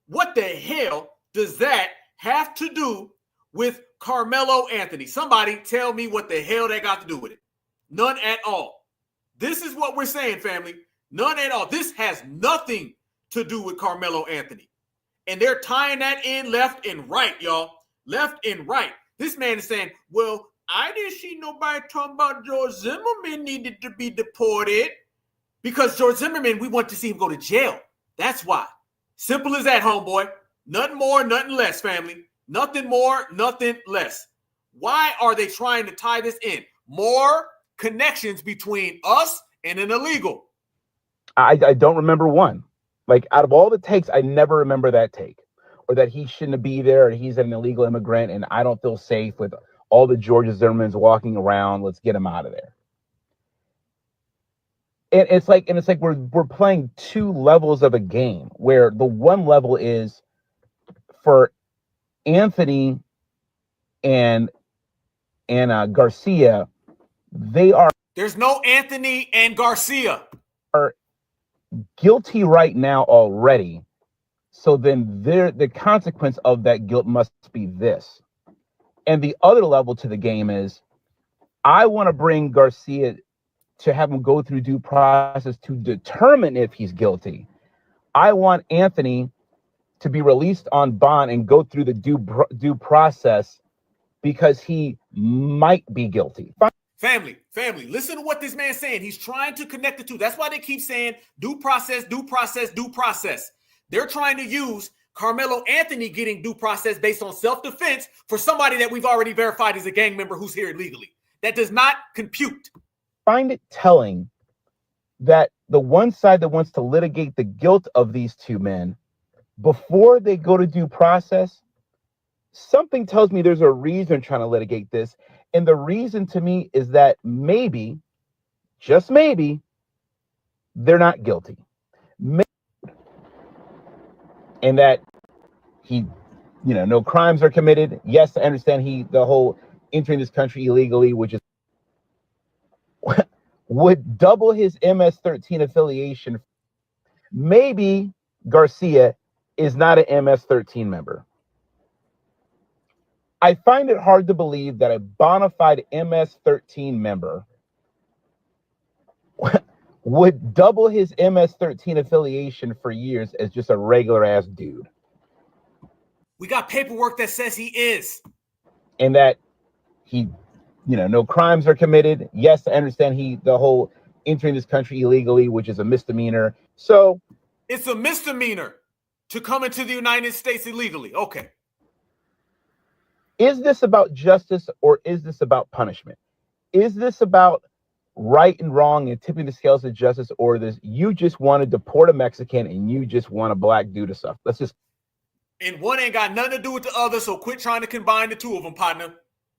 What the hell does that have to do with Carmelo Anthony? Somebody tell me what the hell that got to do with it. None at all. This is what we're saying, family. None at all. This has nothing to do with Carmelo Anthony. And they're tying that in left and right, y'all. Left and right. This man is saying, well, I didn't see nobody talking about George Zimmerman needed to be deported. Because George Zimmerman, we want to see him go to jail. That's why. Simple as that, homeboy. Nothing more, nothing less, family. Nothing more, nothing less. Why are they trying to tie this in? More connections between us and an illegal. I don't remember one. Like, out of all the takes, I never remember that take. Or that he shouldn't be there, or he's an illegal immigrant, and I don't feel safe with all the George Zimmermans walking around. Let's get him out of there. And it's like we're playing two levels of a game, where the one level is for Anthony and Garcia. There's no Anthony and Garcia. Are guilty right now already. So then the consequence of that guilt must be this. And the other level to the game is, I want to bring Garcia to have him go through due process to determine if he's guilty. I want Anthony to be released on bond and go through the due process because he might be guilty. Family, listen to what this man's saying. He's trying to connect the two. That's why they keep saying due process, due process, due process. They're trying to use Carmelo Anthony getting due process based on self-defense for somebody that we've already verified as a gang member who's here illegally. That does not compute. Find it telling that the one side that wants to litigate the guilt of these two men before they go to due process, something tells me there's a reason trying to litigate this. And the reason to me is that maybe, just maybe, they're not guilty. And that no crimes are committed. Yes, I understand the whole entering this country illegally, which is would double his MS-13 affiliation. Maybe Garcia is not an MS-13 member. I find it hard to believe that a bona fide MS-13 member would double his MS-13 affiliation for years as just a regular ass dude. We got paperwork that says he is. And that no crimes are committed. Yes, I understand the whole entering this country illegally, which is a misdemeanor. So it's a misdemeanor to come into the United States illegally. Okay. Is this about justice or is this about punishment? Is this about right and wrong and tipping the scales of justice, or this you just want to deport a Mexican and you just want a black dude to suffer? Let's just. And one ain't got nothing to do with the other, so quit trying to combine the two of them, partner.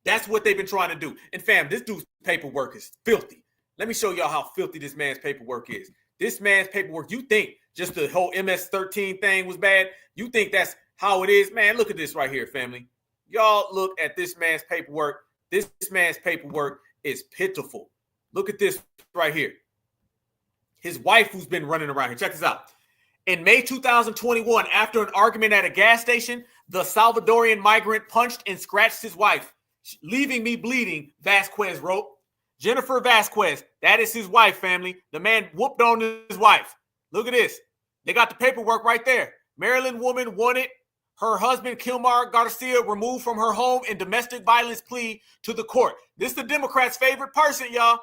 That's what they've been trying to do. And fam, this dude's paperwork is filthy. Let me show y'all how filthy this man's paperwork is. This man's paperwork, you think just the whole MS-13 thing was bad? You think that's how it is? Man, look at this right here, family. Y'all look at this man's paperwork. This man's paperwork is pitiful. Look at this right here. His wife who's been running around here. Check this out. In May 2021, after an argument at a gas station, the Salvadorian migrant punched and scratched his wife, leaving me bleeding, Vasquez wrote. Jennifer Vasquez, that is his wife, family. The man whooped on his wife. Look at this. They got the paperwork right there. Maryland woman wanted her husband, Kilmar Garcia, removed from her home in domestic violence plea to the court. This is the Democrats' favorite person, y'all.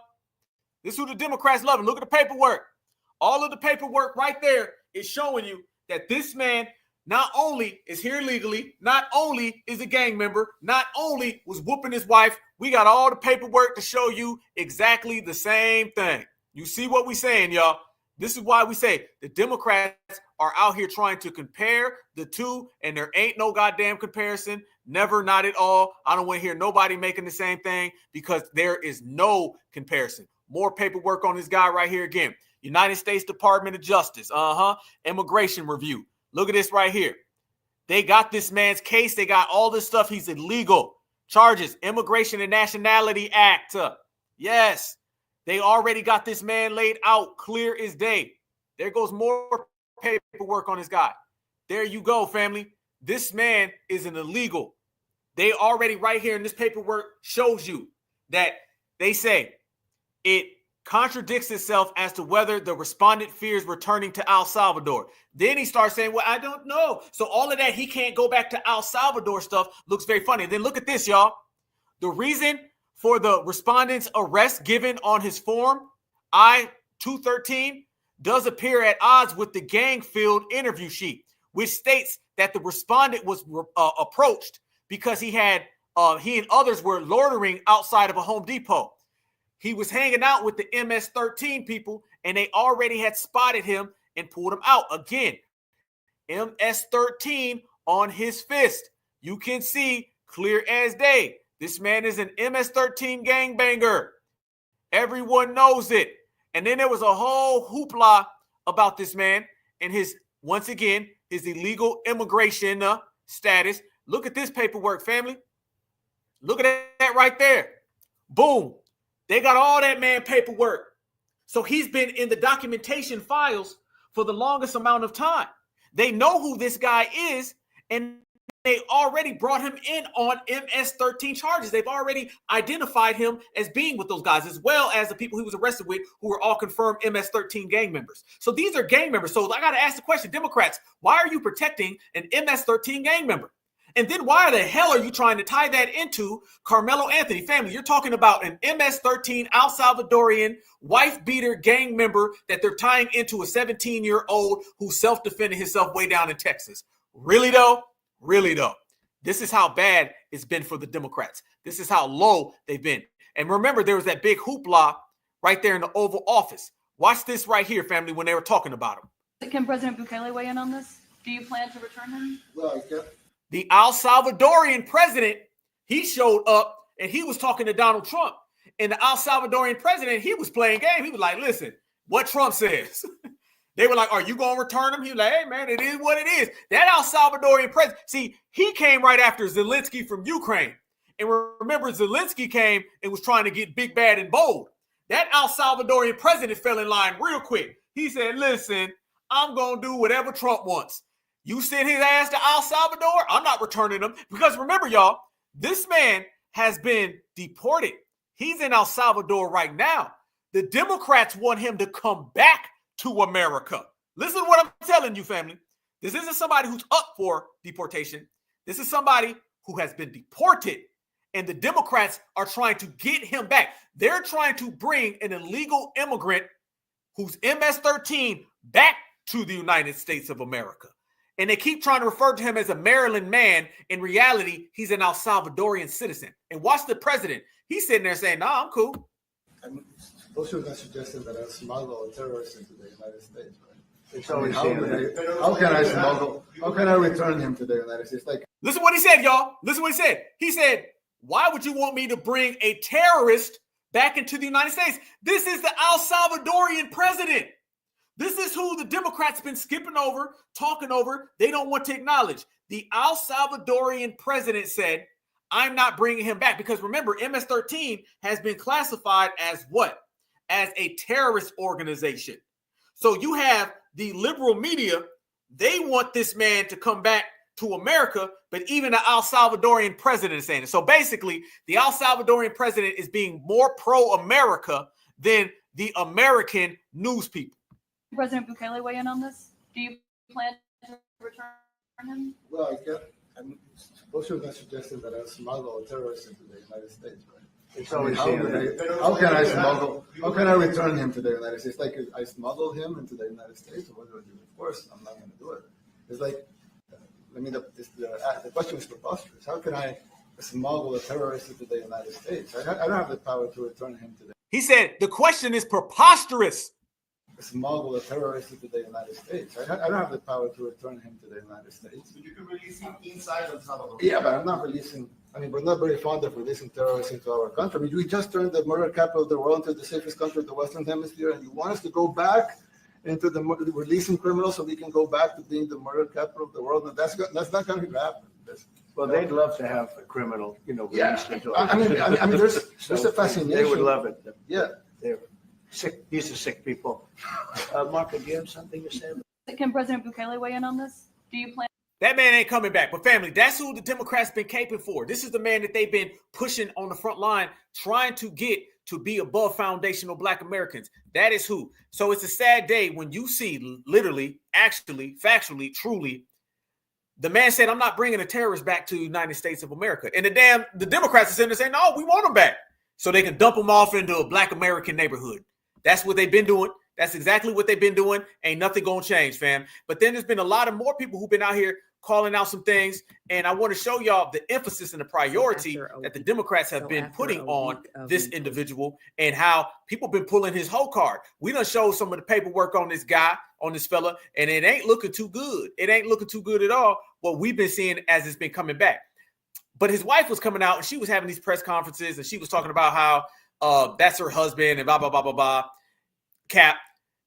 This is who the Democrats love. And look at the paperwork. All of the paperwork right there is showing you that this man not only is here legally, not only is a gang member, not only was whooping his wife, we got all the paperwork to show you exactly the same thing. You see what we're saying, y'all? This is why we say the Democrats are out here trying to compare the two, and there ain't no goddamn comparison. Never, not at all. I don't want to hear nobody making the same thing because there is no comparison. More paperwork on this guy right here again. United States Department of Justice. Immigration review. Look at this right here. They got this man's case. They got all this stuff. He's illegal. Charges. Immigration and Nationality Act. Yes. They already got this man laid out clear as day. There goes more paperwork on this guy. There you go, family. This man is an illegal. They already right here in this paperwork shows you that they say it contradicts itself as to whether the respondent fears returning to El Salvador. Then he starts saying, well, I don't know. So all of that, he can't go back to El Salvador stuff looks very funny. Then look at this, y'all. The reason for the respondent's arrest given on his form I-213 does appear at odds with the gang field interview sheet, which states that the respondent was approached because he and others were loitering outside of a Home Depot. He was hanging out with the MS-13 people, and they already had spotted him and pulled him out. Again, MS-13 on his fist. You can see clear as day. This man is an MS-13 gangbanger. Everyone knows it. And then there was a whole hoopla about this man and his, once again, his illegal immigration status. Look at this paperwork, family. Look at that right there. Boom. They got all that man paperwork. So he's been in the documentation files for the longest amount of time. They know who this guy is, and they already brought him in on MS-13 charges. They've already identified him as being with those guys, as well as the people he was arrested with, who were all confirmed MS-13 gang members. So these are gang members. So I got to ask the question, Democrats, why are you protecting an MS-13 gang member? And then why the hell are you trying to tie that into Carmelo Anthony? Family, you're talking about an MS-13 El Salvadorian wife-beater gang member that they're tying into a 17-year-old who self-defended himself way down in Texas. Really, though? Really, though? This is how bad it's been for the Democrats. This is how low they've been. And remember, there was that big hoopla right there in the Oval Office. Watch this right here, family, when they were talking about him. Can President Bukele weigh in on this? Do you plan to return him? Well, the El Salvadorian president, he showed up and he was talking to Donald Trump. And the El Salvadorian president, he was playing game. He was like, listen, what Trump says. They were like, are you going to return him? He was like, hey, man, it is what it is. That El Salvadorian president, see, he came right after Zelensky from Ukraine. And remember, Zelensky came and was trying to get big, bad, and bold. That El Salvadorian president fell in line real quick. He said, listen, I'm going to do whatever Trump wants. You send his ass to El Salvador, I'm not returning him. Because remember, y'all, this man has been deported. He's in El Salvador right now. The Democrats want him to come back to America. Listen to what I'm telling you, family. This isn't somebody who's up for deportation. This is somebody who has been deported. And the Democrats are trying to get him back. They're trying to bring an illegal immigrant who's MS-13 back to the United States of America. And they keep trying to refer to him as a Maryland man. In reality, he's an El Salvadorian citizen. And watch the president. He's sitting there saying, nah, I'm cool. Those who are suggesting that I smuggle terrorists into the United States, right? So How can I return him to the United States? Like, listen what he said, y'all. Listen what he said. He said, why would you want me to bring a terrorist back into the United States? This is the El Salvadorian president. This is who the Democrats been skipping over, talking over. They don't want to acknowledge. The El Salvadorian president said, I'm not bringing him back. Because remember, MS-13 has been classified as what? As a terrorist organization. So you have the liberal media. They want this man to come back to America, but even the El Salvadorian president is saying it. So basically, the El Salvadorian president is being more pro-America than the American news people. President Bukele weigh in on this? Do you plan to return him? well, those who are suggesting that I smuggle terrorists into the United States, right? How can I return him to the United States? Like, I smuggle him into the United States, or what do I do? Of course, I'm not going to do it. It's like, the question is preposterous. How can I smuggle a terrorist into the United States? I don't have the power to return him to the. He said, the question is preposterous. smuggle a terrorist into the United States. I don't have the power to return him to the United States. But you can release him inside El Salvador. Yeah, but I'm not releasing. I mean, we're not very fond of releasing terrorists into our country. I mean, we just turned the murder capital of the world into the safest country of the Western Hemisphere, and you want us to go back into the releasing criminals so we can go back to being the murder capital of the world? And that's not going to happen. Well, they'd love to have a criminal, released Yeah, into I mean, there's a fascination. They would love it. Yeah. They're sick. These are sick people. Marco, do you have something to say? Can President Bukele weigh in on this? Do you plan? That man ain't coming back. But family, that's who the Democrats been caping for. This is the man that they've been pushing on the front line, trying to get to be above foundational Black Americans. That is who. So it's a sad day when you see literally, actually, factually, truly, the man said, I'm not bringing a terrorist back to the United States of America. And the Democrats are sitting there saying, no, we want him back. So they can dump him off into a Black American neighborhood. That's what they've been doing. That's exactly what they've been doing. Ain't nothing going to change, fam. But then there's been a lot of more people who've been out here calling out some things. And I want to show y'all the emphasis and the priority that the Democrats have been putting on this individual and how people been pulling his whole card. We done showed some of the paperwork on this guy, on this fella, and it ain't looking too good. It ain't looking too good at all. What we've been seeing as it's been coming back. But his wife was coming out and she was having these press conferences and she was talking about how that's her husband and blah, blah, blah, blah, blah. Cap.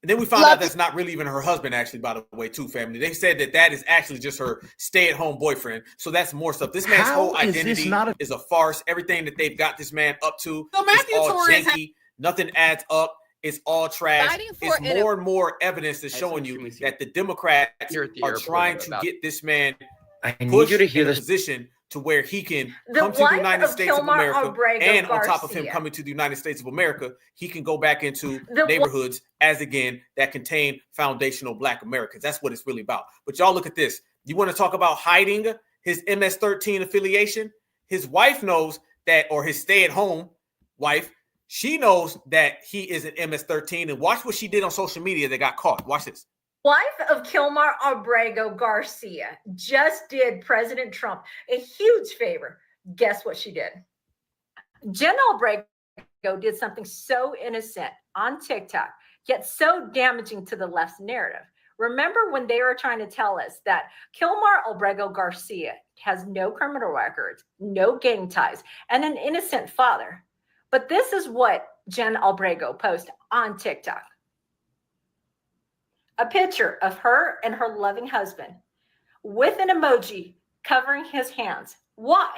And then we found out that's not really even her husband, actually, by the way, too, family. They said that is actually just her stay-at-home boyfriend. So that's more stuff. This man's whole identity is a farce. Everything that they've got this man up to is all janky. Nothing adds up. It's all trash. It's more and more evidence that's showing you that the Democrats are trying to get this man pushed in a position to where he can come to the United States of America, and on top of him coming to the United States of America, he can go back into neighborhoods as again that contain foundational Black Americans. That's what it's really about. But y'all look at this. You want to talk about hiding his MS-13 affiliation? His wife knows that, or his stay-at-home wife, she knows that he is an MS-13. And watch what she did on social media that got caught. Watch this. Wife of Kilmar Abrego Garcia just did President Trump a huge favor. Guess what she did? Jen Abrego did something so innocent on TikTok, yet so damaging to the left's narrative. Remember when they were trying to tell us that Kilmar Abrego Garcia has no criminal records, no gang ties, and an innocent father? But this is what Jen Abrego posted on TikTok. A picture of her and her loving husband with an emoji covering his hands. Why?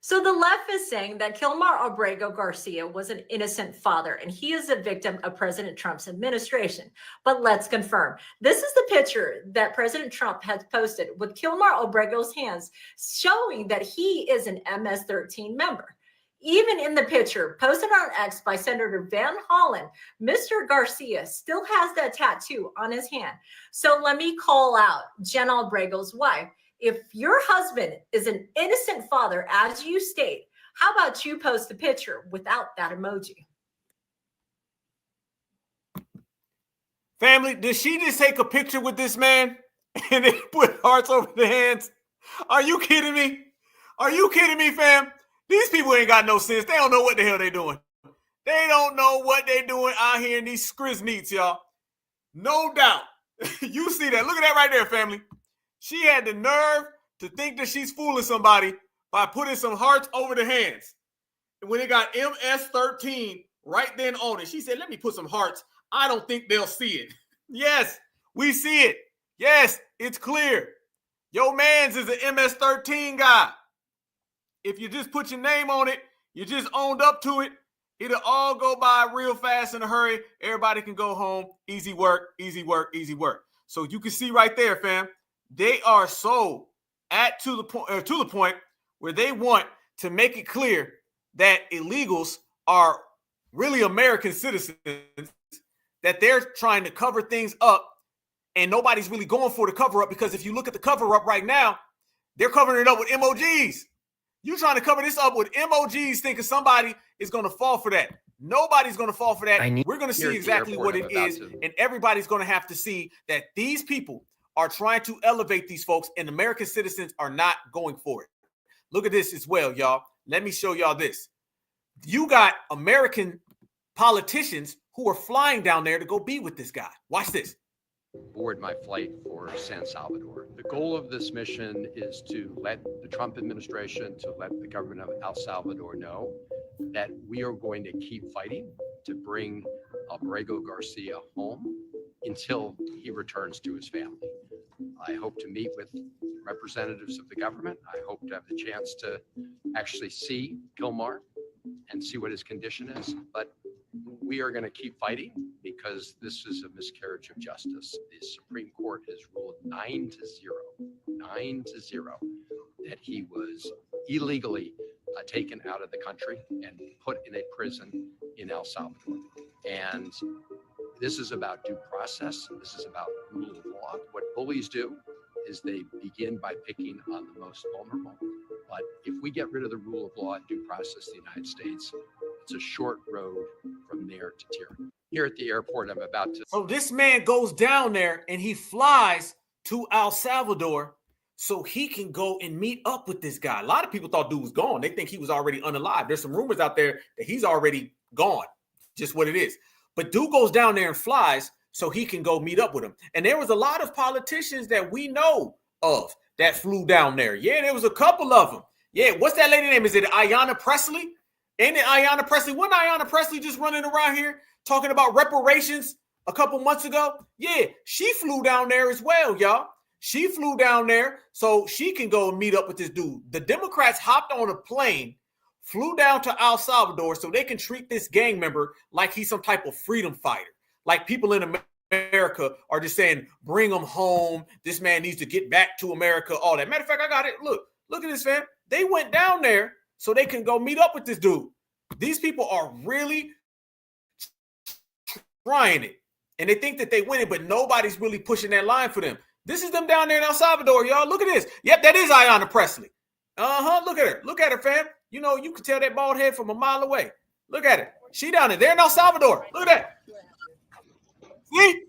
So the left is saying that Kilmar Abrego Garcia was an innocent father and he is a victim of President Trump's administration. But let's confirm. This is the picture that President Trump has posted with Kilmar Abrego's hands, showing that he is an MS-13 member. Even in the picture posted on X by Senator Van Hollen, Mr. Garcia still has that tattoo on his hand. So let me call out Jen Abrego's wife. If your husband is an innocent father, as you state, how about you post a picture without that emoji? Family, did she just take a picture with this man and then put hearts over the hands? Are you kidding me? Are you kidding me, fam? These people ain't got no sense. They don't know what the hell they doing. They don't know what they doing out here in these skrizneets, y'all. No doubt. You see that. Look at that right there, family. She had the nerve to think that she's fooling somebody by putting some hearts over the hands. And when it got MS-13 right then on it, she said, let me put some hearts. I don't think they'll see it. Yes, we see it. Yes, it's clear. Your man's is an MS-13 guy. If you just put your name on it, you just owned up to it, it'll all go by real fast in a hurry. Everybody can go home. Easy work, easy work, easy work. So you can see right there, fam, they are so to the point where they want to make it clear that illegals are really American citizens, that they're trying to cover things up, and nobody's really going for the cover up, because if you look at the cover up right now, they're covering it up with emojis. You trying to cover this up with emojis thinking somebody is going to fall for that. Nobody's going to fall for that. We're going to see exactly what it is, and everybody's going to have to see that these people are trying to elevate these folks, and American citizens are not going for it. Look at this as well, y'all. Let me show y'all this. You got American politicians who are flying down there to go be with this guy. Watch this. Board my flight for San Salvador. The goal of this mission is to let the Trump administration, to let the government of El Salvador know that we are going to keep fighting to bring Abrego Garcia home until he returns to his family. I hope to meet with representatives of the government. I hope to have the chance to actually see Kilmar and see what his condition is. But we are going to keep fighting because this is a miscarriage of justice. The Supreme Court has ruled 9-0 that he was illegally taken out of the country and put in a prison in El Salvador. And this is about due process. This is about rule of law. What bullies do is they begin by picking on the most vulnerable. But if we get rid of the rule of law and due process in the United States, it's a short road from there to tyranny. Here at the airport, I'm about to. So this man goes down there and he flies to El Salvador so he can go and meet up with this guy. A lot of people thought dude was gone. They think he was already unalive. There's some rumors out there that he's already gone. Just what it is. But dude goes down there and flies so he can go meet up with him. And there was a lot of politicians that we know of that flew down there. Yeah, there was a couple of them. Yeah, what's that lady name? Is it Ayanna Pressley? Ain't it Ayanna Pressley? Wasn't Ayanna Pressley just running around here talking about reparations a couple months ago? Yeah, she flew down there as well, y'all. She flew down there so she can go and meet up with this dude. The Democrats hopped on a plane, flew down to El Salvador so they can treat this gang member like he's some type of freedom fighter. Like people in America are just saying, bring him home. This man needs to get back to America, all that. Matter of fact, I got it. Look at this, fam. They went down there so they can go meet up with this dude. These people are really trying it. And they think that they win it, but nobody's really pushing that line for them. This is them down there in El Salvador, y'all. Look at this. Yep, that is Ayanna Pressley. Look at her. Look at her, fam. You know, you can tell that bald head from a mile away. Look at it. She down there. They're in El Salvador. Look at that. See?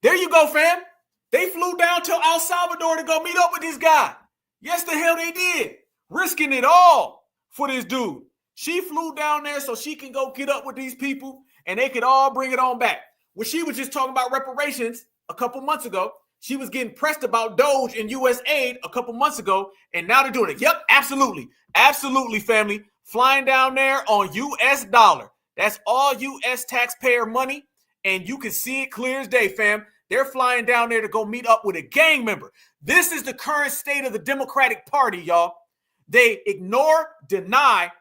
There you go, fam. They flew down to El Salvador to go meet up with this guy. Yes, the hell they did. Risking it all for this dude. She flew down there so she can go get up with these people and they could all bring it on back. When she was just talking about reparations a couple months ago, she was getting pressed about Doge and U.S. aid a couple months ago, and now they're doing it. Yep, absolutely. Absolutely, family. Flying down there on U.S. dollar. That's all U.S. taxpayer money, and you can see it clear as day, fam. They're flying down there to go meet up with a gang member. This is the current state of the Democratic Party, y'all. They ignore, deny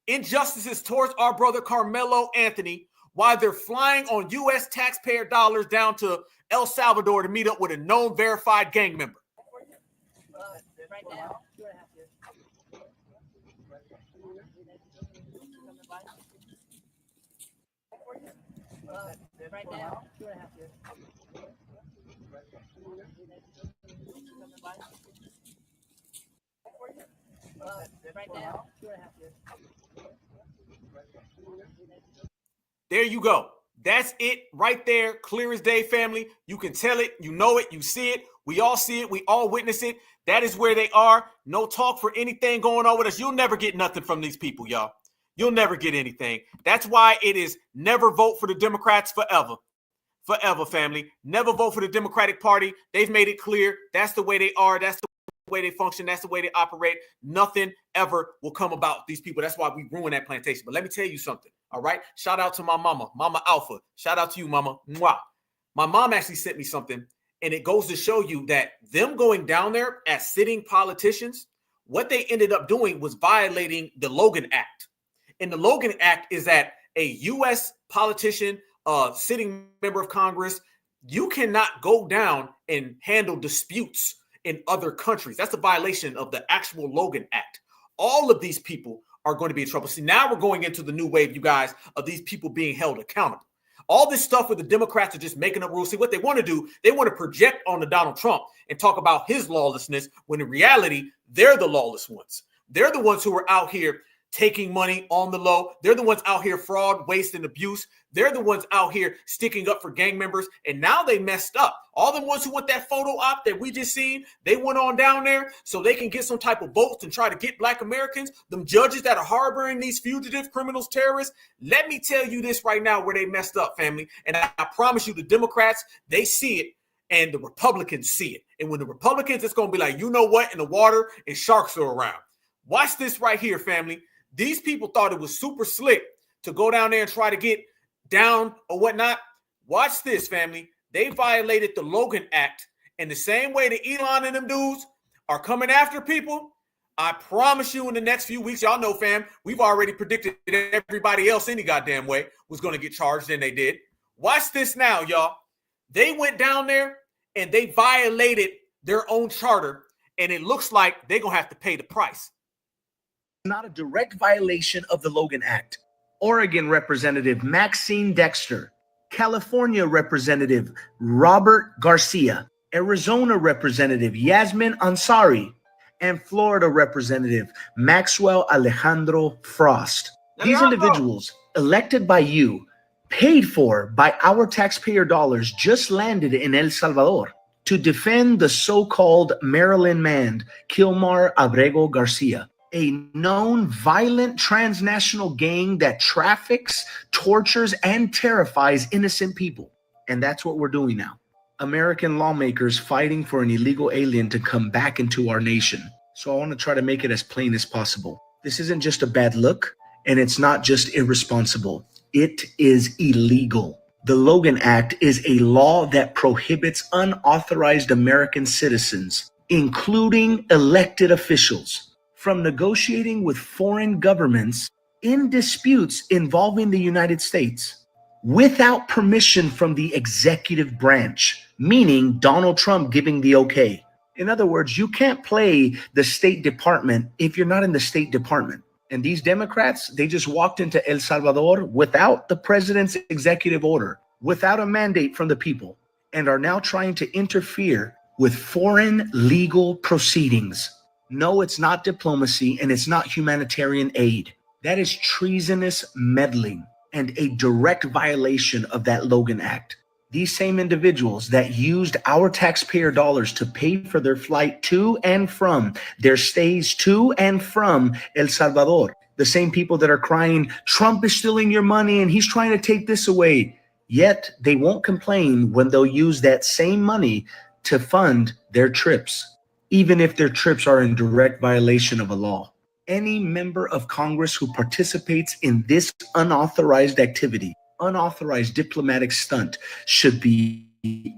injustices towards our brother Carmelo Anthony while they're flying on U.S. taxpayer dollars down to El Salvador to meet up with a known verified gang member. Right now, right now, There you go. That's it right there. Clear as day, family. You can tell it. You know it. You see it. We all see it. We all witness it. That is where they are. No talk for anything going on with us. You'll never get nothing from these people, y'all. You'll never get anything. That's why it is never vote for the Democrats forever. Forever, family. Never vote for the Democratic Party. They've made it clear. That's the way they are. That's the way they function. That's the way they operate. Nothing ever will come about these people. That's why we ruin that plantation. But let me tell you something. All right. Shout out to my mama, Mama Alpha. Shout out to you, Mama. Mwah. My mom actually sent me something, and it goes to show you that them going down there as sitting politicians, what they ended up doing was violating the Logan Act. And the Logan Act is that a U.S. politician, sitting member of Congress, you cannot go down and handle disputes in other countries. That's a violation of the actual Logan Act. All of these people are going to be in trouble. See, now we're going into the new wave, you guys, of these people being held accountable. All this stuff with the Democrats are just making up rules. See, what they want to do, they want to project on the Donald Trump and talk about his lawlessness when in reality, they're the lawless ones. They're the ones who are out here taking money on the low. They're the ones out here fraud, waste, and abuse. They're the ones out here sticking up for gang members. And now they messed up. All the ones who want that photo op that we just seen, they went on down there so they can get some type of votes and try to get Black Americans, them judges that are harboring these fugitive criminals, terrorists. Let me tell you this right now where they messed up, family. And I promise you, the Democrats, they see it. And the Republicans see it. And when the Republicans, it's going to be like, you know what, in the water and sharks are around. Watch this right here, family. These people thought it was super slick to go down there and try to get down or whatnot. Watch this, family. They violated the Logan Act. And the same way that Elon and them dudes are coming after people, I promise you in the next few weeks, y'all know, fam, we've already predicted that everybody else any goddamn way was going to get charged, and they did. Watch this now, y'all. They went down there and they violated their own charter, and it looks like they're going to have to pay the price. Not a direct violation of the Logan Act. Oregon Representative Maxine Dexter, California Representative Robert Garcia, Arizona Representative Yasmin Ansari, and Florida Representative Maxwell Alejandro Frost. These individuals, elected by you, paid for by our taxpayer dollars, just landed in El Salvador to defend the so-called Maryland man, Kilmar Abrego Garcia, a known violent transnational gang that traffics, tortures, and terrifies innocent people. And that's what we're doing now. American lawmakers fighting for an illegal alien to come back into our nation. So I want to try to make it as plain as possible. This isn't just a bad look, and it's not just irresponsible. It is illegal. The Logan Act is a law that prohibits unauthorized American citizens, including elected officials, from negotiating with foreign governments in disputes involving the United States without permission from the executive branch, meaning Donald Trump giving the okay. In other words, you can't play the State Department if you're not in the State Department. And these Democrats, they just walked into El Salvador without the president's executive order, without a mandate from the people, and are now trying to interfere with foreign legal proceedings. No, it's not diplomacy, and it's not humanitarian aid. That is treasonous meddling and a direct violation of that Logan Act. These same individuals that used our taxpayer dollars to pay for their flight to and from, their stays to and from El Salvador, the same people that are crying, Trump is stealing your money and he's trying to take this away. Yet they won't complain when they'll use that same money to fund their trips, even if their trips are in direct violation of a law. Any member of Congress who participates in this unauthorized activity, unauthorized diplomatic stunt, should be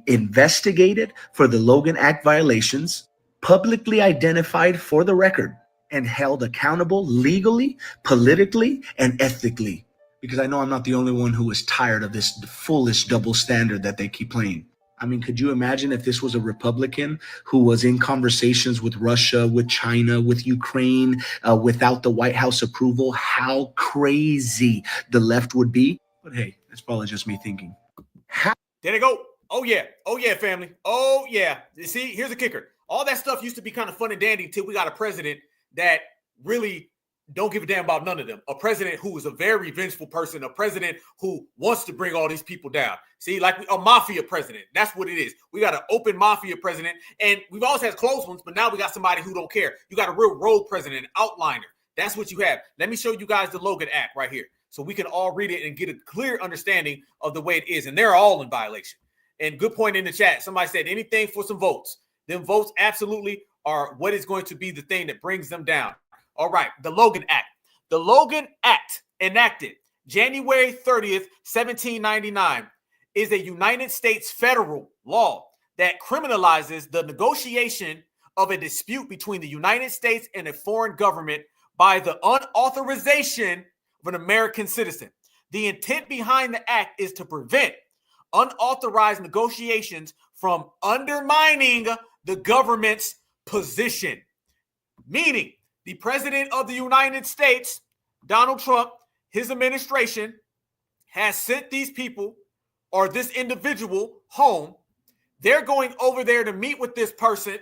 investigated for the Logan Act violations, publicly identified for the record, and held accountable legally, politically, and ethically. Because I know I'm not the only one who is tired of this foolish double standard that they keep playing. I mean, could you imagine if this was a Republican who was in conversations with Russia, with China, with Ukraine, without the White House approval, how crazy the left would be? But hey, that's probably just me thinking. There they go. Oh, yeah. Oh, yeah, family. Oh, yeah. You see, here's the kicker. All that stuff used to be kind of fun and dandy until we got a president that really don't give a damn about none of them. A president who is a very vengeful person, a president who wants to bring all these people down. See, like a mafia president. That's what it is. We got an open mafia president, and we've always had close ones, but now we got somebody who don't care. You got a real rogue president, an outliner. That's what you have. Let me show you guys the Logan Act right here so we can all read it and get a clear understanding of the way it is. And they're all in violation. And good point in the chat. Somebody said anything for some votes. Them votes absolutely are what is going to be the thing that brings them down. All right, the Logan Act. The Logan Act, enacted January 30th, 1799, is a United States federal law that criminalizes the negotiation of a dispute between the United States and a foreign government by the unauthorization of an American citizen. The intent behind the act is to prevent unauthorized negotiations from undermining the government's position, meaning the president of the United States, Donald Trump, his administration has sent these people or this individual home. They're going over there to meet with this person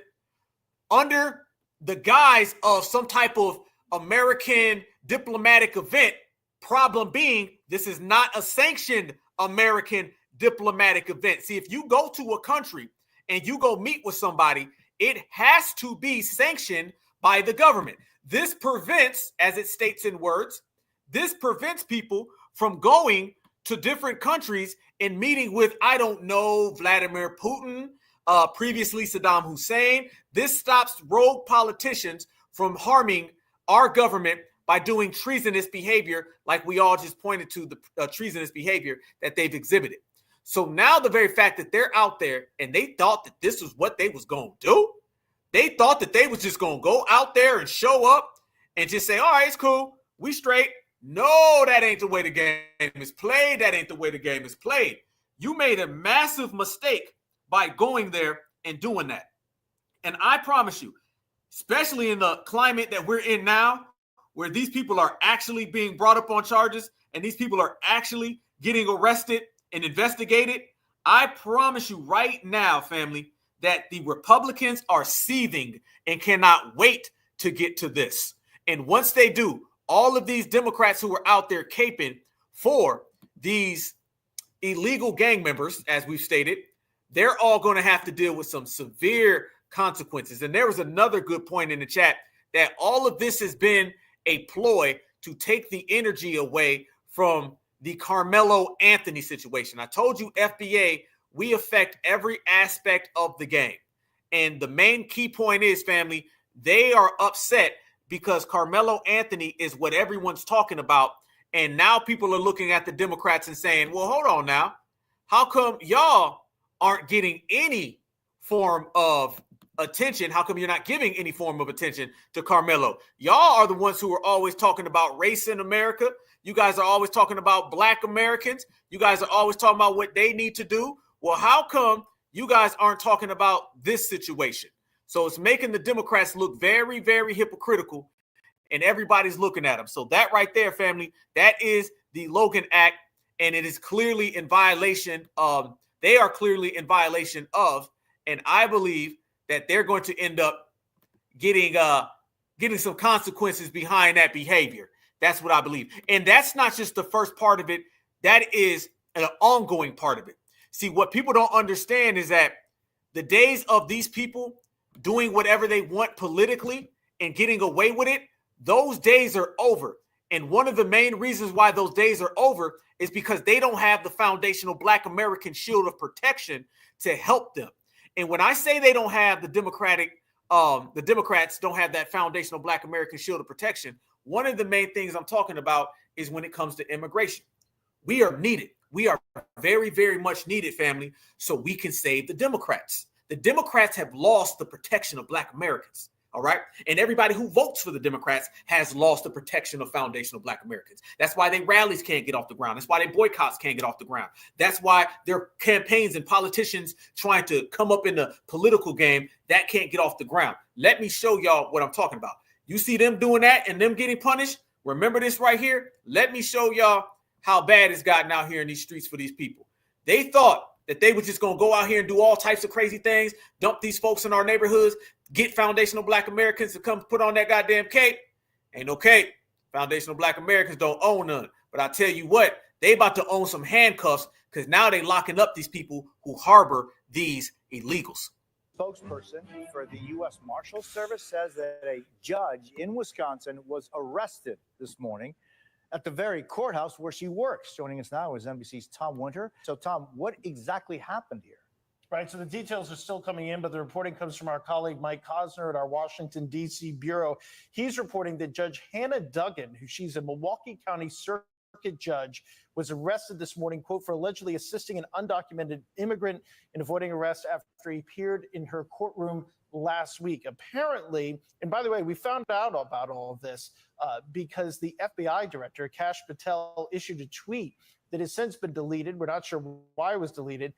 under the guise of some type of American diplomatic event. Problem being, this is not a sanctioned American diplomatic event. See, if you go to a country and you go meet with somebody, it has to be sanctioned by the government. This prevents, as it states in words, this prevents people from going to different countries and meeting with, I don't know, Vladimir Putin, previously Saddam Hussein. This stops rogue politicians from harming our government by doing treasonous behavior, like we all just pointed to the treasonous behavior that they've exhibited. So now the very fact that they're out there and they thought that this was what they was going to do, they thought that they was just going to go out there and show up and just say, all right, it's cool, we straight. No, that ain't the way the game is played. That ain't the way the game is played. You made a massive mistake by going there and doing that. And I promise you, especially in the climate that we're in now, where these people are actually being brought up on charges and these people are actually getting arrested and investigated, I promise you right now, family, that the Republicans are seething and cannot wait to get to this. And once they do, all of these Democrats who are out there caping for these illegal gang members, as we've stated, they're all going to have to deal with some severe consequences. And there was another good point in the chat that all of this has been a ploy to take the energy away from the Carmelo Anthony situation. I told you, FBA, we affect every aspect of the game. And the main key point is, family, they are upset because Carmelo Anthony is what everyone's talking about. And now people are looking at the Democrats and saying, well, hold on now. How come y'all aren't getting any form of attention? How come you're not giving any form of attention to Carmelo? Y'all are the ones who are always talking about race in America. You guys are always talking about Black Americans. You guys are always talking about what they need to do. Well, how come you guys aren't talking about this situation? So it's making the Democrats look very, very hypocritical, and everybody's looking at them. So that right there, family, that is the Logan Act, and it is clearly in violation of, they are clearly in violation of, and I believe that they're going to end up getting some consequences behind that behavior. That's what I believe. And that's not just the first part of it. That is an ongoing part of it. See, what people don't understand is that the days of these people doing whatever they want politically and getting away with it, those days are over. And one of the main reasons why those days are over is because they don't have the foundational Black American shield of protection to help them. And when I say they don't have the Democrats don't have that foundational Black American shield of protection, one of the main things I'm talking about is when it comes to immigration. We are needed. We are very, very much needed, family, so we can save the Democrats. The Democrats have lost the protection of Black Americans. All right. And everybody who votes for the Democrats has lost the protection of foundational Black Americans. That's why their rallies can't get off the ground. That's why their boycotts can't get off the ground. That's why their campaigns and politicians trying to come up in the political game that can't get off the ground. Let me show y'all what I'm talking about. You see them doing that and them getting punished. Remember this right here. Let me show y'all how bad it's gotten out here in these streets for these people. They thought that they were just going to go out here and do all types of crazy things, dump these folks in our neighborhoods, get foundational Black Americans to come put on that goddamn cape. Ain't no cape. Foundational Black Americans don't own none. But I tell you what, they about to own some handcuffs because now they locking up these people who harbor these illegals. Spokesperson for the U.S. Marshals Service says that a judge in Wisconsin was arrested this morning at the very courthouse where she works. Joining us now is NBC's Tom Winter. So, Tom, what exactly happened here? Right, so the details are still coming in, but the reporting comes from our colleague Mike Cosner at our Washington, D.C. bureau. He's reporting that Judge Hannah Duggan, who she's a Milwaukee County Circuit Judge, was arrested this morning, quote, for allegedly assisting an undocumented immigrant in avoiding arrest after he appeared in her courtroom last week. Apparently, and by the way, we found out about all of this because the FBI director, Kash Patel, issued a tweet that has since been deleted. We're not sure why it was deleted,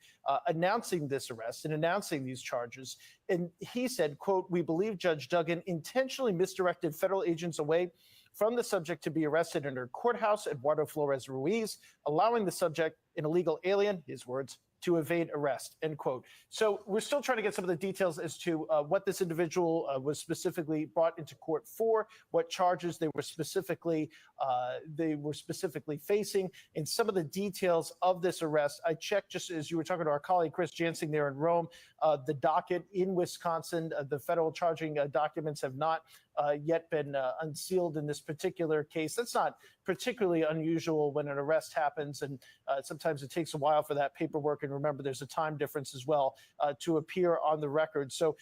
announcing this arrest and announcing these charges. And he said, quote, "We believe Judge Duggan intentionally misdirected federal agents away from the subject to be arrested in her courthouse, Eduardo Flores Ruiz, allowing the subject, an illegal alien, his words, to evade arrest, end quote. So we're still trying to get some of the details as to what this individual was specifically brought into court for, what charges they were specifically facing, and some of the details of this arrest. I checked, just as you were talking to our colleague Chris Jansing there in Rome, the docket in Wisconsin, the federal charging documents have not yet been unsealed in this particular case. That's not particularly unusual when an arrest happens, and sometimes it takes a while for that paperwork. And remember, there's a time difference as well to appear on the record. So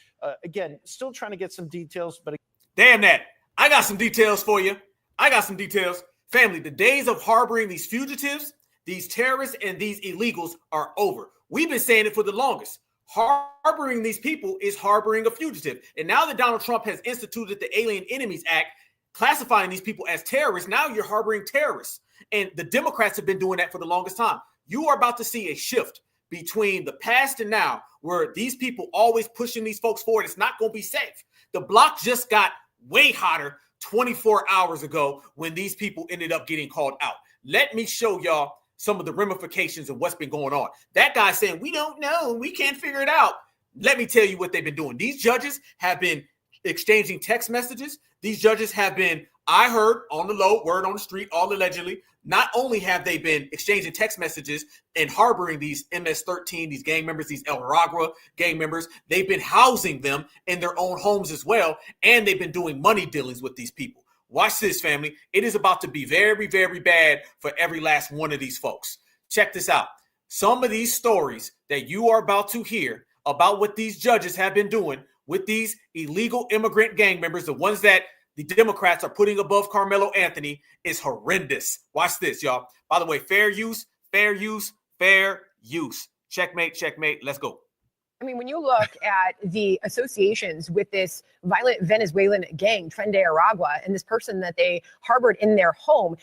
again, still trying to get some details, but damn that. I got some details for you. I got some details. Family, the days of harboring these fugitives, these terrorists, and these illegals are over. We've been saying it for the longest. Harboring these people is harboring a fugitive. And now that Donald Trump has instituted the Alien Enemies Act, classifying these people as terrorists, now you're harboring terrorists. And the Democrats have been doing that for the longest time. You are about to see a shift between the past and now, where these people always pushing these folks forward. It's not going to be safe. The block just got way hotter 24 hours ago when these people ended up getting called out. Let me show y'all some of the ramifications of what's been going on. That guy saying, we don't know, we can't figure it out. Let me tell you what they've been doing. These judges have been exchanging text messages. These judges have been, I heard on the low, word on the street, all allegedly. Not only have they been exchanging text messages and harboring these MS-13, these gang members, these El Ragra gang members, they've been housing them in their own homes as well, and they've been doing money dealings with these people. Watch this, family. It is about to be very, very bad for every last one of these folks. Check this out. Some of these stories that you are about to hear about what these judges have been doing with these illegal immigrant gang members, the ones that the Democrats are putting above Carmelo Anthony, is horrendous. Watch this, y'all. By the way, fair use, fair use, fair use. Checkmate, checkmate. Let's go. I mean, when you look at the associations with this violent Venezuelan gang, Tren de Aragua, and this person that they harbored in their home,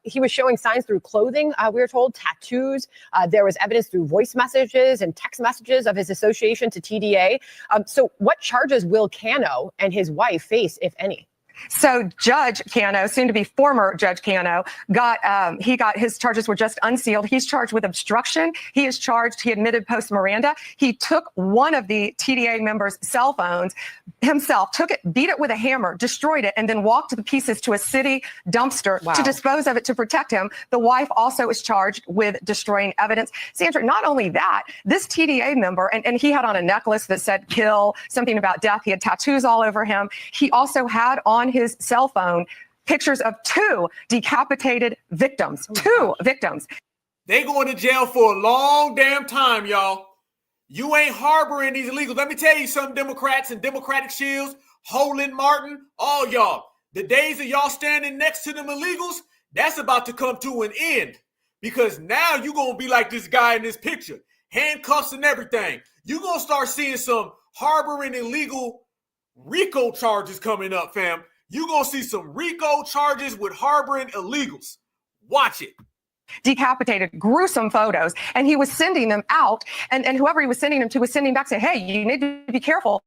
he was showing signs through clothing, we were told, tattoos. There was evidence through voice messages and text messages of his association to TDA. So what charges will Cano and his wife face, if any? So Judge Cano, soon to be former Judge Cano, got his charges were just unsealed. He's charged with obstruction. He admitted post Miranda. He took one of the TDA members' cell phones himself, took it, beat it with a hammer, destroyed it, and then walked the pieces to a city dumpster to dispose of it to protect him. The wife also is charged with destroying evidence. Sandra, not only that, this TDA member, and he had on a necklace that said kill, something about death. He had tattoos all over him. He also had on his cell phone pictures of 2 decapitated victims. 2 victims. They going to jail for a long damn time, y'all. You ain't harboring these illegals. Let me tell you something, Democrats and Democratic shields, Holland, Martin, all y'all. The days of y'all standing next to them illegals, that's about to come to an end. Because now you're going to be like this guy in this picture. Handcuffs and everything. You're going to start seeing some harboring illegal RICO charges coming up, fam. You're going to see some RICO charges with harboring illegals. Watch it. Decapitated, gruesome photos. And he was sending them out. And whoever he was sending them to was sending back saying, hey, you need to be careful.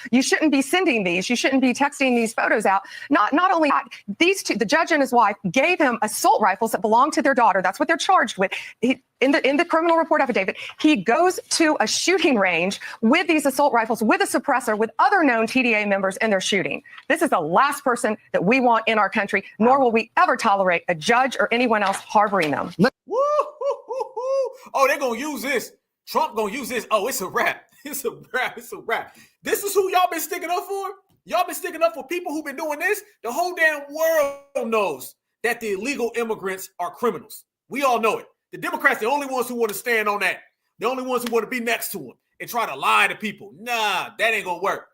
You shouldn't be sending these. You shouldn't be texting these photos out. Not only that, these 2, the judge and his wife, gave him assault rifles that belonged to their daughter. That's what they're charged with. In the criminal report affidavit, he goes to a shooting range with these assault rifles, with a suppressor, with other known TDA members, and they're shooting. This is the last person that we want in our country, nor will we ever tolerate a judge or anyone else harboring them. Oh, they're going to use this. Trump going to use this. Oh, it's a wrap. It's a wrap. It's a wrap. This is who y'all been sticking up for? Y'all been sticking up for people who've been doing this? The whole damn world knows that the illegal immigrants are criminals. We all know it. The Democrats, the only ones who want to stand on that. The only ones who want to be next to them and try to lie to people. Nah, that ain't going to work.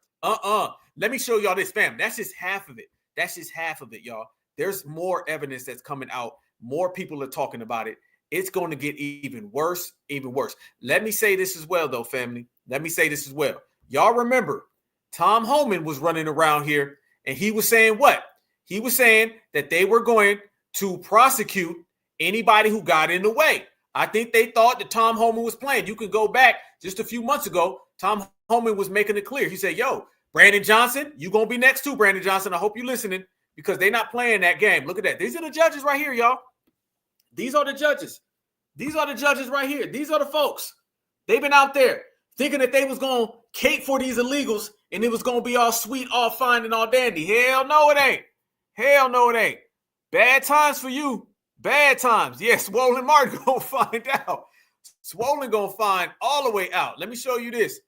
Let me show y'all this, fam. That's just half of it. That's just half of it, y'all. There's more evidence that's coming out. More people are talking about it. It's going to get even worse, even worse. Let me say this as well, though, family. Let me say this as well. Y'all remember Tom Homan was running around here and he was saying what? He was saying that they were going to prosecute anybody who got in the way. I think they thought that Tom Homan was playing. You can go back just a few months ago. Tom Homan was making it clear. He said, yo, Brandon Johnson, you going to be next too, Brandon Johnson. I hope you're listening because they're not playing that game. Look at that. These are the judges right here, y'all. These are the judges. These are the judges right here. These are the folks. They've been out there thinking that they was going to cape for these illegals and it was going to be all sweet, all fine, and all dandy. Hell no, it ain't. Hell no, it ain't. Bad times for you. Bad times. Yes, Swollen Martin going to find out. Swollen going to find all the way out. Let me show you this.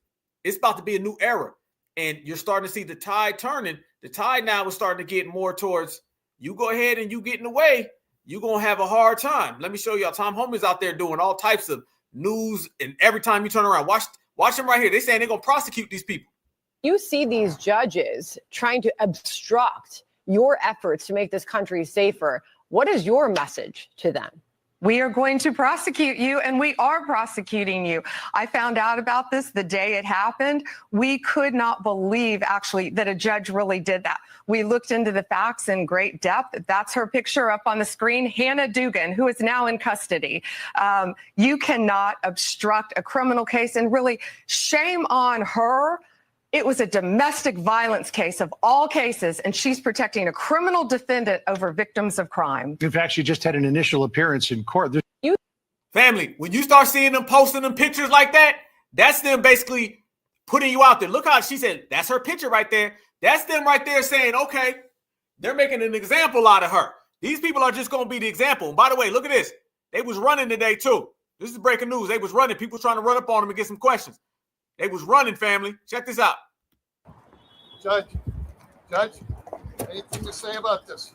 It's about to be a new era. And you're starting to see the tide turning. The tide now is starting to get more towards you go ahead and you get in the way, you're going to have a hard time. Let me show y'all. Tom Homan's out there doing all types of news, and every time you turn around, watch them right here. They're saying they're going to prosecute these people. You see these judges trying to obstruct your efforts to make this country safer. What is your message to them? We are going to prosecute you, and we are prosecuting you. I found out about this the day it happened. We could not believe, actually, that a judge really did that. We looked into the facts in great depth. That's her picture up on the screen, Hannah Dugan, who is now in custody. You cannot obstruct a criminal case, and really, shame on her. It was a domestic violence case of all cases, and she's protecting a criminal defendant over victims of crime. In fact, she just had an initial appearance in court. Family, when you start seeing them posting them pictures like that, that's them basically putting you out there. Look how she said, that's her picture right there. That's them right there saying, okay, they're making an example out of her. These people are just going to be the example. And by the way, look at this. They was running today too. This is breaking news. They was running. People trying to run up on them and get some questions. They was running, family. Check this out. Judge, anything to say about this?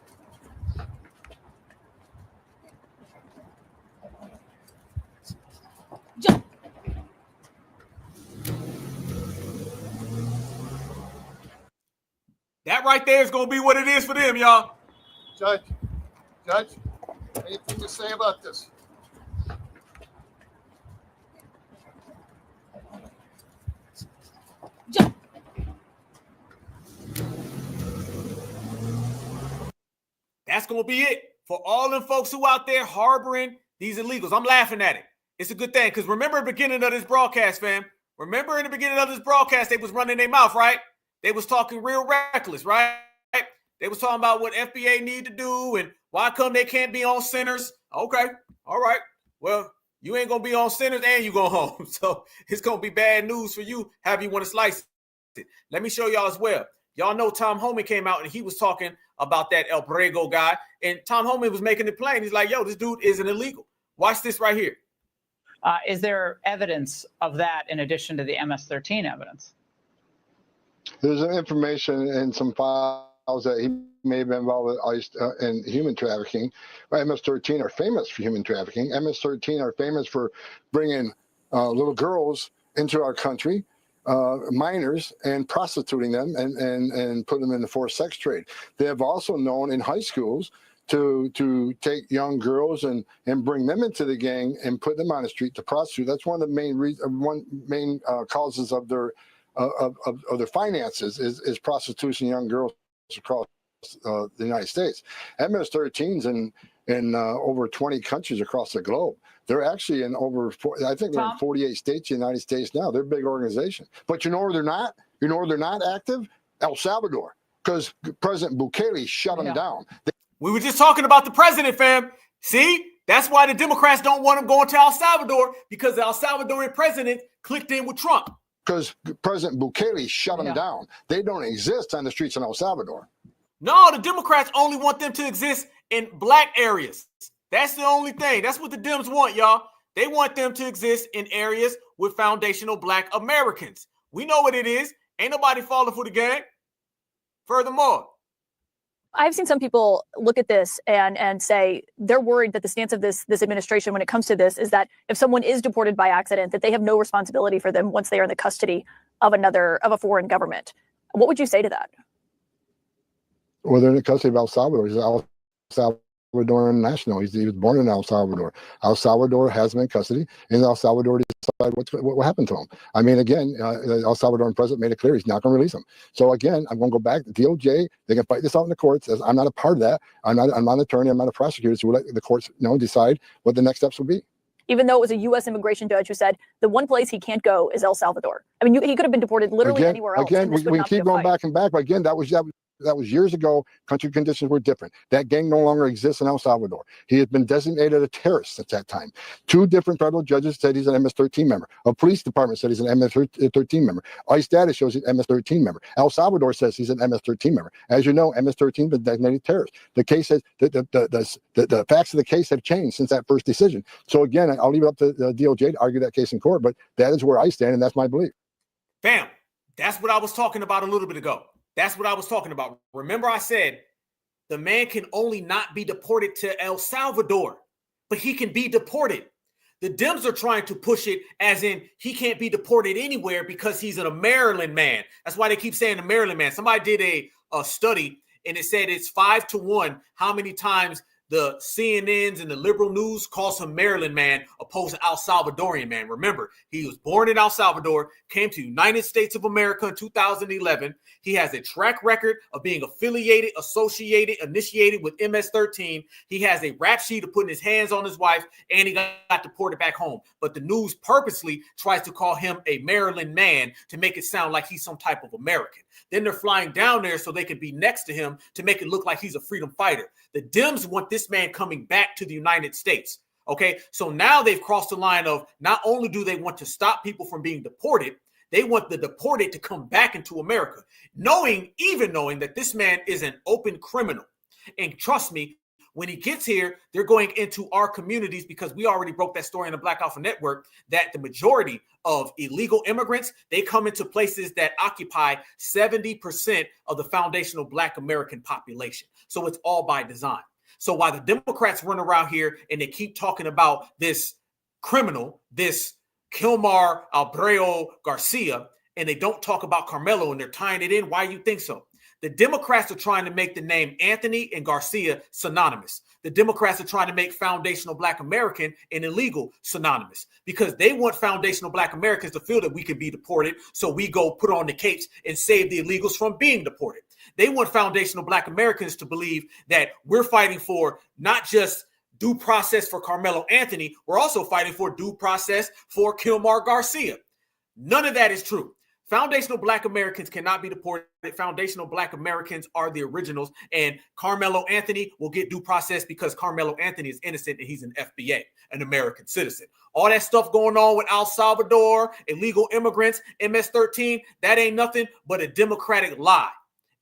That right there is going to be what it is for them, y'all. Judge, anything to say about this? That's going to be it for all them folks who out there harboring these illegals. I'm laughing at it. It's a good thing because remember the beginning of this broadcast, fam. Remember in the beginning of this broadcast, they was running their mouth, right? They was talking real reckless, right? They was talking about what FBA need to do and why come they can't be on centers. Okay, all right. Well, you ain't going to be on centers and you go home. So it's going to be bad news for you, however you want to slice it. Let me show y'all as well. Y'all know Tom Homan came out and he was talking about that El Borrego guy. And Tom Homan was making it plain. He's like, yo, this dude isn't illegal. Watch this right here. Is there evidence of that in addition to the MS-13 evidence? There's information in some files that he may have been involved in human trafficking. MS-13 are famous for human trafficking. MS-13 are famous for bringing little girls into our country, minors, and prostituting them and putting them in the forced sex trade. They have also known in high schools to take young girls and bring them into the gang and put them on the street to prostitute. That's one of the main causes of their finances is prostitution of young girls across the United States. MS-13s in over 20 countries across the globe. They're actually in I think they're in 48 states in the United States now. They're a big organization. But you know where they're not? You know where they're not active? El Salvador, because President Bukele shut them down. We were just talking about the president, fam. See? That's why the Democrats don't want him going to El Salvador, because the El Salvadorian president clicked in with Trump. Because President Bukele shut them down. They don't exist on the streets in El Salvador. No, the Democrats only want them to exist in black areas. That's the only thing. That's what the Dems want, y'all. They want them to exist in areas with foundational black Americans. We know what it is. Ain't nobody falling for the gang. Furthermore, I've seen some people look at this and say they're worried that the stance of this administration when it comes to this is that if someone is deported by accident, that they have no responsibility for them once they are in the custody of a foreign government. What would you say to that? Well, they're in the custody of El Salvador. He's El Salvadoran national. He was born in El Salvador. El Salvador has him in custody, and El Salvador decide what happened to him. I mean, again, the El Salvadoran president made it clear he's not going to release him. So again, I'm going to go back to DOJ. They can fight this out in the courts. As I'm not a part of that. I'm not an attorney. I'm not a prosecutor. So we'll let the courts decide what the next steps will be. Even though it was a U.S. immigration judge who said the one place he can't go is El Salvador. I mean, he could have been deported literally anywhere else. Again, we keep going back and back. But again, that was that was years ago. Country conditions were different. That gang no longer exists in El Salvador. He has been designated a terrorist since that time. 2 different federal judges said he's an MS-13 member. A police department said he's an MS-13 member. ICE data shows he's an MS-13 member. El Salvador says he's an MS-13 member. As you know, MS-13 been designated terrorist. The case says the facts of the case have changed since that first decision. So again, I'll leave it up to the DOJ to argue that case in court, but that is where I stand, and that's my belief. Bam. That's what I was talking about a little bit ago. That's what I was talking about. Remember, I said the man can only not be deported to El Salvador, but he can be deported. The Dems are trying to push it as in he can't be deported anywhere because he's a Maryland man. That's why they keep saying a Maryland man. Somebody did a study, and it said it's 5-1 how many times the CNNs and the liberal news calls him Maryland man opposed to El Salvadorian man. Remember, he was born in El Salvador, came to the United States of America in 2011. He has a track record of being affiliated, associated, initiated with MS-13. He has a rap sheet of putting his hands on his wife, and he got deported back home. But the news purposely tries to call him a Maryland man to make it sound like he's some type of American. Then they're flying down there so they can be next to him to make it look like he's a freedom fighter. The Dems want this man coming back to the United States. Okay, so now they've crossed the line of not only do they want to stop people from being deported, they want the deported to come back into America, even knowing that this man is an open criminal. And trust me, when he gets here, they're going into our communities because we already broke that story in the Black Alpha Network that the majority of illegal immigrants, they come into places that occupy 70% of the foundational Black American population. So it's all by design. So while the Democrats run around here and they keep talking about this criminal, this Kilmar Abreu Garcia, and they don't talk about Carmelo and they're tying it in, why do you think so? The Democrats are trying to make the name Anthony and Garcia synonymous. The Democrats are trying to make foundational Black American and illegal synonymous because they want foundational Black Americans to feel that we can be deported. So we go put on the capes and save the illegals from being deported. They want foundational Black Americans to believe that we're fighting for not just due process for Carmelo Anthony, we're also fighting for due process for Kilmar Garcia. None of that is true. Foundational Black Americans cannot be deported. Foundational Black Americans are the originals, and Carmelo Anthony will get due process because Carmelo Anthony is innocent and he's an FBA, an American citizen. All that stuff going on with El Salvador, illegal immigrants, MS-13, that ain't nothing but a Democratic lie.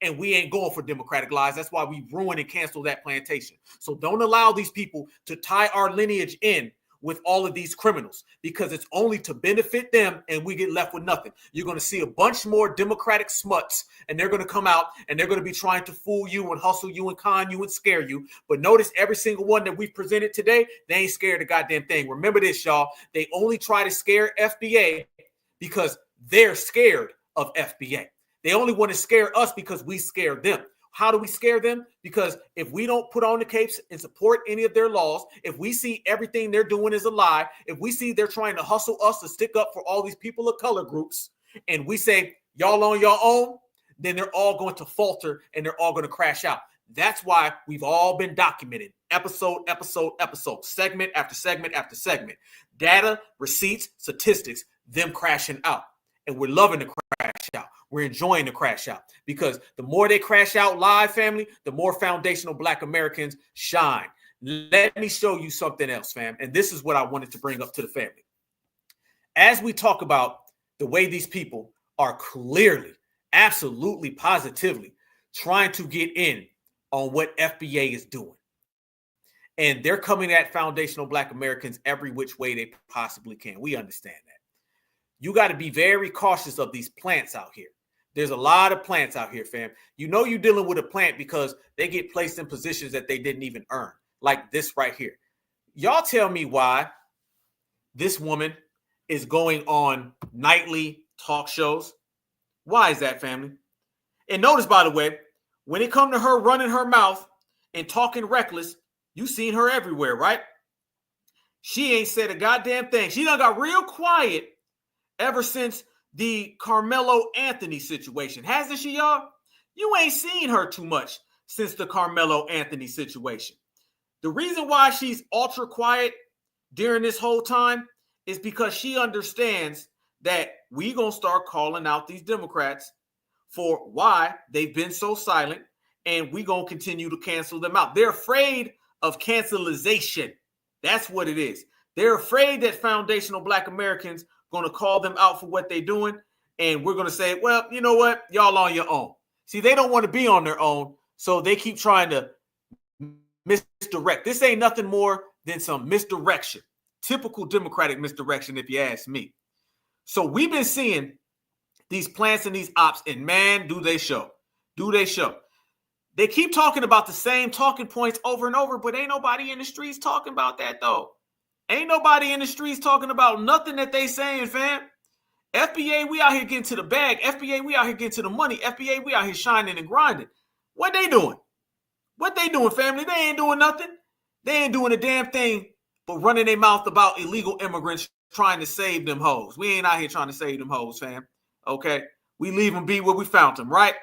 And we ain't going for Democratic lies. That's why we ruin and cancel that plantation. So don't allow these people to tie our lineage in with all of these criminals because it's only to benefit them and we get left with nothing. You're going to see a bunch more Democratic smuts and they're going to come out and they're going to be trying to fool you and hustle you and con you and scare you. But notice every single one that we've presented today, they ain't scared of the goddamn thing. Remember this, y'all. They only try to scare FBA because they're scared of FBA. They only want to scare us because we scare them. How do we scare them? Because if we don't put on the capes and support any of their laws, if we see everything they're doing is a lie, if we see they're trying to hustle us to stick up for all these people of color groups, and we say, y'all on your own, then they're all going to falter and they're all going to crash out. That's why we've all been documenting episode, segment after segment after segment. Data, receipts, statistics, them crashing out. And we're loving the crash out. We're enjoying the crash out because the more they crash out live, family, the more foundational Black Americans shine. Let me show you something else, fam. And this is what I wanted to bring up to the family. As we talk about the way these people are clearly, absolutely, positively trying to get in on what FBA is doing. And they're coming at foundational Black Americans every which way they possibly can. We understand that. You got to be very cautious of these plants out here. There's a lot of plants out here, fam. You know you're dealing with a plant because they get placed in positions that they didn't even earn, like this right here. Y'all tell me why this woman is going on nightly talk shows. Why is that, family? And notice, by the way, when it comes to her running her mouth and talking reckless, you seen her everywhere, right? She ain't said a goddamn thing. She done got real quiet ever since the Carmelo Anthony situation. Hasn't she, y'all? You ain't seen her too much since the Carmelo Anthony situation. The reason why she's ultra quiet during this whole time is because she understands that we gonna start calling out these Democrats for why they've been so silent, and we're going to continue to cancel them out. They're afraid of cancelization. That's what it is. They're afraid that foundational Black Americans going to call them out for what they're doing, and we're going to say, well, you know what? Y'all on your own. See, they don't want to be on their own, so they keep trying to misdirect. This ain't nothing more than some misdirection. Typical Democratic misdirection, if you ask me. So we've been seeing these plants and these ops, and man, do they show. Do they show. They keep talking about the same talking points over and over, but ain't nobody in the streets talking about that, though. Ain't nobody in the streets talking about nothing that they saying, fam. FBA, we out here getting to the bag. FBA, we out here getting to the money. FBA, we out here shining and grinding. What they doing? What they doing, family? They ain't doing nothing. They ain't doing a damn thing but running their mouth about illegal immigrants trying to save them hoes. We ain't out here trying to save them hoes, fam. Okay? We leave them be where we found them, right?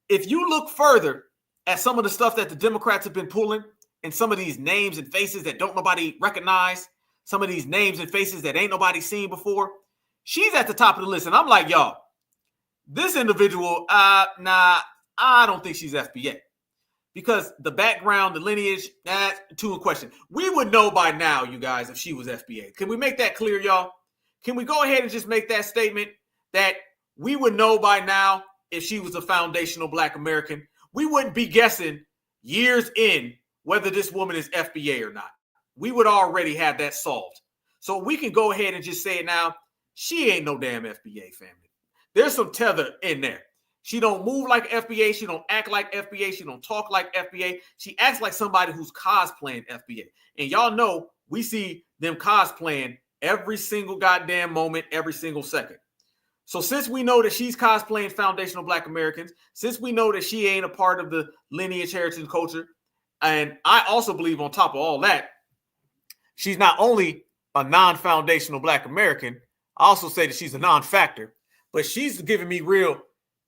If you look further at some of the stuff that the Democrats have been pulling and some of these names and faces that don't nobody recognize, some of these names and faces that ain't nobody seen before, she's at the top of the list. And I'm like, y'all, this individual, nah, I don't think she's FBA. Because the background, the lineage, that's two in question. We would know by now, you guys, if she was FBA. Can we make that clear, y'all? Can we go ahead and just make that statement that we would know by now if she was a foundational Black American? We wouldn't be guessing years in whether this woman is FBA or not. We would already have that solved. So we can go ahead and just say it now. She ain't no damn FBA, family. There's some tether in there. She don't move like FBA. She don't act like FBA. She don't talk like FBA. She acts like somebody who's cosplaying FBA. And y'all know we see them cosplaying every single goddamn moment, every single second. So since we know that she's cosplaying foundational Black Americans, since we know that she ain't a part of the lineage, heritage, and culture, and I also believe on top of all that, she's not only a non-foundational Black American, I also say that she's a non-factor, but she's giving me real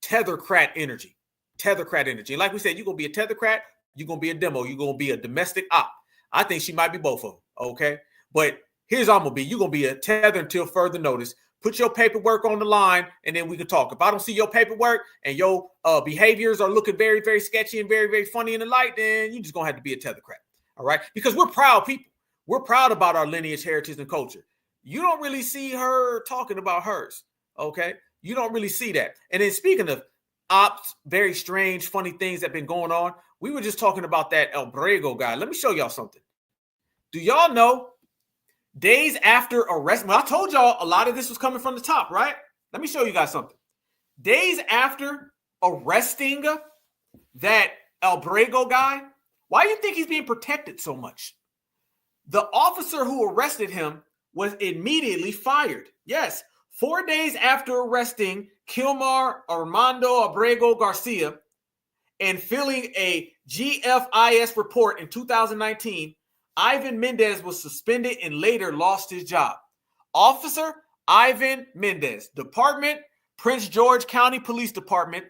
tethercrat energy. Tethercrat energy. And like we said, you're going to be a tethercrat, you're going to be a demo, you're going to be a domestic op. I think she might be both of them, okay? But here's how I'm going to be. You're going to be a tether until further notice. Put your paperwork on the line, and then we can talk. If I don't see your paperwork and your behaviors are looking very, very sketchy and very, very funny in the light, then you're just going to have to be a tethercrat, all right? Because we're proud people. We're proud about our lineage, heritage, and culture. You don't really see her talking about hers, okay? You don't really see that. And then speaking of ops, very strange, funny things that have been going on, we were just talking about that El Brego guy. Let me show y'all something. Do y'all know days after arrest? Well, I told y'all a lot of this was coming from the top, right? Let me show you guys something. Days after arresting that El Brego guy, why do you think he's being protected so much? The officer who arrested him was immediately fired. Yes, 4 days after arresting Kilmar Armando Abrego Garcia and filling a GFIS report in 2019, Ivan Mendez was suspended and later lost his job. Officer Ivan Mendez, Department, Prince George County Police Department.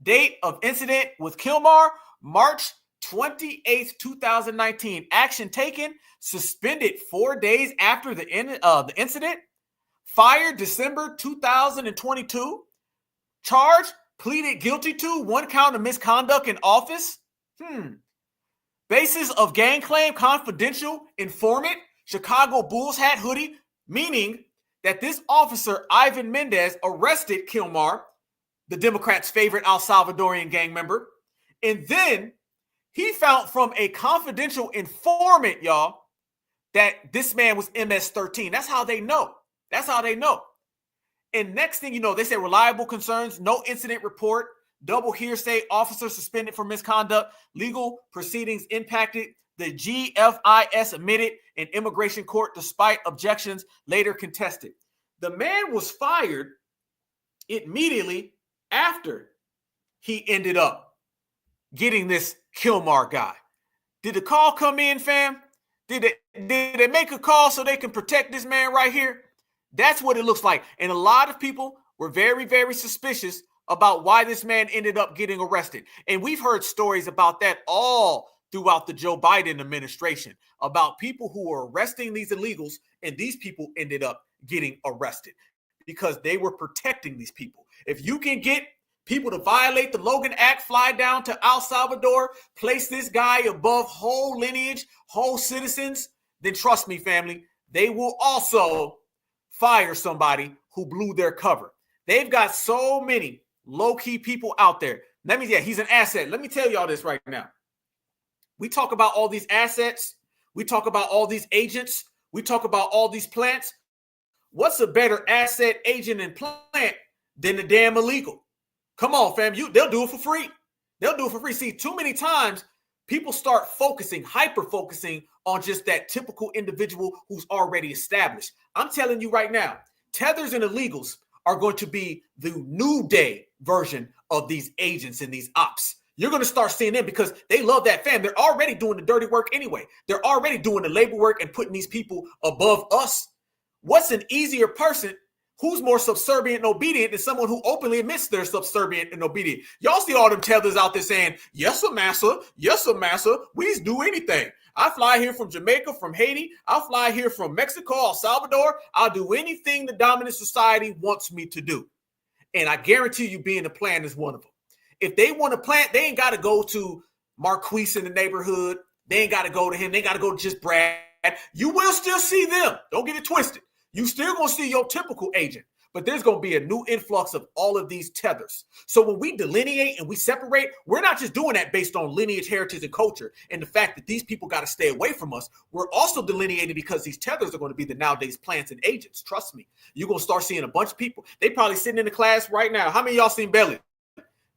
Date of incident with Kilmar, March 28th, 2019. Action taken, suspended 4 days after the incident. Fired December 2022. Charged, pleaded guilty to 1 count of misconduct in office. Basis of gang claim, confidential informant, Chicago Bulls hat hoodie, meaning that this officer, Ivan Mendez, arrested Kilmar, the Democrats' favorite El Salvadorian gang member. And then he found from a confidential informant, y'all, that this man was MS-13. That's how they know. That's how they know. And next thing you know, they say reliable concerns, no incident report, double hearsay, officer suspended for misconduct, legal proceedings impacted, the GFIS admitted in immigration court despite objections later contested. The man was fired immediately after he ended up getting this Kilmar guy. Did the call come in, fam? Did they make a call so they can protect this man right here? That's what it looks like. And a lot of people were very, very suspicious about why this man ended up getting arrested. And we've heard stories about that all throughout the Joe Biden administration, about people who were arresting these illegals, and these people ended up getting arrested because they were protecting these people. If you can get people to violate the Logan Act, fly down to El Salvador, place this guy above whole lineage, whole citizens, then trust me, family, they will also fire somebody who blew their cover. They've got so many low-key people out there. That means, yeah, he's an asset. Let me tell y'all this right now. We talk about all these assets. We talk about all these agents. We talk about all these plants. What's a better asset, agent, and plant than the damn illegal? Come on, fam. They'll do it for free. They'll do it for free. See, too many times people start focusing, hyper-focusing on just that typical individual who's already established. I'm telling you right now, tethers and illegals are going to be the new day version of these agents and these ops. You're going to start seeing them because they love that fam. They're already doing the dirty work anyway. They're already doing the labor work and putting these people above us. What's an easier person who's more subservient and obedient than someone who openly admits they're subservient and obedient? Y'all see all them tethers out there saying, yes, sir, massa. Yes, sir, massa. We just do anything. I fly here from Jamaica, from Haiti. I'll fly here from Mexico, El Salvador. I'll do anything the dominant society wants me to do. And I guarantee you being a plant is one of them. If they want to plant, they ain't got to go to Marquise in the neighborhood. They ain't got to go to him. They got to go to just Brad. You will still see them. Don't get it twisted. You still going to see your typical agent. But there's going to be a new influx of all of these tethers. So when we delineate and we separate, we're not just doing that based on lineage, heritage, and culture and the fact that these people got to stay away from us. We're also delineating because these tethers are going to be the nowadays plants and agents. Trust me. You're going to start seeing a bunch of people. They probably sitting in the class right now. How many of y'all seen Belly?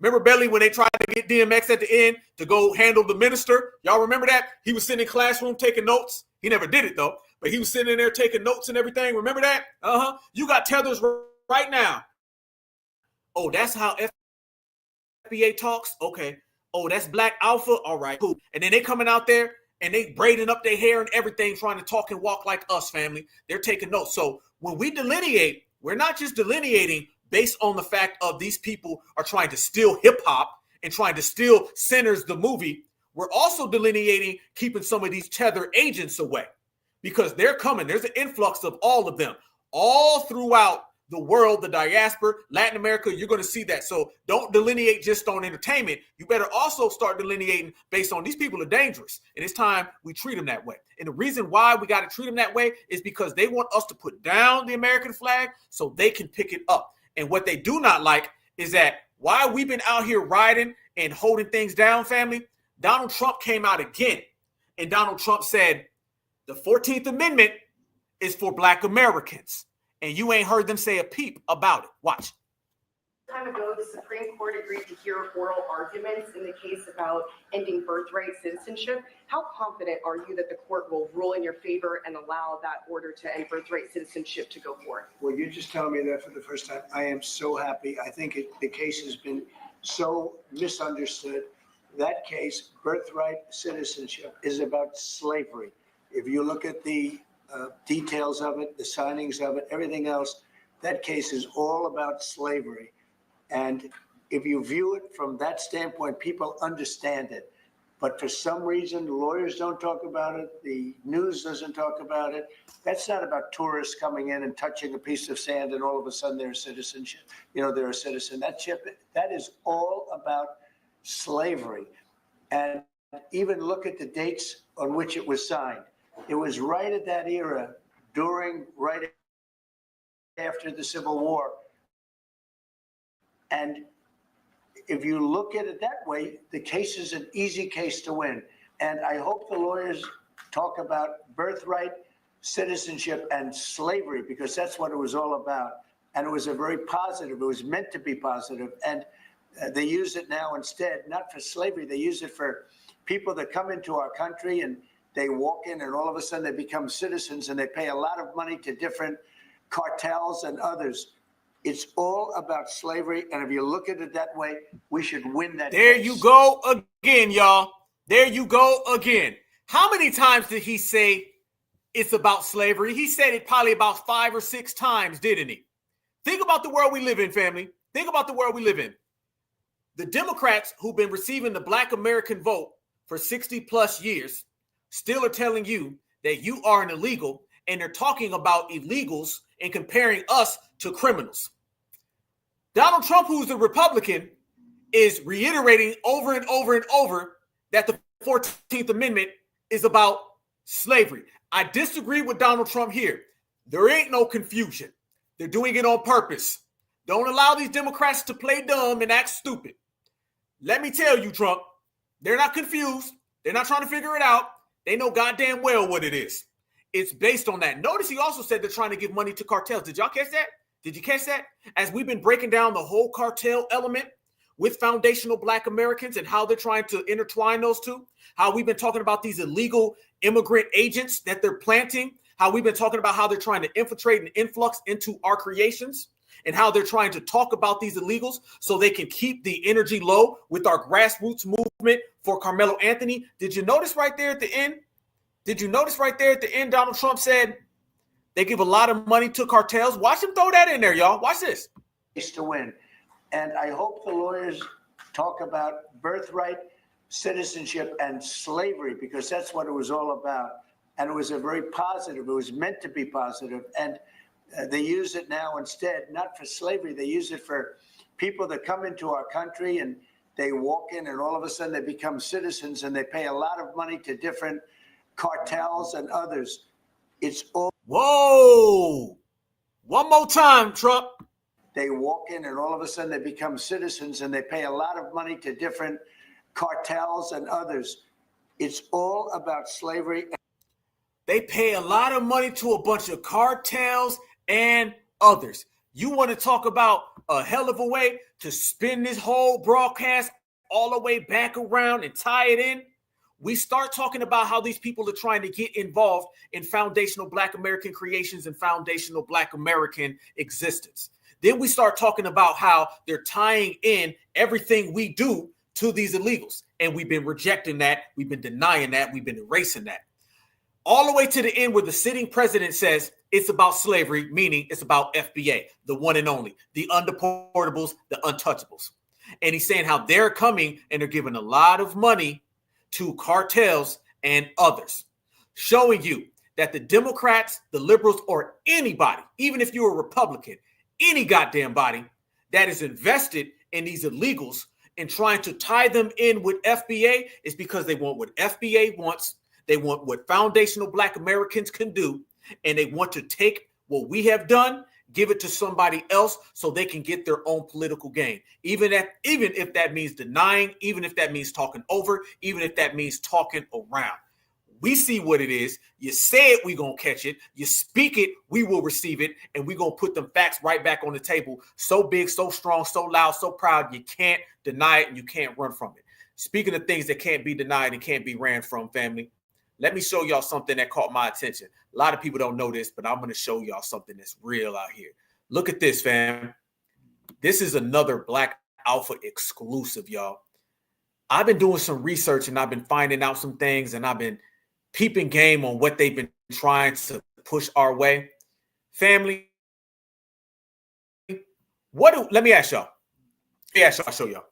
Remember Belly when they tried to get DMX at the end to go handle the minister? Y'all remember that? He was sitting in classroom taking notes. He never did it, though. But he was sitting in there taking notes and everything. Remember that? You got tethers right now. Oh, that's how FBA talks? Okay. Oh, that's Black Alpha? All right, cool. And then they coming out there and they braiding up their hair and everything, trying to talk and walk like us, family. They're taking notes. So when we delineate, we're not just delineating based on the fact of these people are trying to steal hip-hop and trying to steal Sinners, the movie. We're also delineating keeping some of these tether agents away because they're coming. There's an influx of all of them all throughout the world, the diaspora, Latin America. You're going to see that. So don't delineate just on entertainment. You better also start delineating based on these people are dangerous. And it's time we treat them that way. And the reason why we got to treat them that way is because they want us to put down the American flag so they can pick it up. And what they do not like is that while we've been out here riding and holding things down, family, Donald Trump came out again. And Donald Trump said, the 14th Amendment is for Black Americans. And you ain't heard them say a peep about it. Watch. Time ago, the Supreme Court agreed to hear oral arguments in the case about ending birthright citizenship. How confident are you that the court will rule in your favor and allow that order to end birthright citizenship to go forward? Well, you're just telling me that for the first time. I am so happy. I think the case has been so misunderstood. That case, birthright citizenship, is about slavery. If you look at the details of it, the signings of it, everything else, that case is all about slavery. And if you view it from that standpoint, people understand it. But for some reason, lawyers don't talk about it. The news doesn't talk about it. That's not about tourists coming in and touching a piece of sand and all of a sudden they're a citizenship. They're a citizen. That is all about slavery. And even look at the dates on which it was signed. It was right at that era, right after the Civil War. And if you look at it that way, the case is an easy case to win. And I hope the lawyers talk about birthright, citizenship, and slavery, because that's what it was all about. And it was a very positive, it was meant to be positive. And they use it now instead, not for slavery, they use it for people that come into our country and they walk in and all of a sudden they become citizens and they pay a lot of money to different cartels and others. It's all about slavery. And if you look at it that way, we should win that There case. you go again, y'all. There you go again. How many times did he say it's about slavery? He said it probably about 5 or 6 times, didn't he? Think about the world we live in, family. Think about the world we live in. The Democrats who've been receiving the Black American vote for 60 plus years still are telling you that you are an illegal, and they're talking about illegals and comparing us to criminals. Donald Trump, who's a Republican, is reiterating over and over and over that the 14th Amendment is about slavery. I disagree with Donald Trump here. There ain't no confusion. They're doing it on purpose. Don't allow these Democrats to play dumb and act stupid. Let me tell you, Trump, they're not confused. They're not trying to figure it out. They know goddamn well what it is. It's based on that. Notice he also said they're trying to give money to cartels. Did y'all catch that? Did you catch that? As we've been breaking down the whole cartel element with foundational Black Americans and how they're trying to intertwine those two, how we've been talking about these illegal immigrant agents that they're planting, how we've been talking about how they're trying to infiltrate and influx into our creations, and how they're trying to talk about these illegals so they can keep the energy low with our grassroots movement for Carmelo Anthony. Did you notice right there at the end? Donald Trump said they give a lot of money to cartels. Watch him throw that in there, y'all. Watch this. To win. And I hope the lawyers talk about birthright, citizenship, and slavery, because that's what it was all about. And it was a very positive, it was meant to be positive. And they use it now instead, not for slavery. They use it for people that come into our country and they walk in and all of a sudden they become citizens and they pay a lot of money to different cartels and others. It's all. Whoa! One more time, Trump. They walk in and all of a sudden they become citizens and they pay a lot of money to different cartels and others. It's all about slavery. They pay a lot of money to a bunch of cartels and others. You want to talk about a hell of a way to spin this whole broadcast all the way back around and tie it in? We start talking about how these people are trying to get involved in foundational Black American creations and foundational Black American existence. Then we start talking about how they're tying in everything we do to these illegals. And we've been rejecting that. We've been denying that. We've been erasing that. All the way to the end where the sitting president says it's about slavery, meaning it's about FBA, the one and only, the undeportables, the untouchables. And he's saying how they're coming and they're giving a lot of money to cartels and others, showing you that the Democrats, the liberals, or anybody, even if you're a Republican, any goddamn body that is invested in these illegals and trying to tie them in with FBA is because they want what FBA wants. They want what foundational Black Americans can do, and they want to take what we have done, give it to somebody else so they can get their own political gain. Even if that means denying, even if that means talking over, even if that means talking around. We see what it is. You say it, we gonna catch it. You speak it, we will receive it, and we gonna put them facts right back on the table. So big, so strong, so loud, so proud, you can't deny it and you can't run from it. Speaking of things that can't be denied and can't be ran from, family, let me show y'all something that caught my attention. A lot of people don't know this, but I'm going to show y'all something that's real out here. Look at this, fam. This is another Black Alpha exclusive, y'all. I've been doing some research and I've been finding out some things and I've been peeping game on what they've been trying to push our way. Family, let me ask y'all. I'll show y'all.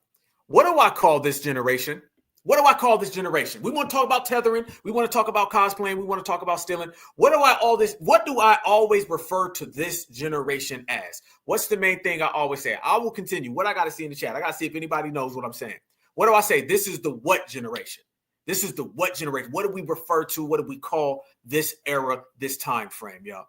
What do I call this generation? What do I call this generation? We want to talk about tethering. We want to talk about cosplaying. We want to talk about stealing. What do I always refer to this generation as? What's the main thing I always say? I will continue. What I got to see in the chat. I got to see if anybody knows what I'm saying. What do I say? This is the what generation. This is the what generation. What do we refer to? What do we call this era, this time frame, y'all?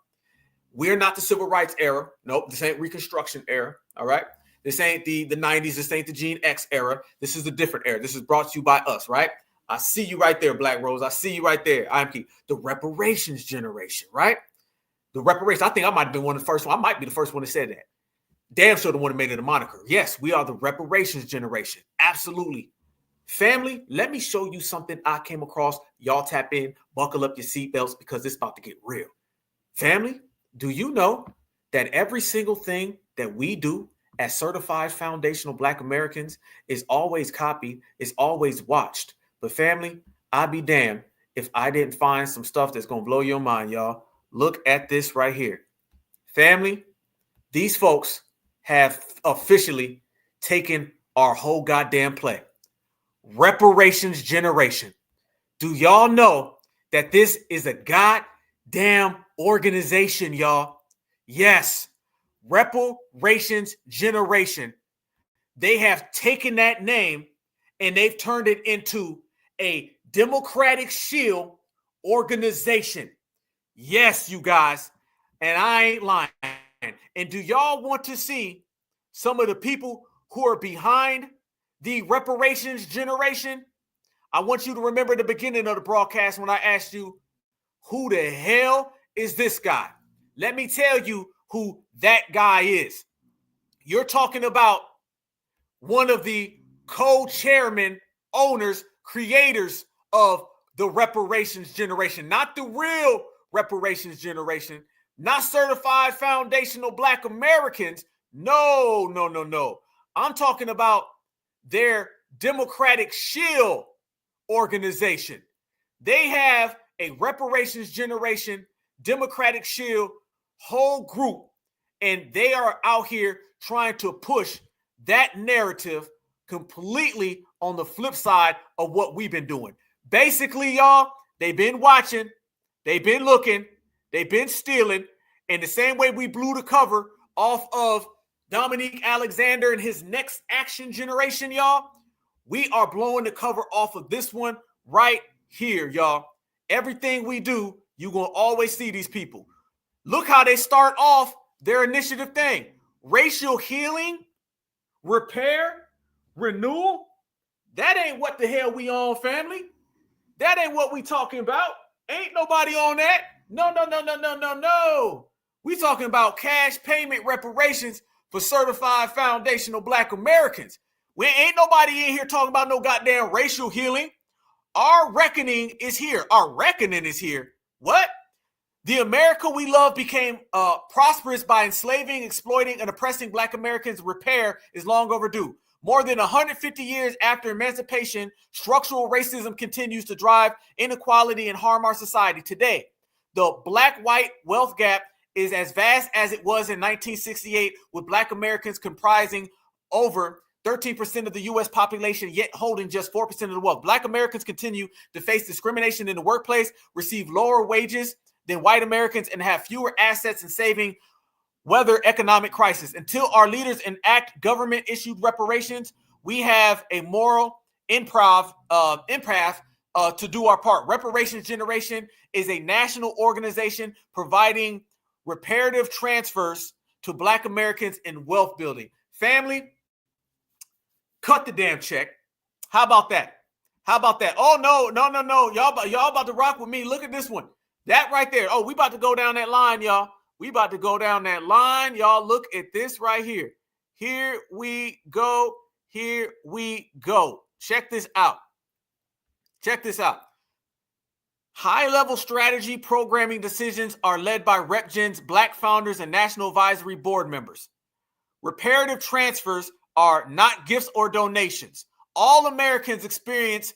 We're not the civil rights era. Nope, this ain't Reconstruction era. All right. This ain't the 90s. This ain't the Gen X era. This is a different era. This is brought to you by us, right? I see you right there, Black Rose. I see you right there. I'm the reparations generation, right? The reparations. I think I might have been one of the first one. I might be the first one that said that. Damn sure the one that made it a moniker. Yes, we are the reparations generation. Absolutely. Family, let me show you something I came across. Y'all tap in, buckle up your seatbelts because it's about to get real. Family, do you know that every single thing that we do as certified foundational Black Americans is always copied, is always watched? But family, I'd be damned if I didn't find some stuff that's going to blow your mind, y'all. Look at this right here. Family, these folks have officially taken our whole goddamn play. Reparations generation. Do y'all know that this is a goddamn organization, y'all? Yes. Reparations generation. they have taken that name and they've turned it into a Democratic Shield organization. Yes, you guys, and I ain't lying. And do y'all want to see some of the people who are behind the reparations generation? I want you to remember the beginning of the broadcast when I asked you, who the hell is this guy? Let me tell you who that guy is. You're talking about one of the co-chairman, owners, creators of the reparations generation, not the real reparations generation, not certified foundational Black Americans. No. I'm talking about their Democratic Shield organization. They have a reparations generation, Democratic Shield whole group, and they are out here trying to push that narrative completely on the flip side of what we've been doing. Basically, y'all, they've been watching, they've been looking, they've been stealing, and the same way we blew the cover off of Dominique Alexander and his next action generation, y'all, we are blowing the cover off of this one right here, y'all. Everything we do, you're going to always see these people. Look how they start off their initiative thing. Racial healing, repair, renewal. That ain't what the hell we on, family. That ain't what we talking about. Ain't nobody on that. No. We talking about cash payment reparations for certified foundational Black Americans. We ain't nobody in here talking about no goddamn racial healing. Our reckoning is here. Our reckoning is here. What? The America we love became prosperous by enslaving, exploiting, and oppressing Black Americans. Repair is long overdue. More than 150 years after emancipation, structural racism continues to drive inequality and harm our society. Today, the Black-white wealth gap is as vast as it was in 1968, with Black Americans comprising over 13% of the U.S. population, yet holding just 4% of the wealth. Black Americans continue to face discrimination in the workplace, receive lower wages than white Americans, and have fewer assets and saving weather economic crisis. Until our leaders enact government-issued reparations, we have a moral impasse to do our part. Reparations Generation is a national organization providing reparative transfers to Black Americans in wealth building. Family, cut the damn check. How about that? Oh, no. Y'all about to rock with me. Look at this one. That right there. Oh, we about to go down that line, y'all. We about to go down that line. Y'all look at this right here. Here we go. Check this out. High-level strategy programming decisions are led by RepGen's Black founders and National Advisory Board members. Reparative transfers are not gifts or donations. All Americans experience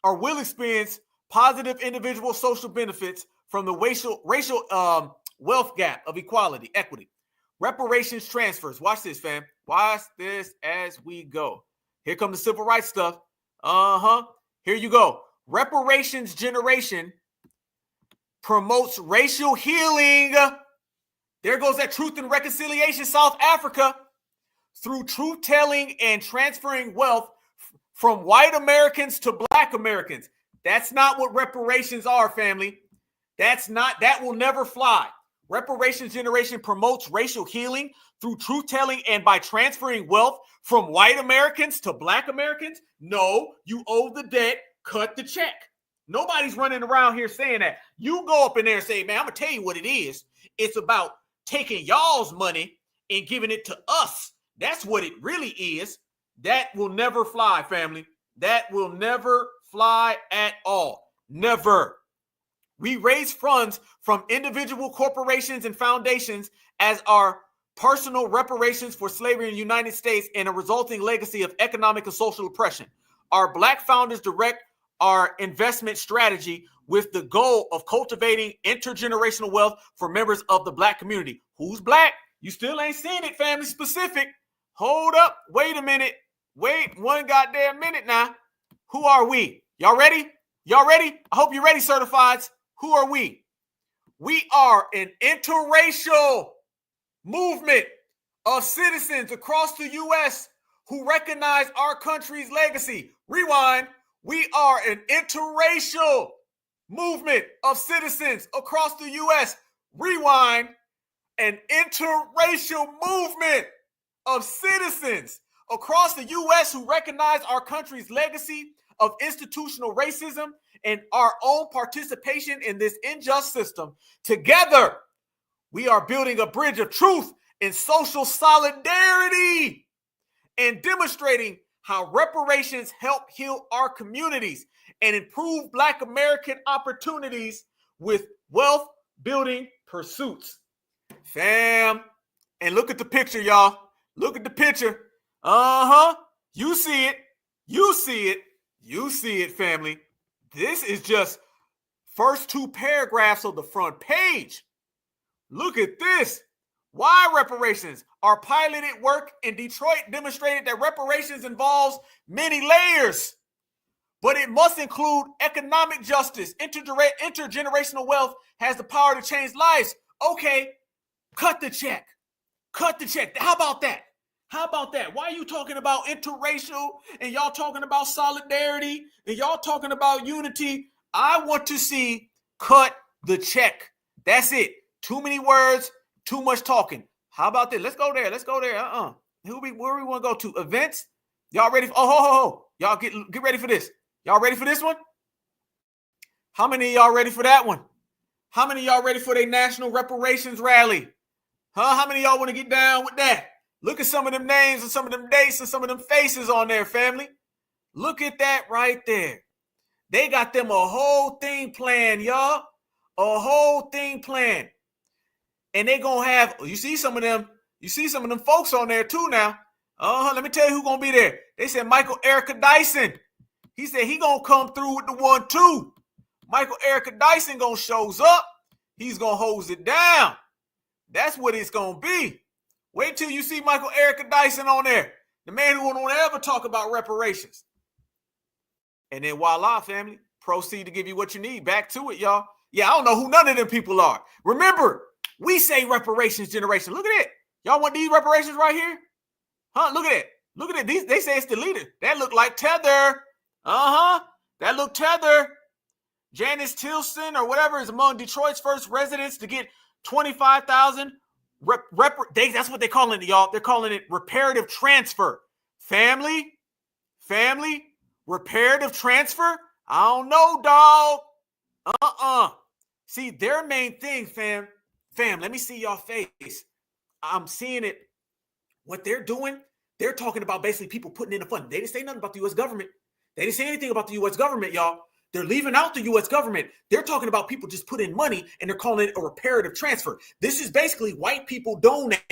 or will experience positive individual social benefits from the racial wealth gap of equity. Reparations transfers. Watch this, fam. Watch this as we go. Here comes the civil rights stuff. Here you go. Reparations Generation promotes racial healing. There goes that Truth and Reconciliation South Africa. Through truth-telling and transferring wealth from white Americans to Black Americans. That's not what reparations are, family. That will never fly. Reparations Generation promotes racial healing through truth-telling and by transferring wealth from white Americans to Black Americans. No, you owe the debt, cut the check. Nobody's running around here saying that. You go up in there and say, man, I'm going to tell you what it is. It's about taking y'all's money and giving it to us. That's what it really is. That will never fly, family. That will never fly at all. Never. We raise funds from individual corporations and foundations as our personal reparations for slavery in the United States and a resulting legacy of economic and social oppression. Our Black founders direct our investment strategy with the goal of cultivating intergenerational wealth for members of the Black community. Who's Black? You still ain't seen it, family specific. Hold up. Wait a minute. Wait one goddamn minute now. Who are we? Y'all ready? I hope you're ready, certifieds. Who are we? We are an interracial movement of citizens across the U.S. who recognize our country's legacy. Rewind. We are an interracial movement of citizens across the U.S. Rewind. An interracial movement of citizens across the U.S. who recognize our country's legacy of institutional racism and our own participation in this unjust system. Together, we are building a bridge of truth and social solidarity and demonstrating how reparations help heal our communities and improve Black American opportunities with wealth building pursuits. Fam, and look at the picture, y'all. Look at the picture. You see it. You see it. You see it, family. This is just first 2 paragraphs of the front page. Look at this. Why reparations? Our piloted work in Detroit demonstrated that reparations involves many layers, but it must include economic justice. Intergenerational wealth has the power to change lives. Okay, cut the check. Cut the check. How about that? How about that? Why are you talking about interracial and y'all talking about solidarity and y'all talking about unity? I want to see cut the check. That's it. Too many words, too much talking. How about this? Let's go there. Let's go there. Where we want to go to? Events? Y'all ready? Y'all get ready for this. Y'all ready for this one? How many of y'all ready for that one? How many of y'all ready for their national reparations rally? How many of y'all want to get down with that? Look at some of them names and some of them dates and some of them faces on there, family. Look at that right there. They got them a whole thing planned, y'all. A whole thing planned. And they gonna have, you see some of them folks on there too now. Let me tell you who's gonna be there. They said Michael Erica Dyson. He said he gonna come through with the 1-2. Michael Erica Dyson gonna shows up. He's gonna hose it down. That's what it's gonna be. Wait till you see Michael Erica Dyson on there. The man who won't ever talk about reparations. And then voila, family, proceed to give you what you need. Back to it, y'all. Yeah, I don't know who none of them people are. Remember, we say reparations generation. Look at it. Y'all want these reparations right here? Look at it. Look at it. These, they say it's the leader. That look like Tether. That look Tether. Janice Tilson or whatever is among Detroit's first residents to get $25,000. That's what they're calling it, y'all. They're calling it reparative transfer. Family, reparative transfer? I don't know, dog. See, their main thing, fam, let me see y'all face. I'm seeing it. What they're doing, they're talking about basically people putting in the fund. They didn't say nothing about the U.S. government. They didn't say anything about the U.S. government, y'all. They're leaving out the U.S. government. They're talking about people just put in money and they're calling it a reparative transfer. This is basically white people donate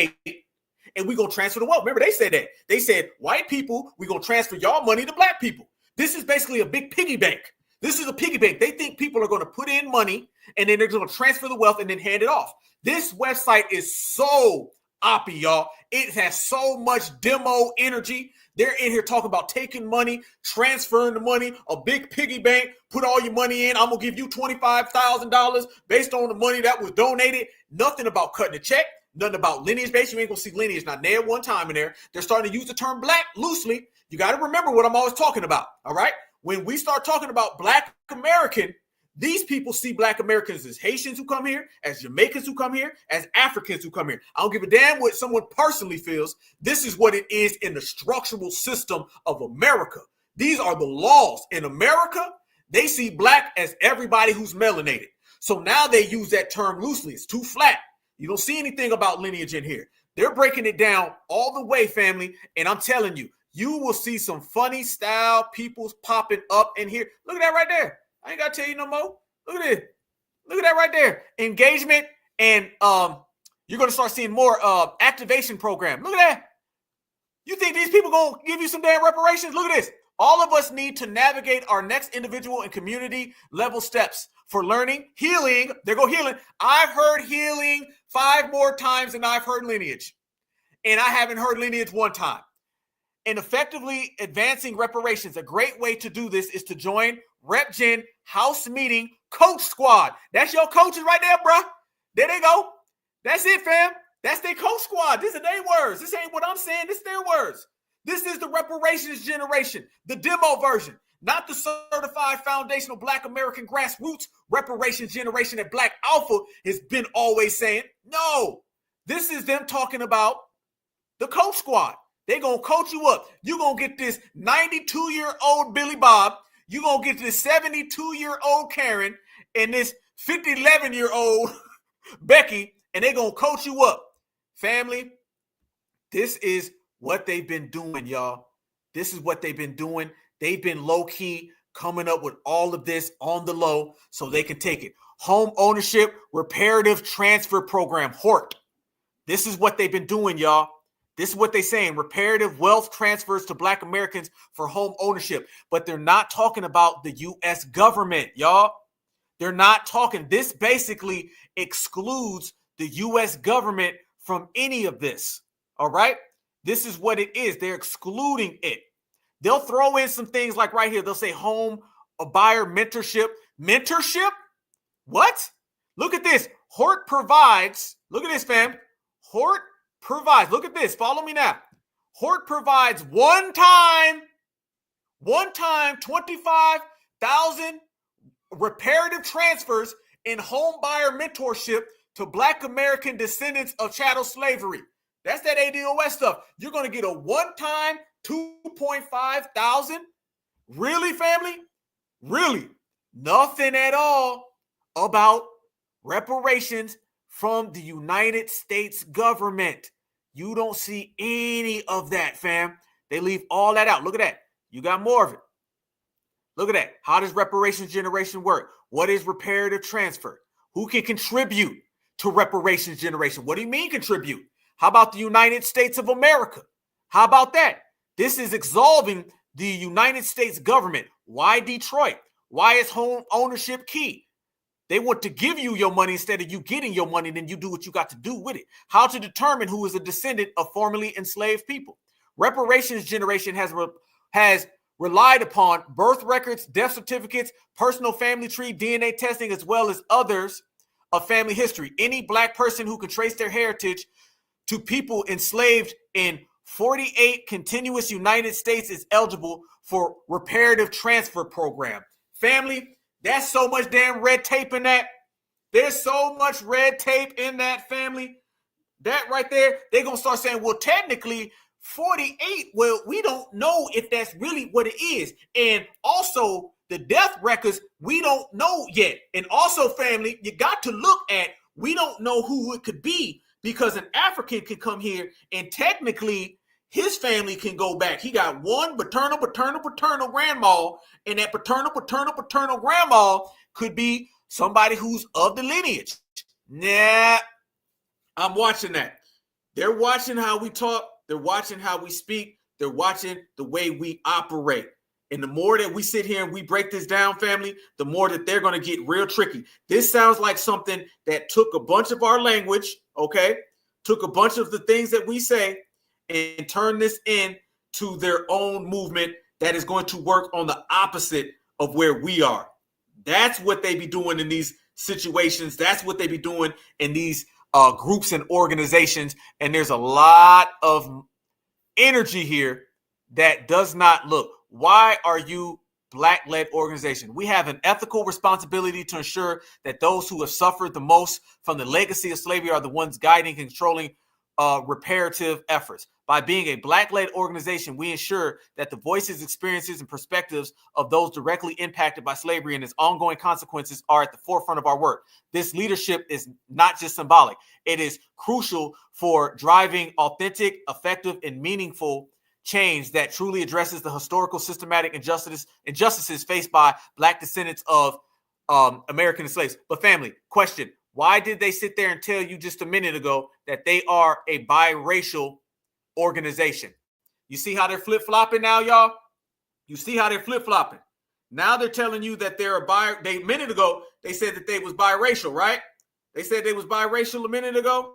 and we're going to transfer the wealth. Remember, they said that. They said, white people, we're going to transfer y'all money to black people. This is basically a big piggy bank. This is a piggy bank. They think people are going to put in money and then they're going to transfer the wealth and then hand it off. This website is so oppy, y'all. It has so much demo energy. They're in here talking about taking money, transferring the money, a big piggy bank, put all your money in. I'm going to give you $25,000 based on the money that was donated. Nothing about cutting a check. Nothing about lineage based. You ain't going to see lineage not there one time in there. They're starting to use the term black loosely. You got to remember what I'm always talking about. All right. When we start talking about Black American, these people see Black Americans as Haitians who come here, as Jamaicans who come here, as Africans who come here. I don't give a damn what someone personally feels. This is what it is in the structural system of America. These are the laws. In America, they see Black as everybody who's melanated. So now they use that term loosely. It's too flat. You don't see anything about lineage in here. They're breaking it down all the way, family. And I'm telling you, you will see some funny style people popping up in here. Look at that right there. I ain't got to tell you no more. Look at it. Look at that right there. Engagement and you're going to start seeing more activation program. Look at that. You think these people going to give you some damn reparations? Look at this. All of us need to navigate our next individual and community level steps for learning, healing. There go healing. I've heard healing 5 more times than I've heard lineage. And I haven't heard lineage one time. And effectively advancing reparations. A great way to do this is to join RepGen House Meeting Coach Squad. That's your coaches right there, bro. There they go. That's it, fam. That's their coach squad. These are their words. This ain't what I'm saying. This is their words. This is the reparations generation, the demo version, not the certified foundational Black American grassroots reparations generation that Black Alpha has been always saying. No, this is them talking about the coach squad. They're going to coach you up. You're going to get this 92-year-old Billy Bob. You're going to get this 72-year-old Karen and this 11-year-old Becky, and they're going to coach you up. Family, this is what they've been doing, y'all. This is what they've been doing. They've been low-key coming up with all of this on the low so they can take it. Home ownership reparative transfer program, HORT. This is what they've been doing, y'all. This is what they're saying, reparative wealth transfers to Black Americans for home ownership. But they're not talking about the U.S. government, y'all. They're not talking. This basically excludes the U.S. government from any of this, all right? This is what it is. They're excluding it. They'll throw in some things like right here. They'll say home buyer mentorship. Mentorship? What? Look at this. HORT provides, look at this, fam. HORT provides, look at this. Follow me now. HORT provides one-time 25,000 reparative transfers in home buyer mentorship to Black American descendants of chattel slavery. That's that ADOS stuff. You're going to get a one-time 2.5 thousand. Really, family? Really? Nothing at all about reparations from the United States government. You don't see any of that, fam. They leave all that out. Look at that. You got more of it. Look at that. How does reparations generation work? What is reparative transfer? Who can contribute to reparations generation? What do you mean contribute? How about the United States of America? How about that? This is absolving the United States government. Why Detroit? Why is home ownership key? They want to give you your money instead of you getting your money, then you do what you got to do with it. How to determine who is a descendant of formerly enslaved people. Reparations generation has relied upon birth records, death certificates, personal family tree, DNA testing, as well as others of family history. Any Black person who can trace their heritage to people enslaved in 48 continuous United States is eligible for reparative transfer program. Family, that's so much damn red tape in that. There's so much red tape in that, family. That right there, they're going to start saying, well, technically 48, well, we don't know if that's really what it is. And also the death records, we don't know yet. And also, family, you got to look at, we don't know who it could be, because an African can come here and technically his family can go back. He got one paternal grandma, and that paternal grandma could be somebody who's of the lineage. Nah, I'm watching that. They're watching how we talk. They're watching how we speak. They're watching the way we operate. And the more that we sit here and we break this down, family, the more that they're going to get real tricky. This sounds like something that took a bunch of our language, okay, took a bunch of the things that we say and turned this into their own movement that is going to work on the opposite of where we are. That's what they be doing in these situations. That's what they be doing in these groups and organizations. And there's a lot of energy here that does not look. Why are you Black-led organization? We have an ethical responsibility to ensure that those who have suffered the most from the legacy of slavery are the ones guiding and controlling reparative efforts. By being a Black-led organization, we ensure that the voices, experiences, and perspectives of those directly impacted by slavery and its ongoing consequences are at the forefront of our work. This leadership is not just symbolic. It is crucial for driving authentic, effective, and meaningful change that truly addresses the historical, systematic injustices faced by Black descendants of American slaves. But family, question, why did they sit there and tell you just a minute ago that they are a biracial organization? You see how they're flip-flopping now, y'all? You see how they're flip-flopping. Now they're telling you that they're a a minute ago, they said that they was biracial, right? They said they was biracial a minute ago.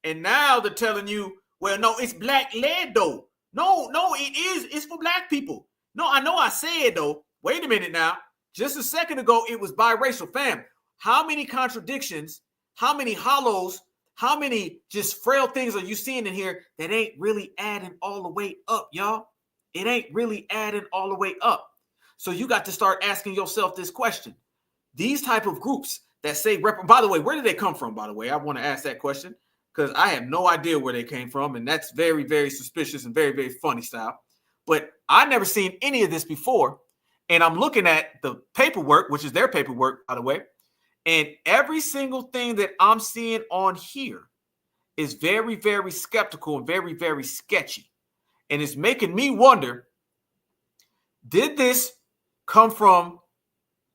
And now they're telling you, well, no, it's Black-led though. No, it is. It's for Black people. No, I know I said though. Wait a minute now. Just a second ago, it was biracial. Fam, how many contradictions, how many hollows, How many just frail things are you seeing in here that ain't really adding all the way up, y'all? It ain't really adding all the way up. So you got to start asking yourself this question. These type of groups that say, by the way, where did they come from, by the way? I want to ask that question because I have no idea where they came from, and that's very, very suspicious and very, very funny style. But I never seen any of this before, and I'm looking at the paperwork, which is their paperwork, by the way, and every single thing that I'm seeing on here is very, very skeptical and very, very sketchy. And it's making me wonder, did this come from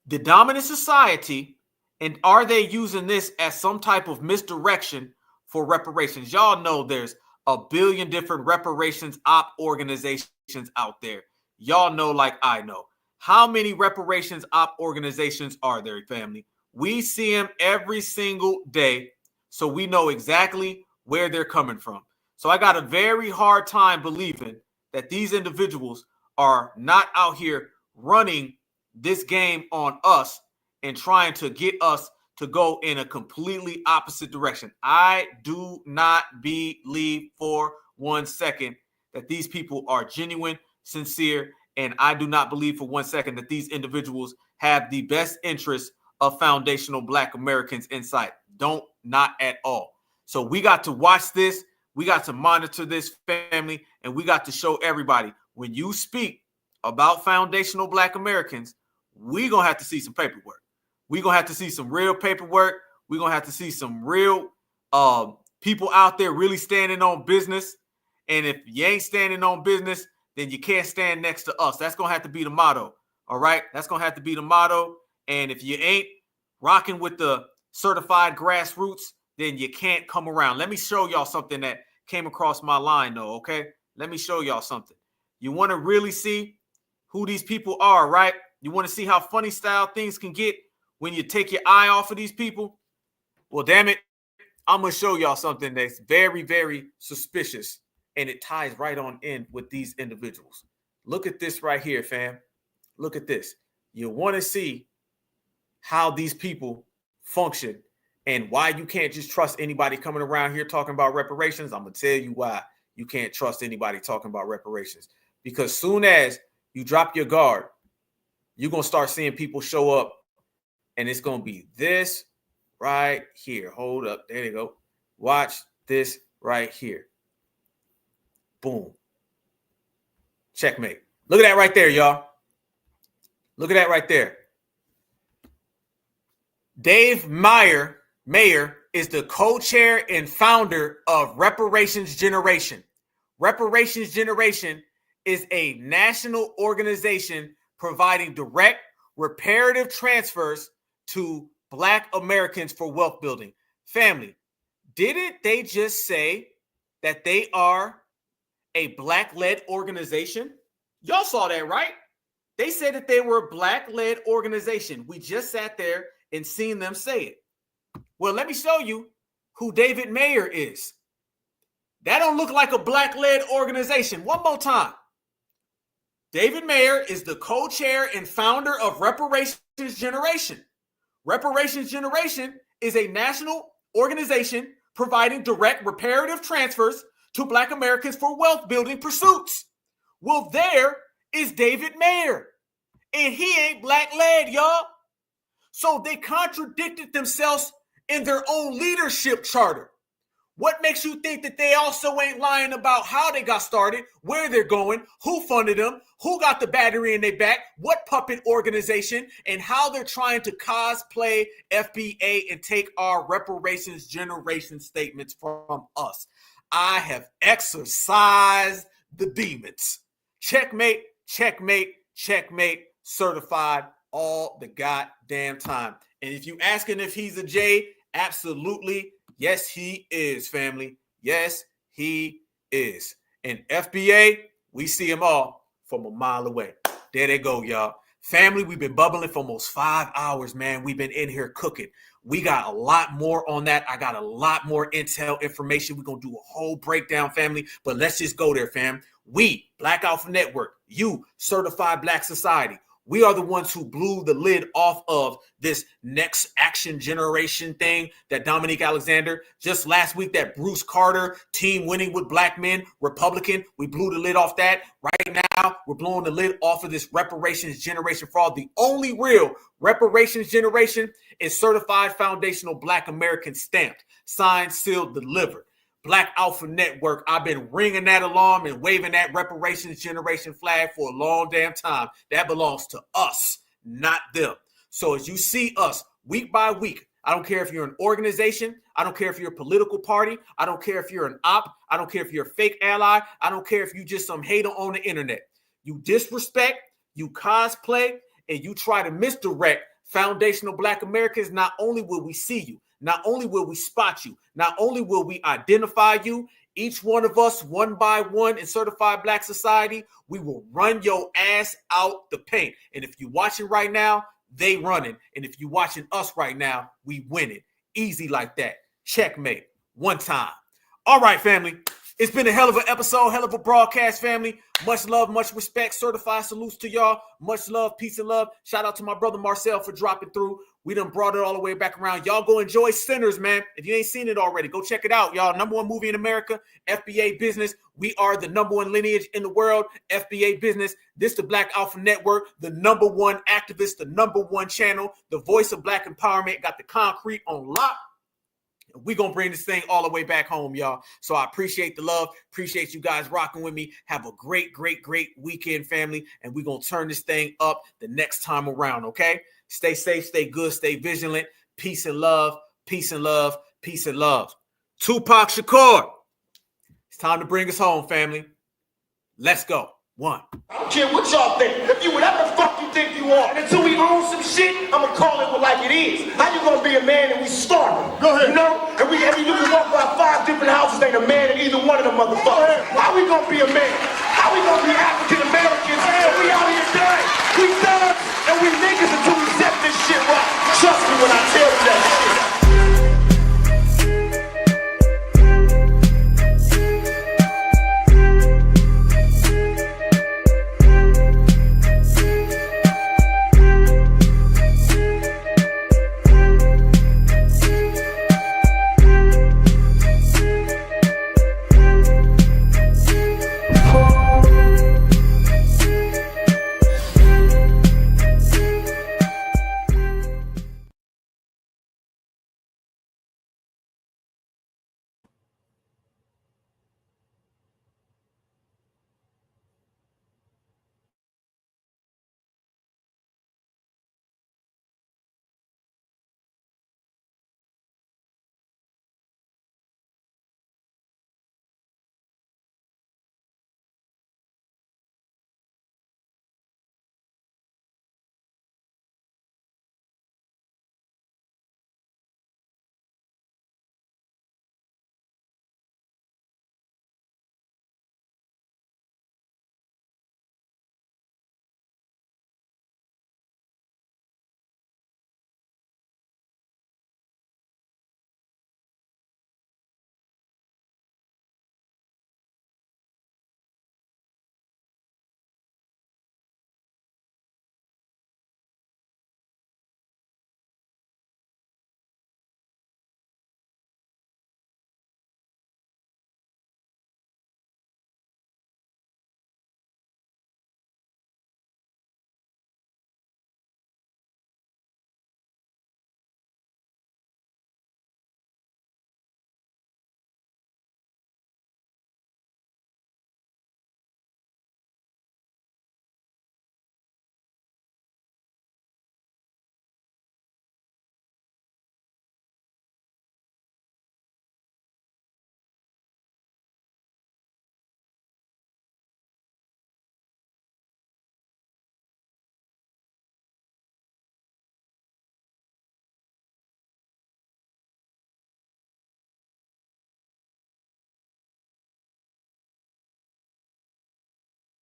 the dominant society, and are they using this as some type of misdirection for reparations? Y'all know there's a billion different reparations op organizations out there. Y'all know like I know. How many reparations op organizations are there, family? We see them every single day, so we know exactly where they're coming from. So I got a very hard time believing that these individuals are not out here running this game on us and trying to get us to go in a completely opposite direction. I do not believe for 1 second that these people are genuine, sincere, and I do not believe for 1 second that these individuals have the best interests of foundational Black Americans in sight. Not at all. So we got to watch this. We got to monitor this, family, and we got to show everybody, when you speak about foundational Black Americans, we're going to have to see some paperwork. We're going to have to see some real paperwork. We're going to have to see some real people out there really standing on business. And if you ain't standing on business, then you can't stand next to us. That's going to have to be the motto. All right? That's going to have to be the motto. And if you ain't rocking with the certified grassroots, then you can't come around. Let me show y'all something that came across my line, though, okay? Let me show y'all something. You want to really see who these people are, right? You want to see how funny style things can get when you take your eye off of these people? Well, damn it, I'm going to show y'all something that's very, very suspicious, and it ties right on in with these individuals. Look at this right here, fam. Look at this. You want to see how these people function and why you can't just trust anybody coming around here talking about reparations. I'm going to tell you why you can't trust anybody talking about reparations. Because soon as you drop your guard, you're going to start seeing people show up, and it's going to be this right here. Hold up. There you go. Watch this right here. Boom. Checkmate. Look at that right there, y'all. Look at that right there. Dave Mayer is the co-chair and founder of Reparations Generation. Reparations Generation is a national organization providing direct reparative transfers to Black Americans for wealth building. Family, didn't they just say that they are a Black-led organization? Y'all saw that, right? They said that they were a Black-led organization. We just sat there and seen them say it. Well, let me show you who David Mayer is. That don't look like a Black-led organization. One more time. David Mayer is the co-chair and founder of Reparations Generation. Reparations Generation is a national organization providing direct reparative transfers to Black Americans for wealth building pursuits. Well, there is David Mayer, and he ain't Black-led, y'all. So they contradicted themselves in their own leadership charter. What makes you think that they also ain't lying about how they got started, where they're going, who funded them, who got the battery in their back, what puppet organization, and how they're trying to cosplay FBA and take our Reparations Generation statements from us? I have exorcised the demons. Checkmate, checkmate, checkmate, certified all the goddamn time. And if you asking if he's a J, absolutely. Yes, he is, family. Yes, he is. And FBA, we see them all from a mile away. There they go, y'all. Family, we've been bubbling for almost 5 hours, man. We've been in here cooking. We got a lot more on that. I got a lot more intel information. We're going to do a whole breakdown, family. But let's just go there, fam. We, Black Alpha Network, you, Certified Black Society, We are the ones who blew the lid off of this next action generation thing that Dominique Alexander, just last week, that Bruce Carter team winning with black men, Republican, we blew the lid off that. Right now, we're blowing the lid off of this reparations generation fraud. The only real reparations generation is certified foundational black American stamped, signed, sealed, delivered. Black Alpha Network, I've been ringing that alarm and waving that reparations generation flag for a long damn time. That belongs to us, not them. So as you see us week by week, I don't care if you're an organization, I don't care if you're a political party, I don't care if you're an op, I don't care if you're a fake ally, I don't care if you just some hater on the internet. You disrespect, you cosplay, and you try to misdirect foundational black Americans. Not only will we see you, not only will we spot you, not only will we identify you, each one of us, one by one in certified black society, we will run your ass out the paint. And if you're watching right now, they running. And if you're watching us right now, we winning. Easy like that. Checkmate. One time. All right, family. It's been a hell of an episode, hell of a broadcast, family. Much love, much respect. Certified salutes to y'all. Much love, peace and love. Shout out to my brother Marcel for dropping through. We done brought it all the way back around. Y'all go enjoy Sinners, man. If you ain't seen it already, go check it out, y'all. #1 movie in America, FBA Business. We are the #1 lineage in the world, FBA Business. This the Black Alpha Network, the #1 activist, the #1 channel, the voice of black empowerment. Got the concrete on lock. We're going to bring this thing all the way back home, y'all. So I appreciate the love. Appreciate you guys rocking with me. Have a great, great, great weekend, family. And we're going to turn this thing up the next time around, okay? Stay safe, stay good, stay vigilant. Peace and love, peace and love, peace and love. Tupac Shakur. It's time to bring us home, family. Let's go. One. I don't care what y'all think. If you whatever the fuck you think you are. And until we own some shit, I'ma call it like it is. How you gonna be a man and we starving? Go ahead. You know? And you can walk by 5 different houses, ain't a man in either one of them motherfuckers. How we gonna be a man? How we gonna be African Americans? And we out here dying. We thugs and we niggas until we